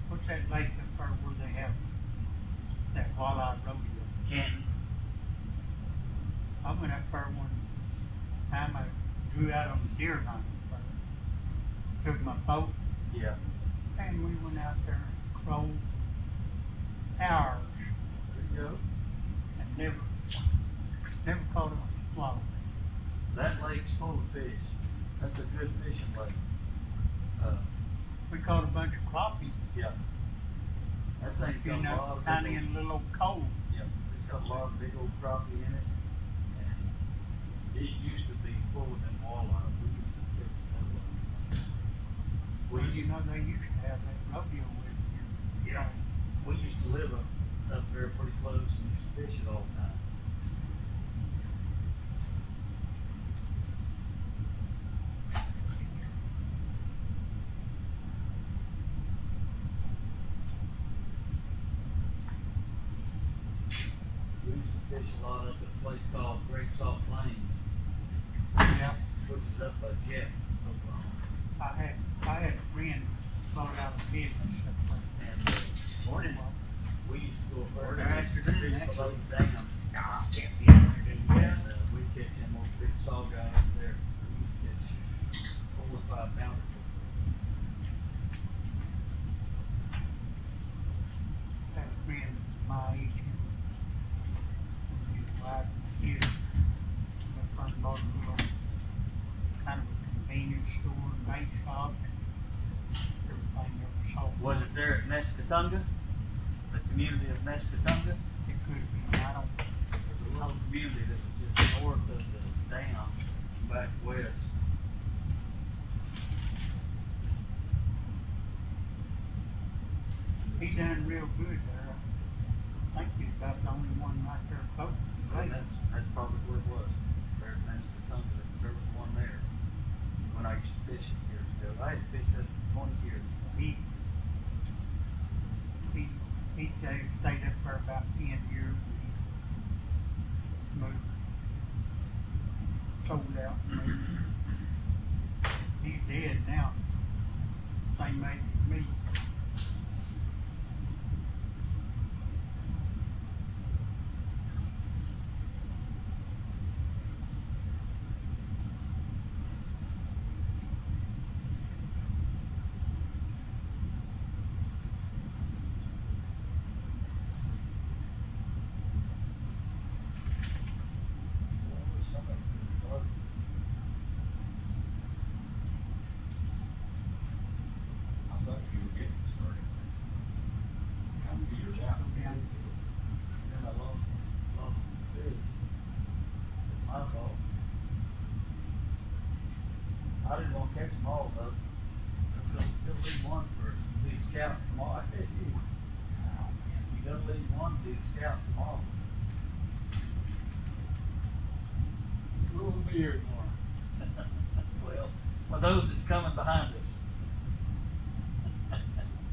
[SPEAKER 5] What's that lake up there where they have that walleye rodeo?
[SPEAKER 1] Canton.
[SPEAKER 5] I went up there one time. I drew out on the deer hunt. Took my boat
[SPEAKER 1] Yeah.
[SPEAKER 5] and we went out there and crawled hours
[SPEAKER 1] There you go.
[SPEAKER 5] and never caught a swallow.
[SPEAKER 1] That lake's full of fish. That's a good fishing lake.
[SPEAKER 5] We caught a bunch of crappie.
[SPEAKER 1] Yeah. That thing's
[SPEAKER 5] You
[SPEAKER 1] got a
[SPEAKER 5] know,
[SPEAKER 1] lot of
[SPEAKER 5] kind of
[SPEAKER 1] big
[SPEAKER 5] in
[SPEAKER 1] old,
[SPEAKER 5] a little old cove.
[SPEAKER 1] yeah, it's got a lot of big old crappie in it. And it used to be full of them walleye. We used to catch that ones.
[SPEAKER 5] Well, you know, they used to have that rodeo with you.
[SPEAKER 1] Yeah. We used to live up there pretty close and used to fish it all the time. We used to fish a lot up at a place called Great Salt Plains,
[SPEAKER 5] Yeah.
[SPEAKER 1] which is up by Jeff, Oklahoma.
[SPEAKER 5] I had a friend bought out a business up there.
[SPEAKER 1] And morning, we used to go up there and
[SPEAKER 5] Afternoon,
[SPEAKER 1] fish below
[SPEAKER 5] actually.
[SPEAKER 1] the dam.
[SPEAKER 5] Yeah.
[SPEAKER 1] And we'd catch them old big saw guys up there. We used to catch 4 or 5 pounders.
[SPEAKER 5] Had a friend my age and his wife and kids. That firm bought a little kind of a convenience store, bait shop, and everything there was sold.
[SPEAKER 1] Was it there at Nescatunga? The community of Nescatunga?
[SPEAKER 5] It could have been, I don't.
[SPEAKER 1] There's a little community that was just north of the dam, back west.
[SPEAKER 5] He done real good there. I think he's about the only one right there close to the
[SPEAKER 1] And
[SPEAKER 5] lake.
[SPEAKER 1] that's probably where it was. There at Nescatunga. There was one there when I used to fish it years ago. I had fished it for 20 years.
[SPEAKER 5] He stayed up there about 10 years, and he
[SPEAKER 1] one to be a scout tomorrow.
[SPEAKER 8] We won't be here tomorrow.
[SPEAKER 1] Well, those that's coming behind us.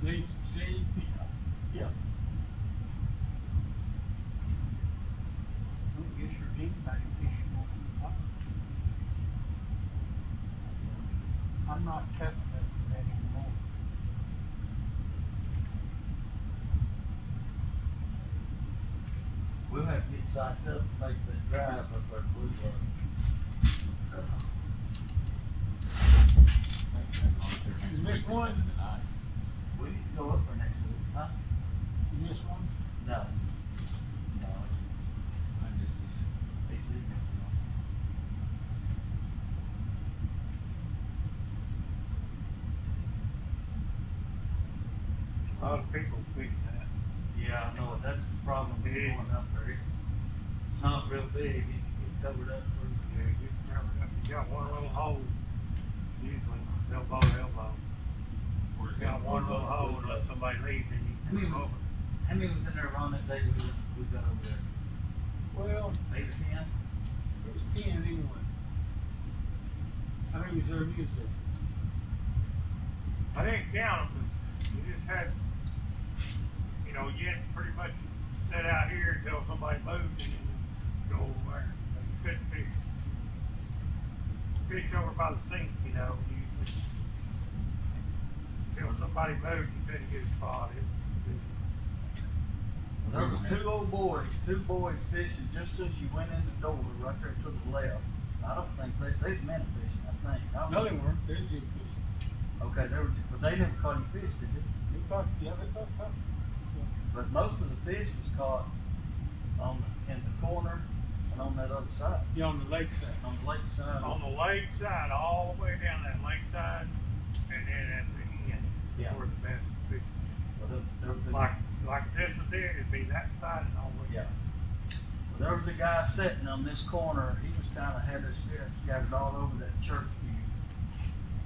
[SPEAKER 8] Need some seed.
[SPEAKER 1] Yeah.
[SPEAKER 2] I don't guess there's anybody fishing on the water. I'm not tough enough for that anymore.
[SPEAKER 1] We'll have to get psyched up to make that drive up there to Blue Road.
[SPEAKER 8] You missed one?
[SPEAKER 1] We need to go up there next week, huh?
[SPEAKER 8] You missed one?
[SPEAKER 1] No. No. He said missing one.
[SPEAKER 5] A lot of people fishing that.
[SPEAKER 1] Yeah, I know, that's the problem with
[SPEAKER 5] Yeah.
[SPEAKER 1] going up there. It's not real big, you can get covered up pretty
[SPEAKER 5] Yeah,
[SPEAKER 1] good.
[SPEAKER 5] you covered up. You got one little hole, usually elbow to elbow. You got one little hole unless somebody leaves and you can go over.
[SPEAKER 1] How many was in there around that day we got over there?
[SPEAKER 8] Well,
[SPEAKER 1] 8 or 10?
[SPEAKER 8] it was 10 anyway. I think it was there, you was there.
[SPEAKER 5] I didn't count them, but you just had, you know, you had to pretty much sit out here until somebody moved and then go over there. You couldn't fish over by the sink, you know. Until somebody moved, you couldn't get a spot.
[SPEAKER 1] There was two boys fishing just as you went in the door, right there to the left. I don't think they's men fishing, I think.
[SPEAKER 8] No, they weren't. They was just fishing.
[SPEAKER 1] Okay, but they never caught any fish, did they?
[SPEAKER 8] They caught something.
[SPEAKER 1] But most of the fish was caught in the corner and on that other side,
[SPEAKER 8] Yeah, on the lake side.
[SPEAKER 1] on the lake side.
[SPEAKER 5] On the lake side, all the way down that lake side, and then at the end,
[SPEAKER 1] Yeah.
[SPEAKER 5] where the best fishing is.
[SPEAKER 1] Well, there was
[SPEAKER 5] Like this was it, it'd be that side and all the way
[SPEAKER 1] Yeah.
[SPEAKER 5] down.
[SPEAKER 1] Well, there was a guy sitting on this corner. He was kind of had his fish scattered all over that church view.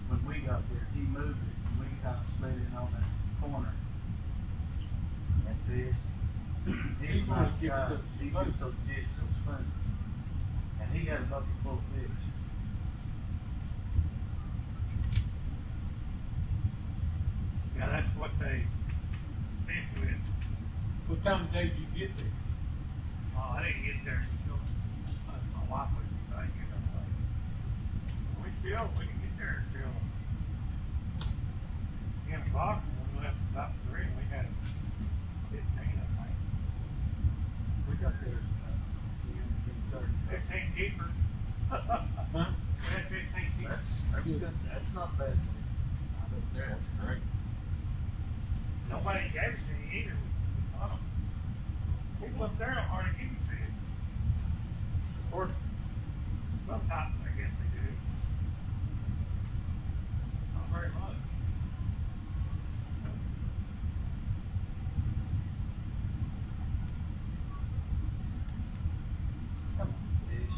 [SPEAKER 1] When we got there, he moved it, and we kind of slid in on that corner and fished.
[SPEAKER 8] He's
[SPEAKER 1] a
[SPEAKER 8] gonna
[SPEAKER 1] nice
[SPEAKER 8] give us
[SPEAKER 1] guy.
[SPEAKER 8] a
[SPEAKER 1] He gives those jigs, those spoons, and he had a bucket full of fish.
[SPEAKER 5] Yeah, that's what they fish with.
[SPEAKER 8] What time of day did you get there?
[SPEAKER 5] Oh, I didn't get there until my wife was deciding to get up late. We didn't get there until 10 o'clock, and we left about 3, and we had 15, I think.
[SPEAKER 1] We got there at
[SPEAKER 5] 15 keepers.
[SPEAKER 8] Huh?
[SPEAKER 5] We had 15 keepers.
[SPEAKER 1] That's good. That's not bad.
[SPEAKER 3] That's great.
[SPEAKER 5] Nobody gave it to me either. People up there don't hardly give you fish. Of course, sometimes I guess they do. Not very much.
[SPEAKER 1] Come on, fish.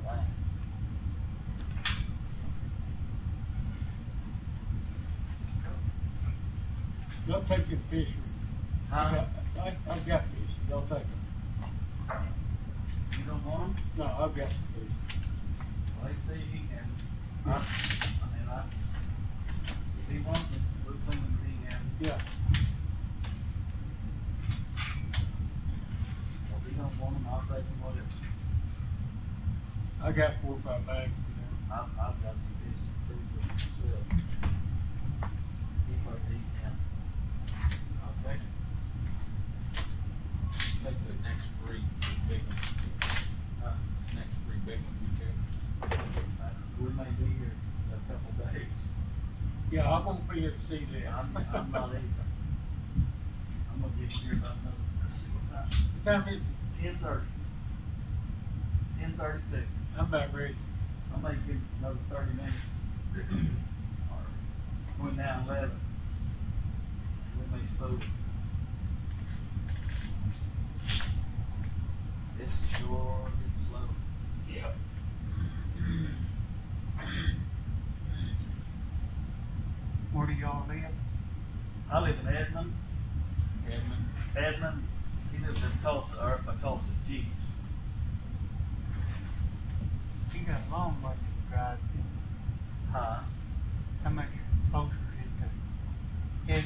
[SPEAKER 1] Wow.
[SPEAKER 8] Y'all take them fish.
[SPEAKER 1] Huh?
[SPEAKER 8] I've got fish. Y'all take them.
[SPEAKER 1] You don't want them?
[SPEAKER 8] No, I've got some fish.
[SPEAKER 1] Well, they say he can. If he wants them, we'll clean them if he can.
[SPEAKER 8] Yeah.
[SPEAKER 1] If he don't want them, I'll take them, whatever.
[SPEAKER 8] I got 4 or 5 bags in there.
[SPEAKER 1] I've got some fish pretty good myself. He's like to eat them.
[SPEAKER 3] I'll take it. Take the next 3 big ones. Next 3 big ones you take.
[SPEAKER 1] We may be here a couple days.
[SPEAKER 8] Yeah, I won't be here to see that.
[SPEAKER 1] I'm not either. I'm gonna get here about another, let's see what time.
[SPEAKER 8] What time is it?
[SPEAKER 1] 10:30. 10:32.
[SPEAKER 8] I'm about ready.
[SPEAKER 1] I may give another 30 minutes. Or between now and 11. We may spook. This is sure getting slow.
[SPEAKER 8] Yeah.
[SPEAKER 2] Where do y'all live?
[SPEAKER 1] I live in Edmond.
[SPEAKER 3] Edmund.
[SPEAKER 1] Edmund, he lives in Tulsa, or Tulsa, G.
[SPEAKER 2] He got a long way to drive.
[SPEAKER 1] Huh?
[SPEAKER 2] How much closer is it to Ed?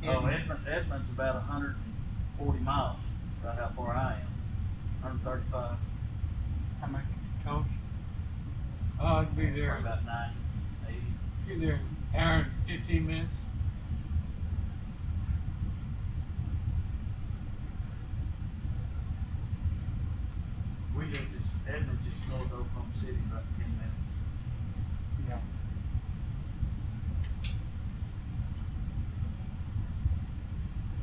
[SPEAKER 1] Oh, Edmund's about 140 miles, right how far I am. 135.
[SPEAKER 2] How much closer?
[SPEAKER 6] I'd be there.
[SPEAKER 1] Probably about 90, 80.
[SPEAKER 6] Be there an hour and 15 minutes.
[SPEAKER 1] We live just, Edmund just north of Oklahoma City, about 10 minutes.
[SPEAKER 2] Yeah.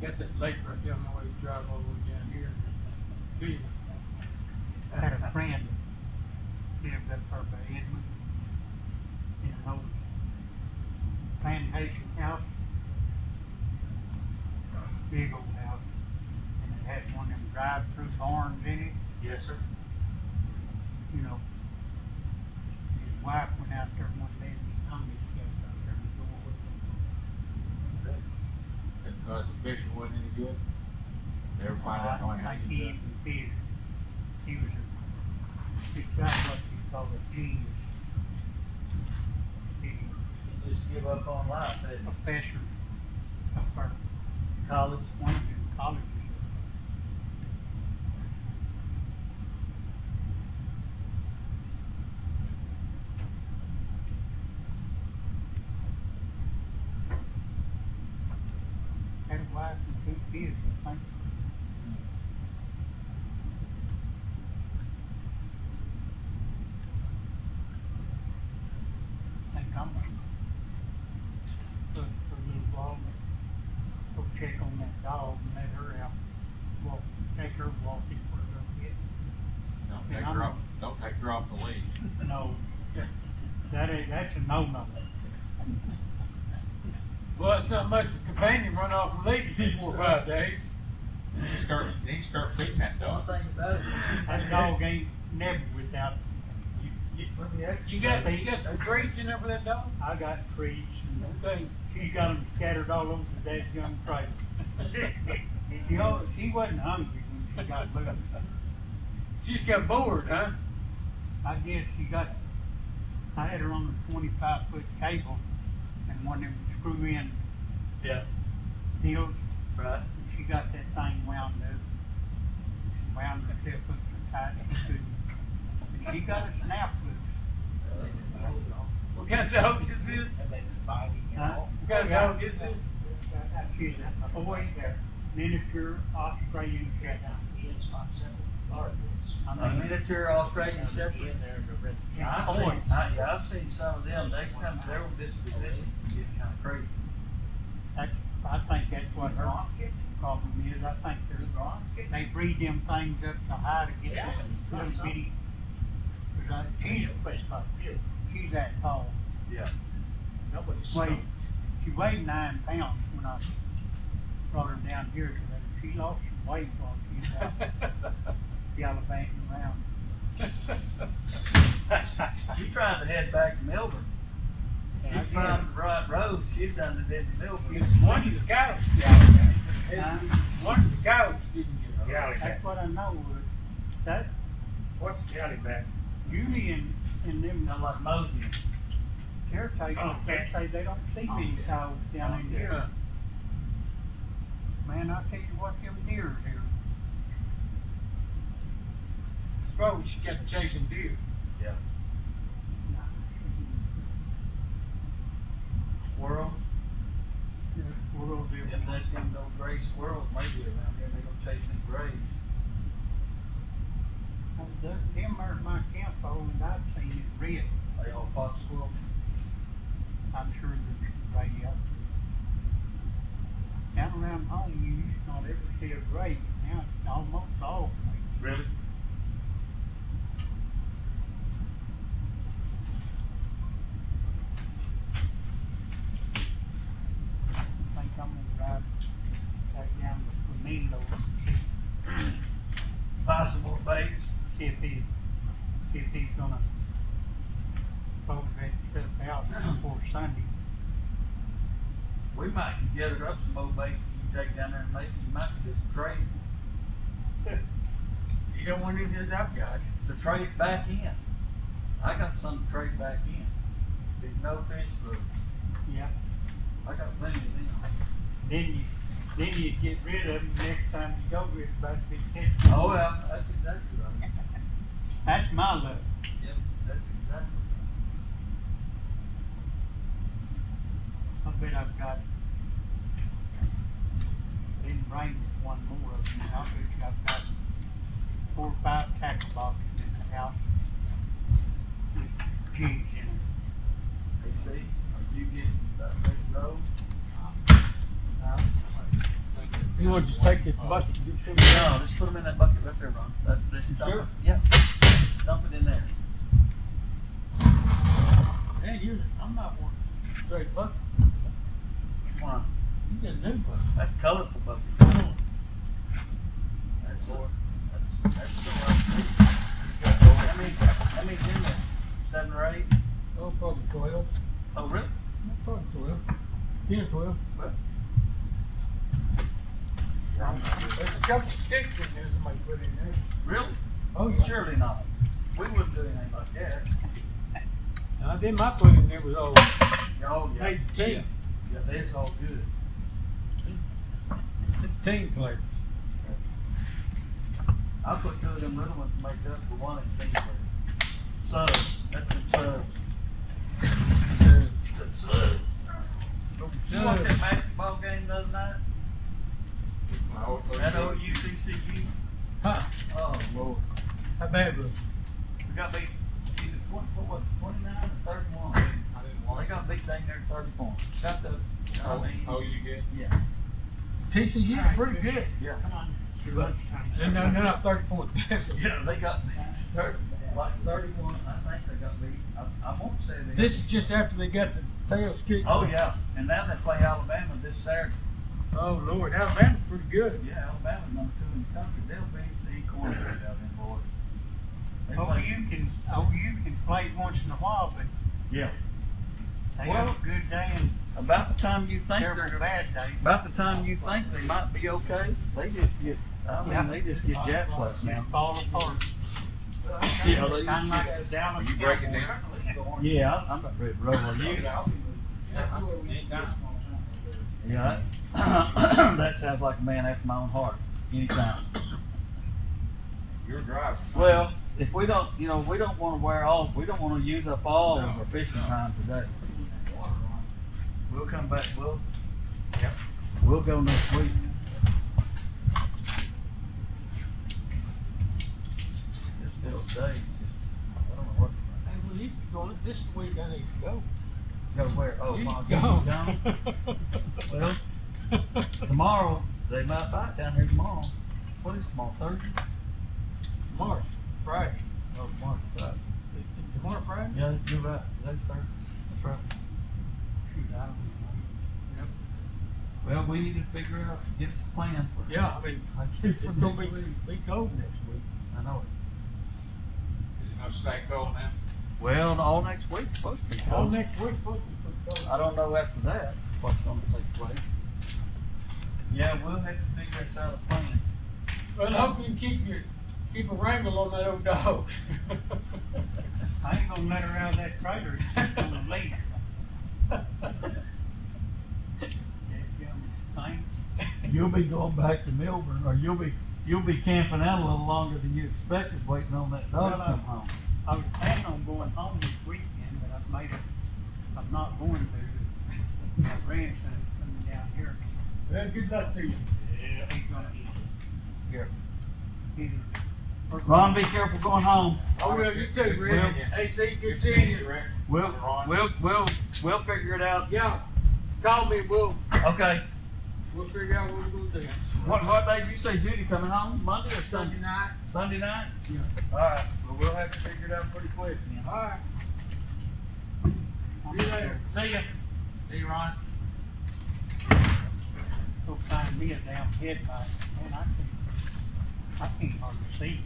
[SPEAKER 6] Got that lake right down the way to drive all the way down here. Big.
[SPEAKER 2] I had a friend that lived up there by Edmund in an old plantation house. Big old house. And it had one of them drive-through barns in it.
[SPEAKER 1] Yes, sir.
[SPEAKER 2] You know, his wife went out there one day and hung himself out there in the doorway.
[SPEAKER 3] Because the fishing wasn't any good. They ever find out going
[SPEAKER 2] Like
[SPEAKER 3] hanging
[SPEAKER 2] he
[SPEAKER 3] stuff?
[SPEAKER 2] even fished. He was he's got what you call a genius. He's
[SPEAKER 1] He just give up on life,
[SPEAKER 2] a
[SPEAKER 1] didn't he?
[SPEAKER 2] professor up there.
[SPEAKER 1] College.
[SPEAKER 2] One of them colleges. Had a wife and 2 kids, I think. I think I'm gonna for a little while, go check on that dog and let her out. Walk, take her walking for a little bit.
[SPEAKER 3] Don't
[SPEAKER 2] Yeah,
[SPEAKER 3] take
[SPEAKER 2] I'm
[SPEAKER 3] her
[SPEAKER 2] a-
[SPEAKER 3] off. Don't take her off the leash.
[SPEAKER 2] No, that's a no-no.
[SPEAKER 6] Well, it's not much of a companion run off the leash for 4 or 5 days.
[SPEAKER 3] You need to start feeding that
[SPEAKER 1] One
[SPEAKER 3] dog.
[SPEAKER 1] thing about it,
[SPEAKER 2] That dog ain't never without,
[SPEAKER 6] You got some treats in there for that dog?
[SPEAKER 2] I got treats and
[SPEAKER 6] Okay.
[SPEAKER 2] she got them scattered all over the dead young trailer. She wasn't hungry when she got loose.
[SPEAKER 6] She just got bored, huh?
[SPEAKER 2] I guess I had her on the 25-foot cable and one of them screw-in
[SPEAKER 1] yeah,
[SPEAKER 2] deals.
[SPEAKER 1] right.
[SPEAKER 2] And she got that thing wound up. She wound herself up so tight she couldn't. And she got a snap loose.
[SPEAKER 6] What kind of dog is this?
[SPEAKER 2] Huh?
[SPEAKER 6] What kind of dog is this?
[SPEAKER 2] She's a toy miniature Australian Shepherd.
[SPEAKER 1] A miniature Australian Shepherd. I've seen some of them. Their disposition can get kind of crazy.
[SPEAKER 2] I think that's what her problem is. I think they breed them things up to high to get this little bitty. She's that tall.
[SPEAKER 1] Yeah.
[SPEAKER 2] She weighed 9 pounds when I brought her down here today. She lost some weight while she was out gallivanting around.
[SPEAKER 1] You trying to head back to Melbourne? She
[SPEAKER 2] I
[SPEAKER 1] found the right road. She's done it in Melbourne.
[SPEAKER 6] One of the cows.
[SPEAKER 2] Huh?
[SPEAKER 6] One of the cows didn't get her.
[SPEAKER 5] Galley back.
[SPEAKER 2] That's what I know. That
[SPEAKER 5] What's galley back?
[SPEAKER 2] Judy and them
[SPEAKER 1] Kind of like Mosey.
[SPEAKER 2] caretakers, they say they don't see many cows down in here. Man, I tell you what, them deers here.
[SPEAKER 6] Probably she kept chasing deer.
[SPEAKER 1] Squirrel.
[SPEAKER 2] Squirrels
[SPEAKER 1] If
[SPEAKER 2] everywhere.
[SPEAKER 1] let them go gray squirrels maybe around here, they go chasing grays.
[SPEAKER 2] Them are my camp phone that I've seen is red.
[SPEAKER 1] They all fox squirrels.
[SPEAKER 2] I'm sure there's some gray out there. Down around home, you used to not ever see a gray, but now it's almost all gray.
[SPEAKER 1] Really?
[SPEAKER 2] I think I'm gonna drive back down to Flamingo and
[SPEAKER 1] Possible baits.
[SPEAKER 2] see if he's gonna close that stuff out before Sunday.
[SPEAKER 1] We might gather up some old baits and you take down there and maybe you might get some trade.
[SPEAKER 6] You don't want any of this I've got.
[SPEAKER 1] To trade back in. I got some to trade back in. Big no fish for.
[SPEAKER 2] Yeah.
[SPEAKER 1] I got plenty of them.
[SPEAKER 2] Then you get rid of them next time you go with about to be catching.
[SPEAKER 1] Oh yeah, that's exactly right.
[SPEAKER 2] That's my luck.
[SPEAKER 1] Yep, that's exactly
[SPEAKER 2] I bet I've got in rain one more of them. I bet I've got 4 or 5 tackle boxes in the house with jigs in them.
[SPEAKER 1] right. You see, are you getting that big road?
[SPEAKER 6] You want to just take this bucket and just put it
[SPEAKER 1] No, just put them in that bucket right there, Ron. Just dump
[SPEAKER 6] Sure.
[SPEAKER 1] it. Yeah. Dump it in there.
[SPEAKER 6] Man, I'm not one straight bucket.
[SPEAKER 1] Why?
[SPEAKER 6] You get a new bucket.
[SPEAKER 1] That's colorful bucket. That's the right. How many's in there? 7 or 8?
[SPEAKER 6] Oh, probably 12.
[SPEAKER 1] Oh, really?
[SPEAKER 6] Probably 12. 10 or 12. There's a couple sticks in there somebody put in there.
[SPEAKER 1] Really?
[SPEAKER 6] Oh, yeah.
[SPEAKER 1] Surely not. We wouldn't do anything like that.
[SPEAKER 6] Now, then my put in there was all
[SPEAKER 1] Oh, yeah.
[SPEAKER 6] 18.
[SPEAKER 1] Yeah, that's all good.
[SPEAKER 6] 15 players.
[SPEAKER 1] I'll put 2 of them little ones to make up for 1 in team play. Subs. That's the subs. Subs. You watch that basketball game the other night? That old UTCU?
[SPEAKER 6] Huh?
[SPEAKER 1] Oh, Lord.
[SPEAKER 6] How bad was it?
[SPEAKER 1] We got beat either 29 or 31. They got beat dang near 30 points. Got the, I mean,
[SPEAKER 3] You get?
[SPEAKER 1] yeah.
[SPEAKER 6] TCU's pretty good.
[SPEAKER 1] Yeah.
[SPEAKER 2] Come on, it's your lunchtime.
[SPEAKER 6] No, they're not 30 points.
[SPEAKER 1] Yeah, they got 31. I think they got beat. I won't say they.
[SPEAKER 6] This is just after they got the tails kicked.
[SPEAKER 1] Oh, yeah. And now they play Alabama this Saturday.
[SPEAKER 6] Oh, Lord. Alabama's pretty good.
[SPEAKER 1] Yeah, Alabama's number 2 in the country. They'll beat the corners out in Florida. They
[SPEAKER 2] Oh,
[SPEAKER 1] play-
[SPEAKER 2] you can play once in a while, but
[SPEAKER 1] Yeah.
[SPEAKER 2] they
[SPEAKER 1] Well,
[SPEAKER 2] have a good day and
[SPEAKER 1] About the time you think
[SPEAKER 2] terrible
[SPEAKER 1] they're
[SPEAKER 2] bad day.
[SPEAKER 1] about the time you think they might be okay, they just get. I mean,
[SPEAKER 2] Yeah.
[SPEAKER 1] they just get jack flaps
[SPEAKER 2] They
[SPEAKER 1] now.
[SPEAKER 2] fall apart.
[SPEAKER 1] Yeah, they
[SPEAKER 2] Kind of like the Dallas
[SPEAKER 3] You break it
[SPEAKER 2] Cowboys.
[SPEAKER 1] Yeah, I'm about ready to roll. Are you? Yeah, that sounds like a man after my own heart. Anytime.
[SPEAKER 3] You're driving.
[SPEAKER 1] Well, if we don't, we don't want to we don't want to use up all of our fishing time today. We'll come back. We'll go next week. This little day, I don't know what.
[SPEAKER 6] Hey, well, you can go. This is the week I need to go.
[SPEAKER 1] Go where? Oh,
[SPEAKER 6] You
[SPEAKER 1] my
[SPEAKER 6] go.
[SPEAKER 1] Well, tomorrow they might fight down here tomorrow. What is tomorrow? Thursday?
[SPEAKER 6] Tomorrow's Friday.
[SPEAKER 1] Oh, tomorrow's Friday.
[SPEAKER 6] Tomorrow Friday?
[SPEAKER 1] Yeah, you're right. Today's Thursday. That's right.
[SPEAKER 2] Shoot, I don't know.
[SPEAKER 1] Well, we need to figure out, get us a plan for.
[SPEAKER 6] Yeah, I mean, it's gonna be cold next week.
[SPEAKER 1] I know it.
[SPEAKER 3] Is it gonna stay cold now?
[SPEAKER 1] Well, all next week supposed to be
[SPEAKER 6] All
[SPEAKER 1] cold.
[SPEAKER 6] next week, supposed to be pretty cold.
[SPEAKER 1] I don't know after that what's going to take place. Yeah, we'll have to figure this out a plan.
[SPEAKER 6] Well, I hope you can keep a wrangle on that old dog.
[SPEAKER 2] I ain't gonna let her out of that trailer. She's gonna leave.
[SPEAKER 1] You'll be going back to Melbourne, or you'll be camping out a little longer than you expected, waiting on that dog to come home.
[SPEAKER 2] I was planning on going home this weekend, but I've made it. I'm not going to. My grandson's coming down here.
[SPEAKER 6] Well, good luck to you.
[SPEAKER 2] Yeah, he's gonna eat.
[SPEAKER 1] Here.
[SPEAKER 2] He's
[SPEAKER 1] Ron, be careful going home.
[SPEAKER 6] I will, you too, Rick.
[SPEAKER 1] Well,
[SPEAKER 6] Hey, see, good seeing you.
[SPEAKER 1] We'll figure it out.
[SPEAKER 6] Yeah, call me,
[SPEAKER 1] Okay.
[SPEAKER 6] we'll figure out what we're gonna do.
[SPEAKER 1] What day did you say Judy coming home? Monday or
[SPEAKER 6] Sunday
[SPEAKER 1] Sunday?
[SPEAKER 6] night.
[SPEAKER 1] Sunday night?
[SPEAKER 6] Yeah.
[SPEAKER 1] All right. Well, we'll have to figure it out pretty quick then.
[SPEAKER 6] All right.
[SPEAKER 2] I'm
[SPEAKER 6] See you later.
[SPEAKER 1] See ya. See you, Ron.
[SPEAKER 2] Go find me a damn headlight. Man, I can't hardly see.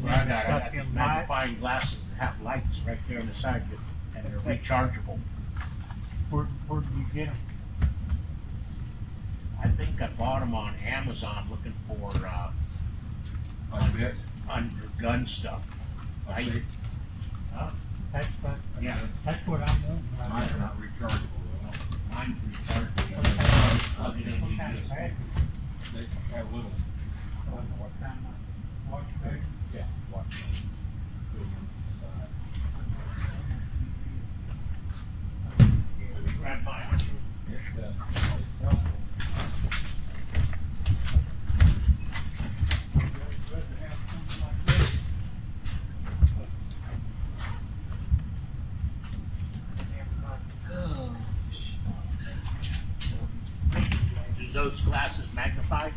[SPEAKER 7] what I got. I
[SPEAKER 2] Stuff
[SPEAKER 7] got these
[SPEAKER 2] in light.
[SPEAKER 7] magnifying glasses that have lights right there on the side, and they're rechargeable.
[SPEAKER 2] Where did you get them?
[SPEAKER 7] I think I bought them on Amazon looking for
[SPEAKER 3] Like this?
[SPEAKER 7] under gun stuff.
[SPEAKER 3] Like this?
[SPEAKER 2] That's what,
[SPEAKER 7] Yeah,
[SPEAKER 2] that's what I'm wanting. right
[SPEAKER 3] Mine's
[SPEAKER 2] there.
[SPEAKER 3] not rechargeable though.
[SPEAKER 7] mine's rechargeable. Plug it in,
[SPEAKER 2] What
[SPEAKER 7] you
[SPEAKER 2] kind
[SPEAKER 7] just-
[SPEAKER 2] of battery?
[SPEAKER 3] They have little,
[SPEAKER 2] What kind of watch battery?
[SPEAKER 3] yeah, watch. Put them on the side.
[SPEAKER 7] Let me grab mine.
[SPEAKER 3] It's helpful.
[SPEAKER 2] I'd rather have something like this.
[SPEAKER 7] Is those glasses magnified?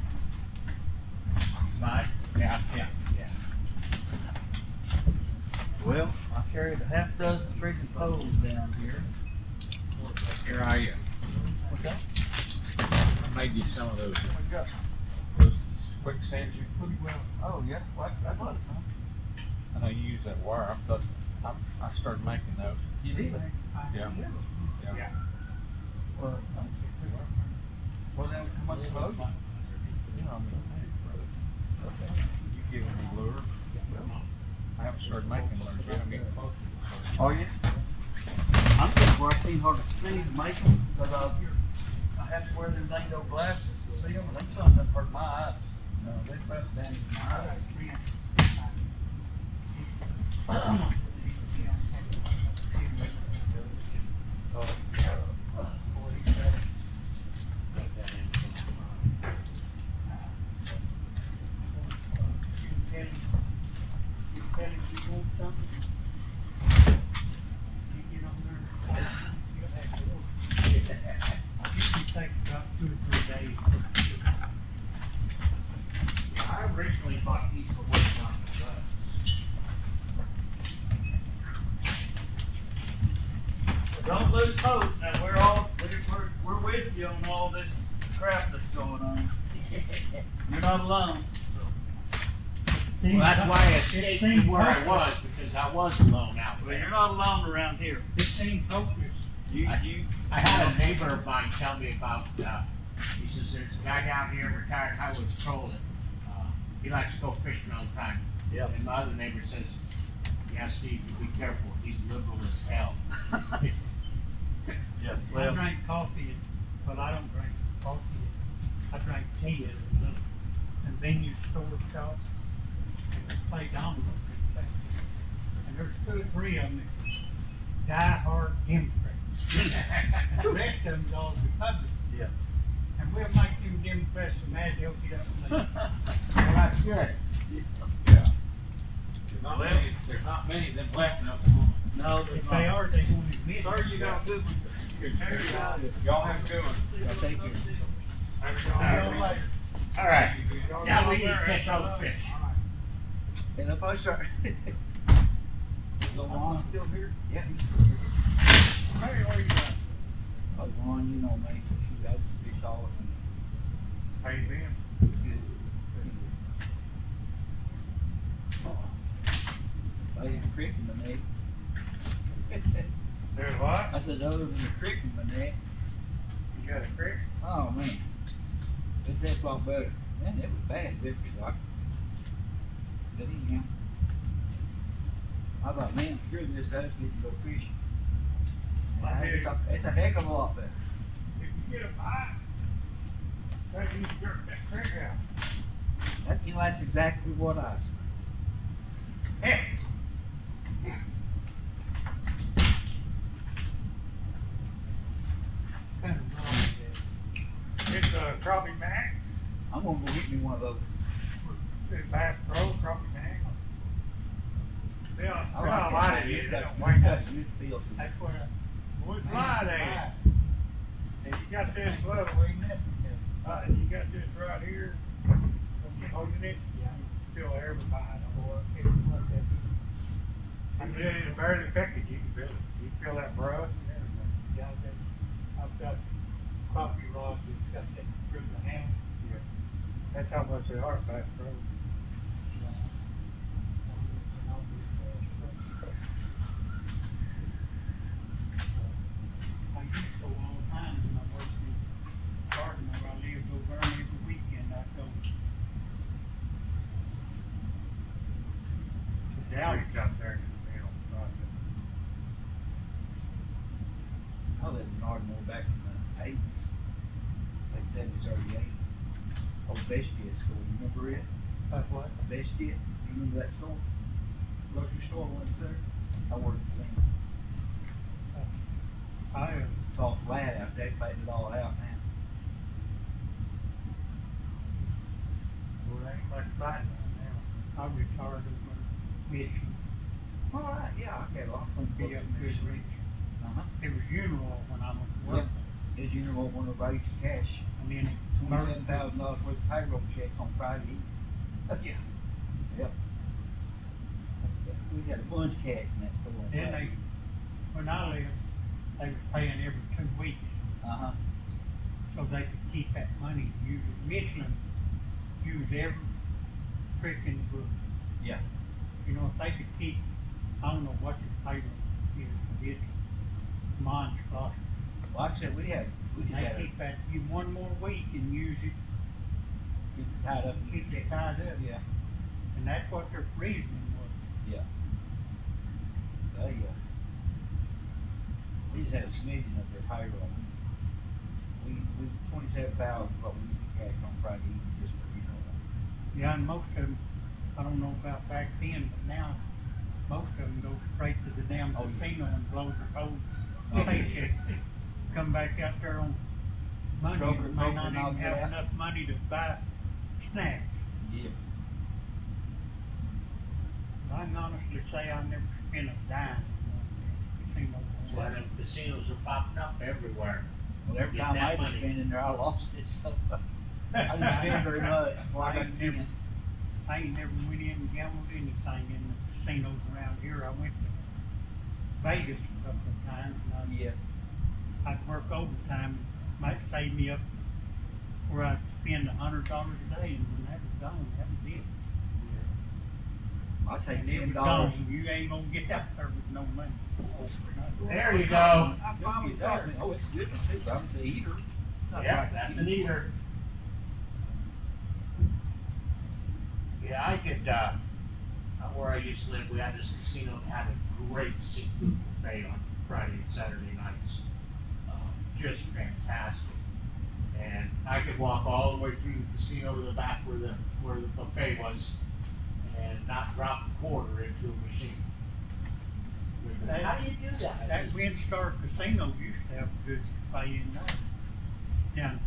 [SPEAKER 1] Mike?
[SPEAKER 7] Yeah.
[SPEAKER 1] Well, I carried a half dozen freaking poles down here.
[SPEAKER 3] Here I
[SPEAKER 1] What's that?
[SPEAKER 3] made you some of those
[SPEAKER 1] What you got?
[SPEAKER 3] quicksands you
[SPEAKER 2] Pretty well.
[SPEAKER 1] Oh, yeah, what, that was, huh?
[SPEAKER 3] I know you use that wire. I started making those.
[SPEAKER 1] You did?
[SPEAKER 3] Yeah.
[SPEAKER 7] Yeah.
[SPEAKER 1] Well, well then, how much load?
[SPEAKER 3] You know, I mean, you giving me lure. I haven't started making lures yet. I'm getting closer.
[SPEAKER 1] Oh, yeah? I'm getting where I can't hardly see to make them, but I have to wear them dingo glasses to see them, and them something that hurt my eyes. No, they about damaged my eyes.
[SPEAKER 7] I originally bought these for working on the
[SPEAKER 1] Don't lose hope. Now we're with you on all this crap that's going on. You're not alone.
[SPEAKER 7] Well, that's why I stayed from where I was, because I was alone out
[SPEAKER 1] Well,
[SPEAKER 7] there.
[SPEAKER 1] you're not alone around here.
[SPEAKER 2] 15 focus.
[SPEAKER 1] You
[SPEAKER 7] I had a neighbor of mine tell me about, he says, there's a guy down here, retired highway patrol, that, he likes to go fishing all the time.
[SPEAKER 1] Yep.
[SPEAKER 7] And my other neighbor says, yeah, Steve, you be careful, he's liberal as hell.
[SPEAKER 1] Yeah.
[SPEAKER 2] I
[SPEAKER 1] Well,
[SPEAKER 2] drink coffee, but I don't drink coffee. I drink tea at a little convenience store shop. And they play dominoes in there. And there's 2 or 3 of them that die-hard Democrats. The rest of them's all Republicans.
[SPEAKER 1] Yeah.
[SPEAKER 2] And we'll make them Democrats so mad they'll get up and leave.
[SPEAKER 7] Well, that's good.
[SPEAKER 3] There's not many of them left in Oklahoma.
[SPEAKER 1] no, there's
[SPEAKER 2] If they
[SPEAKER 1] not.
[SPEAKER 2] are, they won't admit it.
[SPEAKER 1] Sir, you got a good one.
[SPEAKER 3] Y'all have a good one.
[SPEAKER 7] Thank you.
[SPEAKER 2] See you later.
[SPEAKER 7] All right, now we need to catch all the fish.
[SPEAKER 1] And if I start. Lon still here? Yeah.
[SPEAKER 2] Hey, where you at?
[SPEAKER 1] Oh, Lon, you know me. Shoot, I just fish all of them.
[SPEAKER 2] How you been?
[SPEAKER 1] Good. Other than the creek in my neck.
[SPEAKER 2] There's what?
[SPEAKER 1] I said, other than the creek in my neck.
[SPEAKER 2] You got a creek?
[SPEAKER 1] Oh, man. It's that lot better. Man, it was bad, Victor. But anyhow. I thought, man, sure this house we can go fishing. It's a heck of a lot better.
[SPEAKER 2] If you get a bite, maybe you jerk that creek out.
[SPEAKER 1] That's exactly what I was thinking.
[SPEAKER 2] Heck. Kind of wrong with that. It's a Crappie Max.
[SPEAKER 1] I'm gonna go get me one of those.
[SPEAKER 2] It's Bass Pro Crappie Max. They don't,
[SPEAKER 1] I
[SPEAKER 2] they don't
[SPEAKER 1] like
[SPEAKER 2] light
[SPEAKER 1] it.
[SPEAKER 2] it,
[SPEAKER 1] It's
[SPEAKER 2] they
[SPEAKER 1] got-
[SPEAKER 2] don't wake up.
[SPEAKER 1] it's got good feel to it.
[SPEAKER 2] That's what I, what's light at? And you got this level, you got this right here, when you're holding it, feel everybody. I mean, it's barely affected, you can feel it, you feel that brush and everything. Yeah, I've got coffee rods that's got that through the handle. That's how much they are, Bass Pro.
[SPEAKER 5] Crappie's up there in the middle, right there.
[SPEAKER 1] I lived in Ardmore back in the eighties, late seventies, early eighties. Old Bestjet store, you remember it?
[SPEAKER 5] That's what?
[SPEAKER 1] Bestjet, you remember that store? Grocery store was there? I worked for them. It's all flat out there, flattened it all out now.
[SPEAKER 5] Well, there ain't much fighting on now. I'm retired over Michigan.
[SPEAKER 1] All right, yeah, I got a lot of friends
[SPEAKER 5] Be
[SPEAKER 1] working
[SPEAKER 5] up
[SPEAKER 1] in
[SPEAKER 5] good
[SPEAKER 1] Michigan.
[SPEAKER 5] rich.
[SPEAKER 1] Uh-huh.
[SPEAKER 5] It was Uniroyal when I went to work.
[SPEAKER 1] His Uniroyal one of raised cash.
[SPEAKER 5] And then it
[SPEAKER 1] $27,000 worth of payroll checks on Friday evening.
[SPEAKER 5] Yeah.
[SPEAKER 1] Yep. We had a bunch of cash in that store on
[SPEAKER 5] Then
[SPEAKER 1] Friday.
[SPEAKER 5] when I lived, they was paying every 2 weeks.
[SPEAKER 1] Uh-huh.
[SPEAKER 5] So they could keep that money and use it. Michelin used every trick in the book.
[SPEAKER 1] Yeah.
[SPEAKER 5] You know, if they could keep, I don't know what your payroll is, but it's monstrous.
[SPEAKER 1] Like I said, we had
[SPEAKER 5] They keep that, you one more week and use it,
[SPEAKER 1] keep it tied up. And
[SPEAKER 5] keep it tied up.
[SPEAKER 1] Yeah.
[SPEAKER 5] And that's what their reasoning was.
[SPEAKER 1] Yeah. We just had a smidgen of their payroll. We 27,000 what we cash on Friday evening just for
[SPEAKER 5] Yeah, and most of them, I don't know about back then, but now most of them go straight to the damn casino and blow their whole paycheck. Come back out there on Monday and may not even have enough money to buy snacks.
[SPEAKER 1] Yeah.
[SPEAKER 5] I can honestly say I never spent a dime in one
[SPEAKER 7] That's why them casinos are popping up everywhere.
[SPEAKER 1] Well, every time I was been in there, I lost it. So I didn't spend very much.
[SPEAKER 5] I ain't never went in and gambled anything in the casinos around here. I went to Vegas a couple of times, and I'd work overtime, and might save me up where I'd spend $100 a day, and when that was gone, that was it.
[SPEAKER 1] I'll take
[SPEAKER 5] $10. You ain't gonna get out there with no money.
[SPEAKER 7] There you go.
[SPEAKER 1] I finally got it. Oh, it's good too. But it's a eater.
[SPEAKER 7] Yeah, that's an eater. Yeah, I could, where I used to live, we had this casino that had a great seafood buffet on Friday and Saturday nights. Just fantastic. And I could walk all the way through the casino to the back where the buffet was and not drop a quarter into a machine. How do you do that?
[SPEAKER 5] That Windstar Casino used to have a good buffet in there. Down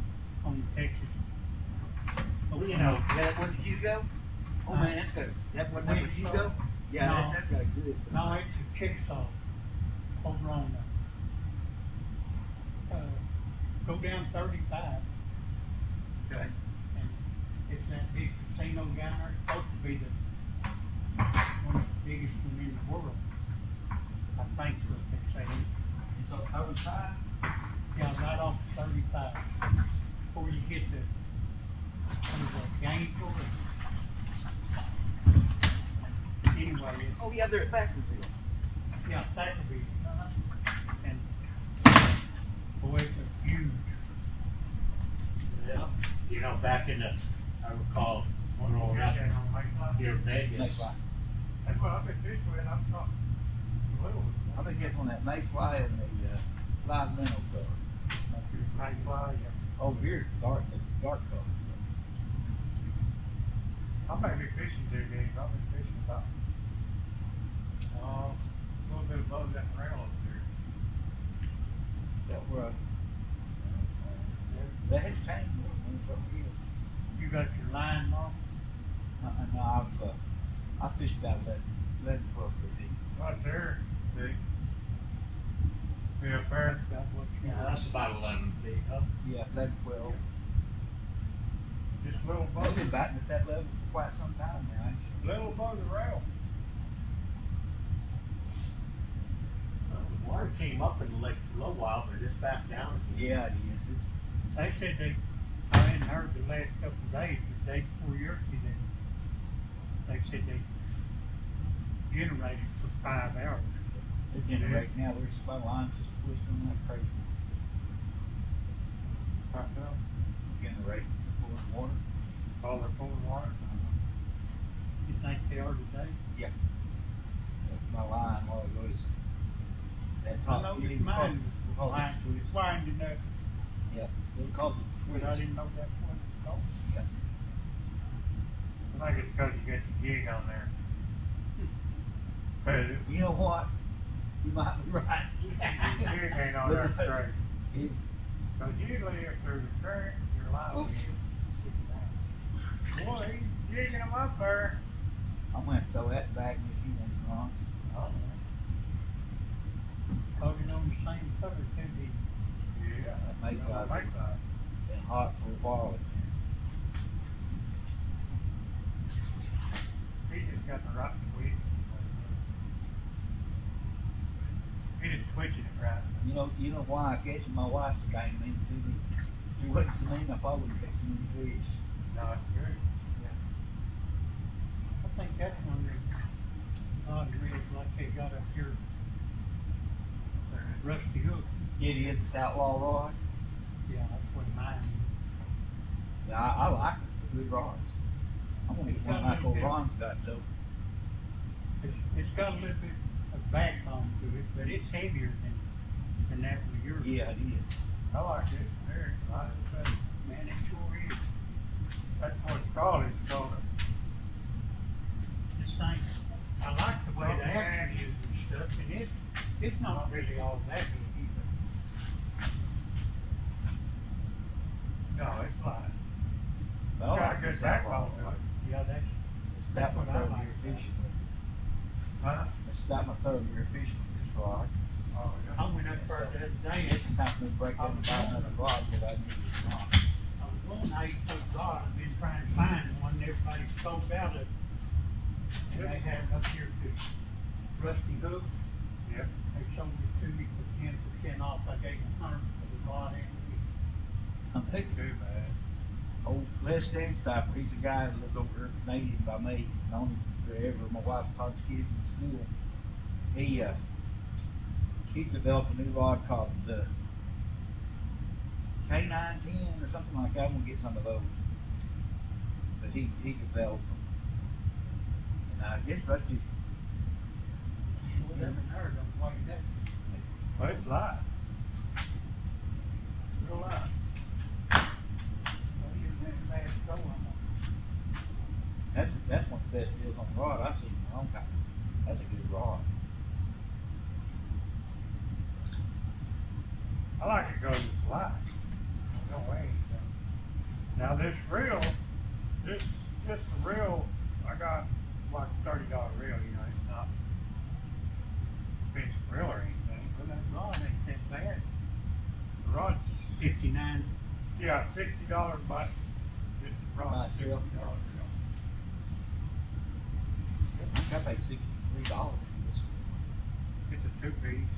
[SPEAKER 5] on Texas.
[SPEAKER 7] Well, you know,
[SPEAKER 1] that one did you go? Oh man, that's good. That one did you go? Yeah,
[SPEAKER 5] No.
[SPEAKER 1] that's got a good.
[SPEAKER 5] No, it's a Chickasaw over on the, go down 35.
[SPEAKER 1] Okay.
[SPEAKER 5] And it's that big casino down there. It's supposed to be one of the biggest one in the world. I think so, what they say.
[SPEAKER 1] It's on 35?
[SPEAKER 5] Yeah, right off 35. Before you get to Gainesville. Anyway,
[SPEAKER 1] Oh yeah, they're at Thackerville.
[SPEAKER 5] yeah, Thackerville. And boy, it's a huge.
[SPEAKER 7] yeah, you know, back in the, I recall growing up near Vegas.
[SPEAKER 5] That's what I've been fishing with. I'm talking.
[SPEAKER 1] I've been catching on that mayfly and the live minnow color.
[SPEAKER 5] Mayfly, yeah.
[SPEAKER 1] Over here, it's dark color.
[SPEAKER 5] I might be fishing 2 days. I've been fishing about a little bit above that rail up there.
[SPEAKER 1] That were that has changed more than it's over here.
[SPEAKER 5] You got your line marked?
[SPEAKER 1] No, I fished about 11, 12 foot deep.
[SPEAKER 5] Right there. See? Yeah, fair. That's what you
[SPEAKER 7] Yeah, that's about 11 feet, huh?
[SPEAKER 1] Yeah, 11, 12.
[SPEAKER 5] Just a little
[SPEAKER 1] I've
[SPEAKER 5] above,
[SPEAKER 1] been batting at that level for quite some time now, ain't you?
[SPEAKER 5] little above the rail.
[SPEAKER 7] The water came up in the lake for a little while, but it's back down again.
[SPEAKER 1] Yeah, it is.
[SPEAKER 5] They said I hadn't heard the last couple of days, the day before yesterday, they said they generated for 5 hours.
[SPEAKER 1] They're generating now. There's my line's just twisting like crazy.
[SPEAKER 5] Right now.
[SPEAKER 1] Generating, pulling water.
[SPEAKER 5] Oh, they're pulling water? You think they are today?
[SPEAKER 1] Yeah.
[SPEAKER 9] my line while it was that
[SPEAKER 2] I
[SPEAKER 9] top
[SPEAKER 2] noticed
[SPEAKER 9] jig
[SPEAKER 2] mine
[SPEAKER 9] because
[SPEAKER 2] was
[SPEAKER 9] it twists.
[SPEAKER 2] winding up,
[SPEAKER 9] Yeah, it'll cause it to
[SPEAKER 2] but I
[SPEAKER 9] twist.
[SPEAKER 2] didn't know that's what it's called.
[SPEAKER 4] I think it's because you got the jig on there. But
[SPEAKER 9] You know what? You might be right.
[SPEAKER 4] the jig ain't on there straight.
[SPEAKER 9] It,
[SPEAKER 4] Because usually if there's a current, you're liable to kick it down. Boy, he's jigging them up there.
[SPEAKER 9] I'm gonna have to throw that back if you want to run.
[SPEAKER 4] Oh,
[SPEAKER 2] Coated on the same color too, didn't you?
[SPEAKER 4] yeah.
[SPEAKER 9] That may
[SPEAKER 4] Well,
[SPEAKER 9] cause
[SPEAKER 4] make
[SPEAKER 9] it
[SPEAKER 4] that.
[SPEAKER 9] been hot for a while.
[SPEAKER 4] He just got the right twitch. He just twitching it right.
[SPEAKER 9] You know why I catch it? My wife came into me. She wasn't so mean, I probably wouldn't catch any fish.
[SPEAKER 4] No, it's good.
[SPEAKER 2] I think that's one of the odd reels like they got up here. Rusty hook.
[SPEAKER 9] It is, it's outlaw rod.
[SPEAKER 2] Yeah, that's what mine is.
[SPEAKER 9] Yeah, I like it. Good rods. I'm gonna get one like old Ron's got though.
[SPEAKER 2] It's got a little bit of backbone to it, but it's heavier than that one of yours.
[SPEAKER 9] Yeah, it is.
[SPEAKER 4] I like it. Very light as that.
[SPEAKER 2] Man, it sure is.
[SPEAKER 4] That's what it's called. It's called a
[SPEAKER 2] This thing, I like the way the action is and stuff, and it's not really all that big either.
[SPEAKER 4] no, it's light.
[SPEAKER 9] Well, I
[SPEAKER 4] Got a
[SPEAKER 9] like
[SPEAKER 4] good
[SPEAKER 9] this outlaw
[SPEAKER 4] backbone to
[SPEAKER 9] rod.
[SPEAKER 4] it.
[SPEAKER 2] Yeah, that's
[SPEAKER 9] It's
[SPEAKER 2] That's
[SPEAKER 9] about my
[SPEAKER 2] what I
[SPEAKER 9] third
[SPEAKER 2] like
[SPEAKER 9] year
[SPEAKER 2] about
[SPEAKER 9] fishing with it.
[SPEAKER 4] Huh?
[SPEAKER 9] It's about my third year fishing with this rod.
[SPEAKER 4] Oh, yeah.
[SPEAKER 2] I went up there the other day.
[SPEAKER 9] It's time for me to break down and buy another rod that I need it not.
[SPEAKER 2] I was going 8-foot rod. I've been trying to find one. Everybody's sold out of it. And they had them up here to Rusty Hook.
[SPEAKER 4] Yep.
[SPEAKER 2] They sold it to me for 10% off. I gave them 100 for the rod and the hook.
[SPEAKER 9] I'm thinking
[SPEAKER 4] Too bad.
[SPEAKER 9] old Les Stansteifer, he's a guy that lives over here Canadian by me, known him forever. My wife taught his kids in school. He developed a new rod called the K910 or something like that. I'm gonna get some of those. But he developed them. And I guess Rusty,
[SPEAKER 2] Whatever there don't weigh that.
[SPEAKER 4] Well, it's light. Real light.
[SPEAKER 2] Well, you went last go on it.
[SPEAKER 9] that's one of the best deals on the rod I've seen in a long time. That's a good rod.
[SPEAKER 4] I like it because it's light. No way. Now this reel, this reel, I got like $30 reel. You know, it's not expensive reel or anything.
[SPEAKER 2] Well, that rod ain't that bad.
[SPEAKER 4] The rod's
[SPEAKER 2] 59.
[SPEAKER 4] yeah, $60, but this rod's
[SPEAKER 9] By itself.
[SPEAKER 4] $60 reel.
[SPEAKER 9] I think I paid $63 for this.
[SPEAKER 4] It's a two-piece.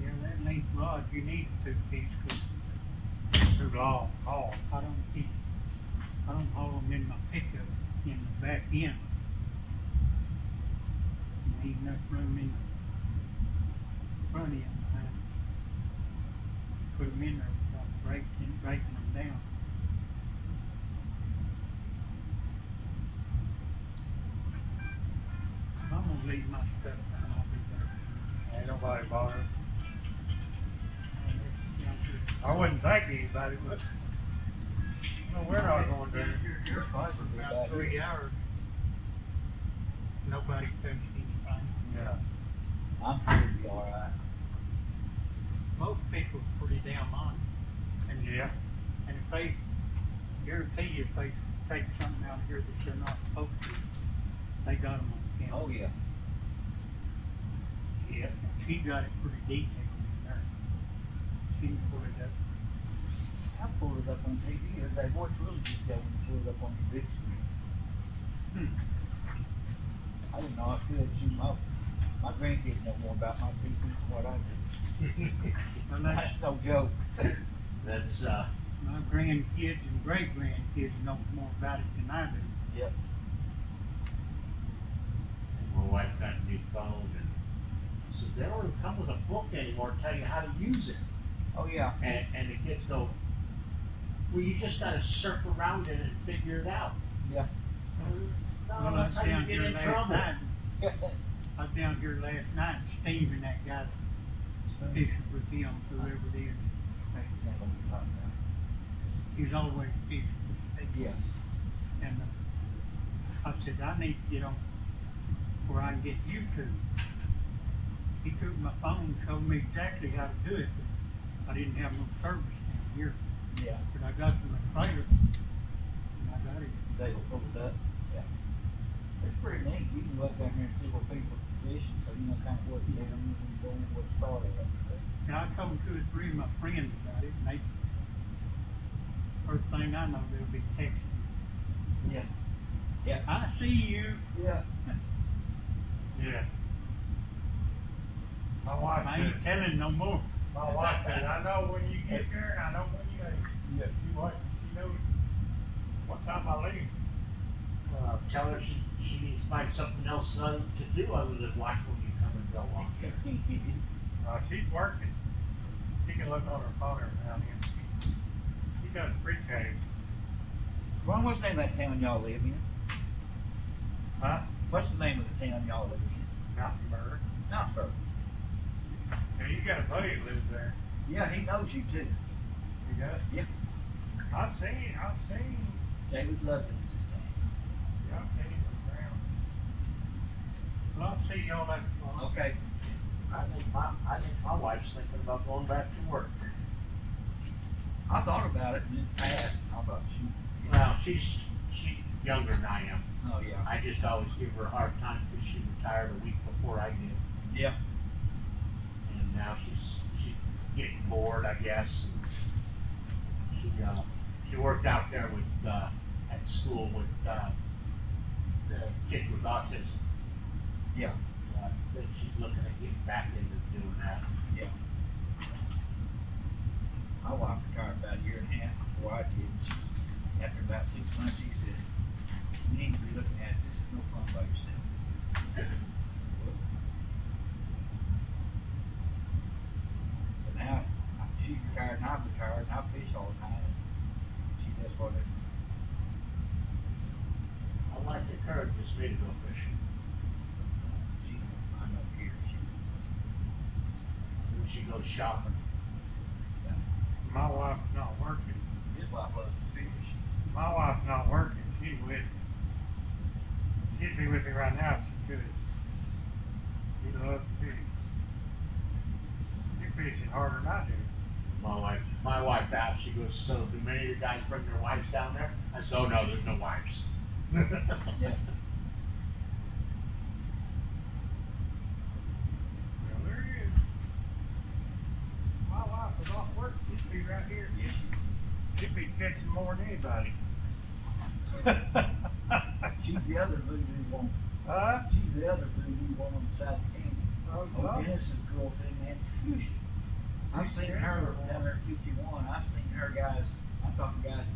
[SPEAKER 2] Yeah, that length rod, you need a 2-piece because
[SPEAKER 4] Too long. Oh,
[SPEAKER 2] I don't haul them in my pickup in the back end. There ain't enough room in the front end behind. Put them in there without breaking them down. I'm gonna leave my stuff and I'll be there soon.
[SPEAKER 4] ain't nobody bothered.
[SPEAKER 2] I'll let you down here.
[SPEAKER 4] I wouldn't think anybody would. No, we're not going
[SPEAKER 2] Down
[SPEAKER 4] there.
[SPEAKER 2] here
[SPEAKER 9] Probably
[SPEAKER 2] for
[SPEAKER 9] be
[SPEAKER 2] about
[SPEAKER 9] about
[SPEAKER 2] 3 hours. Nobody touched anything.
[SPEAKER 4] Yeah.
[SPEAKER 9] I'm sure it'll be alright.
[SPEAKER 2] Most people are pretty damn honest. And
[SPEAKER 4] Yeah.
[SPEAKER 2] And if they guarantee you if they take something out of here that they're not supposed to, they got them on camera.
[SPEAKER 9] Oh yeah.
[SPEAKER 2] Yeah. She got it pretty detailed in there. She can pull it up.
[SPEAKER 9] I pulled it up on TV the other day. Boy, it's really detailed when you pull it up on your big screen. I didn't know I could. Shoot, my grandkids know more about my TV than what I do.
[SPEAKER 2] Well,
[SPEAKER 9] That's no joke.
[SPEAKER 7] That's
[SPEAKER 2] my grandkids and great grandkids know more about it than I do.
[SPEAKER 9] Yep.
[SPEAKER 7] my wife got a new phone and says they don't even come with a book anymore, tell you how to use it.
[SPEAKER 9] Oh yeah.
[SPEAKER 7] And the kids go, well, you just got to surf around it and figure it out.
[SPEAKER 9] Yeah.
[SPEAKER 2] Well, I was
[SPEAKER 3] How you
[SPEAKER 2] down
[SPEAKER 3] get
[SPEAKER 2] here
[SPEAKER 3] in
[SPEAKER 2] last
[SPEAKER 3] trouble?
[SPEAKER 2] night. I was down here last night, Steve and that guy that fishes with him, whoever it is. He's always fishing with Steve.
[SPEAKER 9] Yeah.
[SPEAKER 2] And I said, I need to get on where I can get YouTube. He took my phone and showed me exactly how to do it, but I didn't have no service down here.
[SPEAKER 9] Yeah.
[SPEAKER 2] But I got from a trailer, and I got it.
[SPEAKER 9] They will pull it up. Yeah. It's pretty neat. You can go up down here and see what people are fishing, so you know kind of what they're using, going, what start of it.
[SPEAKER 2] And I told 2 or 3 of my friends about it, and they, first thing I know, they'll be texting me.
[SPEAKER 9] Yeah. Yeah.
[SPEAKER 2] I see you.
[SPEAKER 9] Yeah.
[SPEAKER 5] Yeah. My wife
[SPEAKER 2] I
[SPEAKER 5] said,
[SPEAKER 2] ain't telling no more.
[SPEAKER 5] my wife said, I know when you get there and I know when you leave.
[SPEAKER 9] Yeah.
[SPEAKER 5] She knows what time I leave.
[SPEAKER 7] Tell her she needs to find something else to do other than watch when you come and go on here.
[SPEAKER 5] She's working. She can look on her phone every now and then. She does pre-K.
[SPEAKER 9] Ron, what's the name of that town y'all live in?
[SPEAKER 5] Huh?
[SPEAKER 9] What's the name of the town y'all live in?
[SPEAKER 5] Mountainburg.
[SPEAKER 9] Knoxburg.
[SPEAKER 5] Yeah, you got a buddy that lives there.
[SPEAKER 9] Yeah, he knows you too.
[SPEAKER 5] He does?
[SPEAKER 9] Yeah.
[SPEAKER 5] I've seen.
[SPEAKER 9] David Lovins is his name.
[SPEAKER 5] Yeah, I've seen him around.
[SPEAKER 2] Well, I'll see y'all later.
[SPEAKER 9] Okay.
[SPEAKER 7] I think my wife's thinking about going back to work.
[SPEAKER 9] I thought about it and then passed. I thought she.
[SPEAKER 7] Well, she's younger than I am.
[SPEAKER 9] Oh yeah.
[SPEAKER 7] I just always give her a hard time because she retired a week before I did.
[SPEAKER 9] Yeah.
[SPEAKER 7] And now she's getting bored, I guess. And she worked out there with at school with the kids with autism.
[SPEAKER 9] Yeah.
[SPEAKER 7] That she's looking at getting back into doing that.
[SPEAKER 9] Yeah. My wife retired about a year and a half before I did. After about 6 months, she said, "You need to be looking at this. It's no fun by yourself." But now she's retired and I'm retired and I fish all the time. And she does whatever.
[SPEAKER 7] My wife encourages me to go fishing.
[SPEAKER 9] I don't care.
[SPEAKER 7] When she goes shopping.
[SPEAKER 5] My wife's not working.
[SPEAKER 9] His wife loves to fish.
[SPEAKER 5] My wife's not working. She's with me. She'd be with me right now if she could. She loves to fish. You're fishing harder than I do.
[SPEAKER 7] My wife asked, she goes, "So do many of the guys bring their wives down there?" I said, "Oh no, there's no wives."
[SPEAKER 9] Yeah.
[SPEAKER 5] Well, there it is. My wife was off work. She'd be right here.
[SPEAKER 9] Yeah.
[SPEAKER 5] She'd be catching more than anybody.
[SPEAKER 9] She's the other voodoo woman.
[SPEAKER 5] Huh?
[SPEAKER 9] She's the other voodoo woman besides Candy.
[SPEAKER 5] Oh,
[SPEAKER 9] Dennis's girlfriend, Nancy Fuchsia. I've seen her down there at 51. I've seen her guys. I'm talking guys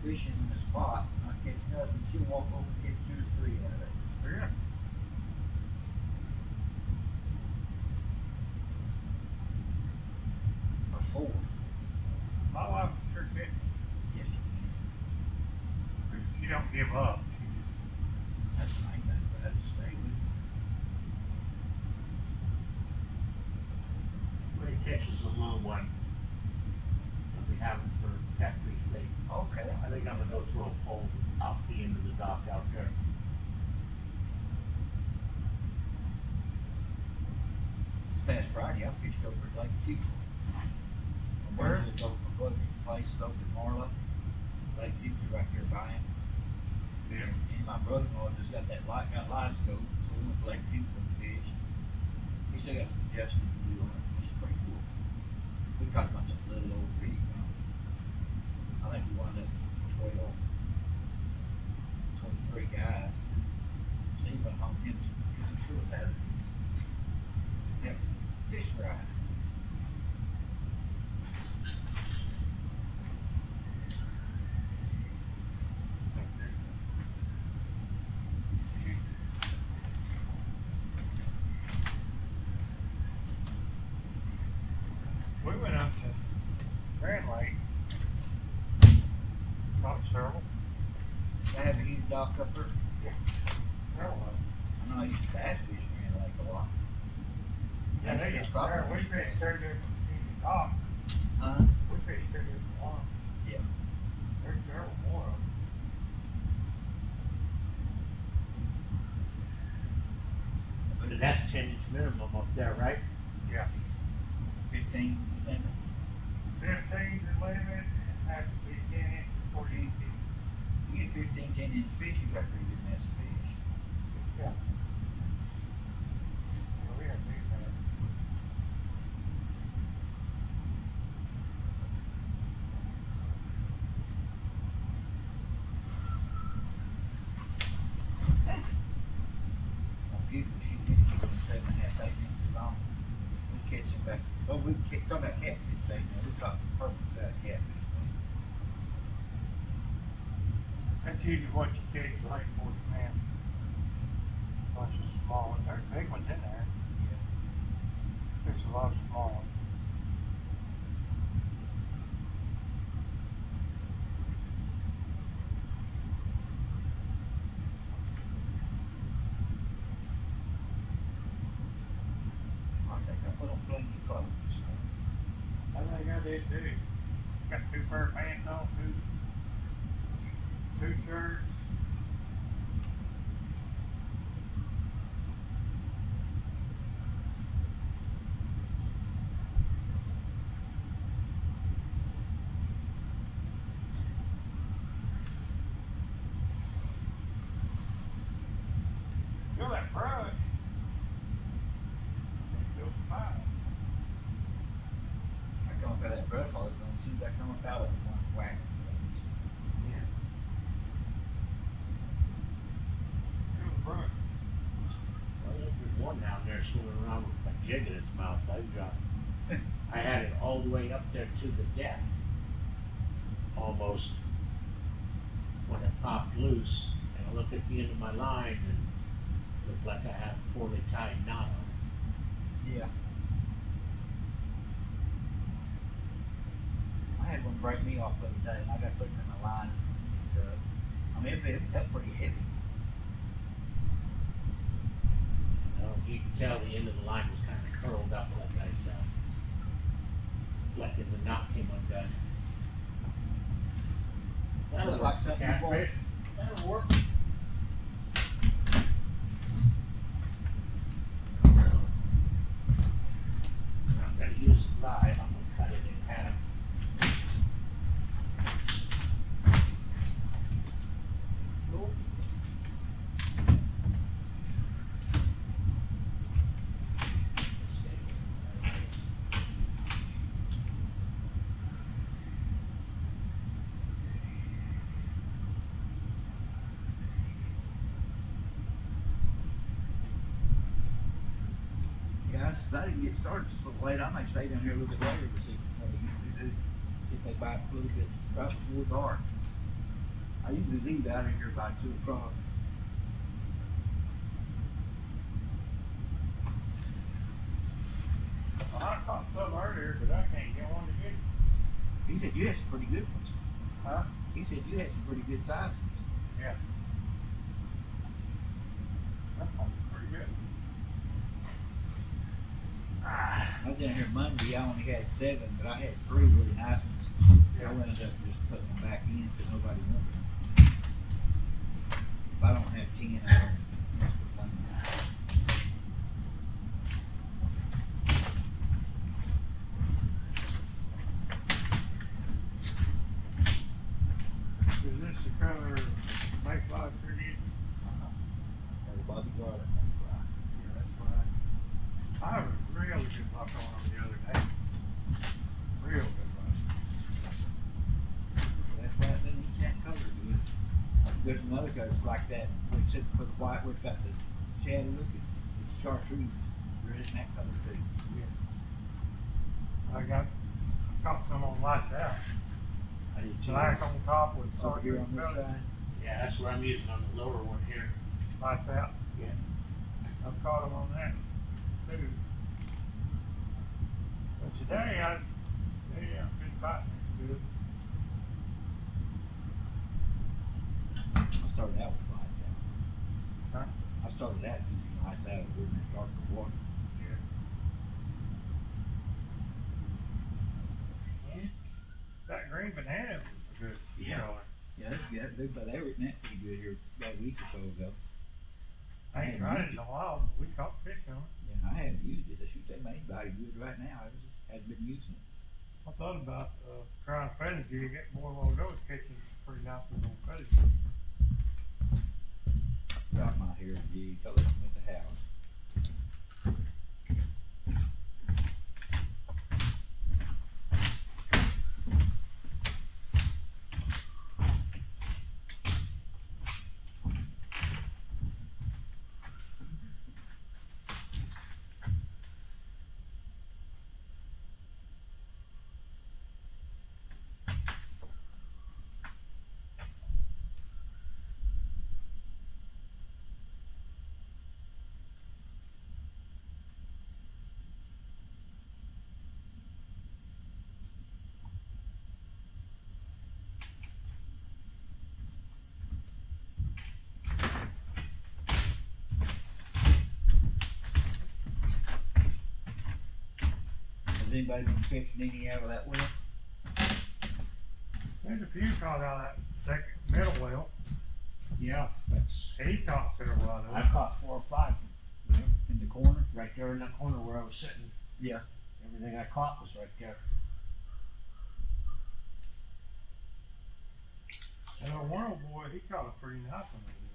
[SPEAKER 9] fishing in the spot. Not catch nothing. She'll walk over and get 2 or 3 out of it.
[SPEAKER 5] yeah.
[SPEAKER 9] Or 4.
[SPEAKER 5] My wife is sure catching.
[SPEAKER 9] Yes, she can.
[SPEAKER 5] She don't give up.
[SPEAKER 9] That's the main thing. But I just stay with her.
[SPEAKER 7] When he catches a little one, that we have him for catfish bait.
[SPEAKER 9] Okay.
[SPEAKER 7] I think I'm gonna go throw a pole off the end of the dock out there.
[SPEAKER 9] This past Friday, I fished over at Lake Fuchsia.
[SPEAKER 5] Where?
[SPEAKER 9] My brother's place is over in Marla. Lake Fuchsia right there by him.
[SPEAKER 5] Yeah.
[SPEAKER 9] And my brother-in-law just got live scope, so we went to Lake Fuchsia and fished. He still got some adjusting to do on it, which is pretty cool. We caught a bunch of little old bitty ones. I think we wound up 23 guys. Steve went home and he should have had a fish fry.
[SPEAKER 5] We went up to Grand Lake. Caught several.
[SPEAKER 9] I have a huge dock up there.
[SPEAKER 5] There was.
[SPEAKER 9] I know I used to bass fish around the lake a lot.
[SPEAKER 5] Yeah, they
[SPEAKER 9] It's
[SPEAKER 5] got
[SPEAKER 9] probably
[SPEAKER 5] there. We
[SPEAKER 9] fish
[SPEAKER 5] fished
[SPEAKER 9] bass.
[SPEAKER 5] two different season docks.
[SPEAKER 9] Huh?
[SPEAKER 5] We fished two different ones.
[SPEAKER 9] Yeah.
[SPEAKER 5] There were more of them.
[SPEAKER 7] And that's 10-inch minimum up there, right?
[SPEAKER 5] Yeah.
[SPEAKER 9] 15, you think?
[SPEAKER 5] 15's the limit. Has to be 10 inches before you can.
[SPEAKER 9] You get 15, 10-inch fish, you got a pretty good mess of fish.
[SPEAKER 5] Yeah. Yeah, we had big bass.
[SPEAKER 9] On few, shoot, we can keep them 7.5, 8 inches long. We catch them back. Oh, we talking about catfish today, man. We caught some perfect size catfish.
[SPEAKER 5] That's usually what you catch late 40 man. Bunch of small ones. There's big ones in there.
[SPEAKER 9] Yeah.
[SPEAKER 5] There's a lot of small ones.
[SPEAKER 9] I think I put on plenty of clothes this morning.
[SPEAKER 5] I think I did too. Got 2 pair of pants on, two shirts. Feel that brush. Feels fine.
[SPEAKER 9] I come up out of that brush hole, as soon as I come up out of it, one whack.
[SPEAKER 5] Feel the brush.
[SPEAKER 7] Well, there's one down there swimming around with a jig in its mouth. I had it all the way up there to the deck, almost, when it popped loose. And I looked at the end of my line and it looked like I had a poorly tied knot on it.
[SPEAKER 9] Yeah. I had one break me off the other day, and I got looking at my line. And, I mean, it felt pretty heavy.
[SPEAKER 7] You could tell the end of the line was kind of curled up like I said. Like in the knot came undone. That'll
[SPEAKER 9] Look
[SPEAKER 7] work
[SPEAKER 9] like
[SPEAKER 7] for
[SPEAKER 9] something you want.
[SPEAKER 7] catfish. That'll work. I'm not gonna use it live, I'm gonna cut it in half. Cool.
[SPEAKER 9] Yeah, I didn't get started so late. I might stay down here a little bit later to see what they usually do. See if they bite a little bit right before dark. I usually leave out of here by 2 o'clock.
[SPEAKER 5] Well, I caught some earlier, but I can't get one to get it.
[SPEAKER 9] He said you had some pretty good ones.
[SPEAKER 5] Huh?
[SPEAKER 9] He said you had some pretty good sizes.
[SPEAKER 5] Yeah. That one's pretty good.
[SPEAKER 9] I was down here Monday. I only had 7, but I had 3 really nice ones.
[SPEAKER 5] Yeah.
[SPEAKER 9] I ended up just putting them back in because nobody wanted them. If I don't have 10, I don't mess with them.
[SPEAKER 5] Is this the color mayfly pretty?
[SPEAKER 9] Or the Bobby Garland fly.
[SPEAKER 5] Yeah, that's right. I was really good luck on them the other day. Real good luck.
[SPEAKER 9] That's why they need that color good. There's another color like that, which is for the white, where it's got the shad looking. It's chartreuse. There isn't that color too.
[SPEAKER 5] I got caught some on lights out.
[SPEAKER 9] I did too.
[SPEAKER 5] Black on top with
[SPEAKER 9] Over here on
[SPEAKER 5] chartreuse
[SPEAKER 9] this
[SPEAKER 5] belly.
[SPEAKER 9] side.
[SPEAKER 7] Yeah, that's what I'm using on the lower one here.
[SPEAKER 5] Lights out.
[SPEAKER 7] Yeah.
[SPEAKER 5] I've caught them on that too. But today I've been biting good.
[SPEAKER 9] I started out with lights out.
[SPEAKER 4] Huh?
[SPEAKER 9] I started that to keep the lights out of it in that darker water.
[SPEAKER 4] That green banana was a good
[SPEAKER 9] Yeah.
[SPEAKER 4] color.
[SPEAKER 9] Yeah, that's good. They were eating that pretty good here about a week or so ago.
[SPEAKER 4] I ain't tried it in a while, but we caught fish on it.
[SPEAKER 9] Yeah, I haven't used it. I shoot that made body good right now. I just hadn't been using it.
[SPEAKER 4] I thought about trying feather jig. That boy while ago was catching pretty nice ones on feather jig.
[SPEAKER 9] Got my hair jig. I left them at the house. Has anybody been catching any out of that well?
[SPEAKER 4] There's a few caught out of that second middle well.
[SPEAKER 7] Yeah, that's.
[SPEAKER 4] He caught several out of
[SPEAKER 7] I
[SPEAKER 4] them.
[SPEAKER 7] caught 4 or 5
[SPEAKER 9] In the corner?
[SPEAKER 7] right there in that corner where I was sitting.
[SPEAKER 9] Yeah.
[SPEAKER 7] Everything I caught was right there.
[SPEAKER 4] And our one old boy, he caught a pretty nice one over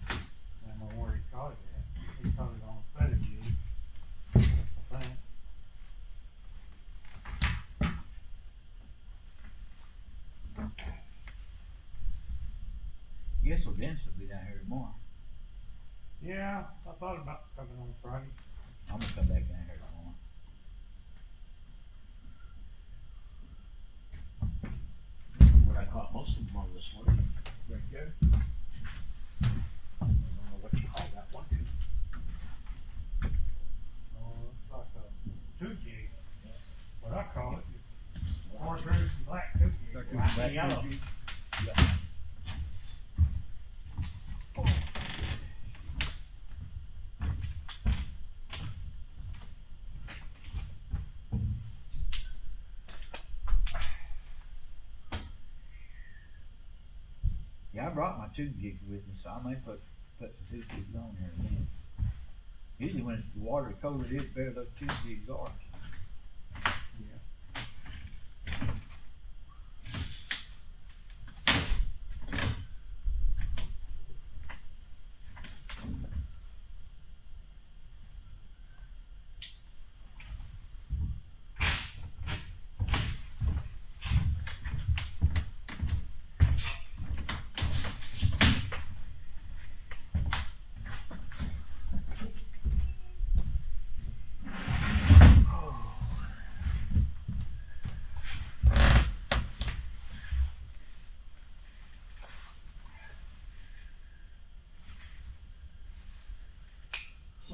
[SPEAKER 4] there. I don't know where he caught it at. He caught it on feather jig, I think.
[SPEAKER 9] Yes, well, Dennis will be down here tomorrow.
[SPEAKER 4] Yeah, I thought about coming on Friday.
[SPEAKER 9] I'm gonna come back down here tomorrow.
[SPEAKER 7] Where I caught most of them on this one. Right there. I don't know what you call that one.
[SPEAKER 4] Oh, it's like a two jig. What I call it, chartreuse and black two jig.
[SPEAKER 7] Black and yellow.
[SPEAKER 9] Yeah, I brought my tube jigs with me, so I may put some tube jigs on here in a minute. Usually when the water colder it is, the better those tube jigs are.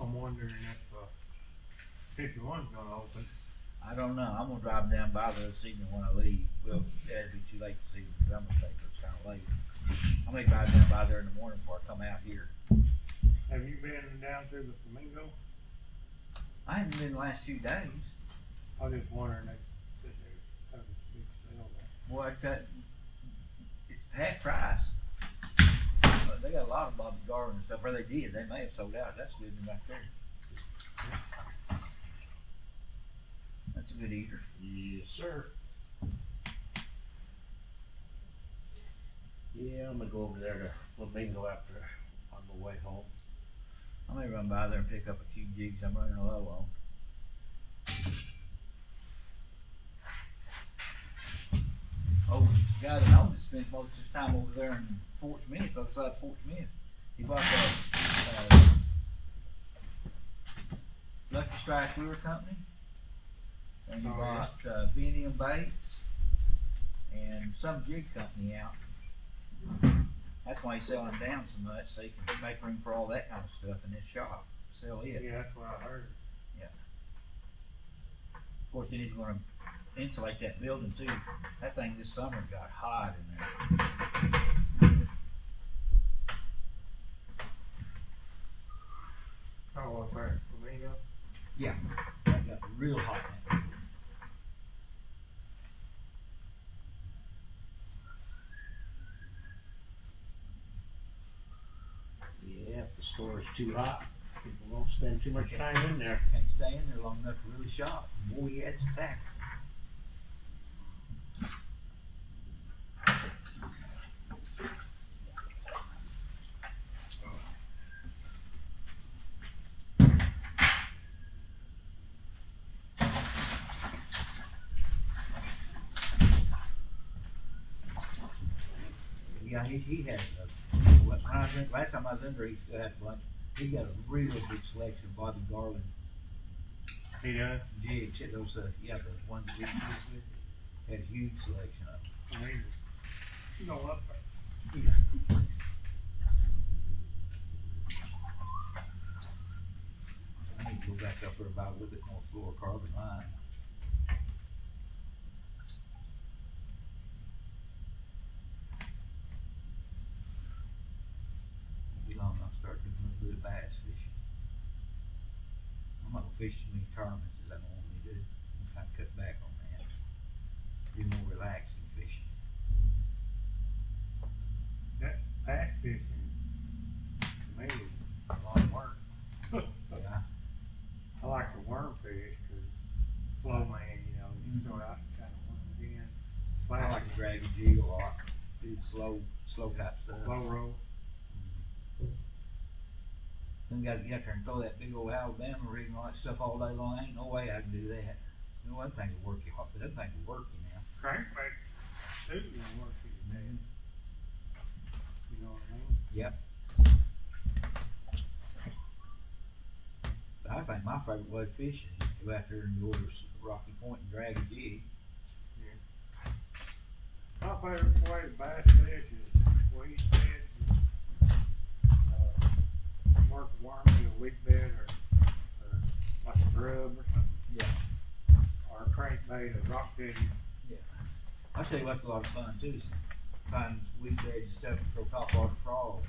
[SPEAKER 4] I'm wondering if 51's gonna open.
[SPEAKER 9] I don't know. I'm gonna drive down by there this evening when I leave. Well, it'll be too late this evening because I'm gonna take it's kind of late. I may drive down by there in the morning before I come out here.
[SPEAKER 4] Have you been down through the Flamingo?
[SPEAKER 9] I haven't been the last 2 days.
[SPEAKER 4] I was just wondering, they said they were having a big sale there.
[SPEAKER 9] Boy, it's half price. They got a lot of Bobby Garvin and stuff. Where they did, they may have sold out. That's good right there. That's a good eater.
[SPEAKER 7] Yes, sir. Yeah, I'm gonna go over there to Flamingo after on the way home.
[SPEAKER 9] I may run by there and pick up a few jigs I'm running low on. Oh, the guy that owns it spends most of his time over there in Fort Smith, outside Fort Smith. He bought that Lucky Strike Lure Company, and he bought Vinium Baits and some jig company out. That's why he's selling down so much, so he can make room for all that kind of stuff in his shop. Sell it.
[SPEAKER 4] Yeah, that's what I heard.
[SPEAKER 9] Of course, then he's going to insulate that building too. That thing this summer got hot in there. Yeah, that got real hot in that.
[SPEAKER 7] Yeah, if the store is too hot, people won't spend too much time in there.
[SPEAKER 9] Can't stay in there long enough to really shop. Boy, he had some tackle. Yeah, he had when I was in, last time I was in there, he still had blanket. He got a real big selection of Bobby Garland
[SPEAKER 4] He does.
[SPEAKER 9] jigs. Those yeah, the ones we used with had a huge selection of them.
[SPEAKER 4] I mean, you go up there.
[SPEAKER 9] I need to go back up there and buy a little bit more fluorocarbon line. Be long enough to start doing a little bit of bass fishing. I'm not gonna fish as many tournaments as I normally do. I'm trying to cut back on that. Be more relaxing fishing.
[SPEAKER 4] That bass fishing, to me, is a lot of work.
[SPEAKER 9] Yeah.
[SPEAKER 4] I like to worm fish because flow man, you know, you throw it out and kind of worm it in.
[SPEAKER 9] I like to drag a jig a lot. Do slow type stuff.
[SPEAKER 4] Slow roll.
[SPEAKER 9] Then got to get up there and throw that big old Alabama rig and all that stuff all day long. Ain't no way I can do that. You know, that thing will work you hard, but that thing will work you now.
[SPEAKER 4] Crankbait too will work in your head. You know what I mean?
[SPEAKER 9] Yep. But I think my favorite way of fishing is to go out there and go over to Rocky Point and drag a jig.
[SPEAKER 4] My favorite way to bass fish is weed beds and work the worm in a weed bed or like a grub or something.
[SPEAKER 9] Yeah.
[SPEAKER 4] Or a crankbait, a rock bed.
[SPEAKER 9] Yeah. I tell you what's a lot of fun too is find weed beds and stuff to throw topwater frogs.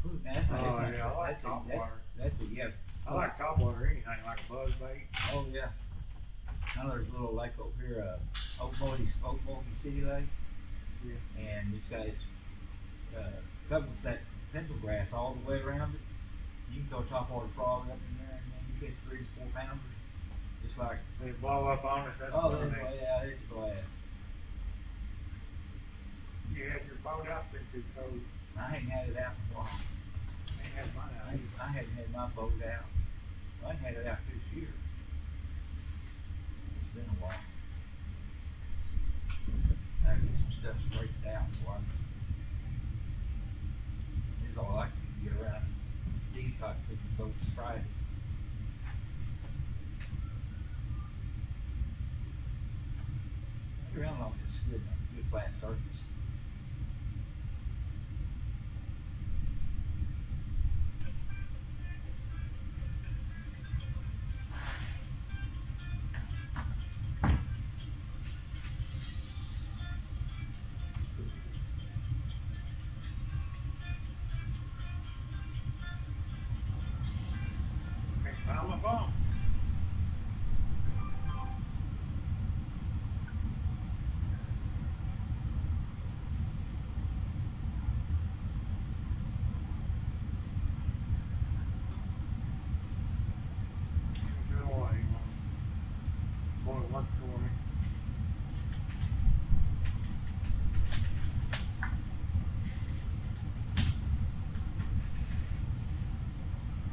[SPEAKER 9] Ooh, that's
[SPEAKER 4] Oh yeah, I like topwater.
[SPEAKER 9] That's it, yeah.
[SPEAKER 4] I like topwater anything, like a buzz bait.
[SPEAKER 9] Oh yeah. I know there's a little lake over here, Oakmulgee City Lake.
[SPEAKER 4] Yeah.
[SPEAKER 9] And it's got covered with that pencil grass all the way around it. You can throw a topwater frog up in there and then you catch 3 to 4 pounders. Just like
[SPEAKER 4] They blow up on it, that's
[SPEAKER 9] oh,
[SPEAKER 4] funny.
[SPEAKER 9] yeah, it's a blast.
[SPEAKER 4] You had your boat out there too cold.
[SPEAKER 9] I hadn't had it out in a while.
[SPEAKER 4] I ain't had mine out either.
[SPEAKER 9] I hadn't had my boat out. I ain't had it out this year. It's been a while. I gotta get some stuff straightened out before it's all I can get around. Detox fixing boats Friday. Ground long is good, man. Good flat surface.
[SPEAKER 4] Found my phone. Boy, work for me.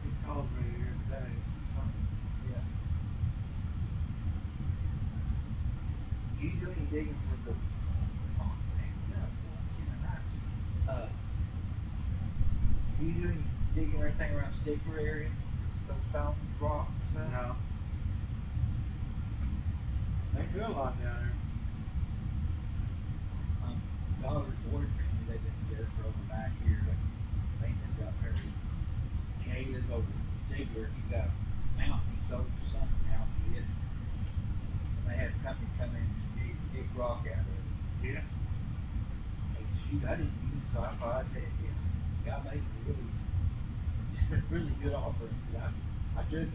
[SPEAKER 4] He called me the other day.
[SPEAKER 9] Yeah. Do you do any digging for the do you do any digging or anything around Stickler area? Those fountains, rocks, and stuff?
[SPEAKER 4] No. They do a lot down there.
[SPEAKER 9] Daughter's boyfriend, they've been together for over 9 years. They just got married. Yeah, he lives over in Stickler. He's got a mountain. He sold his son a house with. And they had a company come in and dig rock out of it.
[SPEAKER 4] Yeah.
[SPEAKER 9] Hey, shoot, I didn't use it, so I thought I'd take it. God made a really good offer. I took it.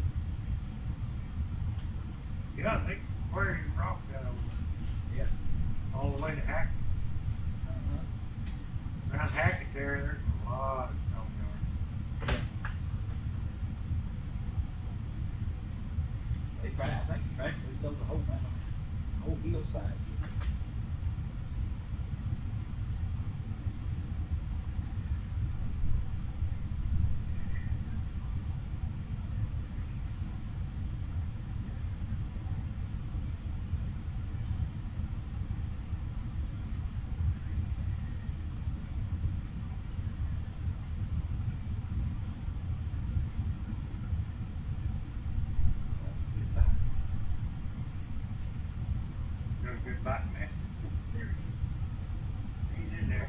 [SPEAKER 5] Yeah, they quarry rock out over
[SPEAKER 9] Yeah.
[SPEAKER 5] all the way to Hackett.
[SPEAKER 9] Uh-huh.
[SPEAKER 5] Around Hackett there's a lot of stone yards.
[SPEAKER 9] They I think they practically sold the whole mountain, whole hillside.
[SPEAKER 5] Got a good bite man. He's in there.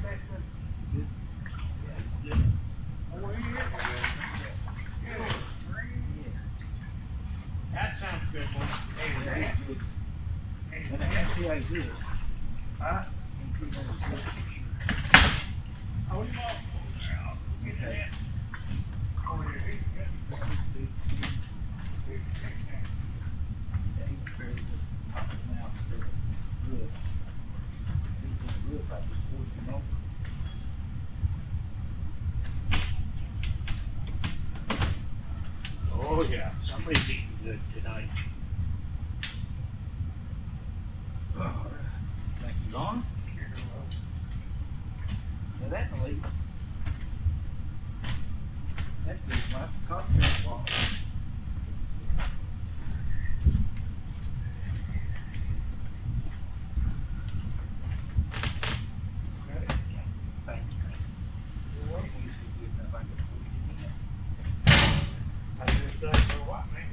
[SPEAKER 5] Oh, he is. Yeah.
[SPEAKER 3] That sounds good, boy.
[SPEAKER 5] Hey,
[SPEAKER 9] Very
[SPEAKER 5] man.
[SPEAKER 9] good.
[SPEAKER 5] Hey,
[SPEAKER 9] And I
[SPEAKER 5] man.
[SPEAKER 9] can't see how he did it.
[SPEAKER 5] Huh?
[SPEAKER 9] Can't see how he did it.
[SPEAKER 5] Oh, you want? Get in
[SPEAKER 9] Okay.
[SPEAKER 5] there. Oh, yeah, he's good. He's
[SPEAKER 9] Yeah, he was fairly good. Top of the mouth, still good. He's doing good, probably just forced him over.
[SPEAKER 7] Oh yeah, somebody's eating good tonight.
[SPEAKER 9] Thank you, Ron. Now that believe. That's good. My cocktail ball. Thank you. You're welcome. You should be good enough. I can put it in.
[SPEAKER 5] I just say for what, man?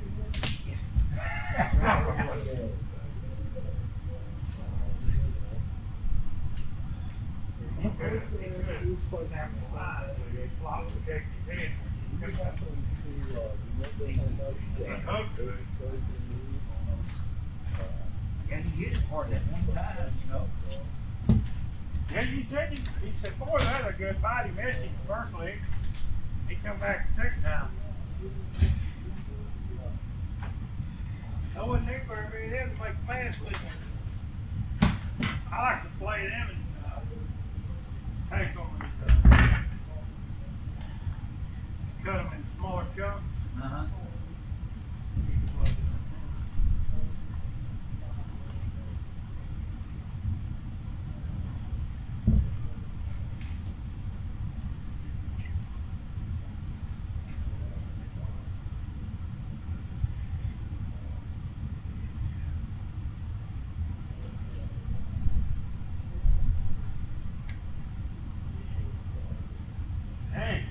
[SPEAKER 5] He could snap the line with his flop and shake his head when you come up. He hooked good.
[SPEAKER 9] Yeah, he hit it hard that one time, you know.
[SPEAKER 5] Yeah, he said, boy, that's a good bite. He missed him the first leg. He come back the second time. I wouldn't think very many of them make fast with them. I like to flay them and take them and cut them in smaller chunks.
[SPEAKER 9] Uh-huh.
[SPEAKER 3] Hey,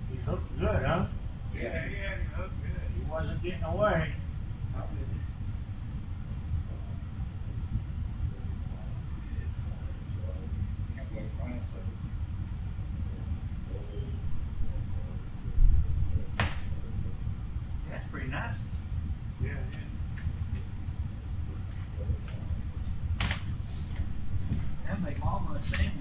[SPEAKER 3] he hooked good, huh?
[SPEAKER 5] Yeah, he had him hooked good.
[SPEAKER 3] He wasn't getting away.
[SPEAKER 9] Not really. Can't go fine, so. That's pretty nice.
[SPEAKER 5] Yeah, yeah.
[SPEAKER 9] That make mama a sandwich.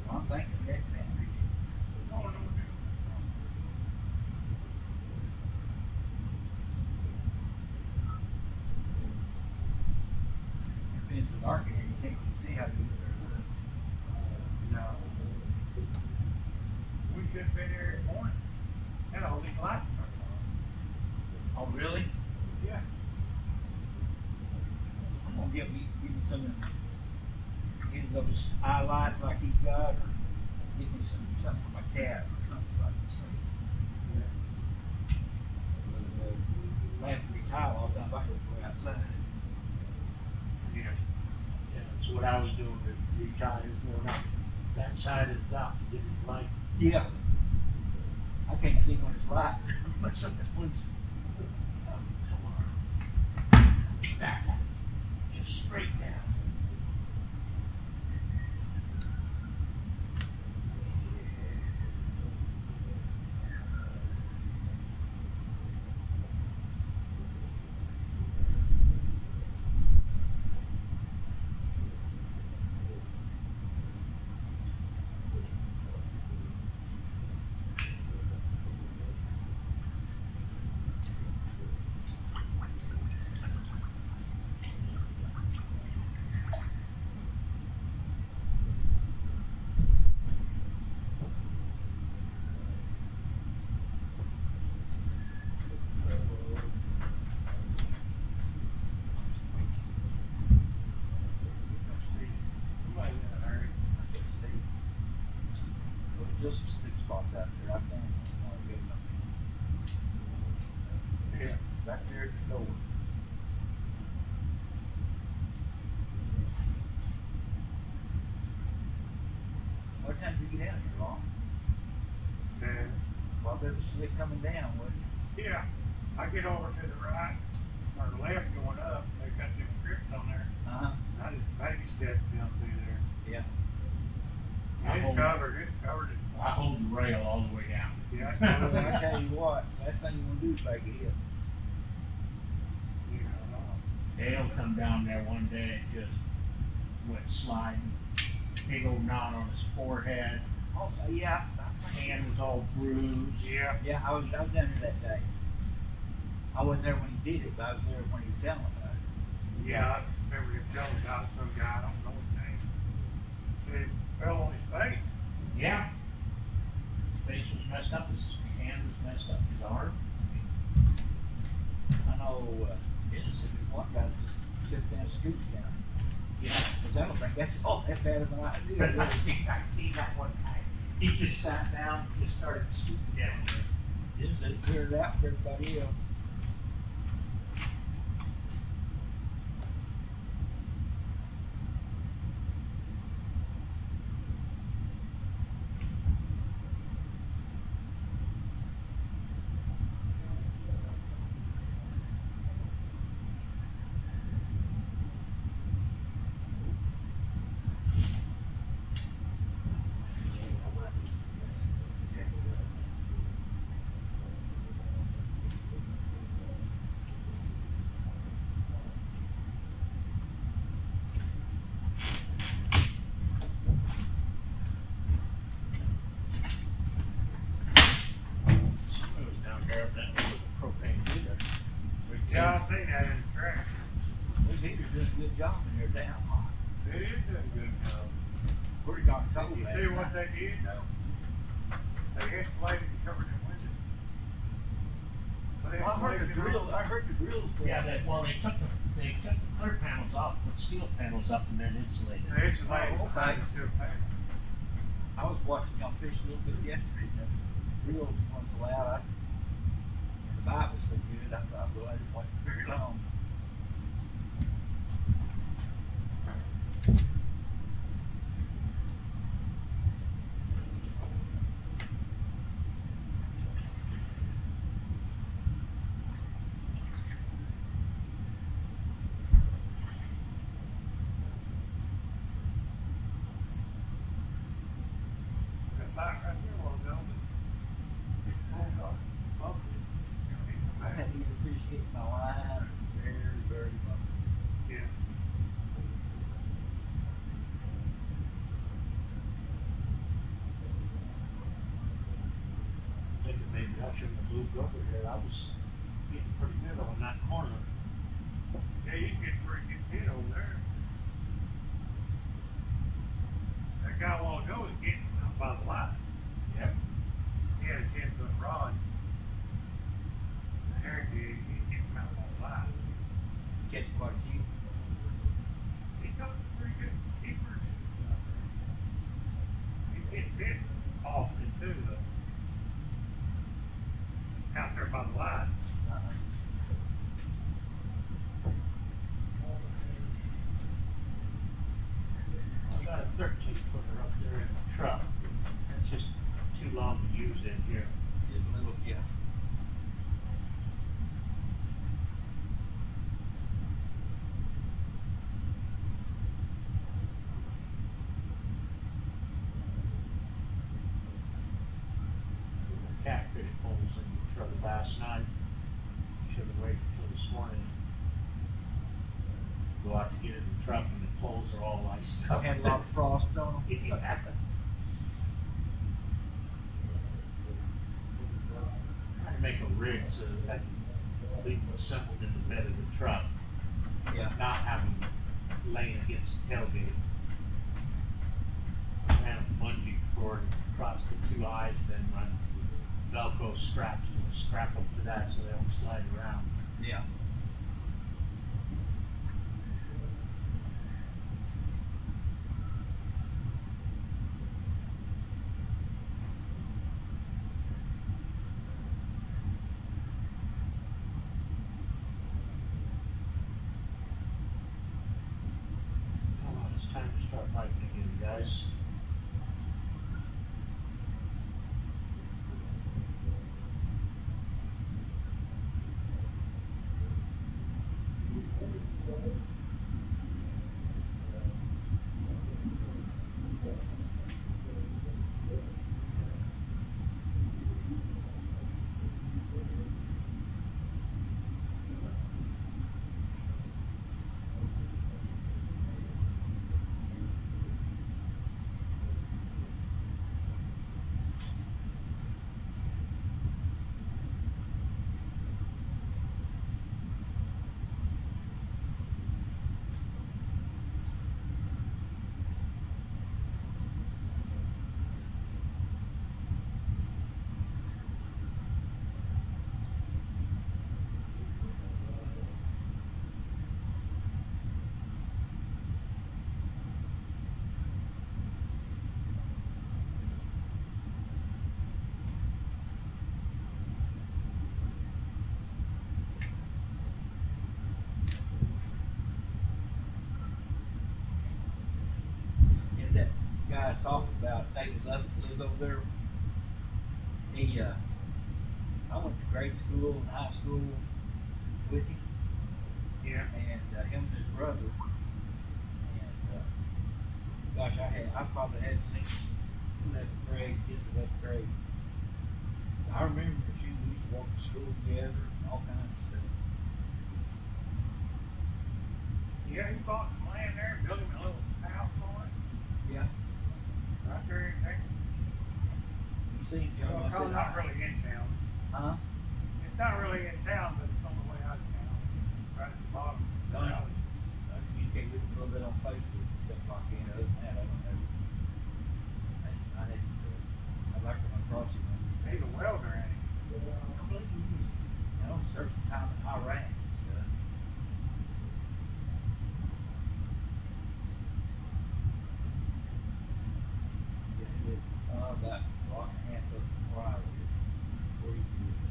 [SPEAKER 9] Well, thank you for that, man.
[SPEAKER 5] No, no, no.
[SPEAKER 9] If it's dark in here, you can't even see how good they're hooked.
[SPEAKER 5] No. We should have been here this morning. Had all these lights turned on.
[SPEAKER 9] Oh, really?
[SPEAKER 5] Yeah.
[SPEAKER 9] I'm gonna give me some of them, either those eye lights like he's got, or give me something for my cat or something so I can see. I have to be tired all the time. I have to go outside.
[SPEAKER 5] Yeah.
[SPEAKER 3] Yeah, that's what I was doing. You try it more now.
[SPEAKER 7] That side is dark to get his light.
[SPEAKER 9] Yeah. I can't see when it's light. But some one's back. Just straight down. There's some stick spots out there. I can't get them.
[SPEAKER 5] Yeah.
[SPEAKER 9] Back there at the door. What time did you get out here, Long? Well, there was slick coming down, wasn't it?
[SPEAKER 5] Yeah. I get over to the right or the left going up. They got them strips on there.
[SPEAKER 9] Uh-huh.
[SPEAKER 5] I just baby stepped down through there.
[SPEAKER 9] Yeah.
[SPEAKER 5] It's covered. It's covered.
[SPEAKER 7] I hold the rail all the way down.
[SPEAKER 5] Yeah.
[SPEAKER 9] Well, I tell you what, last thing you want to do is back your hip.
[SPEAKER 7] Dale come down there one day and just went sliding. Big old knot on his forehead.
[SPEAKER 9] Oh, yeah.
[SPEAKER 7] Hand was all bruised.
[SPEAKER 5] Yeah.
[SPEAKER 9] Yeah, I was down there that day. I wasn't there when he did it, but I was there when he was telling about it.
[SPEAKER 5] Yeah, I remember him telling about some guy, I don't know his name. Said he fell on his face.
[SPEAKER 7] Yeah. His face was messed up. His hand was messed up. His arm.
[SPEAKER 9] I know, Innocent is one guy that just sits down, scoots down.
[SPEAKER 7] Yeah.
[SPEAKER 9] Because I don't think that's all that bad of an idea.
[SPEAKER 7] I seen that one guy. He just sat down and just started scooting down there.
[SPEAKER 9] Innocent cleared it out for everybody else.
[SPEAKER 5] Yeah, I seen that in the track.
[SPEAKER 9] Those heaters doing a good job in there down hot.
[SPEAKER 5] It is doing a good job.
[SPEAKER 9] Pretty darn cold.
[SPEAKER 5] Did you see what they did though? They insulated and covered the windows.
[SPEAKER 9] Well, I heard the grills.
[SPEAKER 7] Yeah, they took the clear panels off, put steel panels up, and then insulated.
[SPEAKER 5] They insulated
[SPEAKER 9] Oh, okay.
[SPEAKER 5] to a panel.
[SPEAKER 9] I was watching y'all fish a little bit yesterday, and the grills once in a while, and the bite was so good, I thought, well, I didn't want it very long.
[SPEAKER 5] That light right there was on it. It's pulled off, bumped it.
[SPEAKER 9] I've had either fish hit my line very, very bumpy.
[SPEAKER 5] Yeah.
[SPEAKER 7] Thinking maybe I shouldn't have moved over here. I was getting pretty good on that corner.
[SPEAKER 5] Yeah, you get pretty good hit over there. That guy a while ago was getting out by the light.
[SPEAKER 7] Yep.
[SPEAKER 5] He had a 10-foot rod. The hair did, he getting out by the light.
[SPEAKER 9] Catch quite a few.
[SPEAKER 5] He got pretty good keepers. He gets hit often too, though. Out there by the light.
[SPEAKER 7] in here.
[SPEAKER 9] Just a little, yeah.
[SPEAKER 7] The catfish poles in the truck last night. Should have waited until this morning. Go out to get in the truck and the poles are all iced up.
[SPEAKER 9] Had a lot of frost on them.
[SPEAKER 7] Yeah. Trying to make a rig so that I can leave them assembled in the bed of the truck.
[SPEAKER 9] Yeah.
[SPEAKER 7] Not have them laying against the tailgate. Ran a bungee cord across the two eyes, then run Velcro straps and strap them to that so they don't slide around.
[SPEAKER 9] Yeah.
[SPEAKER 7] Come on, it's time to start biking again, guys.
[SPEAKER 9] And that guy I talked about, David Love, lives over there. He, I went to grade school and high school with him.
[SPEAKER 5] Yeah.
[SPEAKER 9] And him and his brother. And gosh, I probably had seen him 11th grade, 10th, 11th grade. I remember we used to walk to school together and all kinds of stuff.
[SPEAKER 5] Yeah, he bought some land there and built him a little house on it.
[SPEAKER 9] Yeah.
[SPEAKER 5] Right there in Texas.
[SPEAKER 9] You seen him, Joe?
[SPEAKER 5] Well, it's not really in town.
[SPEAKER 9] Huh?
[SPEAKER 5] It's not really in town, but it's on the way out of town. Right at the bottom.
[SPEAKER 9] Don't know. I communicate with him a little bit on Facebook and stuff like that. Other than that, I don't know. I'd like to run across him.
[SPEAKER 5] He's a welder, ain't he?
[SPEAKER 9] I believe he is. You know, served some time in Iraq and stuff. Yeah, he lived about a block and a half up from where I live, where he lived.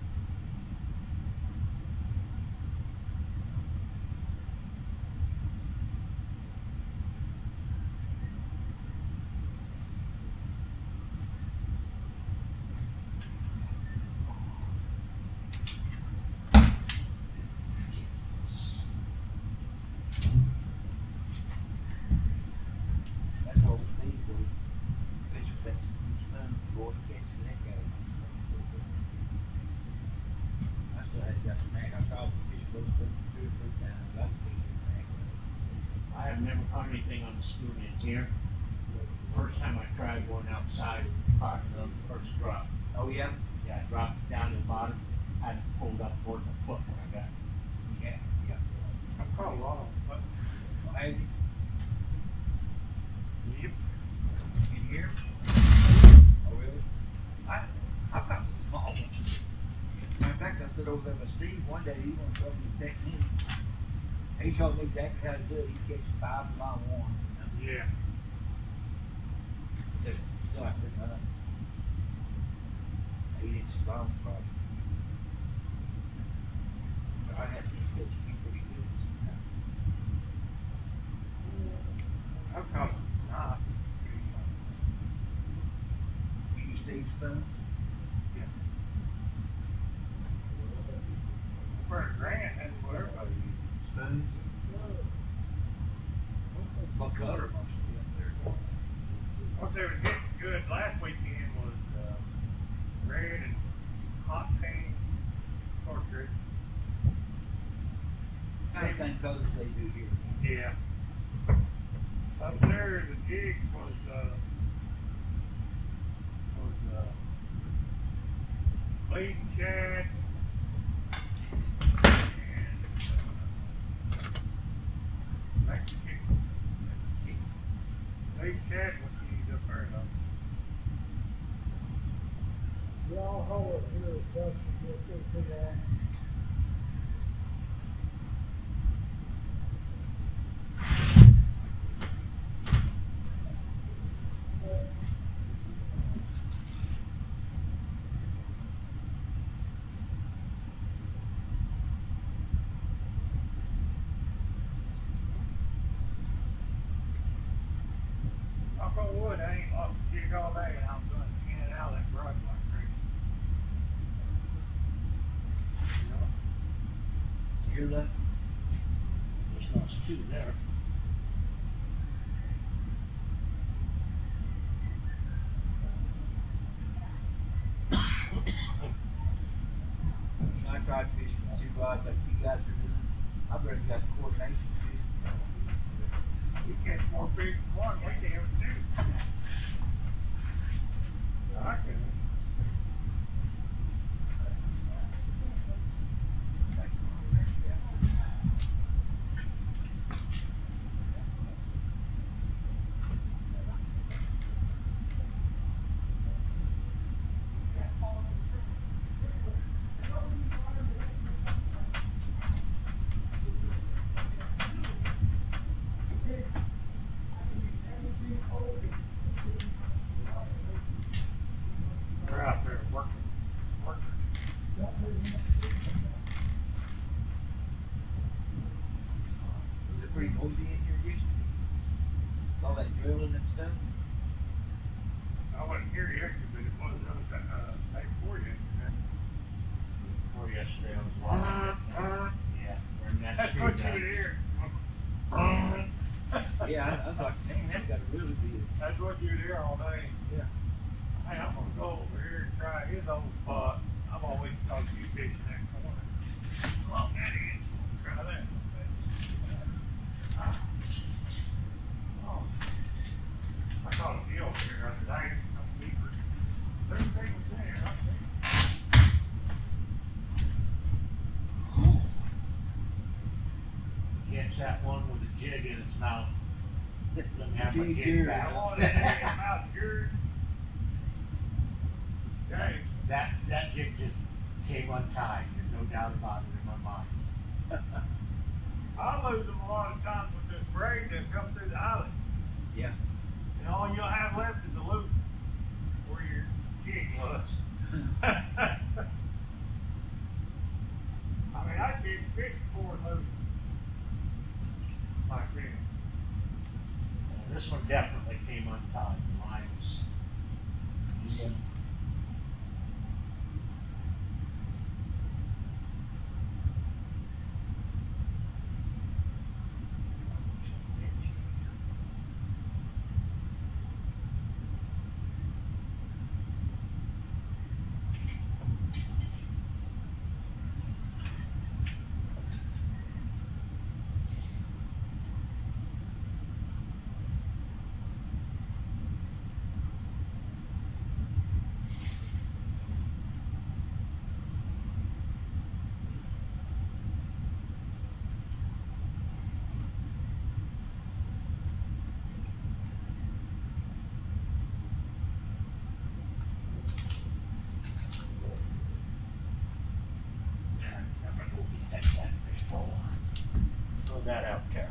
[SPEAKER 9] That's old Steve, boy. Fish with that spoon, boy, he catches the heck out of him. I still had got the mag. I tried to fish those spoons 2 or 3 times, but I couldn't get the mag.
[SPEAKER 7] I have never caught anything on the spoon in here. First time I tried going outside, caught it on the first drop.
[SPEAKER 9] Oh, yeah?
[SPEAKER 7] Yeah, I dropped it down to the bottom, had it pulled up more than a foot when I got it.
[SPEAKER 9] Yeah, yeah.
[SPEAKER 5] I've caught a lot of them, but
[SPEAKER 9] Well, have you?
[SPEAKER 5] yep.
[SPEAKER 9] In here? Oh, really? I've got some small ones. Matter of fact, I said over there with Steve one day, he wanted to show me the technique. He showed me exactly how to do it. He catches 5 by 1, you know?
[SPEAKER 5] Yeah.
[SPEAKER 9] He said, still have to run 8-inch long, probably. But I had seen catch a few pretty good ones sometimes.
[SPEAKER 5] I've caught some nice.
[SPEAKER 9] You use Steve's spoon? color mostly up there.
[SPEAKER 5] What they was getting good last weekend was red and hot pink portrait.
[SPEAKER 9] Kind of same colors they do here.
[SPEAKER 5] Yeah. Up there, the jig was bleeding shad and Mexican. Bleeding shad was used up there though.
[SPEAKER 2] Y'all hold it here, Dustin, you'll see too long.
[SPEAKER 5] Knock on wood, I ain't lost a jig all day and I'm going in and out of that brush like crazy.
[SPEAKER 9] You hear that? Just lost two there. I tried fishing with 2 rods like you guys are doing. I bet you got the coordination fish.
[SPEAKER 5] You catch more fish in one weekend than two. I can. They're out there working.
[SPEAKER 9] Was it pretty noisy in here yesterday? All that drilling and stuff?
[SPEAKER 5] I wasn't here yesterday, but it was the other day before yesterday.
[SPEAKER 7] Before yesterday, I was watching it. Yeah, we're in that
[SPEAKER 5] That's
[SPEAKER 7] tree
[SPEAKER 5] what you
[SPEAKER 7] down.
[SPEAKER 5] would hear.
[SPEAKER 9] Yeah, I was like, man, that's got to really be it.
[SPEAKER 5] That's what you would hear all day.
[SPEAKER 9] Yeah.
[SPEAKER 5] Hey, I'm gonna go over here and try his old spot. I've always caught you fishing that corner. How long that is? Try that. Oh, I caught a deal here the other day. I'm deeper. Everything was there. I think.
[SPEAKER 7] Catch that one with a jig in its mouth. Let me have my
[SPEAKER 9] Jig
[SPEAKER 7] jig
[SPEAKER 9] here.
[SPEAKER 7] back.
[SPEAKER 5] I wanted to say about yours. Okay.
[SPEAKER 7] That jig just came untied. There's no doubt about it in my mind.
[SPEAKER 5] I lose them a lot of times with this braid that comes through the island.
[SPEAKER 9] Yeah.
[SPEAKER 5] And all you'll have left is a loop where your jig was. I mean, I did fish before losing. Like this.
[SPEAKER 7] This one definitely came untied. Mine was.
[SPEAKER 9] Yeah.
[SPEAKER 7] Throw that out there.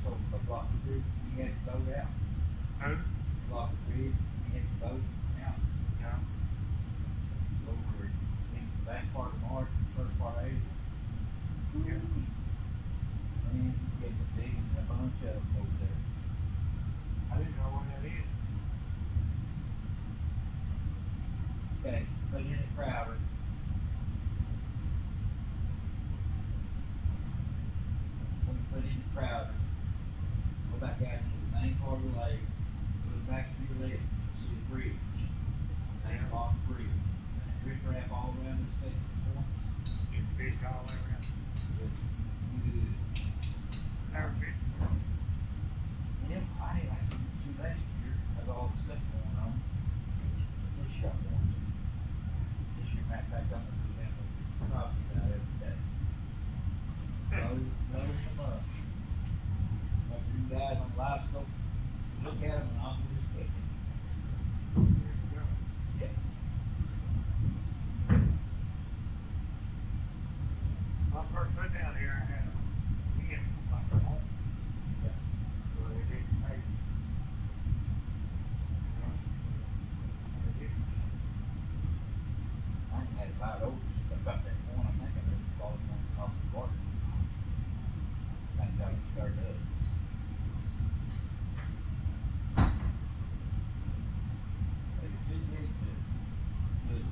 [SPEAKER 9] So a block of bridge, we had to vote out.
[SPEAKER 5] Who?
[SPEAKER 9] Block of bridge, we had to vote out
[SPEAKER 5] No.
[SPEAKER 9] over in the back part of March, first part of April.
[SPEAKER 5] Yeah.
[SPEAKER 9] Man, he's getting a big and a bunch of them over there.
[SPEAKER 5] I didn't know where that is.
[SPEAKER 9] Okay, put in the Crowder. When you put in the Crowder, go back out into the main part of the lake, look back to your left, you'll see a bridge. Main block bridge. And that rip wrap all around the station points.
[SPEAKER 5] It's fish all the way around.
[SPEAKER 9] Good.
[SPEAKER 5] Never been.
[SPEAKER 9] Yeah, I didn't like to do last year. Has all the stuff going on. This year I'm going to. This year, matter of fact, I'm gonna go down with Crappie about every day. Load them up. Like you guys on live scope, look at them and I'll do this catching.
[SPEAKER 5] There you go.
[SPEAKER 9] Yep.
[SPEAKER 5] When I first went down here, I had a hen like a home.
[SPEAKER 9] Yeah.
[SPEAKER 5] So they didn't pay me. They didn't.
[SPEAKER 9] I ain't had it about over since I got that one. I think I let it fall off the water. Kind of got it started up. They were too big to lose.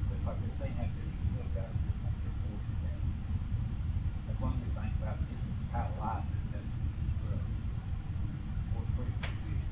[SPEAKER 9] But like this ain't after you look at it, just won't get forward to that. That's one good thing about this one, it's kind of light, it's got more pretty good fish.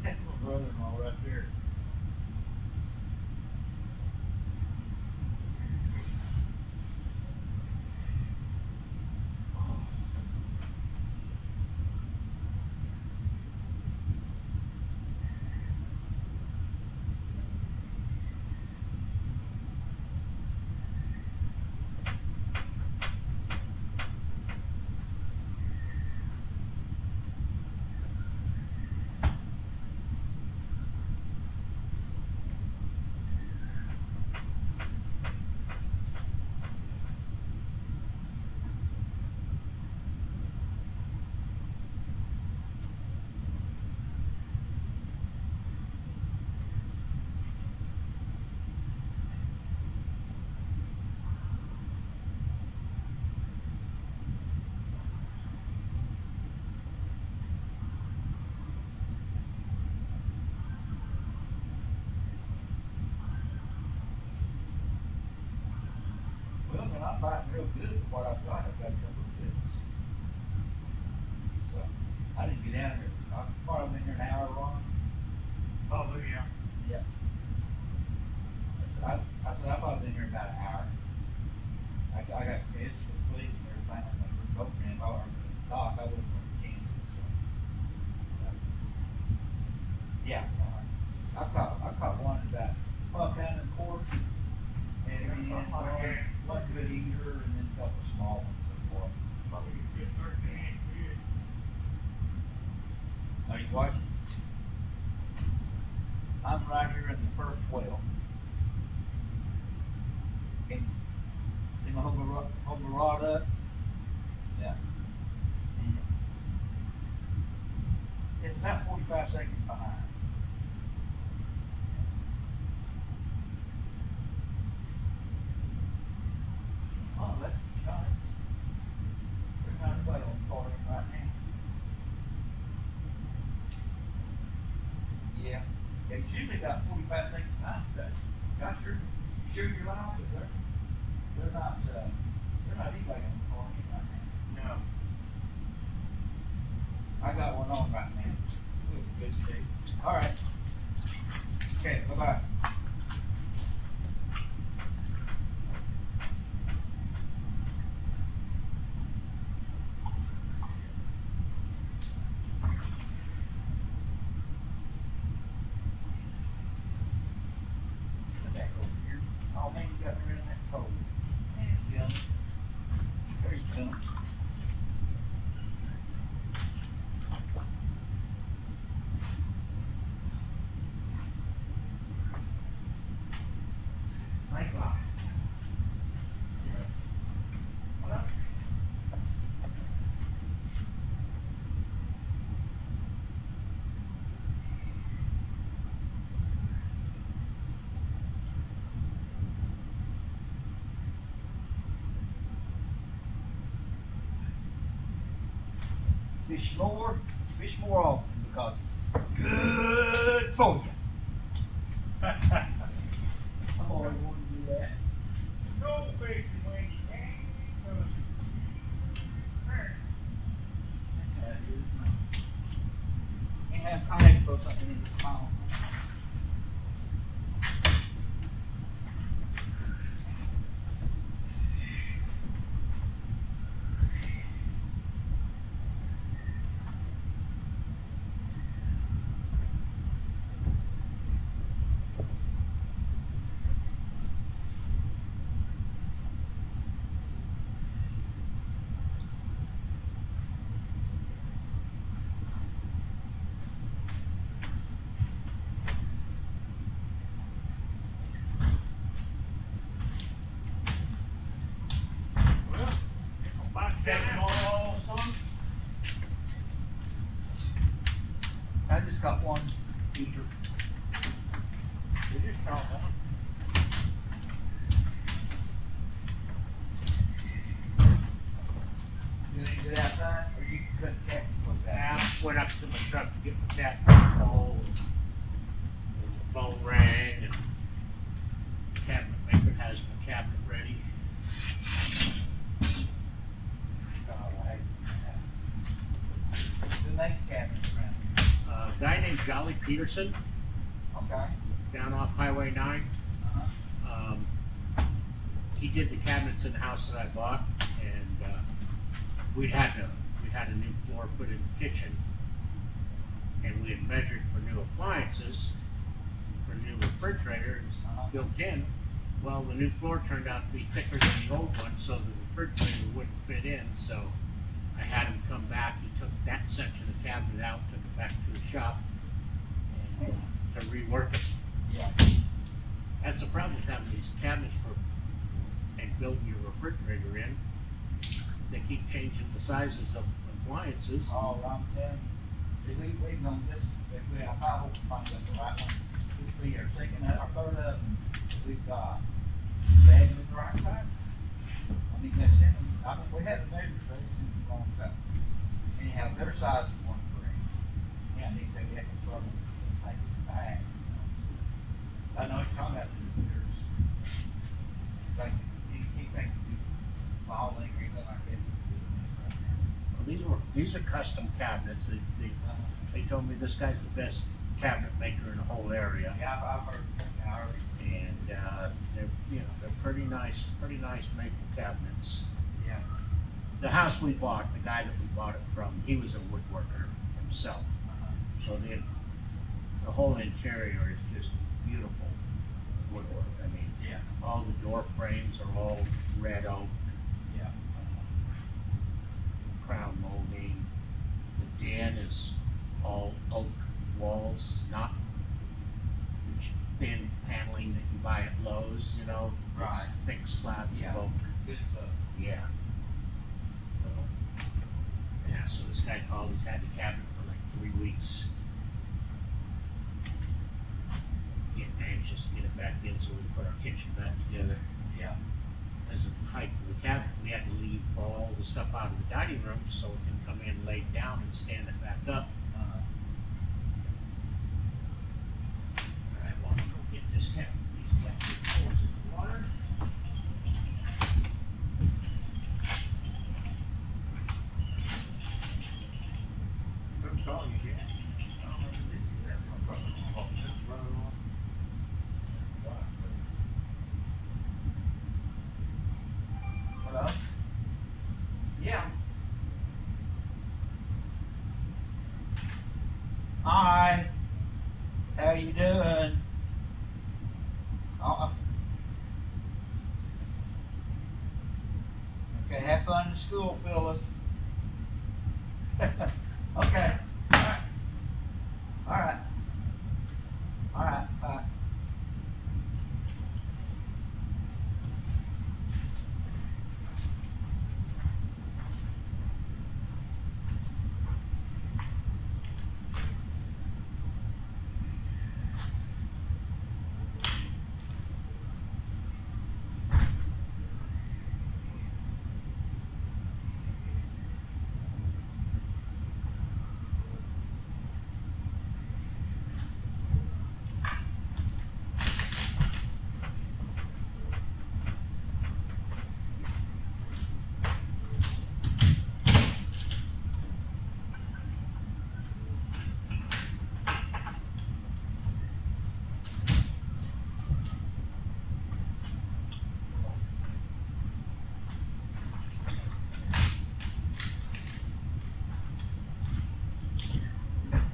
[SPEAKER 9] That's my brother-in-law right there. Well, when I'm biting real good with what I've got a couple of fish. So, I didn't get down here. I probably been here an hour long.
[SPEAKER 5] Oh, yeah.
[SPEAKER 9] Yeah. I said I've probably been here about an hour. I got kids to sleep and everything on the boat ramp or the dock. I wouldn't want to cancel. So. I'm right here in the first well. Okay. See my hold my rod up? Yeah. And it's about 45 seconds behind. Oh, that's nice. Pretty nice well for him right now. Yeah. It's usually about 45 seconds behind, but got your sure you're lying, but they're not e-wagon on him right now.
[SPEAKER 3] No.
[SPEAKER 9] I got one on right now.
[SPEAKER 3] Good shape.
[SPEAKER 9] All right. Okay, bye-bye. Get back over here. Oh, man, you got me in that pole. Man, Jim. There you come. Thanks a lot. What up? Fish more often because it's good for you. I'm always wanting to do that.
[SPEAKER 5] Go fishing when you can.
[SPEAKER 9] That's how it is. I had to throw something in the mouth.
[SPEAKER 5] About
[SPEAKER 9] Take them
[SPEAKER 5] time.
[SPEAKER 9] all, son. I just got one eater.
[SPEAKER 5] We just caught one.
[SPEAKER 9] You need to get outside, or you can cut the captain with that.
[SPEAKER 7] I went up to my truck to get my cat call, and the phone rang, and the cabinet maker has my cabinet ready.
[SPEAKER 9] Who makes cabinets around here?
[SPEAKER 7] A guy named Jolly Peterson
[SPEAKER 9] Okay.
[SPEAKER 7] down off Highway 9.
[SPEAKER 9] Uh-huh.
[SPEAKER 7] He did the cabinets in the house that I bought, and we had a new floor put in the kitchen, and we had measured for new appliances, for new refrigerators built in. Well, the new floor turned out to be thicker than the old one, so the refrigerator wouldn't fit in. So I had him come back. He took that section of the cabinet out, took it back to the shop, and to rework it.
[SPEAKER 9] Yeah.
[SPEAKER 7] That's the problem with having these cabinets and building your refrigerator in. They keep changing the sizes of appliances.
[SPEAKER 9] Oh, I'm telling you. See, we've known this, I hope we find out the right one. This will be our second, our third oven that we've got. They hadn't been the right sizes. I mean, they sent them, we had the measures, they sent them the wrong size. Anyhow, their size is one correct. Yeah, and they said we had to struggle to take it back, you know. I know you're talking about this, there's, like, you can't do all the ingredients like that.
[SPEAKER 7] Well, these are custom cabinets. They told me this guy's the best cabinet maker in the whole area.
[SPEAKER 9] Yeah, I've heard. Yeah, I heard.
[SPEAKER 7] And they're pretty nice maple cabinets.
[SPEAKER 9] Yeah.
[SPEAKER 7] The house we bought, the guy that we bought it from, he was a woodworker himself. So the whole interior is just beautiful woodwork. I mean,
[SPEAKER 9] Yeah.
[SPEAKER 7] all the door frames are all red oak.
[SPEAKER 9] Yeah.
[SPEAKER 7] Crown molding. The den is all oak walls, not thin paneling that you buy at Lowe's, you know,
[SPEAKER 9] Right.
[SPEAKER 7] it's thick slabs
[SPEAKER 9] Yeah.
[SPEAKER 7] of oak.
[SPEAKER 9] Good stuff.
[SPEAKER 7] Yeah. So, yeah, so this guy called, he's had the cabinet for like 3 weeks. Getting anxious to get it back in so we can put our kitchen back together.
[SPEAKER 9] Yeah.
[SPEAKER 7] As of the height of the cabinet, we had to leave all the stuff out of the dining room so it can come in, lay it down, and stand it back up. Alright, well, I'm gonna go get this cat. These cat pours in the water.
[SPEAKER 5] Who's calling you, Jack?
[SPEAKER 9] I don't know who this is. That's my brother-in-law.
[SPEAKER 5] That's brother-in-law.
[SPEAKER 9] Hello? Yeah. Hi. How you doing? Okay, have fun in school, Phyllis. Okay. Alright. Alright. Alright, bye.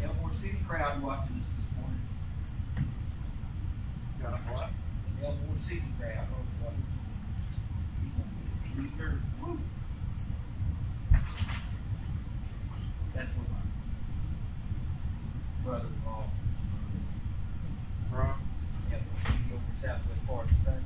[SPEAKER 9] Elmore City crowd watching us this morning.
[SPEAKER 5] Got what?
[SPEAKER 9] Elmore City crowd. Leader. Woo. That's what my brother-in-law.
[SPEAKER 5] Right.
[SPEAKER 9] Yep, he over Southwest Park today.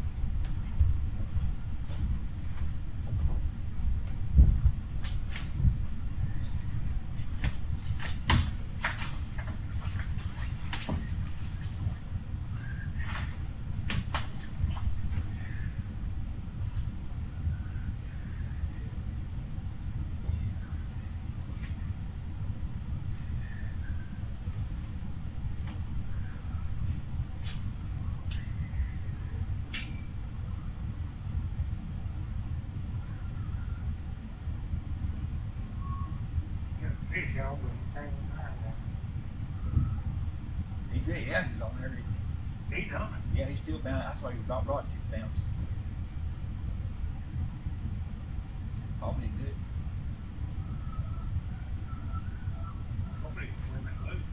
[SPEAKER 5] Got a fish out, but he can't find one.
[SPEAKER 9] He said, yeah, he's on there.
[SPEAKER 5] He's on it.
[SPEAKER 9] Yeah, he's still down. That's why he brought you down. Probably good.
[SPEAKER 5] Hopefully he's swimming loose.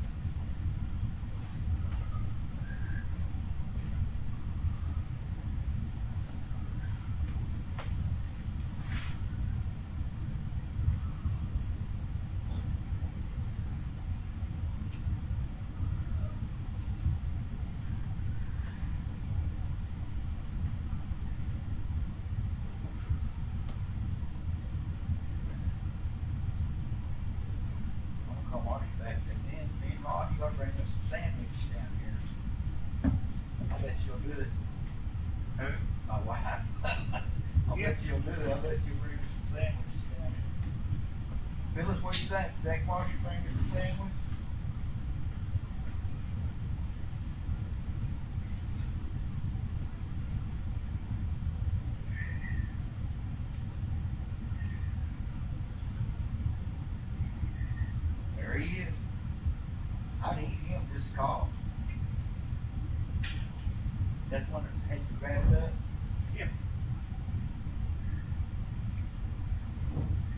[SPEAKER 9] I'm gonna call Marty back and then me and Rod, you gotta bring us some sandwiches down here. I bet you'll do it.
[SPEAKER 5] Who?
[SPEAKER 9] My wife. I bet you'll do it. I bet you'll bring us some sandwiches down here. Phyllis, what do you think? Zach Marsh, you bring us a sandwich? There he is. I'd eat him just a call. That's one that's had you grabbed up.
[SPEAKER 5] Yeah.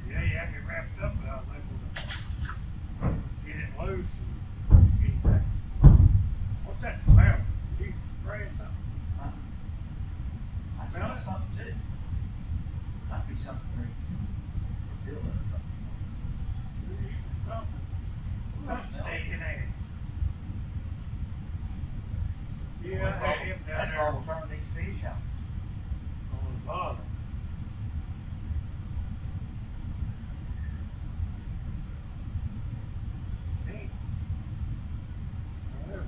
[SPEAKER 5] Yeah, you had me wrapped up, but I was able to get it loose and get it back. What's that smell? You spraying something?
[SPEAKER 9] Huh? I smell something too. Might be something for Bill or something.
[SPEAKER 5] Something. Something stinking in it. Yeah. had him down
[SPEAKER 9] That's
[SPEAKER 5] there
[SPEAKER 9] why we're turning these fish out.
[SPEAKER 5] on the bottom. Neat. Whatever.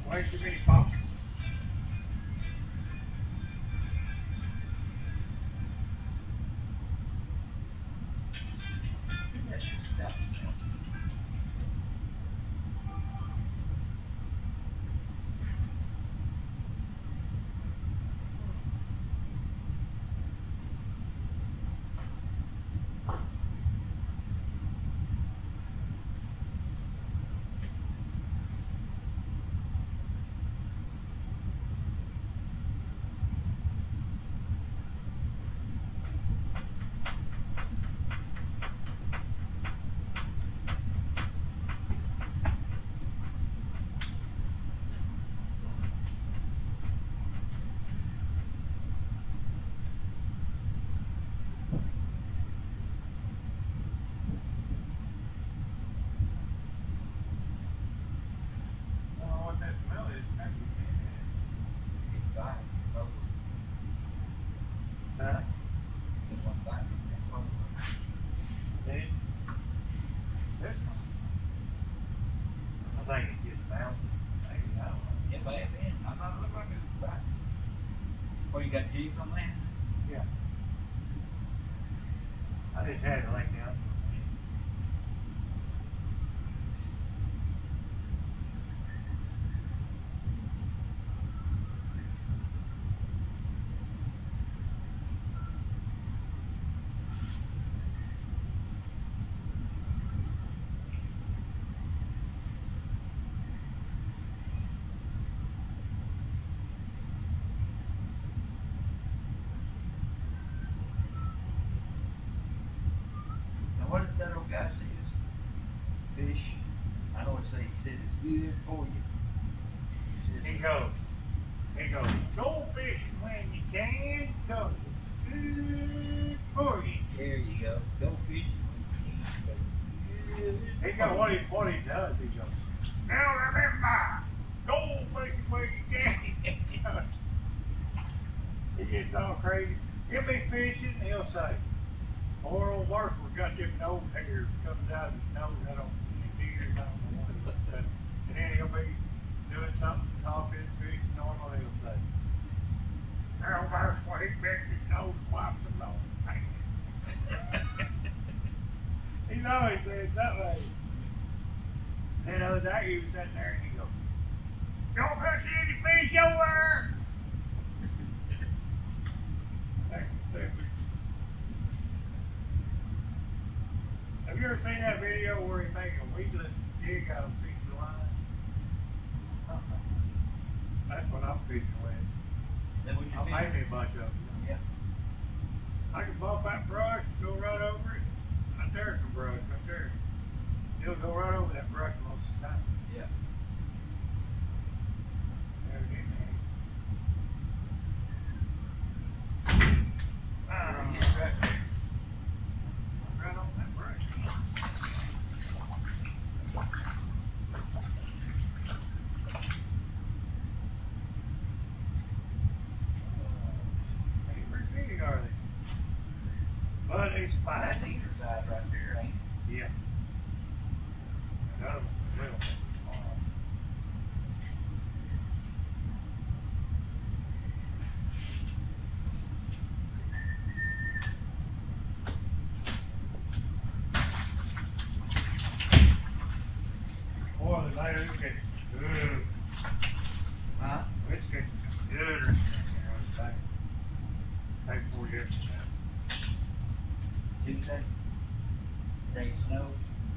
[SPEAKER 5] Way too many pockets.
[SPEAKER 9] That smell.
[SPEAKER 5] I don't know what that smell is. Maybe.
[SPEAKER 9] It's bad. Oh,
[SPEAKER 5] Huh?
[SPEAKER 9] this one's bad. That's one.
[SPEAKER 5] This? This one? I think it's just bouncing. Maybe, I don't know.
[SPEAKER 9] It may have been. I'm not looking like it was bad. What, you got jigs on that?
[SPEAKER 5] Yeah. I just had it like down.
[SPEAKER 9] Now what did that old guy say is fish? I know he said it's good for you.
[SPEAKER 5] He goes, go fishing when you can, cause it's good for you.
[SPEAKER 9] There you go. Go fishing when you can. 'Cause it's good
[SPEAKER 5] He
[SPEAKER 9] for
[SPEAKER 5] goes,
[SPEAKER 9] you.
[SPEAKER 5] what he does, he goes, now remember, go fishing when you can. He gets all crazy. He'll be fishing, he'll say, poor old Barker's got them nose hairs comes out of his nose, I don't, deers, I don't know what he said. And then he'll be doing something, talking, fishing, normal, he'll say, now that's why he bent his nose and wiped his nose. He's always saying something like it. And the other day he was sitting there and he goes, don't catch any fish over! That's stupid. Have you ever seen that video where he made a weedless jig out of a piece of line? That's what I'm fishing with.
[SPEAKER 9] Then when you
[SPEAKER 5] I made
[SPEAKER 9] fish,
[SPEAKER 5] me a bunch of them.
[SPEAKER 9] yeah.
[SPEAKER 5] I can bump that brush, go right over it. Right there's some brush, right there. He'll go right over that brush most of the time.
[SPEAKER 9] Yeah.
[SPEAKER 5] There it is, man.
[SPEAKER 9] There he is right there.
[SPEAKER 5] Right on that brush. Hey, pretty big, are they? But it's fine.
[SPEAKER 9] That's either side right there, ain't it?
[SPEAKER 5] Yeah. That other one's a little bit small. Boy, the night is getting good.
[SPEAKER 9] Huh?
[SPEAKER 5] It's getting gooder than the other day. Day before yesterday.
[SPEAKER 9] Tuesday? Day snow?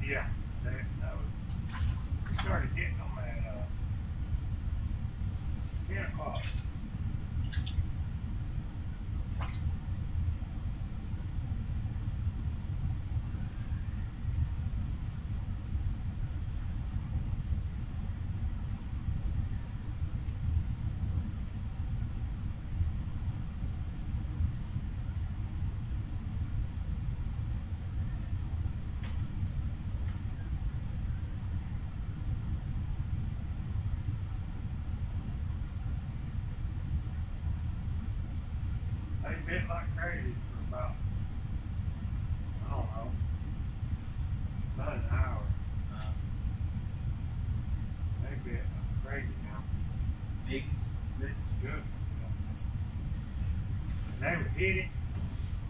[SPEAKER 5] Yeah, they snowed. We started getting them at 10 o'clock. bit like crazy for about, I don't know, about an hour. They bit like crazy now.
[SPEAKER 9] Big.
[SPEAKER 5] Good. And they would hit it,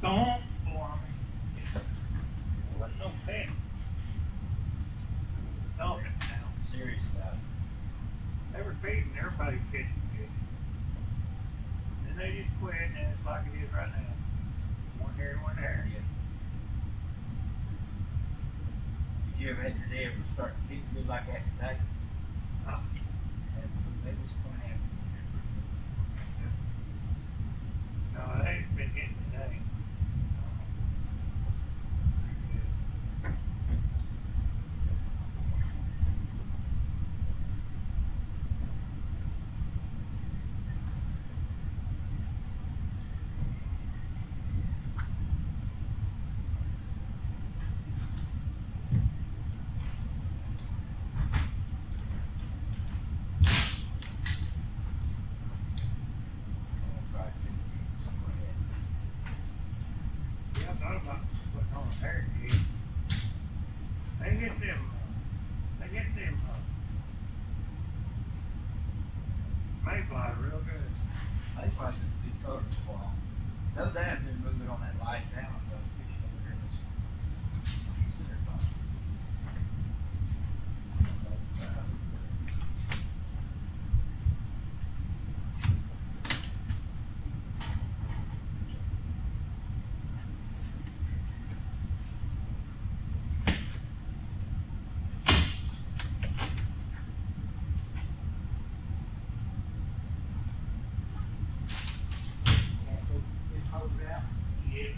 [SPEAKER 5] thump for me. There wasn't no pet. Thump it now.
[SPEAKER 9] Serious about it.
[SPEAKER 5] They were feeding everybody catching fish. Then they just quit, and it's like it is right now. One here, one there.
[SPEAKER 9] Yeah. Did you ever have your day ever start getting good like that today?
[SPEAKER 5] Huh?
[SPEAKER 9] Maybe it's going to happen.
[SPEAKER 5] No, they ain't been hitting today. Yeah, I thought about putting on a pair of these. They get them mayflies real good.
[SPEAKER 9] Mayflies is a big color for them. The other day I was moving on that light down. I was fishing over there. Center box.
[SPEAKER 5] Yeah.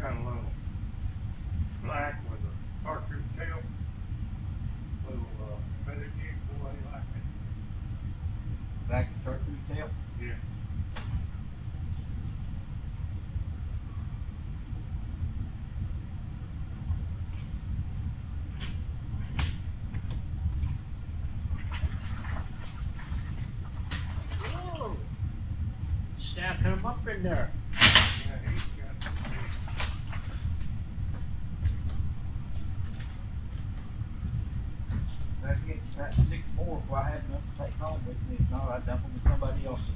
[SPEAKER 5] Got a little black with a chartreuse tail. Little feather jig, boy, they like it.
[SPEAKER 9] Black and chartreuse tail.
[SPEAKER 5] Yeah.
[SPEAKER 7] Whoa! Stacking them up in there.
[SPEAKER 5] Yeah, he's got it.
[SPEAKER 9] I get about 6 more if I have enough to take home with me. If not, I dump them in somebody else's.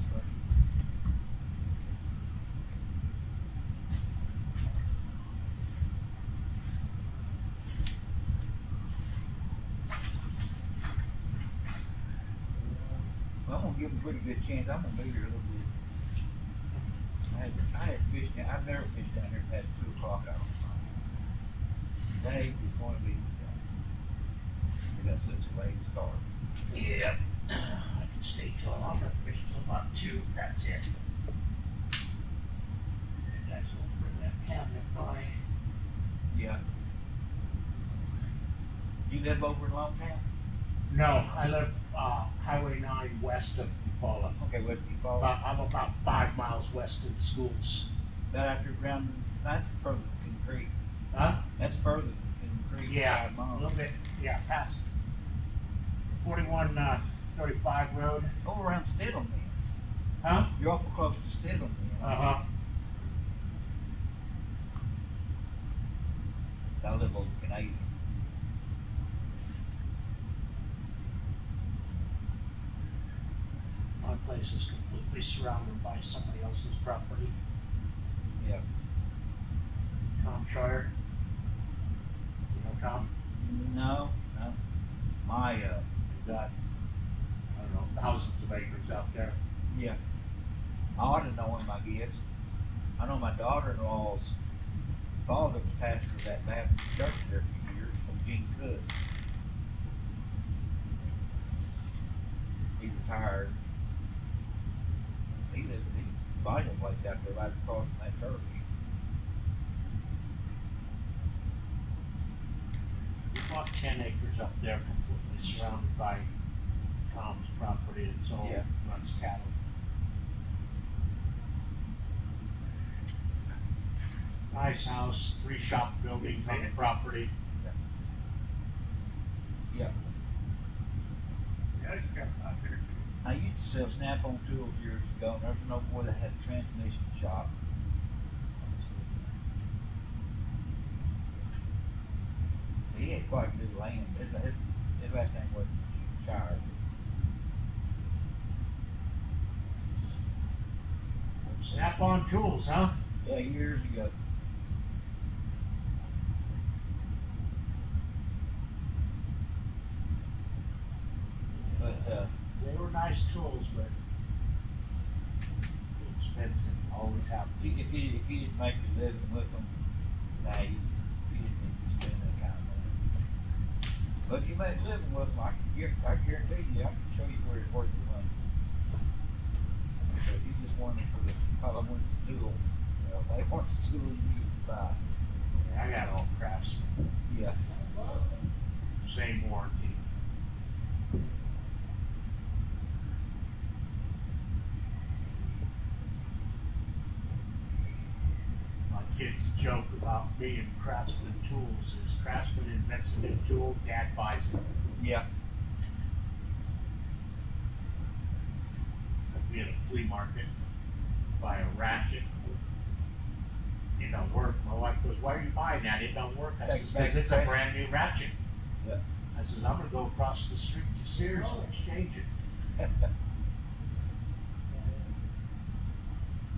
[SPEAKER 9] But I'm gonna give them a pretty good chance. I'm gonna be here a little bit. I had fished down, I've never fished down here past 2 o'clock, I don't think. Today was going to be the day. They got such a late start.
[SPEAKER 7] Yeah. I can stay till I'm gonna fish till about 2. That's it. You guys won't bring that cabinet by.
[SPEAKER 9] Yeah. You live over in Longtown?
[SPEAKER 7] No, I live Highway 9 west of Eufaula.
[SPEAKER 9] Okay, what do you follow?
[SPEAKER 7] I'm about 5 miles west of the schools.
[SPEAKER 9] That after around, that's further than King Creek.
[SPEAKER 7] Huh?
[SPEAKER 9] That's further than King Creek.
[SPEAKER 7] Yeah,
[SPEAKER 9] 5
[SPEAKER 7] a
[SPEAKER 9] miles.
[SPEAKER 7] little bit. Yeah, past 4135 road.
[SPEAKER 9] Oh, around Stidham then.
[SPEAKER 7] Huh?
[SPEAKER 9] You're awful close to Stidham then.
[SPEAKER 7] Uh-huh.
[SPEAKER 9] I live over Canadian.
[SPEAKER 7] My place is completely surrounded by somebody else's property.
[SPEAKER 9] Yeah.
[SPEAKER 7] Tom Schreier. You know Tom?
[SPEAKER 9] No, no. My,
[SPEAKER 7] Got, I don't know, thousands of acres out there.
[SPEAKER 9] yeah. I ought to know him, I guess. I know my daughter-in-law's father was pastor of that Baptist church there for years, from Gene Cook. He retired. He bought a place out there right across from that church.
[SPEAKER 7] We bought 10 acres up there, completely surrounded by Tom's property. It's all
[SPEAKER 9] Yeah.
[SPEAKER 7] runs cattle. Nice house, 3 shop buildings on the property.
[SPEAKER 9] Yeah.
[SPEAKER 5] Yeah, it's got out there.
[SPEAKER 9] I used to sell snap-on tools years ago, and there was no boy that had a transmission shop. He had quite a bit of land. His last name wasn't Shire.
[SPEAKER 7] Snap-on tools, huh?
[SPEAKER 9] Yeah, years ago. But
[SPEAKER 7] They were nice tools, but expensive. Always have to be.
[SPEAKER 9] if you didn't make a living with them, nah, you didn't need to spend that kind of money. But if you made a living with them, I guarantee you, I can show you where it's worth your money. But if you just want it for the compliments of tool, you know, if they want the tool you need to buy.
[SPEAKER 7] I got all Craftsman.
[SPEAKER 9] Yeah.
[SPEAKER 7] Same warranty. My kids joke about me and Craftsman tools is Craftsman invents a new tool, Dad buys it.
[SPEAKER 9] Yeah.
[SPEAKER 7] I'd be at a flea market, buy a ratchet. It don't work. My wife goes, "Why are you buying that? It don't work." I says, "Because it's a brand new ratchet."
[SPEAKER 9] Yeah.
[SPEAKER 7] I says, "I'm gonna go across the street to Sears and exchange it."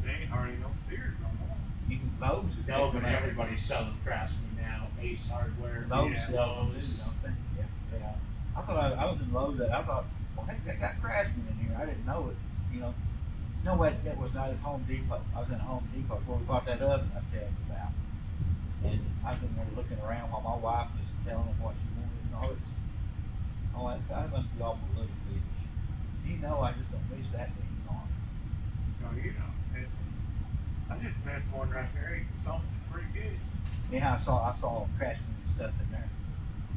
[SPEAKER 5] They ain't hardly no Sears no more.
[SPEAKER 9] You can Lowe's is
[SPEAKER 7] No, but
[SPEAKER 9] making that.
[SPEAKER 7] everybody's selling Craftsman now. Ace Hardware,
[SPEAKER 9] Lowe's
[SPEAKER 7] yeah,
[SPEAKER 9] sells them too,
[SPEAKER 7] Lowe's.
[SPEAKER 9] don't they? Yeah.
[SPEAKER 7] Yeah.
[SPEAKER 9] I thought I was in Lowe's. I thought, well, heck, they got Craftsman in here. I didn't know it. You know. No, wait, that was not at Home Depot. I was in Home Depot where we bought that oven I was telling you about. And I was in there looking around while my wife was telling them what she wanted. And all it's, oh, that must be awful little fish. You know, I just don't miss that being gone.
[SPEAKER 5] So, you know, I just met one right there. He sold it pretty good.
[SPEAKER 9] Yeah, I saw Craftsman and stuff in there.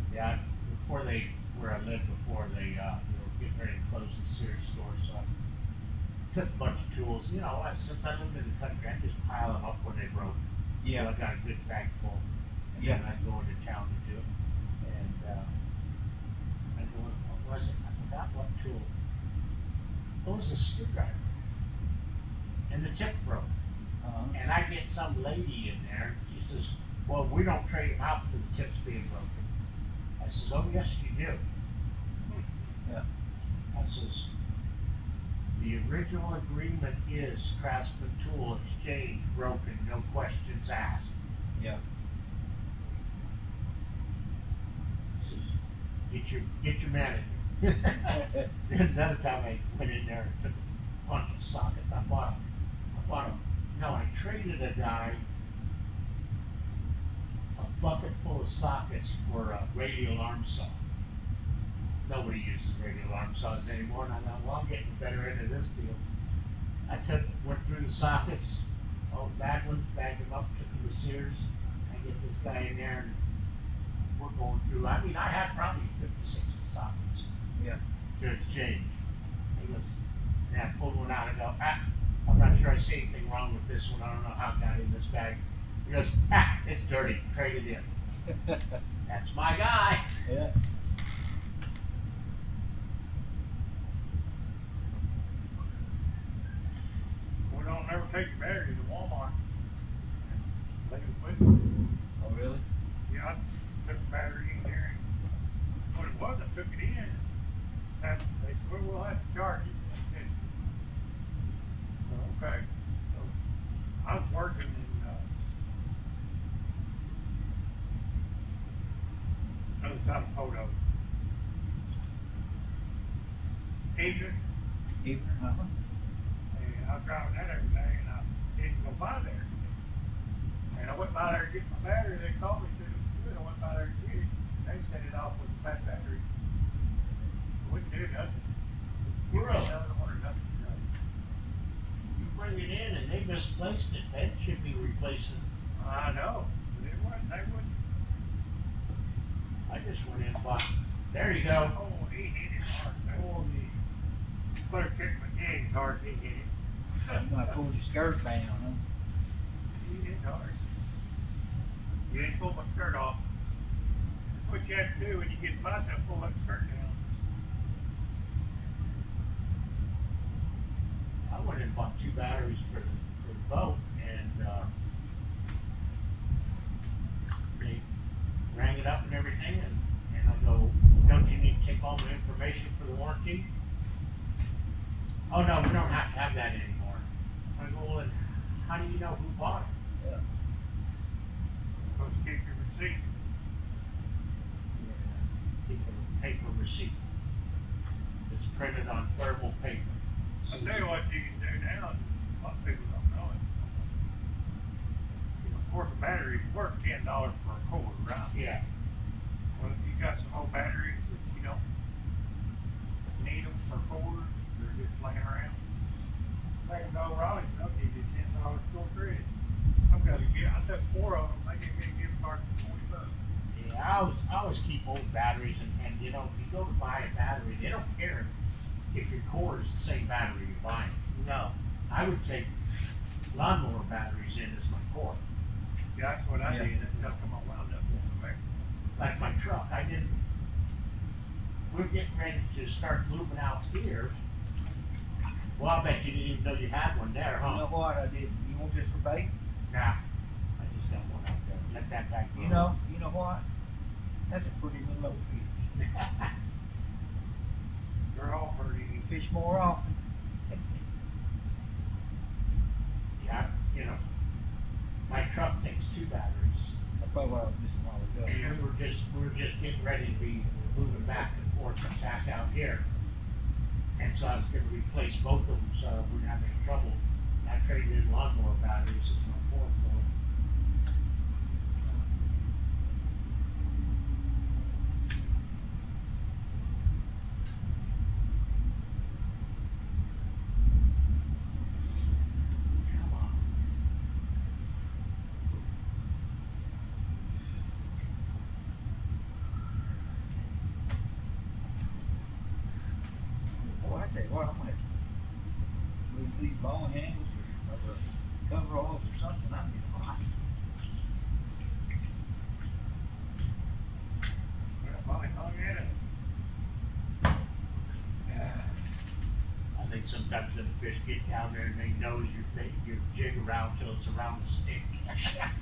[SPEAKER 7] Yeah, before where I lived before, they were getting ready to close the Sears store, so I took a bunch of tools. You know, since I lived in the country, I just pile them up when they broke.
[SPEAKER 9] Yeah.
[SPEAKER 7] So I got a good bag full. And
[SPEAKER 9] Yeah.
[SPEAKER 7] then I'd go into town to do it. And I'd go, what was it? I forgot what tool. It was a screwdriver. And the tip broke. And I get some lady in there, she says, "Well, we don't trade them out for the tips being broken." I says, "Oh, yes, you do."
[SPEAKER 9] Yeah.
[SPEAKER 7] I says, "The original agreement is Craftsman tool exchange broken, no questions asked."
[SPEAKER 9] Yeah.
[SPEAKER 7] I says, get your man in here. Another time I went in there and took a bunch of sockets. I bought them No, I traded a guy a bucket full of sockets for a radial arm saw. Nobody uses radial arm saws anymore, and I thought, well, I'm getting the better end of this deal. Went through the sockets, all the bad ones, bagged them up, took them to Sears. I get this guy in there, and we're going through. I mean, I had probably 50, 60 sockets.
[SPEAKER 9] Yeah.
[SPEAKER 7] To exchange. He goes, and I pulled one out and go, I'm not sure I see anything wrong with this one. I don't know how it got in this bag. He goes, it's dirty. Trade it in. That's my guy.
[SPEAKER 9] Yeah.
[SPEAKER 5] We don't never take the battery to Walmart. Let it quit.
[SPEAKER 9] Oh, really?
[SPEAKER 5] Yeah, I took the battery in there. What it was, I took it in. And they said, well, we'll have to charge you. I said, "Oh, okay." So I was working in other side of photo. Evening,
[SPEAKER 9] Evening, huh?
[SPEAKER 5] and I was driving that every day, and I didn't go by there. And I went by there to get my battery. They called me, said it was good. I went by there to get it. They set it off with a flat battery. Wouldn't do nothing. Give me
[SPEAKER 7] Really?
[SPEAKER 5] another one or nothing. No.
[SPEAKER 7] You bring it in and they misplaced it. That should be replacing.
[SPEAKER 5] I know. But it wasn't. They wouldn't.
[SPEAKER 7] I just went in and bought. There you go.
[SPEAKER 5] Oh, he hit it hard.
[SPEAKER 7] Oh,
[SPEAKER 5] Better check my gang hard. He hit it.
[SPEAKER 9] You might pull your skirt down, huh?
[SPEAKER 5] He hit hard. You ain't pull my skirt off. That's what you have to do when you get the bus. Pull that skirt down.
[SPEAKER 7] I went and bought 2 batteries for the boat, and they rang it up and everything, and I go, don't you need to take all my information for the warranty? Oh no, we don't have to have that anymore. I go, well, then how do you know who bought it?
[SPEAKER 9] Yeah.
[SPEAKER 5] Supposed to keep your receipt.
[SPEAKER 7] Yeah, keep a paper receipt. It's printed on thermal paper.
[SPEAKER 5] I'll tell you what you can do now. A lot of people don't know it. Of course, a battery's worth $10 for a cord, right?
[SPEAKER 7] Yeah.
[SPEAKER 5] Well, if you got some old batteries that you don't need them for cords, they're just laying around. They can go Raleigh, they'll give you $10 store credit. I've got to get. I took 4 of them. They gave me a gift card for $20.
[SPEAKER 7] Yeah, I always keep old batteries, and you know, if you go to buy a battery, they don't care if your core is the same battery you're buying.
[SPEAKER 5] No.
[SPEAKER 7] I would take lawnmower batteries in as my core.
[SPEAKER 5] Yeah, that's what I
[SPEAKER 9] Yeah.
[SPEAKER 5] did. That's how come I wound up going back.
[SPEAKER 7] Like my truck, we're getting ready to start moving out here. Well, I bet you didn't even know you had one there, huh?
[SPEAKER 9] You know what? I did. You want this for bait?
[SPEAKER 7] Nah, I just got one out there. Let that guy grow.
[SPEAKER 9] You know what? That's a pretty little old fish.
[SPEAKER 5] They're all pretty.
[SPEAKER 9] You fish more often.
[SPEAKER 7] Yeah, you know, my truck takes 2 batteries.
[SPEAKER 9] That's probably what I was missing a while ago.
[SPEAKER 7] And we were just getting ready to be moving back and forth and back out here. And so I was going to replace both of them so we wouldn't have any trouble. I traded in lawnmower batteries as my core for them. Come on.
[SPEAKER 9] Boy, I tell you what, I'm gonna have to move these ball handles or coveralls or something. I'm getting hot.
[SPEAKER 5] Molly hung in it.
[SPEAKER 7] I think sometimes when the fish get down there and they nose your jig around till it's around the stick.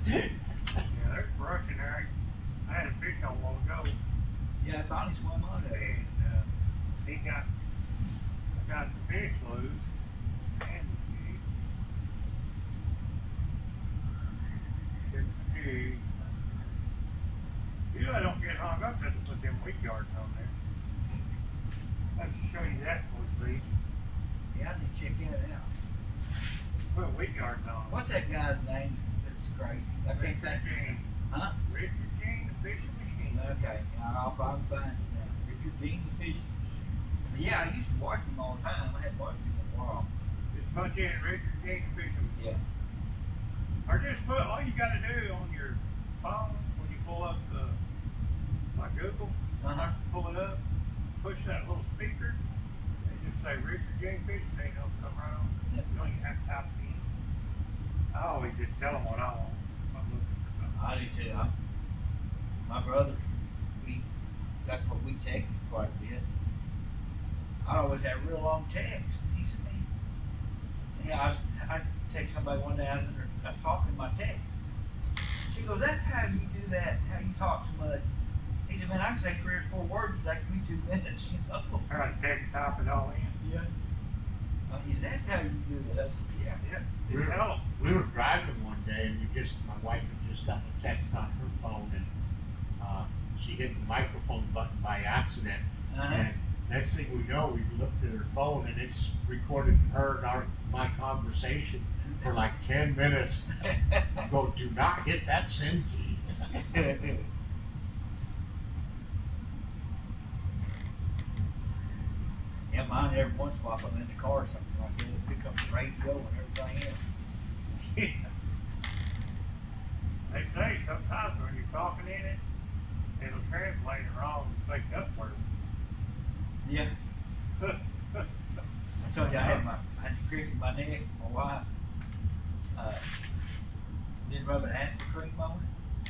[SPEAKER 5] Yeah, there's brush in there. I had a fish on a while ago,
[SPEAKER 9] Yeah, I thought he swam under there.
[SPEAKER 5] and he got the fish loose, and the jig. Usually I don't get hung up just to put them weed yards on there. Let's show you that for free.
[SPEAKER 9] Yeah, I need to check that out.
[SPEAKER 5] put wheat yards on.
[SPEAKER 9] What's that guy's name? That's crazy. I can't
[SPEAKER 5] Richard
[SPEAKER 9] think.
[SPEAKER 5] Jean.
[SPEAKER 9] Huh?
[SPEAKER 5] Richard Jean, the fishing machine.
[SPEAKER 9] Okay, I'll find it now. Richard Dean, the fishing. Yeah, I used to watch him all the time. I hadn't watched him in a while.
[SPEAKER 5] Just punch in Richard Jean, the fishing machine.
[SPEAKER 9] Yeah.
[SPEAKER 5] Or just put, all you gotta do on your phone, when you pull up the, like Google, pull it up, push that little speaker, and just say Richard Jean Fishing, they don't come right on.
[SPEAKER 9] Yeah.
[SPEAKER 5] You don't even have to type it in. I always just tell them what I want. I'm looking for something.
[SPEAKER 9] I do too. My brother, that's what we texted quite a bit. I always have real long text. He said, man, yeah, I text somebody one day, I was talking my text. He goes, that's how you do that, how you talk so much. He said, man, I can say 3 or 4 words in like 2 minutes, you know.
[SPEAKER 5] Or I text type it all in.
[SPEAKER 9] Yeah. He said, that's how you do that. I said, yeah.
[SPEAKER 5] Yeah.
[SPEAKER 7] We were driving one day and my wife had just gotten a text on her phone and she hit the microphone button by accident. And next thing we know, we looked at her phone and it's recorded her and my conversation for like 10 minutes. I go, do not hit that send key.
[SPEAKER 9] Yeah, mine every once in a while, if I'm in the car or something like that, it pick up the radio and everything else.
[SPEAKER 5] They say sometimes when you're talking in it, it'll translate it wrong and say cuss words.
[SPEAKER 9] Yeah. I told you I had the crick in my neck. My wife did rub an aspirin cream on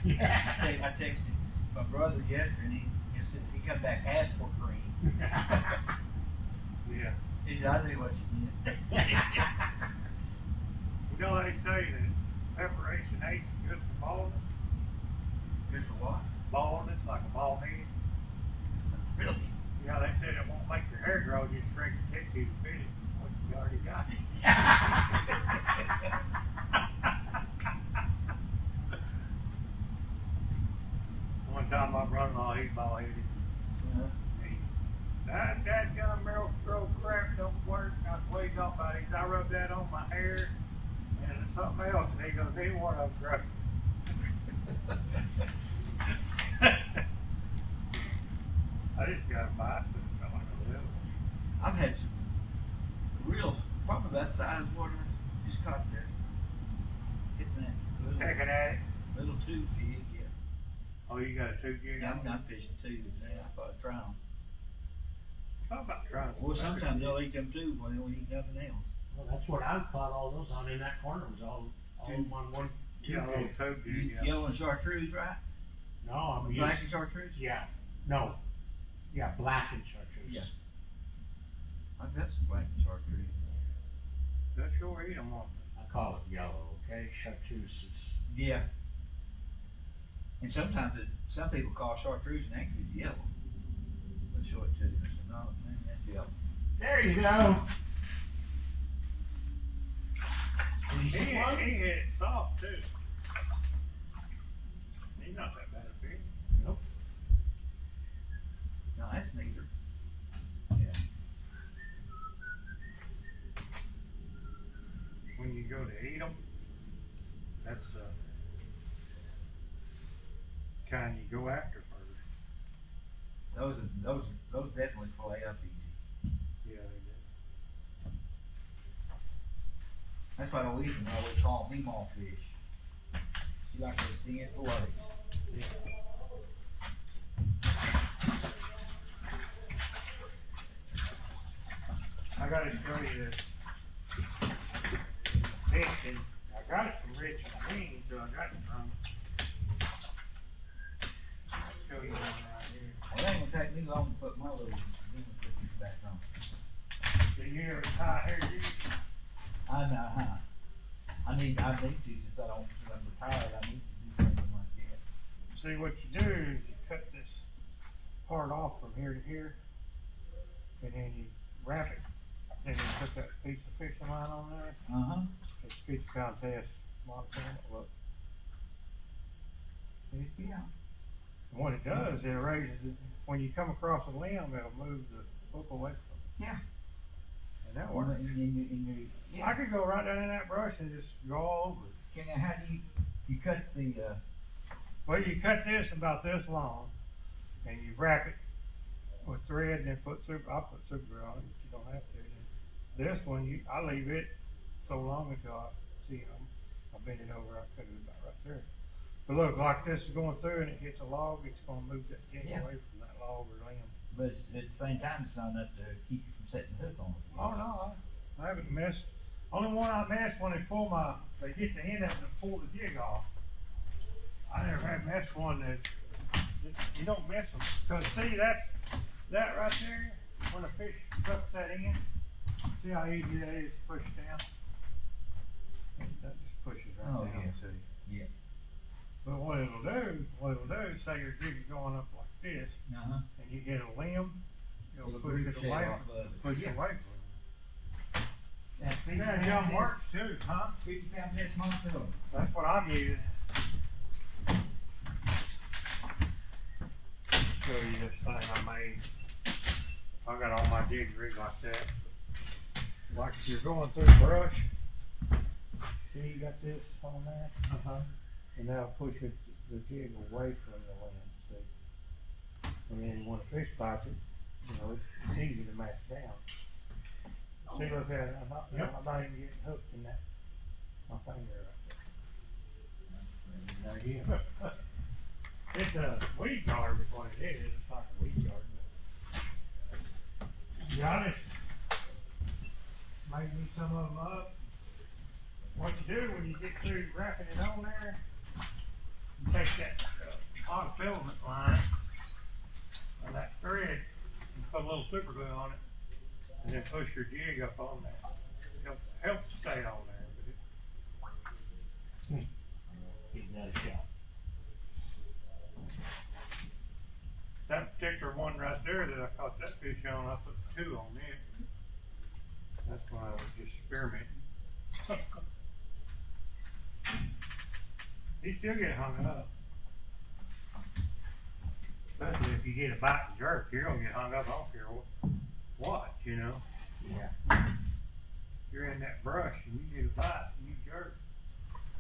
[SPEAKER 9] it.
[SPEAKER 7] Yeah.
[SPEAKER 9] I texted my brother yesterday and he said he come back asked for cream.
[SPEAKER 5] Yeah.
[SPEAKER 9] He said, I knew what you did.
[SPEAKER 5] You know they say that preparation H is good for baldness.
[SPEAKER 9] Good for what?
[SPEAKER 5] Baldness, like a bald head.
[SPEAKER 9] Really?
[SPEAKER 5] Yeah, they said it won't make your hair grow, just shrink the tip to fit it what you already got. One time my brother-in-law, he's bald headed. That dadgum Merrill Grove crap don't work. I squeezed off out of it. I rubbed that on my hair and something else, and he goes, he one of them grow. I just got a bite, but it's not like a little one.
[SPEAKER 9] I've had some real, probably that size water just caught there. Hitting that little,
[SPEAKER 5] Pecking at it.
[SPEAKER 9] little tube jig, yeah.
[SPEAKER 5] Oh, you got a two jig?
[SPEAKER 9] Yeah, I'm not fishing tubes now. I thought I'd try them.
[SPEAKER 5] How about trying?
[SPEAKER 9] Well, sometimes they'll eat them too when they don't eat nothing else.
[SPEAKER 7] Well, that's what I caught all those on in that corner. Was all of them on one.
[SPEAKER 5] Yeah, a little two jig, yeah.
[SPEAKER 9] Yellow and chartreuse, right?
[SPEAKER 7] No, I'm
[SPEAKER 9] Black and chartreuse?
[SPEAKER 7] Yeah. No. Yeah, black and chartreuse.
[SPEAKER 9] Yeah. I've got some black and chartreuse.
[SPEAKER 5] They'll sure eat them, won't they?
[SPEAKER 7] I call it yellow, okay? Chartreuse is.
[SPEAKER 9] Yeah. And sometimes some people call chartreuse and actually it's yellow. They'll show it to you. I said, no, man, that's yellow.
[SPEAKER 7] There you go.
[SPEAKER 9] Did you see one?
[SPEAKER 5] He hit it soft too. He's not that bad a fish.
[SPEAKER 7] Nope.
[SPEAKER 9] No, that's neither.
[SPEAKER 5] Yeah. When you go to eat them, that's the kind you go after first.
[SPEAKER 9] Those definitely fillet up easy.
[SPEAKER 5] Yeah, they do.
[SPEAKER 9] That's why I don't eat them. I always call them meemaw fish. You like those thin fillets.
[SPEAKER 5] Yeah. I gotta show you this fish, and I got it from Rich and Dean, so I got it from. Show you one right here.
[SPEAKER 9] Well, it ain't gonna take me long to put my little demon cookies back on.
[SPEAKER 5] Do you ever tie hair, dude?
[SPEAKER 9] I know, huh? I need to since I'm retired. I need to do something like that.
[SPEAKER 5] See, what you do is you cut this part off from here to here, and then you wrap it, and then put that piece of fishing line on there.
[SPEAKER 9] Uh-huh.
[SPEAKER 5] It's fish contest, Montana. Look.
[SPEAKER 9] Yeah.
[SPEAKER 5] And what it does, it raises it. When you come across a limb, it'll move the hook away from it.
[SPEAKER 9] Yeah.
[SPEAKER 5] And that
[SPEAKER 9] In,
[SPEAKER 5] works.
[SPEAKER 9] in your,
[SPEAKER 5] I could go right down in that brush and just go all over it.
[SPEAKER 9] Can how do you cut the
[SPEAKER 5] Well, you cut this about this long, and you wrap it with thread, and then put super. I put super glue on it, but you don't have to. And this one, I leave it so long until I see I bend it over. I cut it about right there. But look, like this is going through, and it hits a log. It's going to move that jig away from that log or limb.
[SPEAKER 9] but at the same time it's not enough to keep you from setting the hook on it.
[SPEAKER 5] Oh no, I haven't missed. Only one I missed when they get the end of it and pull the jig off. I never had missed one that you don't miss them. Cause see that right there, when a fish sucks that in, see how easy that is to push down? That just pushes right
[SPEAKER 9] Oh,
[SPEAKER 5] down,
[SPEAKER 9] yeah.
[SPEAKER 5] see?
[SPEAKER 9] Yeah.
[SPEAKER 5] But what it'll do, say your jig is going up like this,
[SPEAKER 9] Uh-huh.
[SPEAKER 5] and you hit a limb, it'll
[SPEAKER 9] It'll
[SPEAKER 5] push it
[SPEAKER 9] ricochet
[SPEAKER 5] away,
[SPEAKER 9] off of it.
[SPEAKER 5] push it
[SPEAKER 9] Yeah.
[SPEAKER 5] away from it.
[SPEAKER 9] That's
[SPEAKER 5] See that jump works too, huh?
[SPEAKER 9] 50 pound this month.
[SPEAKER 5] That's what I'm using. Show you this thing I made. I got all my jigs rigged like that. Like if you're going through brush, see you got this on there?
[SPEAKER 9] Uh-huh.
[SPEAKER 5] And that'll push the jig away from the limb, see? And then when a fish bites it, it's easy to match down. See, look at it. I'm not even getting hooked in that. My finger right there. It's a weed guard is what it is. It's like a weed guard. Yeah, I just made me some of them up. What you do when you get through wrapping it on there, you take that hot filament line and that thread and put a little super glue on it, and then push your jig up on there. It helps stay on there, but
[SPEAKER 7] Give that a shot.
[SPEAKER 5] that particular one right there that I caught that fish on, I put 2 on it. That's when I was just experimenting. You still get hung up. Especially if you get a bite and jerk, you're gonna get hung up. I don't care what,
[SPEAKER 7] Yeah.
[SPEAKER 5] You're in that brush and you get a bite and you jerk,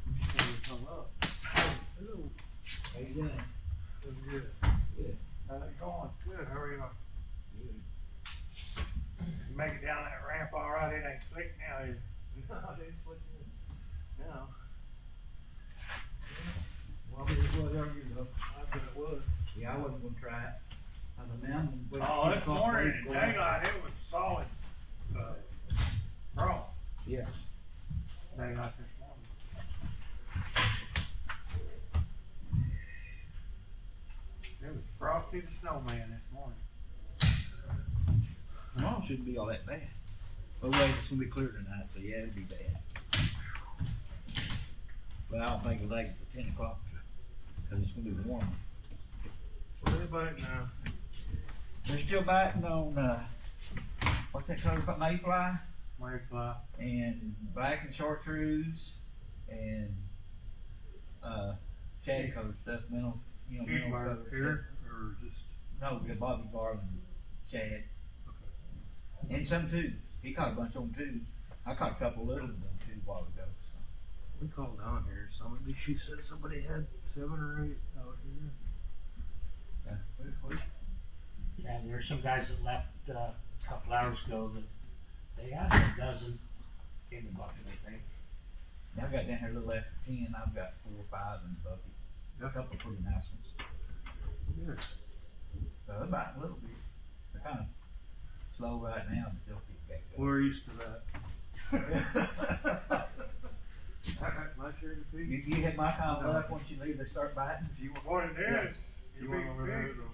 [SPEAKER 5] you're gonna get hung up. Hello.
[SPEAKER 9] How you doing?
[SPEAKER 5] That's good.
[SPEAKER 9] Good.
[SPEAKER 5] How's it going? Good. Hurry up.
[SPEAKER 9] Good.
[SPEAKER 5] You make it down that ramp all right. It ain't slick now, is it?
[SPEAKER 1] No, it ain't slick in.
[SPEAKER 5] No.
[SPEAKER 1] Well, I mean, it was earlier, I bet it was.
[SPEAKER 9] Yeah, I wasn't gonna try it. On the mountain.
[SPEAKER 5] Oh, this morning in daylight, it was solid frost.
[SPEAKER 9] Yeah.
[SPEAKER 5] Daylight this morning. It was Frosty the Snowman this morning.
[SPEAKER 9] Tomorrow shouldn't be all that bad. Oh wait, it's gonna be clear tonight, so yeah, it'll be bad. But I don't think it'll take it till 10 o'clock, because it's gonna be warm.
[SPEAKER 5] What are they biting now?
[SPEAKER 9] They're still biting on, what's that color, mayfly,
[SPEAKER 5] Mayfly.
[SPEAKER 9] and black and chartreuse, and, shad color stuff, minnow, minnow color stuff.
[SPEAKER 5] Here, or just
[SPEAKER 9] No, we got Bobby Garland, shad. And some tubes. He caught a bunch on tubes. I caught a couple little ones on tubes a while ago. So.
[SPEAKER 1] We called down here, she said somebody had 7 or 8 out here.
[SPEAKER 9] Yeah.
[SPEAKER 7] Yeah, there were some guys that left a couple hours ago that they had a dozen in the bucket, I think.
[SPEAKER 9] Now I've got down here a little after 10. I've got 4 or 5 in the bucket. A couple of pretty nice ones.
[SPEAKER 1] Yeah.
[SPEAKER 9] So they're biting a little bit. They're kind of slow right now, but they'll get back up.
[SPEAKER 1] We're used to that. My share of the
[SPEAKER 9] You hit my kind of luck once you leave, they start biting.
[SPEAKER 5] what it is,
[SPEAKER 1] You
[SPEAKER 5] you'll
[SPEAKER 1] want
[SPEAKER 5] be
[SPEAKER 1] over there?
[SPEAKER 5] fishing.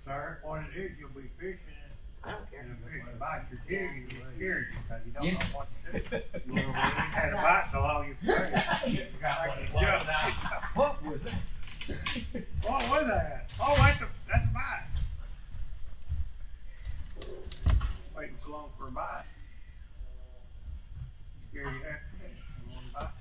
[SPEAKER 5] Sir, what it is, you'll be fishing
[SPEAKER 9] I don't care.
[SPEAKER 5] and a fish bites your jig and you get scared because you don't
[SPEAKER 9] Yeah.
[SPEAKER 5] know what to do. You had a bite so long you forgot.
[SPEAKER 7] You forgot what it was now.
[SPEAKER 9] What was that?
[SPEAKER 5] What was that? Oh, that's a bite. Waiting so long for a bite. Scared you half to death in one bite.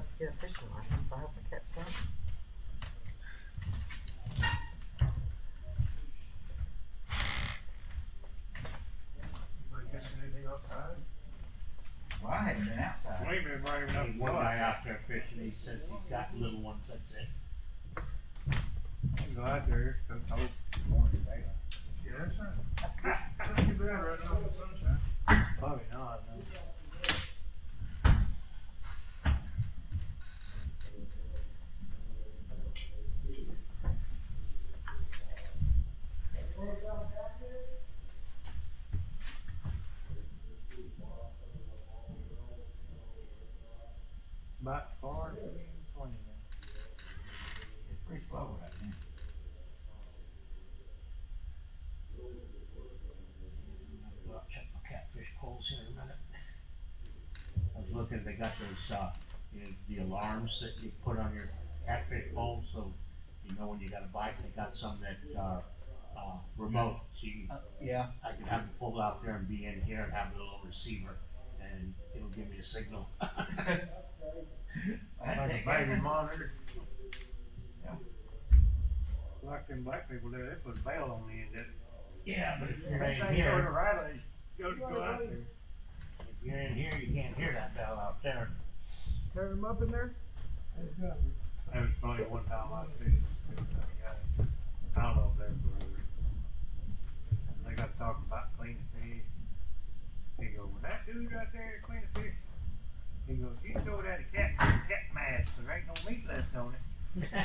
[SPEAKER 10] supposed to get a fishing license. I hope I catch something.
[SPEAKER 5] Anybody catching anything outside?
[SPEAKER 9] Well, I hadn't been outside.
[SPEAKER 5] We ain't been brave enough to
[SPEAKER 7] One
[SPEAKER 5] go
[SPEAKER 7] guy
[SPEAKER 5] out
[SPEAKER 7] out there fishing, he says he's got little ones, that's it.
[SPEAKER 5] there. Go out there, it's so cold this morning, daylight. Yeah, that's right. Not too bad right now in the sunshine. Probably not, no. About 40, 20 now.
[SPEAKER 9] It's pretty slow right now.
[SPEAKER 7] I'll go out and check my catfish poles here in a minute. I was looking, they got those, the alarms that you put on your catfish pole, so you know when you got a bite. They got some that are, remote, so you,
[SPEAKER 9] Yeah.
[SPEAKER 7] I can have them pull out there and be in here and have a little receiver, and it'll give me a signal.
[SPEAKER 5] Like a baby monitor.
[SPEAKER 9] Yeah.
[SPEAKER 5] Like them black people do, they put a bell on the end of it.
[SPEAKER 7] Yeah, but if you're
[SPEAKER 5] They
[SPEAKER 7] in
[SPEAKER 5] think you're
[SPEAKER 7] here,
[SPEAKER 5] right, go out there.
[SPEAKER 7] if you're in here, you can't hear that bell out there.
[SPEAKER 2] Turn them up in there?
[SPEAKER 5] That was funny one time I was fishing with a guy. I don't know if they're brothers. They got to talk about cleaning fish. He goes, when that dude right there cleaning fish, he goes, you throw that a cat mask, there ain't no meat left on it. I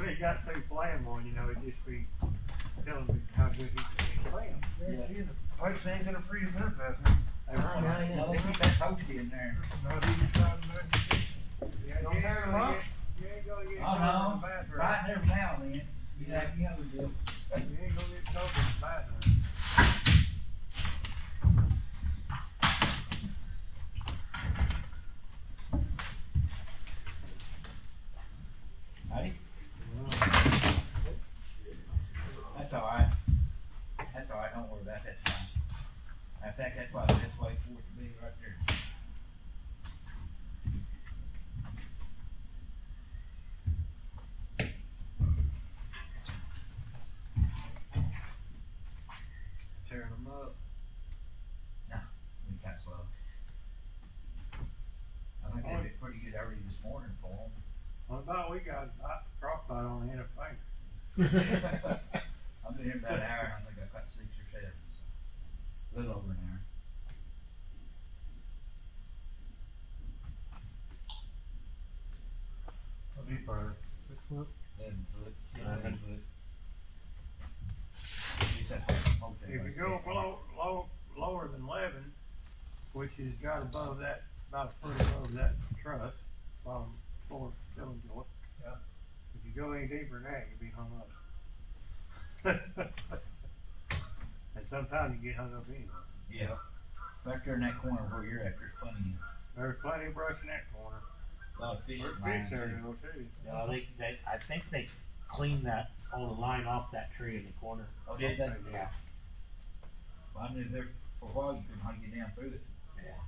[SPEAKER 5] mean, he got through playing one, you know, he'd just be telling me how good he can play them.
[SPEAKER 2] Yeah.
[SPEAKER 5] The place ain't gonna freeze up fast enough.
[SPEAKER 9] Now they keep that toasty in there.
[SPEAKER 5] Not even trying to make it. Yeah,
[SPEAKER 2] Don't tear 'em up.
[SPEAKER 5] You ain't gonna get
[SPEAKER 9] Oh
[SPEAKER 5] cold in
[SPEAKER 9] no,
[SPEAKER 5] the bathroom.
[SPEAKER 9] right every now and then. You like the other deal.
[SPEAKER 5] You ain't gonna get cold in the bathroom.
[SPEAKER 9] Howdy. That's alright. That's alright, don't worry about that time. I think that's why the best way for it to be right there.
[SPEAKER 2] Tearing them up.
[SPEAKER 9] We kinda slow. I think they did pretty good already this morning for them.
[SPEAKER 5] Well, about we got a crossbite on the end of a finger.
[SPEAKER 9] I've been here about an hour and I think I caught 6 or 7. So a little over an hour.
[SPEAKER 5] I'll be further.
[SPEAKER 9] 11 foot.
[SPEAKER 7] 11
[SPEAKER 9] foot. Just have to hold that
[SPEAKER 5] If you
[SPEAKER 9] right
[SPEAKER 5] go
[SPEAKER 9] there.
[SPEAKER 5] lower than 11, which is got above that, about a foot above that truss, bottom floor ceiling joint.
[SPEAKER 9] Yeah.
[SPEAKER 5] If you go any deeper than that, you'll be hung up. And sometimes you get hung up anyway.
[SPEAKER 9] Yeah. Back there in that corner where you're at, there's plenty
[SPEAKER 5] There's plenty of brush in that corner.
[SPEAKER 9] a lot of fish
[SPEAKER 5] There's
[SPEAKER 9] lines.
[SPEAKER 5] fish there though too.
[SPEAKER 7] No, I think they cleaned that, pulled the line off that tree in the corner.
[SPEAKER 9] Oh, did they?
[SPEAKER 7] Yeah.
[SPEAKER 9] Well, I knew there for a while you couldn't hardly get down through it.
[SPEAKER 7] Yeah.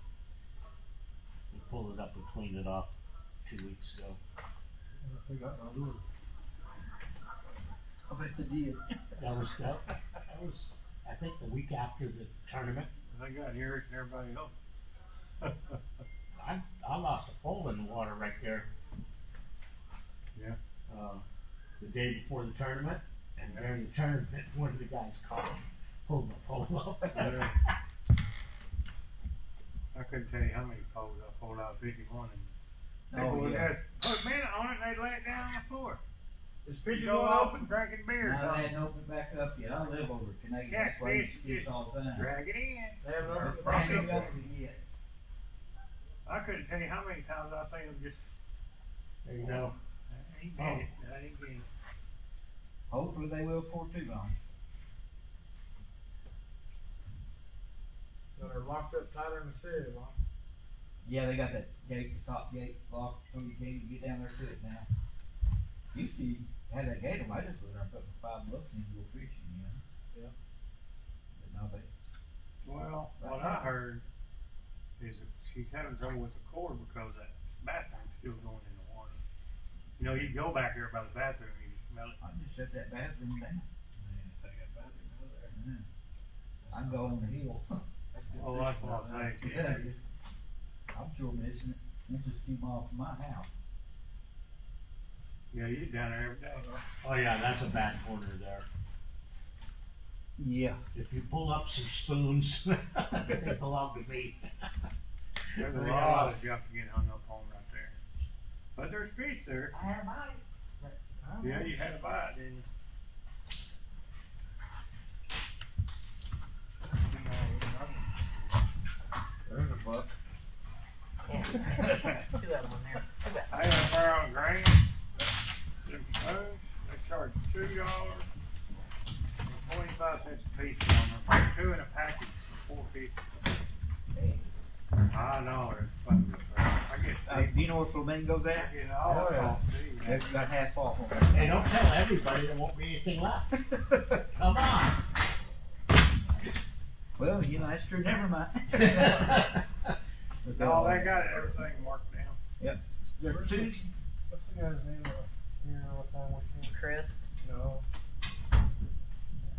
[SPEAKER 7] We pulled it up and cleaned it off 2 weeks ago.
[SPEAKER 2] They got no lure.
[SPEAKER 9] I bet they did.
[SPEAKER 7] That was, I think, the week after the tournament.
[SPEAKER 5] I got here and everybody else.
[SPEAKER 7] I lost a pole in the water right there.
[SPEAKER 5] Yeah.
[SPEAKER 7] The day before the tournament, and during the tournament, one of the guys pulled the pole up.
[SPEAKER 5] Yeah. I couldn't tell you how many poles I pulled out of 51 and people would
[SPEAKER 9] yeah.
[SPEAKER 5] just put a minute on it and they'd lay it down on the floor.
[SPEAKER 2] Is
[SPEAKER 5] You
[SPEAKER 2] fish
[SPEAKER 5] go
[SPEAKER 2] going
[SPEAKER 5] off
[SPEAKER 2] open?
[SPEAKER 5] and drinking beer or
[SPEAKER 9] No, they
[SPEAKER 5] something.
[SPEAKER 9] hadn't opened back up yet. I live over at Canadian. That's why I used to fish all the time.
[SPEAKER 5] Drag it in.
[SPEAKER 2] They haven't opened
[SPEAKER 9] But
[SPEAKER 2] the
[SPEAKER 9] they
[SPEAKER 2] back
[SPEAKER 9] ain't
[SPEAKER 2] up.
[SPEAKER 9] opened it yet.
[SPEAKER 5] I couldn't tell you how many times I seen them just,
[SPEAKER 7] There you go.
[SPEAKER 5] I ain't get it, I ain't get it.
[SPEAKER 9] Hopefully they will before too long.
[SPEAKER 2] So they're locked up tighter than the city, huh?
[SPEAKER 9] Yeah, they got that gate, the top gate locked, so you can't even get down there to it now. Used to have that gate, I just went there and put my $5 in and go fishing, you know?
[SPEAKER 2] Yeah.
[SPEAKER 9] But now they,
[SPEAKER 5] Well, what I heard is the she's having trouble with the cord because that bathroom's still going in the water. You know, you go back there by the bathroom, you just smell it.
[SPEAKER 9] I just shut that bathroom down.
[SPEAKER 6] Take that bathroom out of there.
[SPEAKER 9] Yeah. I can go on the hill.
[SPEAKER 5] Oh, that's what I'm saying.
[SPEAKER 9] Yeah. I'm sure missing it. It's just a few miles from my house.
[SPEAKER 5] Yeah, you're down there every day.
[SPEAKER 7] Oh yeah, that's a bad corner there.
[SPEAKER 9] Yeah.
[SPEAKER 7] If you pull up some spoons, they belong to me.
[SPEAKER 5] There's a
[SPEAKER 7] They
[SPEAKER 5] lot
[SPEAKER 7] got
[SPEAKER 5] of
[SPEAKER 7] us.
[SPEAKER 5] stuff to get hung up on right there. But there's fish there.
[SPEAKER 9] I had a bite.
[SPEAKER 5] Yeah, you had a bite, didn't you?
[SPEAKER 6] There's a buck.
[SPEAKER 10] Yeah. Two of them in there. Too bad.
[SPEAKER 5] I had a barrel of grain. Them spoons, they charge $2 and 25 cents a piece on them. 2 in a package for $4.50. I know, it's fun. I get
[SPEAKER 9] Do you know where Flamingo's at?
[SPEAKER 5] I get all off too.
[SPEAKER 9] They've got half off on
[SPEAKER 7] Hey, don't tell everybody there won't be anything left. Come on.
[SPEAKER 9] Well, you know, that's true. Never mind.
[SPEAKER 5] No, they got everything marked down.
[SPEAKER 9] Yep. There's two.
[SPEAKER 6] What's the guy's name? Here, what time we came?
[SPEAKER 10] Chris.
[SPEAKER 6] No.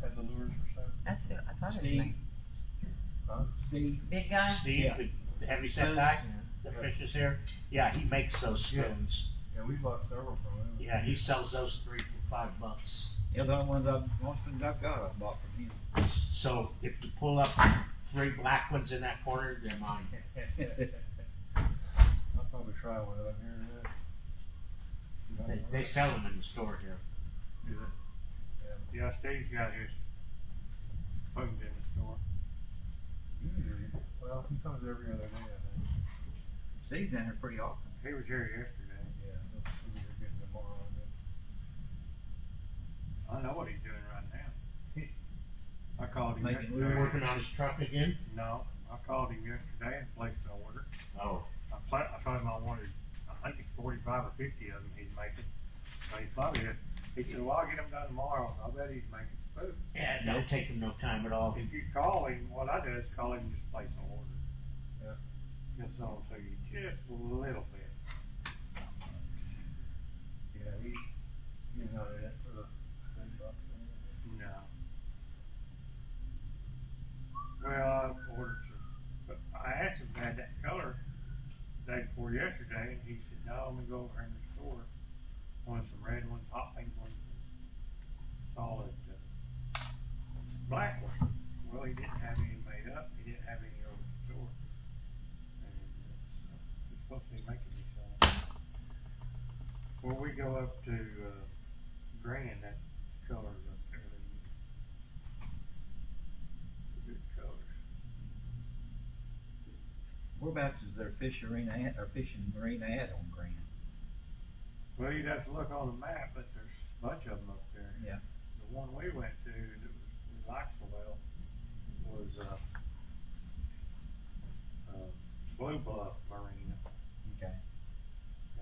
[SPEAKER 6] Had the lures for sale.
[SPEAKER 10] That's it. I thought it was
[SPEAKER 9] Steve.
[SPEAKER 10] me.
[SPEAKER 6] Huh?
[SPEAKER 9] Steve.
[SPEAKER 10] Big guy.
[SPEAKER 7] Steve,
[SPEAKER 9] Yeah.
[SPEAKER 7] the heavy set guy,
[SPEAKER 10] Yeah.
[SPEAKER 7] the fish is here. Yeah, he makes those spoons.
[SPEAKER 6] Yeah, we bought several from him.
[SPEAKER 7] Yeah, he sells those 3 for $5.
[SPEAKER 9] Yeah, the only ones I've got, I bought from him.
[SPEAKER 7] So if you pull up 3 black ones in that corner, they're mine.
[SPEAKER 6] I'll probably try one out here.
[SPEAKER 7] They sell them in the store here.
[SPEAKER 5] Yeah, Steve's got his spoons in the store.
[SPEAKER 6] Well, he comes every other day, I think.
[SPEAKER 9] Steve's in here pretty often.
[SPEAKER 5] He was here yesterday.
[SPEAKER 6] Yeah, he'll be here getting tomorrow.
[SPEAKER 5] I know what he's doing right now. I called him
[SPEAKER 9] Making
[SPEAKER 5] yesterday.
[SPEAKER 7] We're working on his truck again?
[SPEAKER 5] No, I called him yesterday and placed an order.
[SPEAKER 7] Oh.
[SPEAKER 5] I told him I wanted, I think it's 45 or 50 of them he's making. So he's probably, he said, well, I'll get them done tomorrow. I bet he's making food.
[SPEAKER 7] Yeah, it don't take him no time at all.
[SPEAKER 5] If you call him, what I do is call him and just place an order.
[SPEAKER 6] Yeah.
[SPEAKER 5] Just so I'll tell you just a little bit.
[SPEAKER 6] Yeah, he's not in it for the big bucks.
[SPEAKER 5] No. Well, I ordered some, but I asked him if I had that color the day before yesterday, and he said, no, I'm gonna go over in the store. Wanted some red ones, hot pink ones, solid black ones. Well, he didn't have any made up. He didn't have any over the store. And he's supposed to be making me some. Before we go up to green, that color's up there. Good colors.
[SPEAKER 9] Whereabouts is their fishing marina at on Grant?
[SPEAKER 5] Well, you'd have to look on the map, but there's a bunch of them up there.
[SPEAKER 9] Yeah.
[SPEAKER 5] The one we went to that was like so well was Blue Bluff Marina.
[SPEAKER 9] Okay.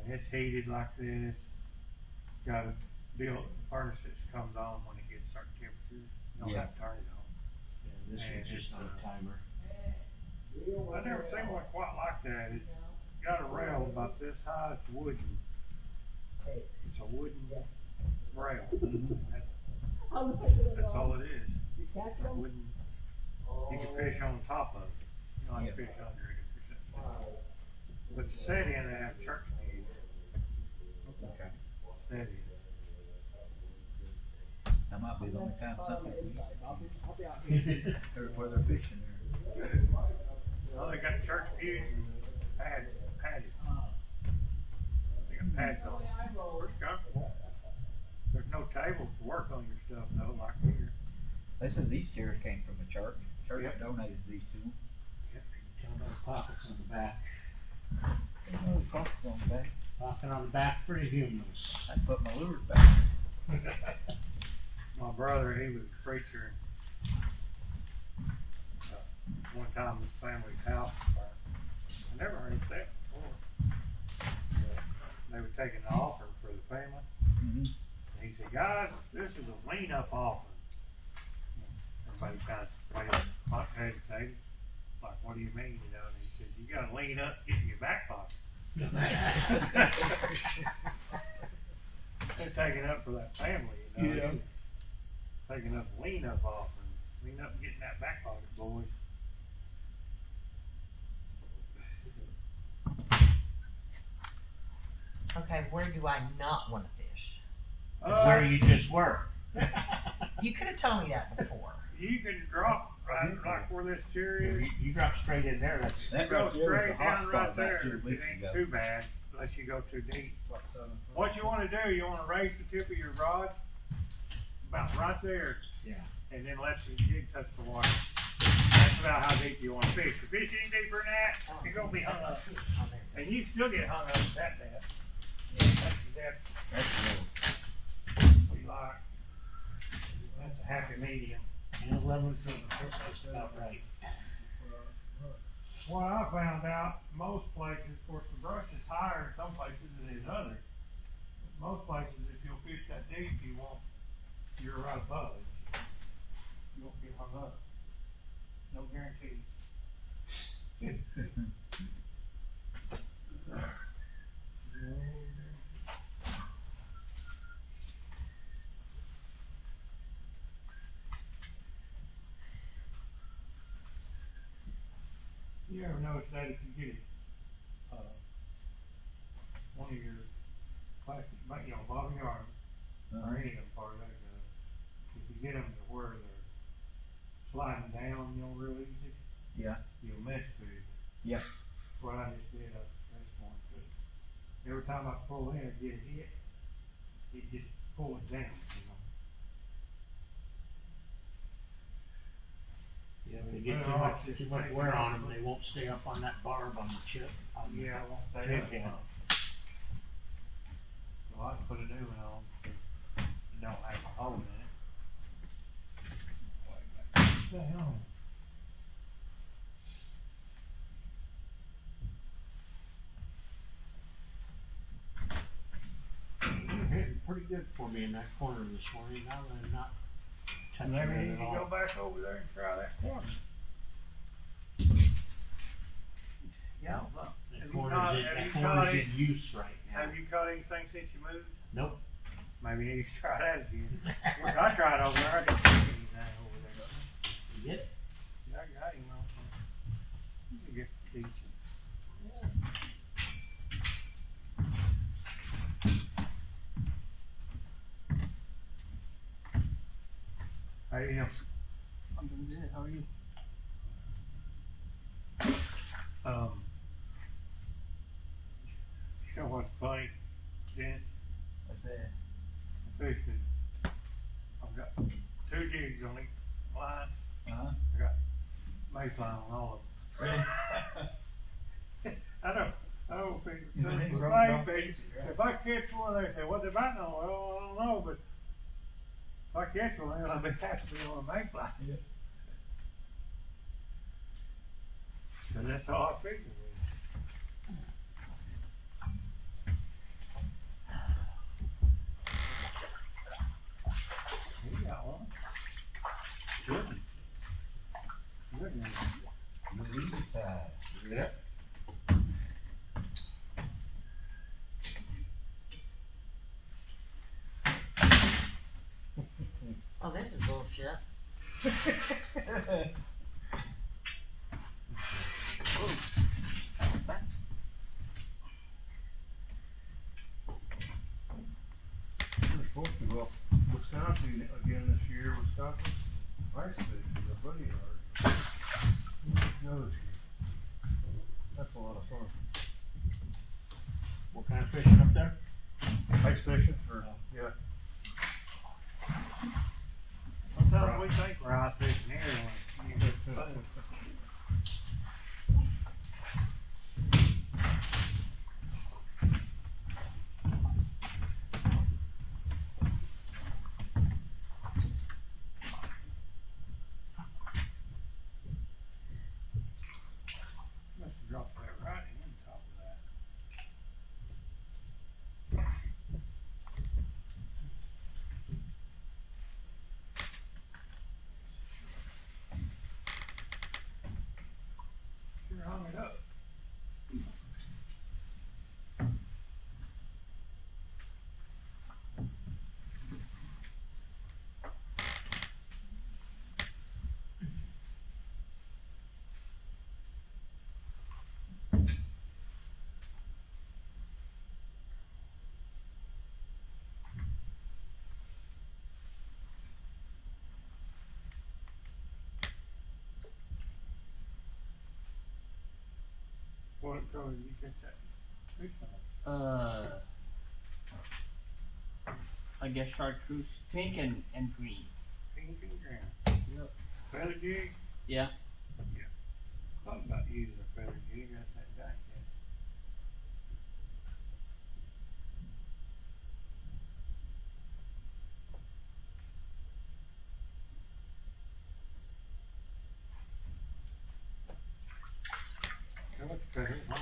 [SPEAKER 5] And it's heated like this. It's got a built furnace that comes on when it gets certain temperatures. You don't
[SPEAKER 9] Yeah.
[SPEAKER 5] have to turn it on.
[SPEAKER 7] Yeah, this one's just on a timer.
[SPEAKER 5] I've never seen one quite like that. It's got a rail about this high. It's wooden. It's a wooden rail. That's all it is. It's a wooden. You can fish on top of it. You don't have to fish under it if you're sitting down. But the set in, they have church views.
[SPEAKER 9] Okay.
[SPEAKER 5] Set in.
[SPEAKER 9] That might be the only time something where they're fishing there.
[SPEAKER 5] Well, they got church views and pads. They got pads on it. Pretty comfortable. There's no tables to work on your stuff though, like here.
[SPEAKER 9] They said these chairs came from the church. Church
[SPEAKER 5] Yep.
[SPEAKER 9] donated these to them.
[SPEAKER 7] Tell those pockets on the back.
[SPEAKER 9] Oh, the pockets on the back.
[SPEAKER 7] Pocket on the back for the humans.
[SPEAKER 9] I put my lures back.
[SPEAKER 5] My brother, he was a preacher. One time his family's house burned. I never heard of that before. They were taking the offering for the family.
[SPEAKER 9] Mm-hmm.
[SPEAKER 5] And he said, guys, this is a lean up offering. Everybody kind of hesitated. Like, what do you mean? You know, and he said, You gotta lean up, get in your back pocket. They're taking up for that family, you know.
[SPEAKER 7] Yeah.
[SPEAKER 5] Taking up, lean up off, and lean up and get in that back pocket, boys.
[SPEAKER 10] Okay, where do I not want to fish?
[SPEAKER 7] Where you just were.
[SPEAKER 10] You could have told me that before.
[SPEAKER 5] You can drop right where this chair is.
[SPEAKER 7] You drop straight in there. That's
[SPEAKER 5] You go straight down right there. It ain't too bad unless you go too deep. What you want to do, you want to raise the tip of your rod about right there.
[SPEAKER 7] Yeah.
[SPEAKER 5] And then let the jig touch the water. That's about how deep you want to fish. If you fish any deeper than that, you're going to be hung up. And you still get hung up at that depth. That's the depth.
[SPEAKER 7] That's cool.
[SPEAKER 5] We like. That's a happy medium.
[SPEAKER 7] And 11's that's about right.
[SPEAKER 5] What I found out, most places, of course, the brush is higher in some places than in others. But most places, if you'll fish that deep, you're right above it. You won't get hung up. No guarantee. You ever notice that if you get one of your plastic, bottom yarn, or any of them part of that goes, if you get them to where they're sliding down, real easy,
[SPEAKER 7] Yeah.
[SPEAKER 5] you'll mess food.
[SPEAKER 7] Yep.
[SPEAKER 5] That's what I just did up at this point. But every time I pull in and get hit, it just pulls it down,
[SPEAKER 7] Yeah, when you get too much wear on them, they won't stay up on that barb on the chip.
[SPEAKER 5] Yeah, I won't stay up on them. So I can put a new one on, because it don't have a hole in it. What the hell?
[SPEAKER 7] You're hitting pretty good for me in that corner this morning. Now that I'm not touching
[SPEAKER 5] Maybe
[SPEAKER 7] it
[SPEAKER 5] you
[SPEAKER 7] at
[SPEAKER 5] can
[SPEAKER 7] all.
[SPEAKER 5] go back over there and try that corner. Yeah, look.
[SPEAKER 7] That corner's in use right now.
[SPEAKER 5] Have you caught anything since you moved?
[SPEAKER 7] Nope.
[SPEAKER 5] Maybe you need to try that again. Which I tried over there. I didn't see anything over there.
[SPEAKER 7] You get it?
[SPEAKER 5] Yeah, I got him on. You get decent. How you doing?
[SPEAKER 8] I'm doing good. How are you?
[SPEAKER 5] You know what's funny, Jen?
[SPEAKER 9] What's that?
[SPEAKER 5] I'm fishing. I've got 2 jigs on each line.
[SPEAKER 9] Uh-huh.
[SPEAKER 5] I got mace line on all of them.
[SPEAKER 9] Really?
[SPEAKER 5] I don't think
[SPEAKER 9] You mean
[SPEAKER 5] it's
[SPEAKER 9] broke
[SPEAKER 5] right,
[SPEAKER 9] off
[SPEAKER 5] but
[SPEAKER 9] pieces, right?
[SPEAKER 5] if I catch one, they say, what they biting on? Well, I don't know, but if I catch one, I'll be happy to be on a mace line.
[SPEAKER 9] Yeah.
[SPEAKER 5] So that's all I figured. He got one. Good one. Good one.
[SPEAKER 9] The easy side.
[SPEAKER 7] Yep.
[SPEAKER 10] Oh, this is bullshit.
[SPEAKER 8] We're supposed to go up Wisconsin again this year. Wisconsin ice fish, the buddy yard. Another year. That's a lot of fun.
[SPEAKER 7] What kind of fishing up there?
[SPEAKER 8] Ice fishing, or yeah.
[SPEAKER 5] Sometimes we think we're ice fishing here.
[SPEAKER 6] What color did you get that fish on?
[SPEAKER 11] I guess chartreuse, pink and green.
[SPEAKER 6] Pink and green.
[SPEAKER 11] Yep.
[SPEAKER 6] Feather jig?
[SPEAKER 11] Yeah.
[SPEAKER 6] Thought about using a feather jig. That's that giant cat. How much feather? Wow.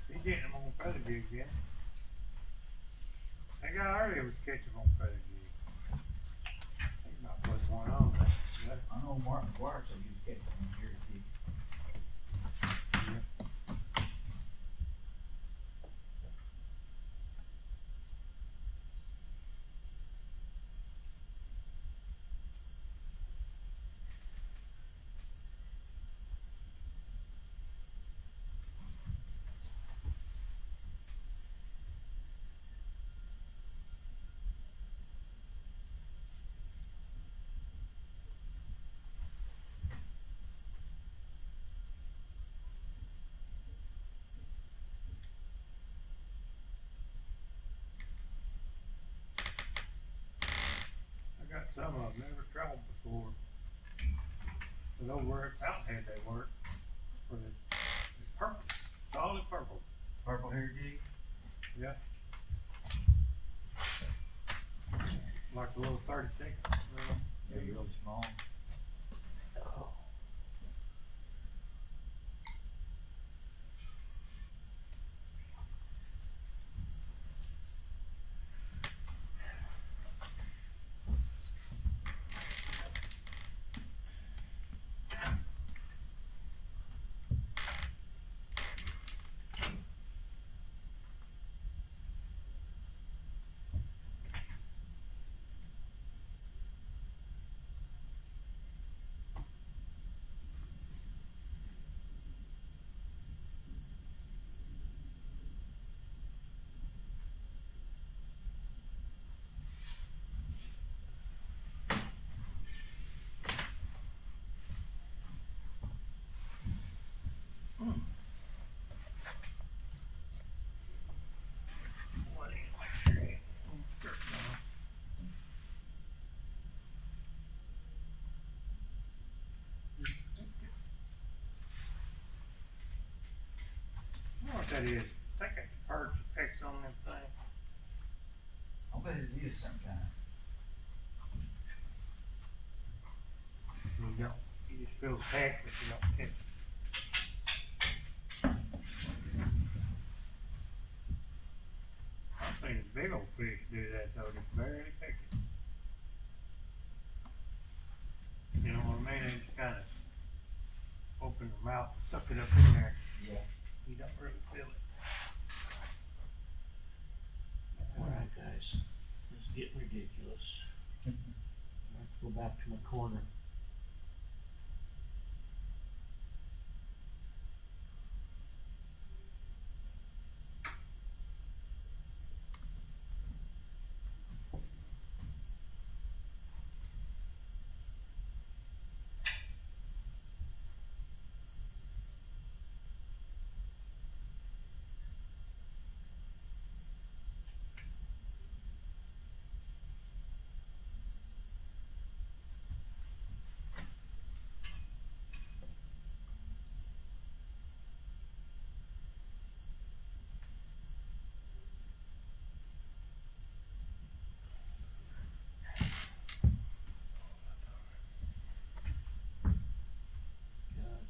[SPEAKER 6] He's getting them on feather jigs, yeah. That guy earlier was catching them on feather jigs. Think about putting one on there. Yeah.
[SPEAKER 9] I know Martin McGuire said he was catching them here at the
[SPEAKER 6] I got some of them never tried before. But over at Fountainhead they work for the purple, solid purple.
[SPEAKER 1] Purple hair jig?
[SPEAKER 6] Yeah. Like a little 30-second.
[SPEAKER 9] they're really small.
[SPEAKER 6] I don't know what that is. I think it's perch X on them thing.
[SPEAKER 9] I bet it is some kind.
[SPEAKER 6] You just feel the pack, but you don't catch it. I've seen a big old fish do that though, just barely catch it. You know what I mean? They just kind of open their mouth and suck it up in there.
[SPEAKER 9] Yeah.
[SPEAKER 6] You don't really feel it.
[SPEAKER 7] Alright guys, this is getting ridiculous. I have to go back to my corner.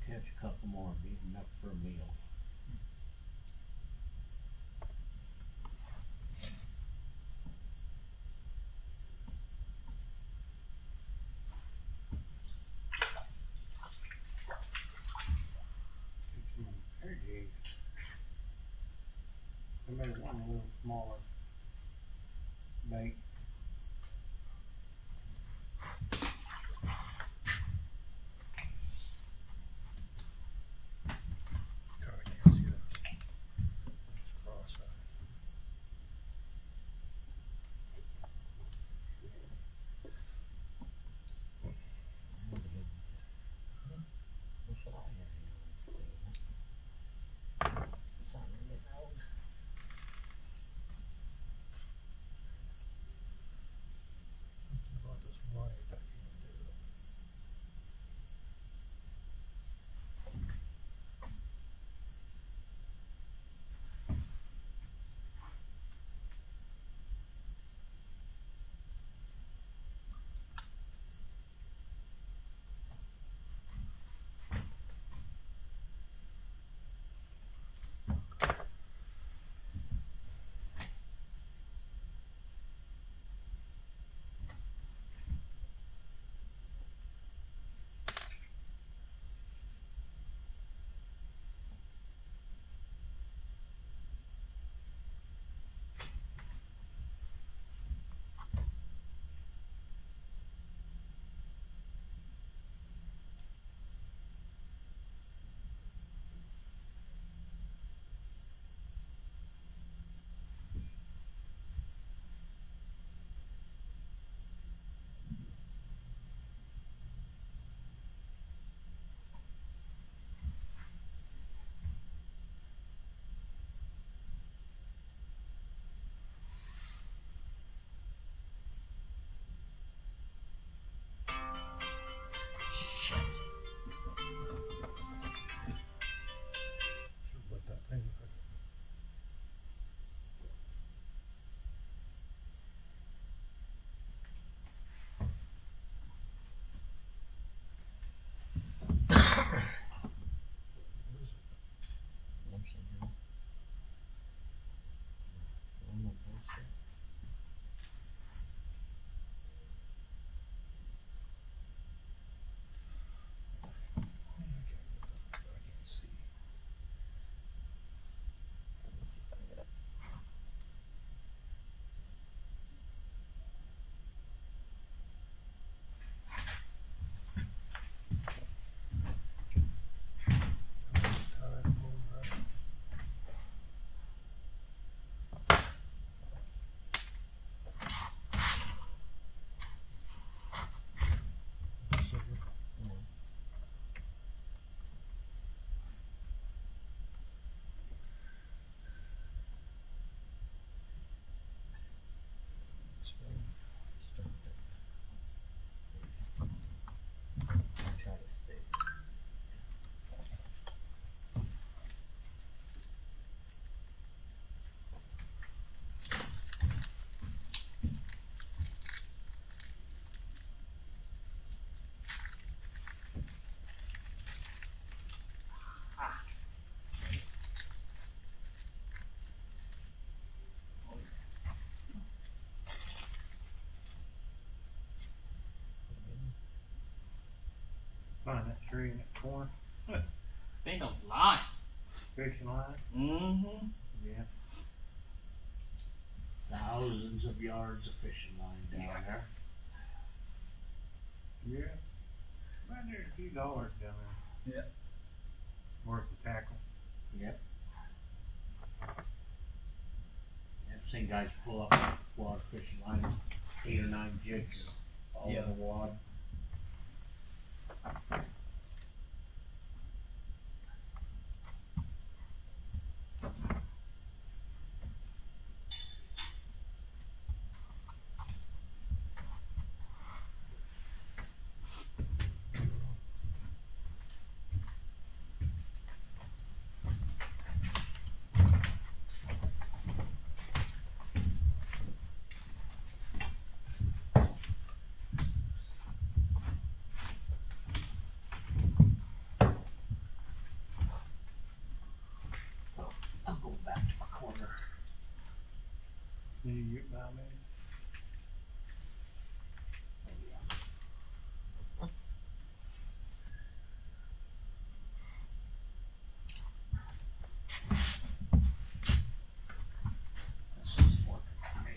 [SPEAKER 7] Catch a couple more, be enough for a meal.
[SPEAKER 6] There you go. They made one a little smaller bait.
[SPEAKER 8] God, I can't see that. It's cross-eyed.
[SPEAKER 6] find that tree in that corner?
[SPEAKER 11] Think of line.
[SPEAKER 6] Fishing line?
[SPEAKER 11] Mm-hmm.
[SPEAKER 6] Yeah.
[SPEAKER 7] Thousands of yards of fishing line down there.
[SPEAKER 6] Yeah. Right there's a few dollars down there.
[SPEAKER 1] Yeah.
[SPEAKER 6] Worth the tackle.
[SPEAKER 7] Yep. I've seen guys pull up a wad fishing line, 8 or 9 jigs all in a wad. I'm going back to my corner.
[SPEAKER 6] Did you get by me?
[SPEAKER 7] Oh, yeah. This is working for me.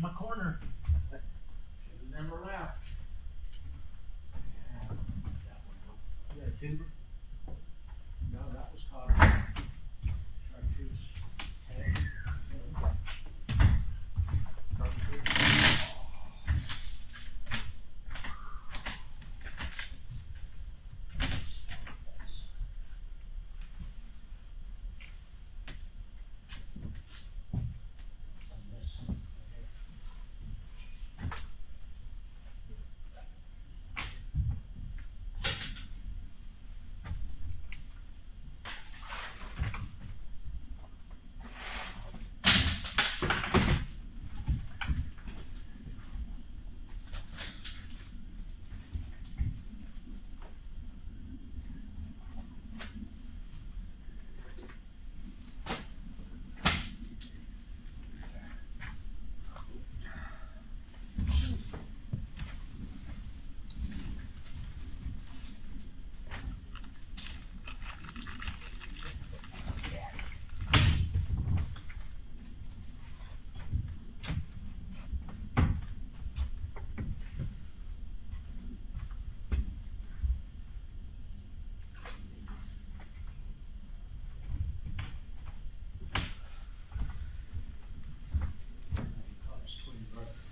[SPEAKER 7] my corner. Should have never left. Yeah, that one go. Is that a timber? No, that was caught. Chartreuse. Head. Chartreuse.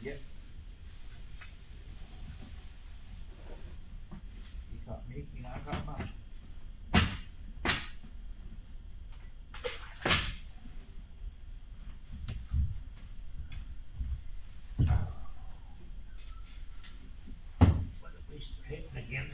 [SPEAKER 9] Yep. He caught Mickey and I caught mine. But at least they're hitting again.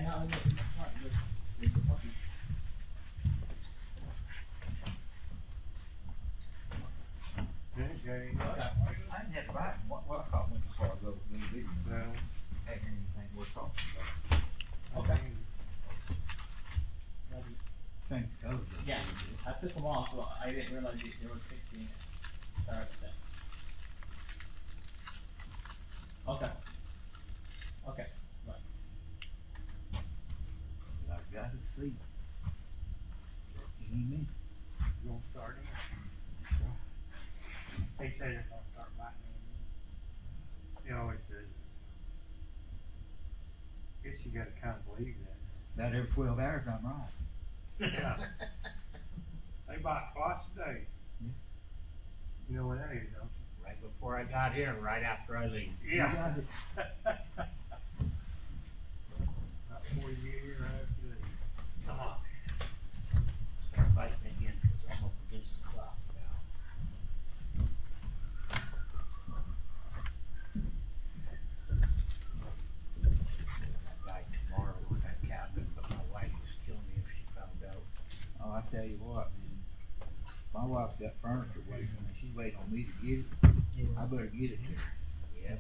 [SPEAKER 11] how I get in the front with the puppy.
[SPEAKER 6] Okay.
[SPEAKER 9] I didn't have to buy it. What I caught one before I go video.
[SPEAKER 6] Well,
[SPEAKER 9] Ain't anything worth talking about.
[SPEAKER 11] Okay.
[SPEAKER 9] Change the colors.
[SPEAKER 11] Yeah, I took them off, so I didn't realize there was 16. Sorry about that. Okay. Okay. Right.
[SPEAKER 9] I got to sleep. Amen.
[SPEAKER 6] you gonna start in? They say they're gonna start biting in. He always says it. Guess you gotta kinda believe that.
[SPEAKER 9] About every 12 hours I'm right.
[SPEAKER 6] Yeah. They bite twice a day.
[SPEAKER 9] Yeah.
[SPEAKER 6] You know what that is, don't you?
[SPEAKER 7] Right before I got here and right after I leave.
[SPEAKER 6] Yeah.
[SPEAKER 9] You got it.
[SPEAKER 6] About before you get here, right after you leave.
[SPEAKER 7] Come on. Start biting again because I'm up against the clock now. That guy tomorrow with that cabinet, but my wife was killing me if she found out.
[SPEAKER 9] Oh, I tell you what, man. My wife's got furniture waiting on me. She's waiting on me to get it. I better get it to her.
[SPEAKER 7] Yeah.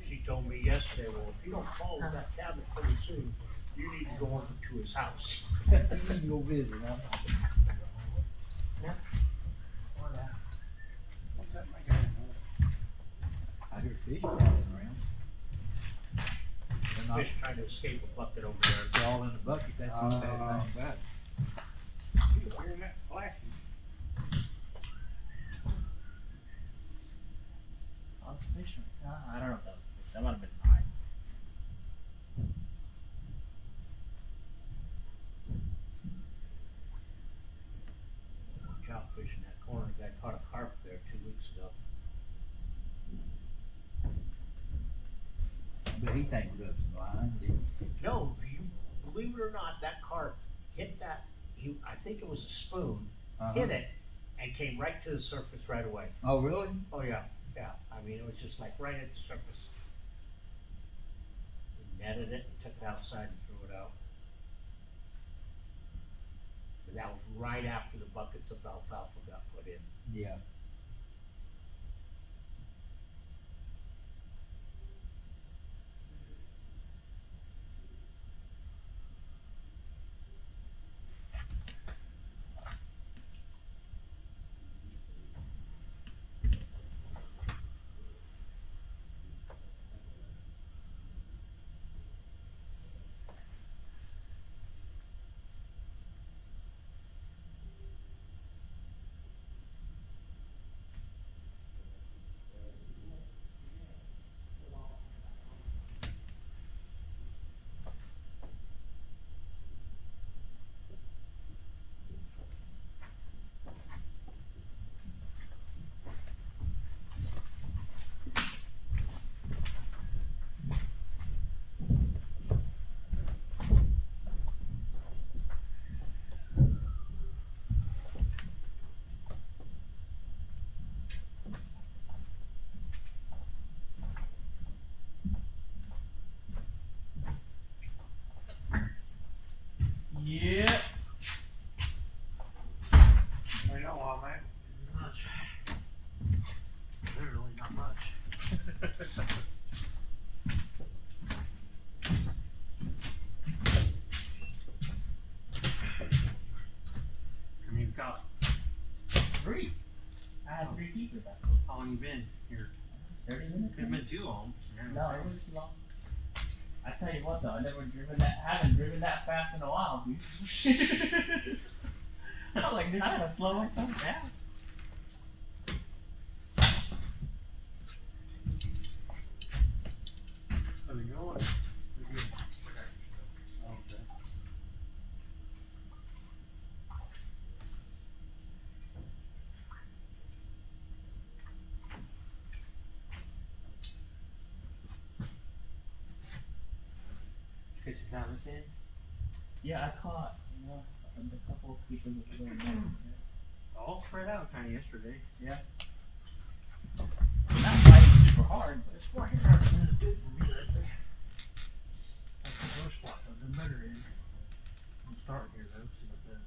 [SPEAKER 7] She told me yesterday, well, if you don't call that cabinet pretty soon, you need to go over to his house.
[SPEAKER 9] You need to go visit, huh?
[SPEAKER 6] What's that making any noise?
[SPEAKER 9] I hear fish crawling around. They're not
[SPEAKER 7] Fish trying to escape a bucket over there.
[SPEAKER 9] all in the bucket. That's the bad thing about it.
[SPEAKER 6] You hearing that flashing?
[SPEAKER 11] I was fishing. I don't know if that was fish. That might have been mine.
[SPEAKER 7] Trout fish in that corner. The guy caught a carp there 2 weeks ago.
[SPEAKER 9] But he tangled up some line, didn't he?
[SPEAKER 7] No, you believe it or not, that carp hit that. I think it was a spoon. Hit it and came right to the surface right away.
[SPEAKER 9] Oh, really?
[SPEAKER 7] Oh yeah, yeah. I mean, it was just like right at the surface. We netted it and took it outside and threw it out. But that was right after the buckets of alfalfa got put in.
[SPEAKER 9] Yeah.
[SPEAKER 11] Yeah.
[SPEAKER 6] We know all that.
[SPEAKER 7] Much. Literally not much.
[SPEAKER 6] How many you got?
[SPEAKER 11] 3. I had 3 keepers actually.
[SPEAKER 6] How long you been here?
[SPEAKER 11] 30 minutes.
[SPEAKER 6] Could've been too long.
[SPEAKER 11] No, it wasn't too long. I tell you what though, I never haven't driven that fast in a while, dude. I'm like, dude, I gotta slow myself down.
[SPEAKER 6] How's it going? Pretty good. Okay.
[SPEAKER 11] Get your comments in? Yeah, I caught a couple of keepers with the
[SPEAKER 6] All spread out kinda yesterday.
[SPEAKER 11] Yeah. were hard, but it's working out in the good for me lately. That's the first spot I've been better in. I'm starting here though, see what it does.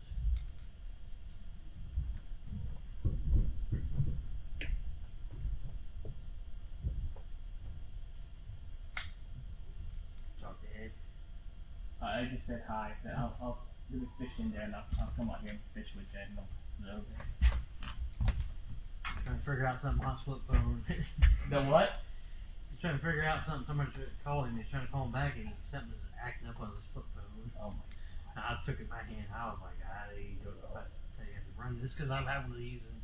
[SPEAKER 11] Talk to Ed.
[SPEAKER 10] I just said hi. I said I'll do the fish in there and I'll come out here and fish with you. And no.
[SPEAKER 11] Trying to figure out something on his flip phone.
[SPEAKER 10] The what?
[SPEAKER 11] He's trying to figure out something. Somebody called him. He's trying to call him back, and something was acting up on his flip phone.
[SPEAKER 10] Oh my.
[SPEAKER 11] And I took it in my hand. I was like, I don't know if I have to run this because I'm having these and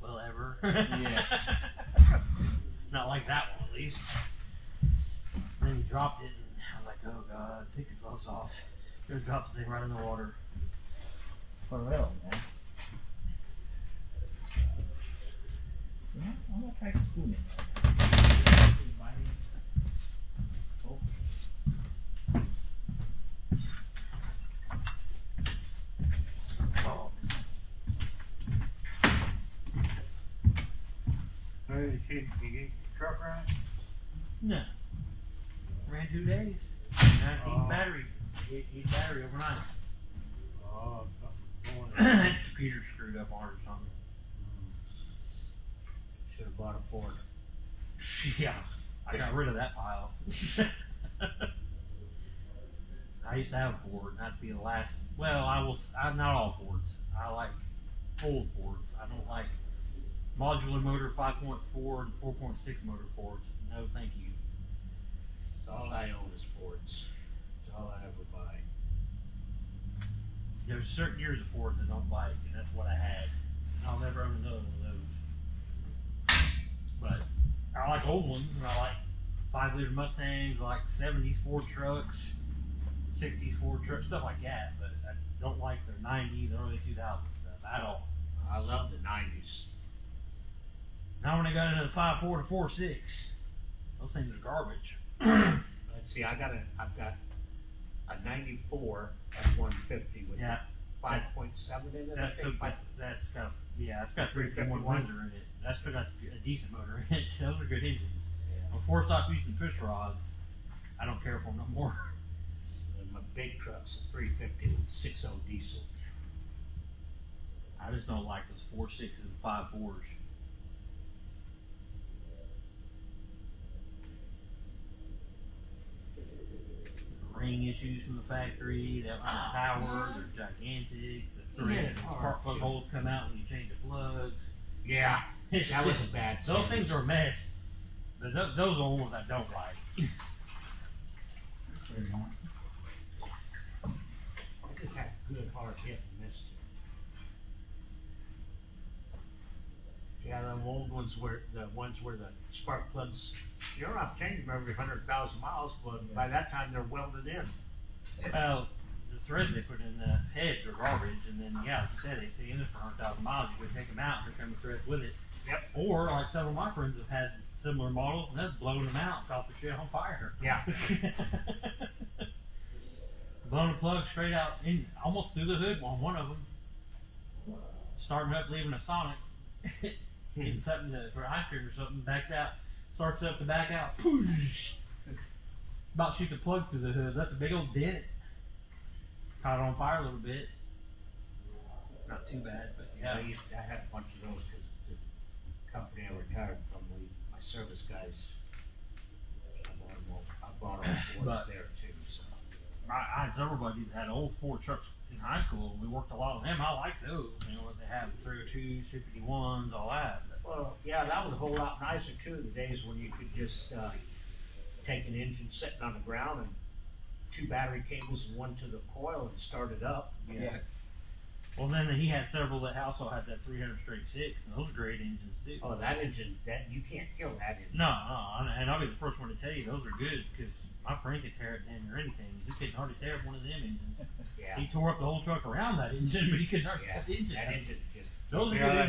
[SPEAKER 11] well ever.
[SPEAKER 10] Yeah.
[SPEAKER 11] Not like that one at least. And then he dropped it, and I was like, oh god, take your gloves off. Just drop this thing right in the water.
[SPEAKER 10] For real, man. Yeah, I'm gonna try spooning it. Oh.
[SPEAKER 11] Oh.
[SPEAKER 6] Hey, you get your truck right?
[SPEAKER 11] No. Ran 2 days. 19 battery. 8 battery overnight.
[SPEAKER 6] Oh, something's going on.
[SPEAKER 11] Computer screwed up on it or something.
[SPEAKER 7] Should have bought a Ford.
[SPEAKER 11] Yeah. I got rid of that pile. I used to have a Ford, and that'd be the last. Well, I'm not all Fords. I like old Fords. I don't like modular motor 5.4 and 4.6 motor Fords. No, thank you.
[SPEAKER 7] All I own is Fords. It's all I ever buy.
[SPEAKER 11] There's certain years of Fords I don't like, and that's what I had. And I'll never own another one of those. But I like old ones, and I like 5-liter Mustangs, I like 70s Ford trucks, 60s Ford trucks, stuff like that. But I don't like the 90s, early 2000s stuff at all.
[SPEAKER 7] I love the 90s.
[SPEAKER 11] Now when they got into the 5.4 to 4.6, those things are garbage.
[SPEAKER 7] Let's see, I've got a 94 F-150 with
[SPEAKER 11] Yeah.
[SPEAKER 7] 5.7 in it.
[SPEAKER 11] That's
[SPEAKER 7] I think.
[SPEAKER 11] that's got it's got 351 Windsor in it. That's still got a decent motor in it. Those are good engines.
[SPEAKER 7] Yeah.
[SPEAKER 11] Before I stopped using fish rods, I don't care for them no more.
[SPEAKER 7] And my big truck's a 350 with 6.0 diesel.
[SPEAKER 11] I just don't like those 4.6s and 5.4s. Ring issues from the factory, that on the tower, they're gigantic. The thread, the spark plug holes come out when you change the plugs.
[SPEAKER 7] Yeah,
[SPEAKER 11] It's
[SPEAKER 7] that was
[SPEAKER 11] just-
[SPEAKER 7] a bad
[SPEAKER 11] Those
[SPEAKER 7] series.
[SPEAKER 11] things are a mess. But those are the ones I don't like.
[SPEAKER 7] I just had good hard hit and missed. Yeah, the old ones were the spark plugs. You don't have to change them every 100,000 miles, but by that time they're welded in.
[SPEAKER 11] Well, the threads they put in the heads are garbage, and then, yeah, like you said, they stay in it for 100,000 miles. You go take them out, and here come the threads with it.
[SPEAKER 7] Yep.
[SPEAKER 11] Or, like several of my friends have had similar models, and that's blowing them out and caught the shit on fire.
[SPEAKER 7] Yeah.
[SPEAKER 11] Blowing the plug straight out, in almost through the hood on one of them. Starting up, leaving a Sonic. Getting something for ice cream or something, backs out, starts up to back out. Poosh! About shoot the plug through the hood. That's a big old dent. Caught it on fire a little bit. Not too bad, but yeah.
[SPEAKER 7] I had a bunch of those because the company I retired from, my service guys, I bought all Fords
[SPEAKER 11] But-
[SPEAKER 7] there too. So.
[SPEAKER 11] I had several buddies that had old Ford trucks in high school. We worked a lot on them. I like those. You know, they have 302s, 251s, all that. But
[SPEAKER 7] Well, yeah, that was a whole lot nicer too. The days when you could just take an engine sitting on the ground and 2 battery cables and 1 to the coil and start it up.
[SPEAKER 10] Yeah.
[SPEAKER 11] well, then he had several that also had that 300 straight 6, and those are great engines too.
[SPEAKER 7] Oh, that engine, that you can't kill that engine.
[SPEAKER 11] No, and I'll be the first one to tell you those are good because my friend could tear it damn near anything. He couldn't hardly tear up one of them engines.
[SPEAKER 7] Yeah.
[SPEAKER 11] He tore up the whole truck around that engine, but he couldn't hardly
[SPEAKER 7] Yeah,
[SPEAKER 11] tear the engine.
[SPEAKER 7] that engine just.
[SPEAKER 11] Those are
[SPEAKER 6] Yeah,
[SPEAKER 11] good
[SPEAKER 6] that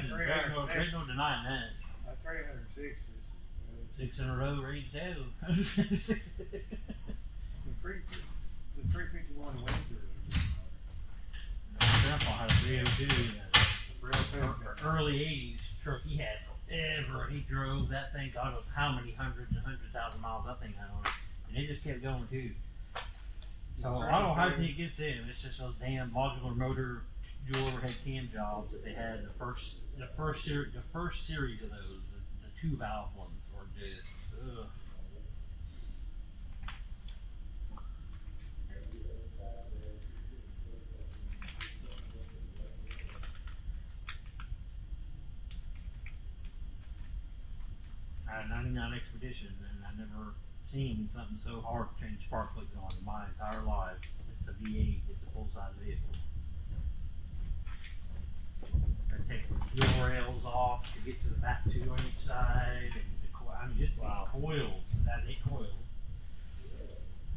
[SPEAKER 11] engines. There's no denying that.
[SPEAKER 6] That 306 is
[SPEAKER 11] 6 in a row, ready to go.
[SPEAKER 6] the 351 Windsor.
[SPEAKER 11] My grandpa had a 302
[SPEAKER 6] Real big.
[SPEAKER 11] early 80s truck he had ever. He drove that thing, God knows how many hundreds and hundreds of thousand miles that thing had on it. And it just kept going too. So I don't know how he gets in. It's just those damn modular motor dual overhead cam jobs that they had the first series of those, the 2-valve ones were just ugh. I had a 99 Expedition, and I never seen something so hard to change spark plugs on in my entire life. It's a V8, it's a full-size vehicle. I take the fuel rails off to get to the back two on each side, and I mean, just coils. It has 8 coils.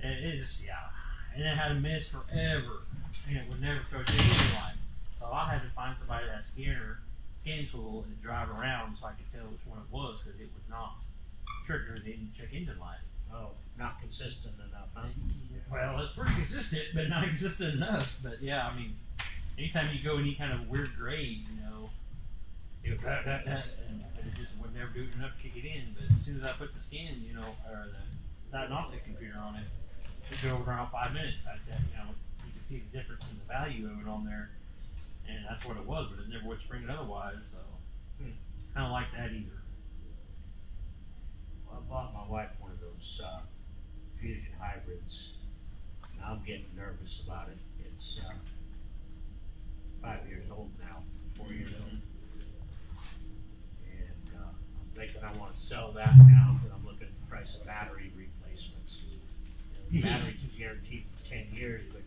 [SPEAKER 11] And it just, yeah. And it had a miss forever, and it would never throw a engine light. So I had to find somebody that had scan tool and drive around so I could tell which one it was, because it would not trigger the check engine light.
[SPEAKER 7] Oh, not consistent enough, huh?
[SPEAKER 11] Well, it's pretty consistent, but not consistent enough. But yeah, I mean, anytime you go any kind of weird grade, you know, it would and it just would never do it enough to kick it in. But as soon as I put the scan, you know, or the diagnostic computer on it, it drove around 5 minutes. You know, you can see the difference in the value of it on there, and that's what it was. But it never would spring it otherwise. So I don't like that either.
[SPEAKER 7] Well, I bought my wife one of those Fusion hybrids, and I'm getting nervous about it. It's 5 years old now, 4 years old, and I'm thinking I want to sell that now because I'm looking at the price of battery replacements. You know, the battery's guaranteed for 10 years, but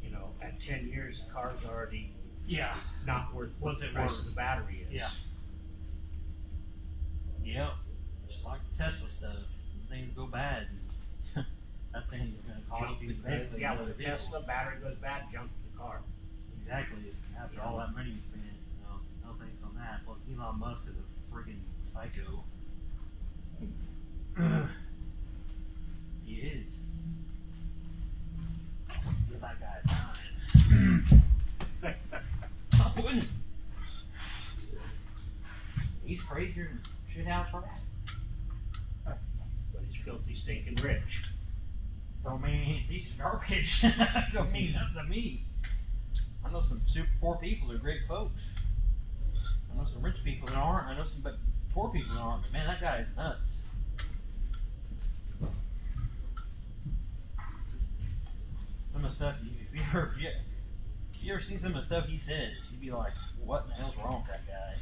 [SPEAKER 7] you know, at 10 years, the car's already not worth what the price of the battery is.
[SPEAKER 11] Yeah. Yep. Just like the Tesla stuff. When things go bad, that thing is going to cost you basically.
[SPEAKER 7] Yeah, with a Tesla, battery goes bad, junk the car.
[SPEAKER 11] Exactly. After all that money you spent, no thanks on that. Plus, Elon Musk is a freaking psycho. He is. Give that guy time. I wouldn't. He's crazier than shithouse rat.
[SPEAKER 7] But he's filthy, stinking rich.
[SPEAKER 11] Don't mean he ain't a piece of garbage. That don't mean nothing to me. I know some super poor people that are great folks. I know some rich people that aren't. I know some poor people that aren't. But man, that guy is nuts. Some of the stuff, if you ever seen some of the stuff he says, you'd be like, what in the hell's wrong with that guy?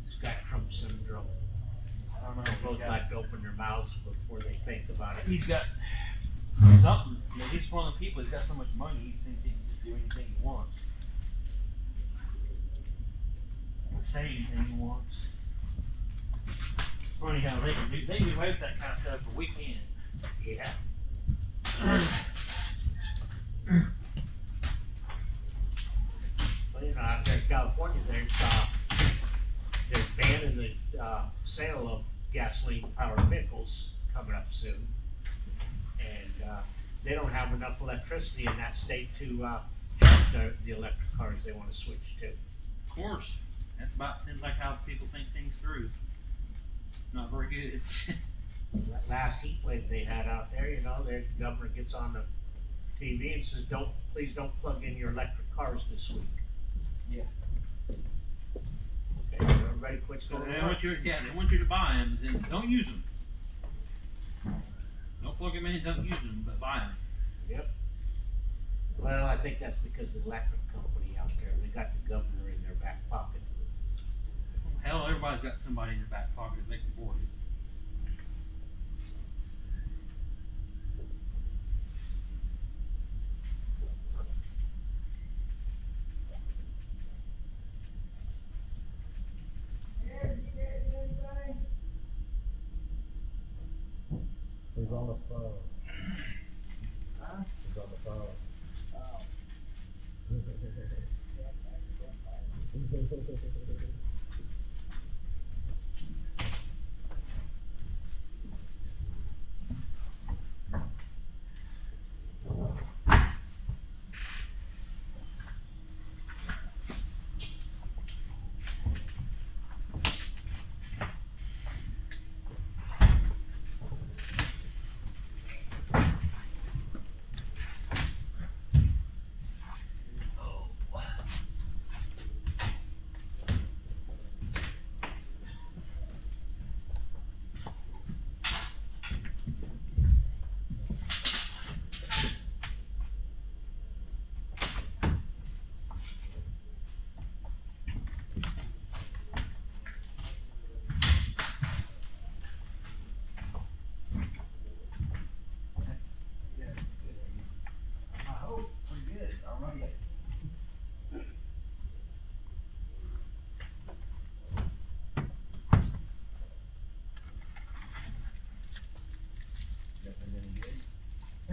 [SPEAKER 7] He's got Trump syndrome.
[SPEAKER 11] I don't know.
[SPEAKER 7] They both like to open their mouths before they think about it.
[SPEAKER 11] He's got something. I mean, he's one of the people. He's got so much money. He thinks he can just do anything he wants. Say anything he wants. It's funny how they can do away with that kind of stuff, but we can't.
[SPEAKER 7] Yeah. Well, you know, out there in California, they're banning the sale of gasoline-powered vehicles coming up soon, and they don't have enough electricity in that state to have the electric cars they want to switch to.
[SPEAKER 11] Of course, that's about seems like how people think things through. Not very good.
[SPEAKER 7] That last heat wave they had out there, you know, the governor gets on the TV and says, please don't plug in your electric cars this week.
[SPEAKER 11] Yeah.
[SPEAKER 7] Okay, so everybody quits going
[SPEAKER 11] They want you to buy them, then don't use them. Don't plug them in, don't use them, but buy them.
[SPEAKER 7] Yep. Well, I think that's because the electric company out there, they got the governor in their back pocket.
[SPEAKER 11] Hell, everybody's got somebody in their back pocket that they can afford it.
[SPEAKER 8] He's on the phone. Huh? He's on the phone.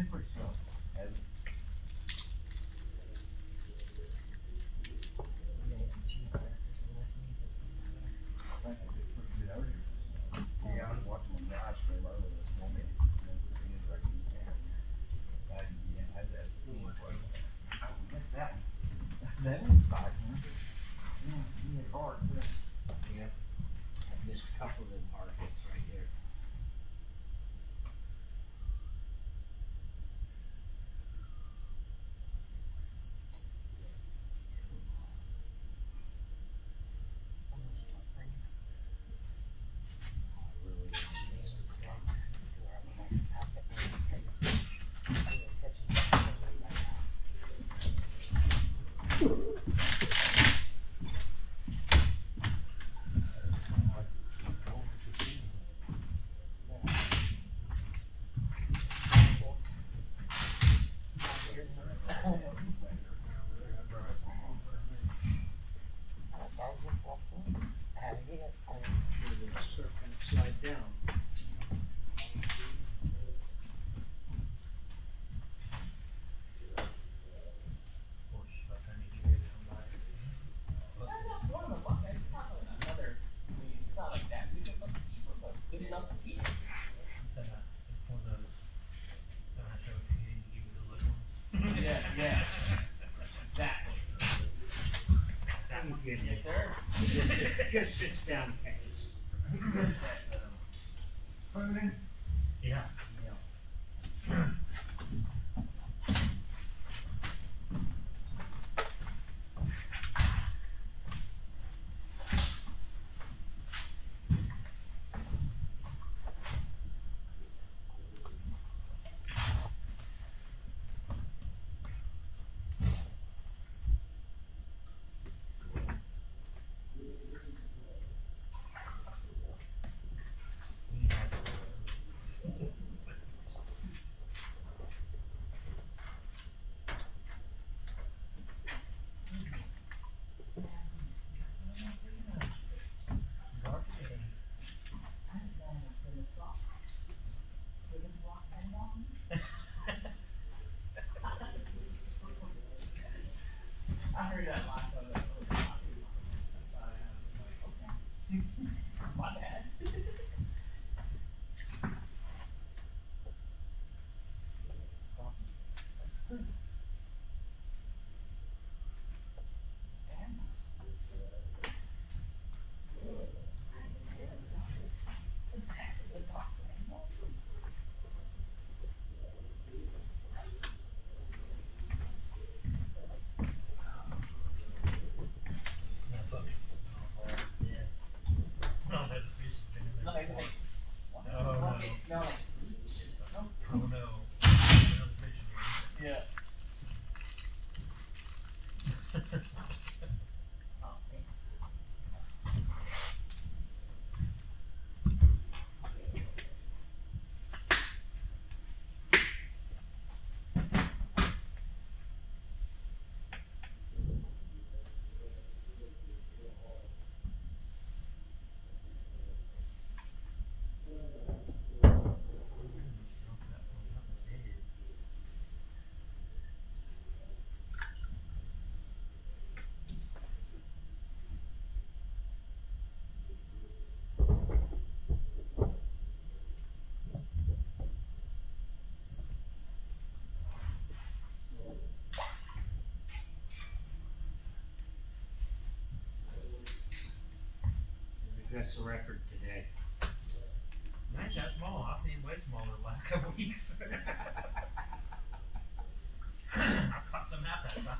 [SPEAKER 9] been pretty slow, hasn't it? I think it did pretty good earlier this morning. Yeah, I was watching the live stream earlier this morning. And it was right in the camera. I didn't get in, I had to have the team play. I missed that one. That was 500. Yeah, he hit hard, too. Yeah. I missed a couple of them hard hits right there. Slide down.
[SPEAKER 10] Yeah, yeah. Exactly. Yes, sir.
[SPEAKER 7] Just sits down and catches.
[SPEAKER 9] Fruiting?
[SPEAKER 11] Yeah.
[SPEAKER 9] Yeah.
[SPEAKER 10] I heard that last one. My bad. No, it's like, what does the bucket smell like bleach? It's so
[SPEAKER 11] Oh no.
[SPEAKER 10] yeah. Oh, okay.
[SPEAKER 7] That's the record today.
[SPEAKER 11] Nice, that small. I've seen way smaller the last couple weeks. I've caught some half that size.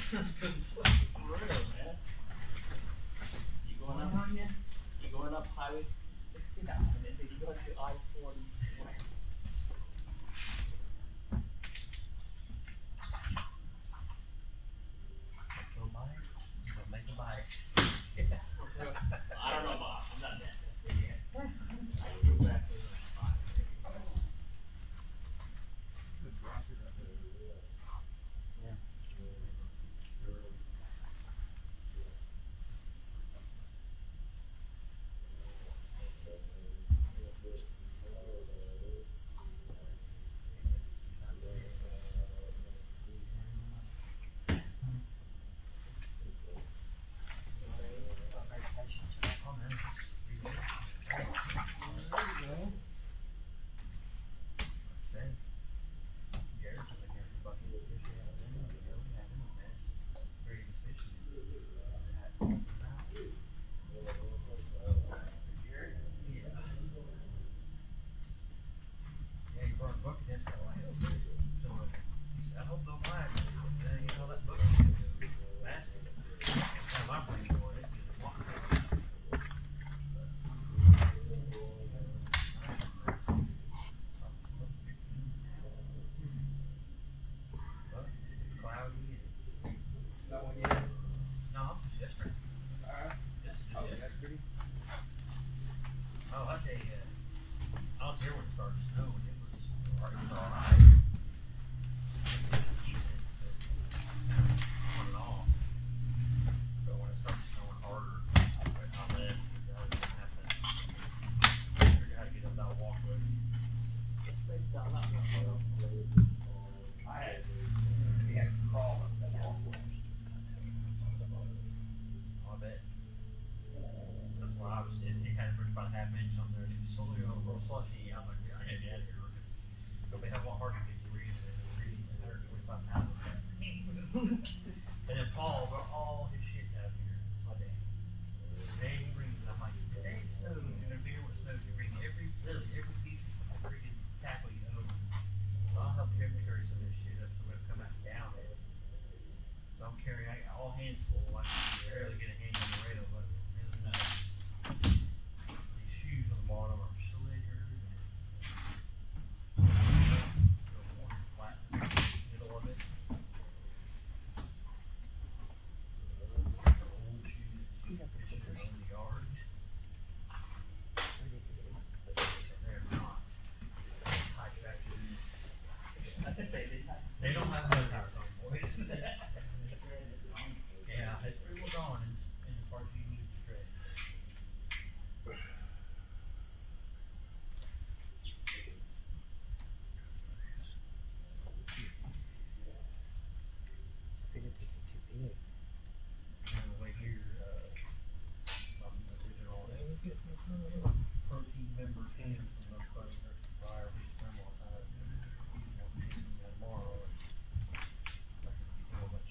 [SPEAKER 10] For real, man. You going up? You going up Highway 69, and then you go to I-40 west.
[SPEAKER 9] Go buy it. Go make a buy it.
[SPEAKER 10] I don't know, Bob. I'm not that tested yet. I can go back to the 5.
[SPEAKER 9] And then Paul brought all his shit down here. My dad. Today he brings it. I'm like, today it snows. You're gonna be here when it snows. You bring literally every piece of freaking tackle you own. So I'll help him carry some of this shit up so we're gonna come out and down it. So I'm carrying, I got all hands full. I can barely get a hand on the radio button. These shoes on the bottom are slickers and flat in the middle of it. Old shoes that you can fish in the yard. And they're not high traction. They don't have no tires on, boys. Yeah, it's pretty well gone in the parts you need to stretch. And the way here, my original protein member Tim from the prior fish terminal, he's one fishing tomorrow, and I can get a bunch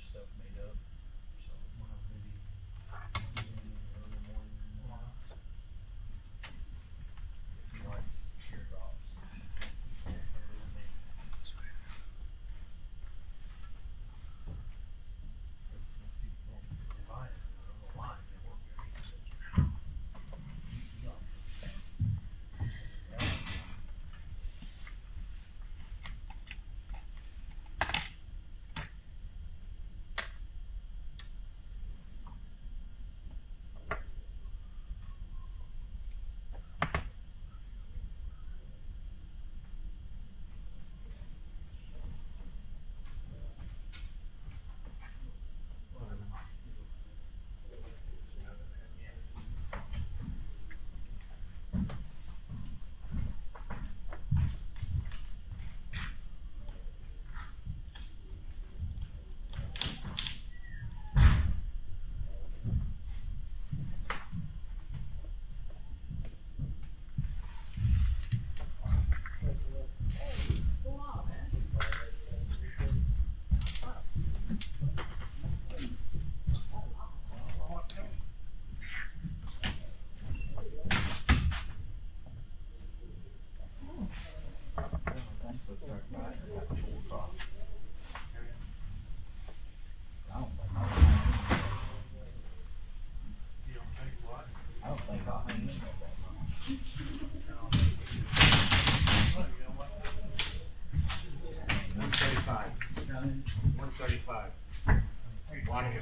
[SPEAKER 7] 135.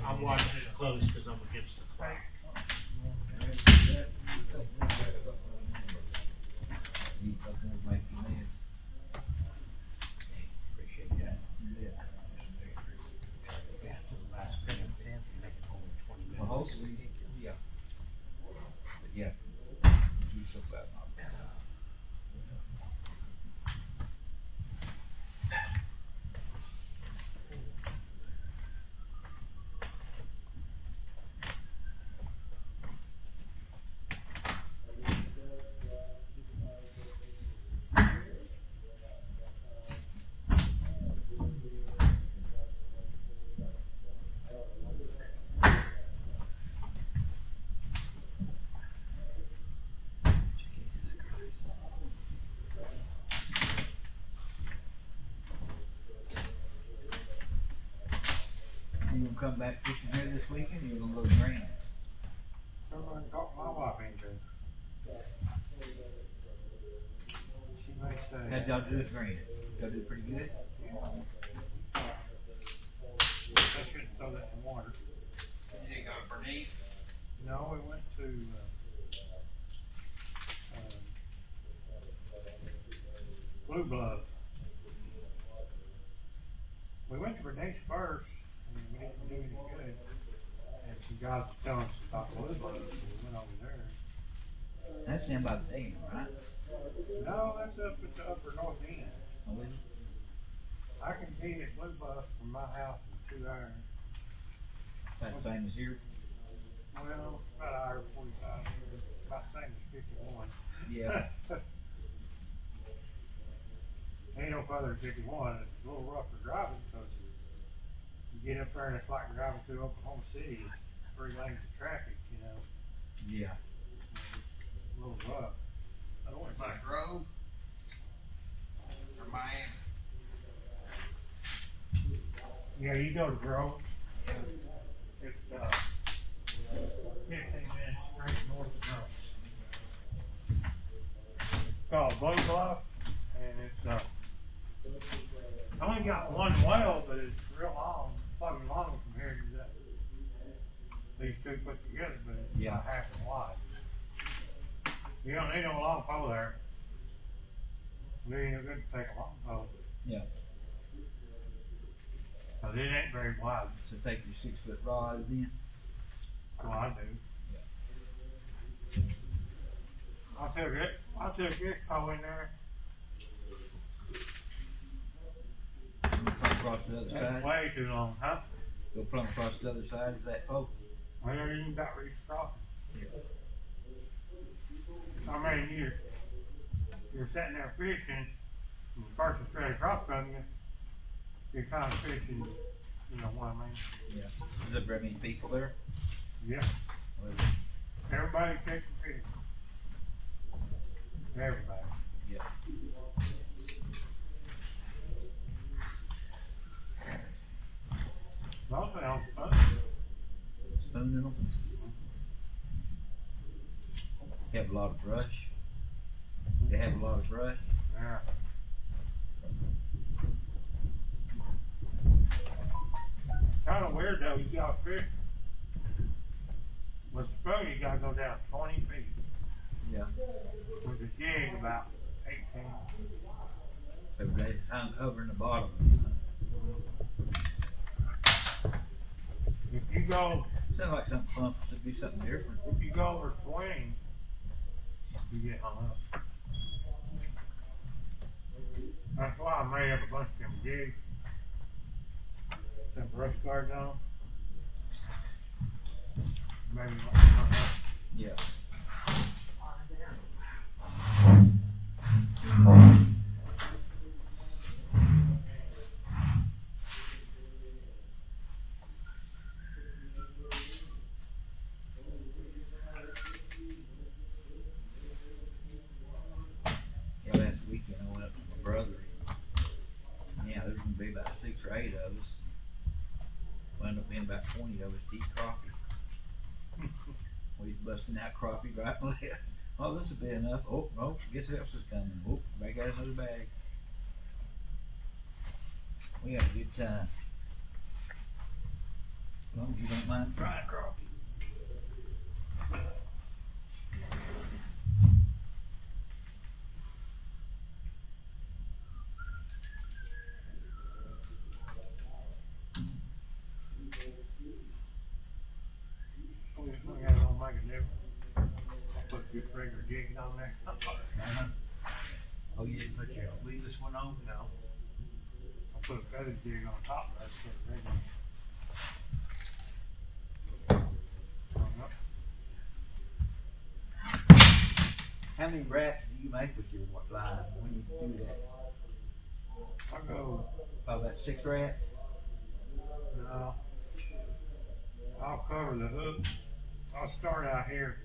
[SPEAKER 7] I'm watching it close because I'm against the clock.
[SPEAKER 9] Need something to make you mad.
[SPEAKER 7] Appreciate that. Yeah, to the last minute, make it over 20 minutes.
[SPEAKER 9] Well, hopefully, yeah. But yeah, do so bad. You gonna come back fishing here this weekend, or you gonna go to Green?
[SPEAKER 6] I'm gonna talk my wife into it. She may say.
[SPEAKER 9] How'd y'all do at Green? Y'all do pretty good?
[SPEAKER 6] I shouldn't throw that in the water.
[SPEAKER 9] You didn't go to Bernice?
[SPEAKER 6] No, we went to Blue Bluff. We went to Bernice first, and we didn't do any good. And some guys was telling us about Blue Bluff, so we went over there.
[SPEAKER 9] That's down by the dam, right?
[SPEAKER 6] No, that's up at the upper north end.
[SPEAKER 9] Oh, is it?
[SPEAKER 6] I can be at Blue Bluff from my house in 2 hours.
[SPEAKER 9] That's the same as here?
[SPEAKER 6] Well, about an hour 45 here. About the same as 51.
[SPEAKER 9] Yeah.
[SPEAKER 6] Ain't no further than 51. It's a little rougher driving because you get up there and it's like driving through Oklahoma City. It's 3 lanes of traffic, you know.
[SPEAKER 9] Yeah.
[SPEAKER 6] It's a little rough. I don't want to
[SPEAKER 9] Like Grove? Or Miami?
[SPEAKER 6] Yeah, you go to Grove. It's 15 minutes straight north of Grove. It's called Blue Bluff, and it's only got one well, but it's real long. It's probably longer from here to that. These two put together, but it's about half as wide. You don't need no long pole there. It ain't no good to take a long pole.
[SPEAKER 9] Yeah.
[SPEAKER 6] Cause it ain't very wide.
[SPEAKER 9] So take your 6-foot rod then?
[SPEAKER 6] Well, I do.
[SPEAKER 9] Yeah.
[SPEAKER 6] I took this pole in there.
[SPEAKER 9] Plumb across the other
[SPEAKER 6] That's
[SPEAKER 9] side?
[SPEAKER 6] way too long, huh?
[SPEAKER 9] Go plumb across the other side of that pole?
[SPEAKER 6] Well, you ain't got reach across it.
[SPEAKER 9] Yeah.
[SPEAKER 6] I mean, you're sitting there fishing, and the person straight across from you, you're kind of fishing, you know what I mean?
[SPEAKER 9] Yeah. Is there very many people there?
[SPEAKER 6] Yeah.
[SPEAKER 9] Well,
[SPEAKER 6] Everybody catching fish. Everybody.
[SPEAKER 9] yeah.
[SPEAKER 6] Also on fun.
[SPEAKER 9] Spooning them? They have a lot of brush. They have a lot of brush.
[SPEAKER 6] Yeah. Kind of weird though, you got fish. With the spoon, you gotta go down 20 feet.
[SPEAKER 9] Yeah.
[SPEAKER 6] With the jig, about 18.
[SPEAKER 9] So they hung over in the bottom.
[SPEAKER 6] If you go,
[SPEAKER 9] Sounds like something fun to do something different.
[SPEAKER 6] if you go over 20, you get hung up. That's why I made up a bunch of them jigs. Some brush guards on. Maybe like hung up.
[SPEAKER 9] Yeah. Yeah, last weekend I went up to my brother. Yeah, there's gonna be about 6 or 8 of us. Wound up being about 20 of us to eat crappie. We was busting out crappie right and left. Oh, this will be enough. Oh, no, guess who else is coming? Oh, back out another bag. We had a good time. As long as you don't mind frying crappie.
[SPEAKER 6] We ain't gonna make a difference. Put just regular jigs on there.
[SPEAKER 9] Oh, you didn't put your weedless one on?
[SPEAKER 6] No. I put a feather jig on top of that, put a regular.
[SPEAKER 9] How many rafts do you make with your line when you do that?
[SPEAKER 6] I go,
[SPEAKER 9] Oh, about 6 rafts?
[SPEAKER 6] no. I'll cover the hook. I'll start out here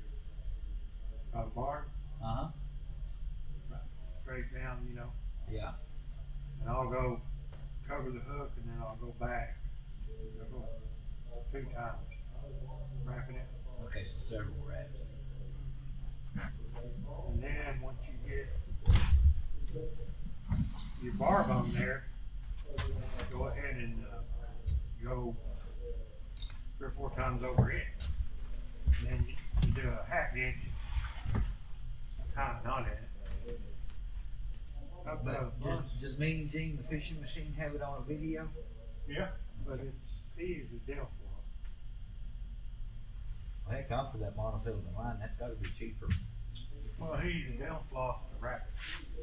[SPEAKER 6] by the barn.
[SPEAKER 9] Uh-huh.
[SPEAKER 6] Straight down, you know.
[SPEAKER 9] Yeah.
[SPEAKER 6] And I'll go cover the hook and then I'll go back. I'll go 2 times. Wrapping it.
[SPEAKER 9] Okay, so several rafts.
[SPEAKER 6] And then once you get your barb on there, go ahead and go 3 or 4 times over it. And then you do a half inch, kind of knot in it.
[SPEAKER 9] Does Mean Gene, the fishing machine, have it on a video?
[SPEAKER 6] Yeah, but he uses a dental floss.
[SPEAKER 9] Well, heck, I'm for that monofilament line. That's got to be cheaper.
[SPEAKER 6] Well, he uses dental floss to wrap it.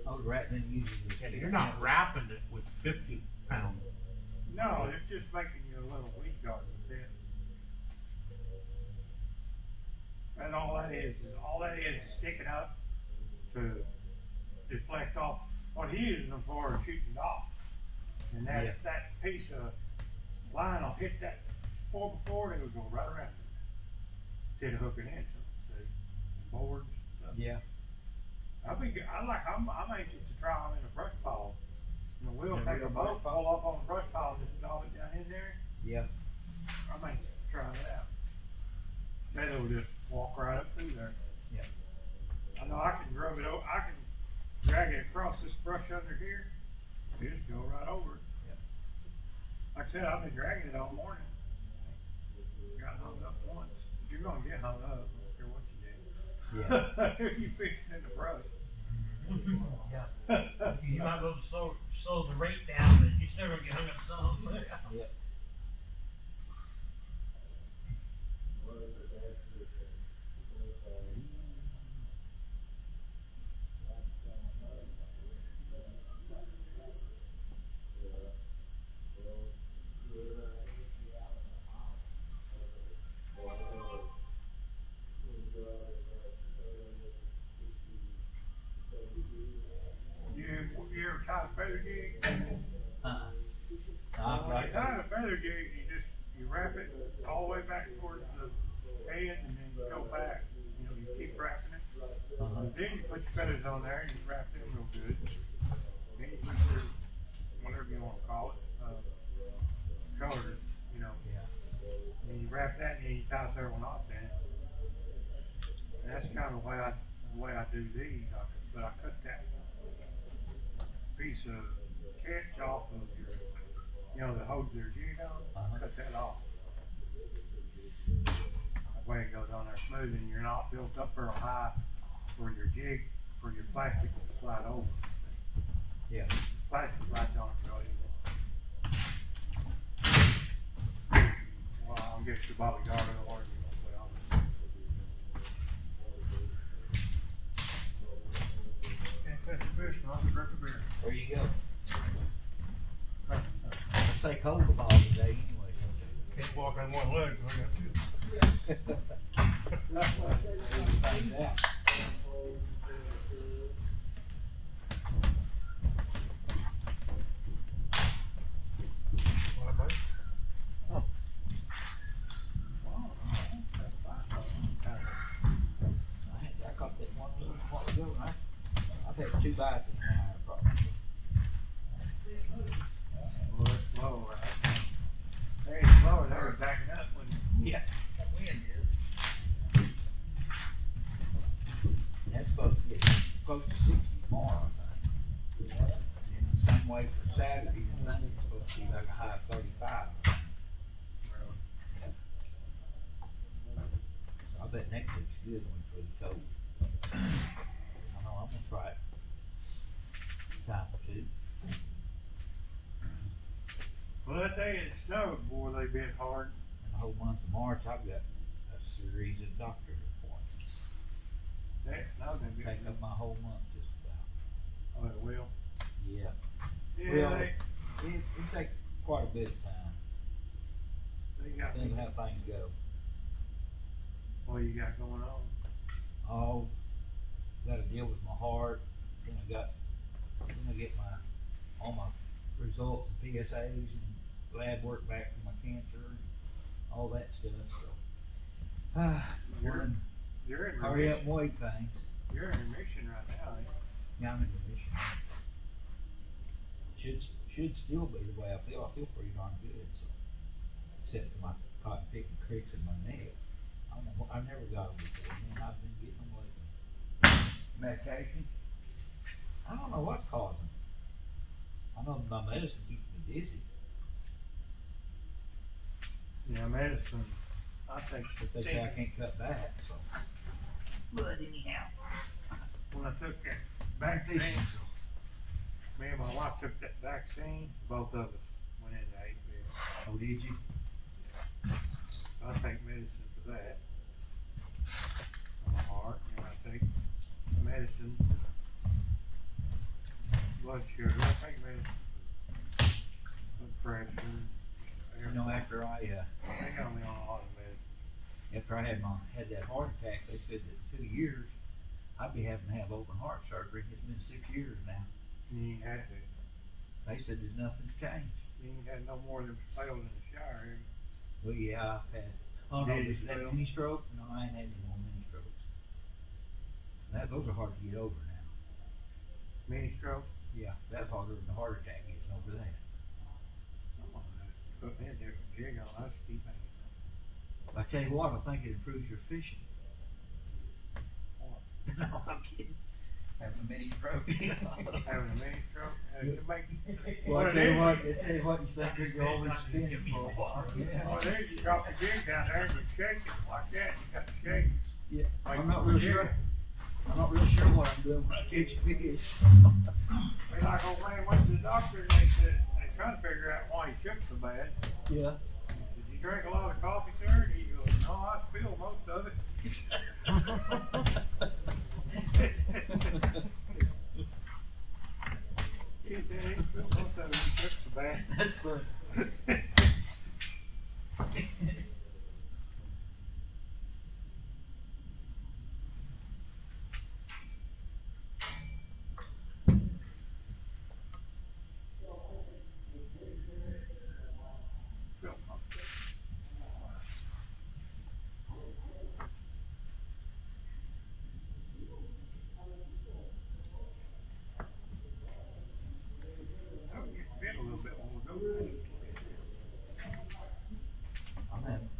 [SPEAKER 9] Oh, the rat then uses it.
[SPEAKER 7] Yeah, you're not wrapping it with 50-pound.
[SPEAKER 6] No, it's just making you a little weed guard with it. And all that is sticking up to deflect off. What he uses them for is shooting dogs. And that piece of line will hit that 4x4 and it will go right around it. Instead of hooking into it, see? Boards.
[SPEAKER 9] Yeah.
[SPEAKER 6] I'm anxious to try them in a brush pile. You know, we'll take a boat, pull up on a brush pile and just dog it down in there.
[SPEAKER 9] Yeah.
[SPEAKER 6] I'm anxious to try that out. Then it'll just walk right up through there.
[SPEAKER 9] Yeah.
[SPEAKER 6] I know I can grub it over, I can drag it across this brush under here. You just go right over it.
[SPEAKER 9] Yeah.
[SPEAKER 6] Like I said, I've been dragging it all morning. Got hung up once. You're gonna get hung up, I don't care what you do.
[SPEAKER 9] Yeah.
[SPEAKER 6] If you fishing in the brush.
[SPEAKER 11] Yeah. You might be able to slow the rate down, but you're still gonna get hung up some.
[SPEAKER 9] Yeah.
[SPEAKER 6] You ever tie a feather jig?
[SPEAKER 9] Right.
[SPEAKER 6] You tie a feather jig, you wrap it all the way back towards the head and then you go back. You know, you keep wrapping it. Then you put your feathers on there and you wrap them real good. Then you put your, whatever you want to call it, colors, you know.
[SPEAKER 9] Yeah.
[SPEAKER 6] And you wrap that and then you tie several knots in it. And that's kind of the way I do these. But I cut that piece of catch off of your, you know, that holds their jig on. Cut that off. That way it goes on there smooth and you're not built up real high for your jig, for your plastic to slide over.
[SPEAKER 9] Yeah.
[SPEAKER 6] Plastic slides on it real easy. Well, I'll get your bodyguard or whatever you're going to put on it.
[SPEAKER 8] Can't catch a fish, but I can drink a beer.
[SPEAKER 9] There you go. Stay cold the ball today anyway.
[SPEAKER 8] Can't walk on one leg, so I got two.
[SPEAKER 9] Find out.
[SPEAKER 8] My mates.
[SPEAKER 9] I caught that one little while ago. I've had 2 bites in an hour probably.
[SPEAKER 6] Well, it's slow, right? They ain't slow, they were backing up when
[SPEAKER 9] Yeah.
[SPEAKER 10] That wind is.
[SPEAKER 9] Saturday and Sunday it's supposed to be like a high of 35. So I bet next week's good when it's really cold. I know I'm gonna try it a time or two.
[SPEAKER 6] Well, that day it snowed, boy, they bit hard.
[SPEAKER 9] In the whole month of March, I've got a series of doctor's appointments.
[SPEAKER 6] That snowed they bit.
[SPEAKER 9] Take up my whole month just about.
[SPEAKER 6] Oh, it will?
[SPEAKER 9] Yeah.
[SPEAKER 6] Yeah,
[SPEAKER 9] Well, it takes quite a bit of time.
[SPEAKER 6] they got me.
[SPEAKER 9] Depends how things go.
[SPEAKER 6] What you got going on?
[SPEAKER 9] Oh, got to deal with my heart. Then I get all my results and PSAs and lab work back from my cancer and all that stuff. So,
[SPEAKER 6] You're in
[SPEAKER 9] hurry
[SPEAKER 6] remission.
[SPEAKER 9] up and wait things.
[SPEAKER 6] You're in remission right now, ain't you?
[SPEAKER 9] Yeah, I'm in remission. Should still be the way I feel. I feel pretty darn good. So, except for my cotton picking cricks in my neck. I never got them before, man. I've been getting them lately. Medication? I don't know what's causing them. I know my medicine keeps me dizzy.
[SPEAKER 6] Yeah, medicine. I think.
[SPEAKER 9] But they say I can't cut back, so. But anyhow.
[SPEAKER 6] When I took that vaccine, me and my wife took that vaccine, both of us went into AFib.
[SPEAKER 9] Oh, did you?
[SPEAKER 6] I take medicine for that. For my heart, and I take medicine for blood sugar. I take medicine for blood pressure.
[SPEAKER 9] You know, after I
[SPEAKER 6] They got me on a lot of medicine.
[SPEAKER 9] after I had that heart attack, they said that in 2 years I'd be having to have open heart surgery. It's been 6 years now.
[SPEAKER 6] You ain't had to.
[SPEAKER 9] They said that nothing's changed.
[SPEAKER 6] You ain't had no more than failed in the shower. Have you?
[SPEAKER 9] Well, yeah, I've had. Oh no,
[SPEAKER 6] Did you
[SPEAKER 9] is that
[SPEAKER 6] fail?
[SPEAKER 9] mini stroke? No, I ain't had any more mini strokes. Those are hard to get over now.
[SPEAKER 6] Mini stroke?
[SPEAKER 9] Yeah, that's harder than the heart attack getting over that.
[SPEAKER 6] Oh, put me a different jig on. I just keep hanging.
[SPEAKER 9] I tell you what, I think it improves your fishing. No, I'm kidding. Having a mini stroke.
[SPEAKER 6] Having a mini stroke? You make
[SPEAKER 9] Well, I tell you what, you think you're always spinning for a while. Yeah.
[SPEAKER 6] Oh, there you drop the jig down there and you shake it like that. You got to shake.
[SPEAKER 9] Yeah, I'm not real sure. I'm not real sure what I'm doing when I catch fish.
[SPEAKER 6] Be like old man went to the doctor and they said, they trying to figure out why he shook so bad.
[SPEAKER 9] Yeah.
[SPEAKER 6] Did you drink a lot of coffee, sir? And he goes, no, I spilled most of it. He said he spilled most of it. He shook so bad.
[SPEAKER 9] That's funny.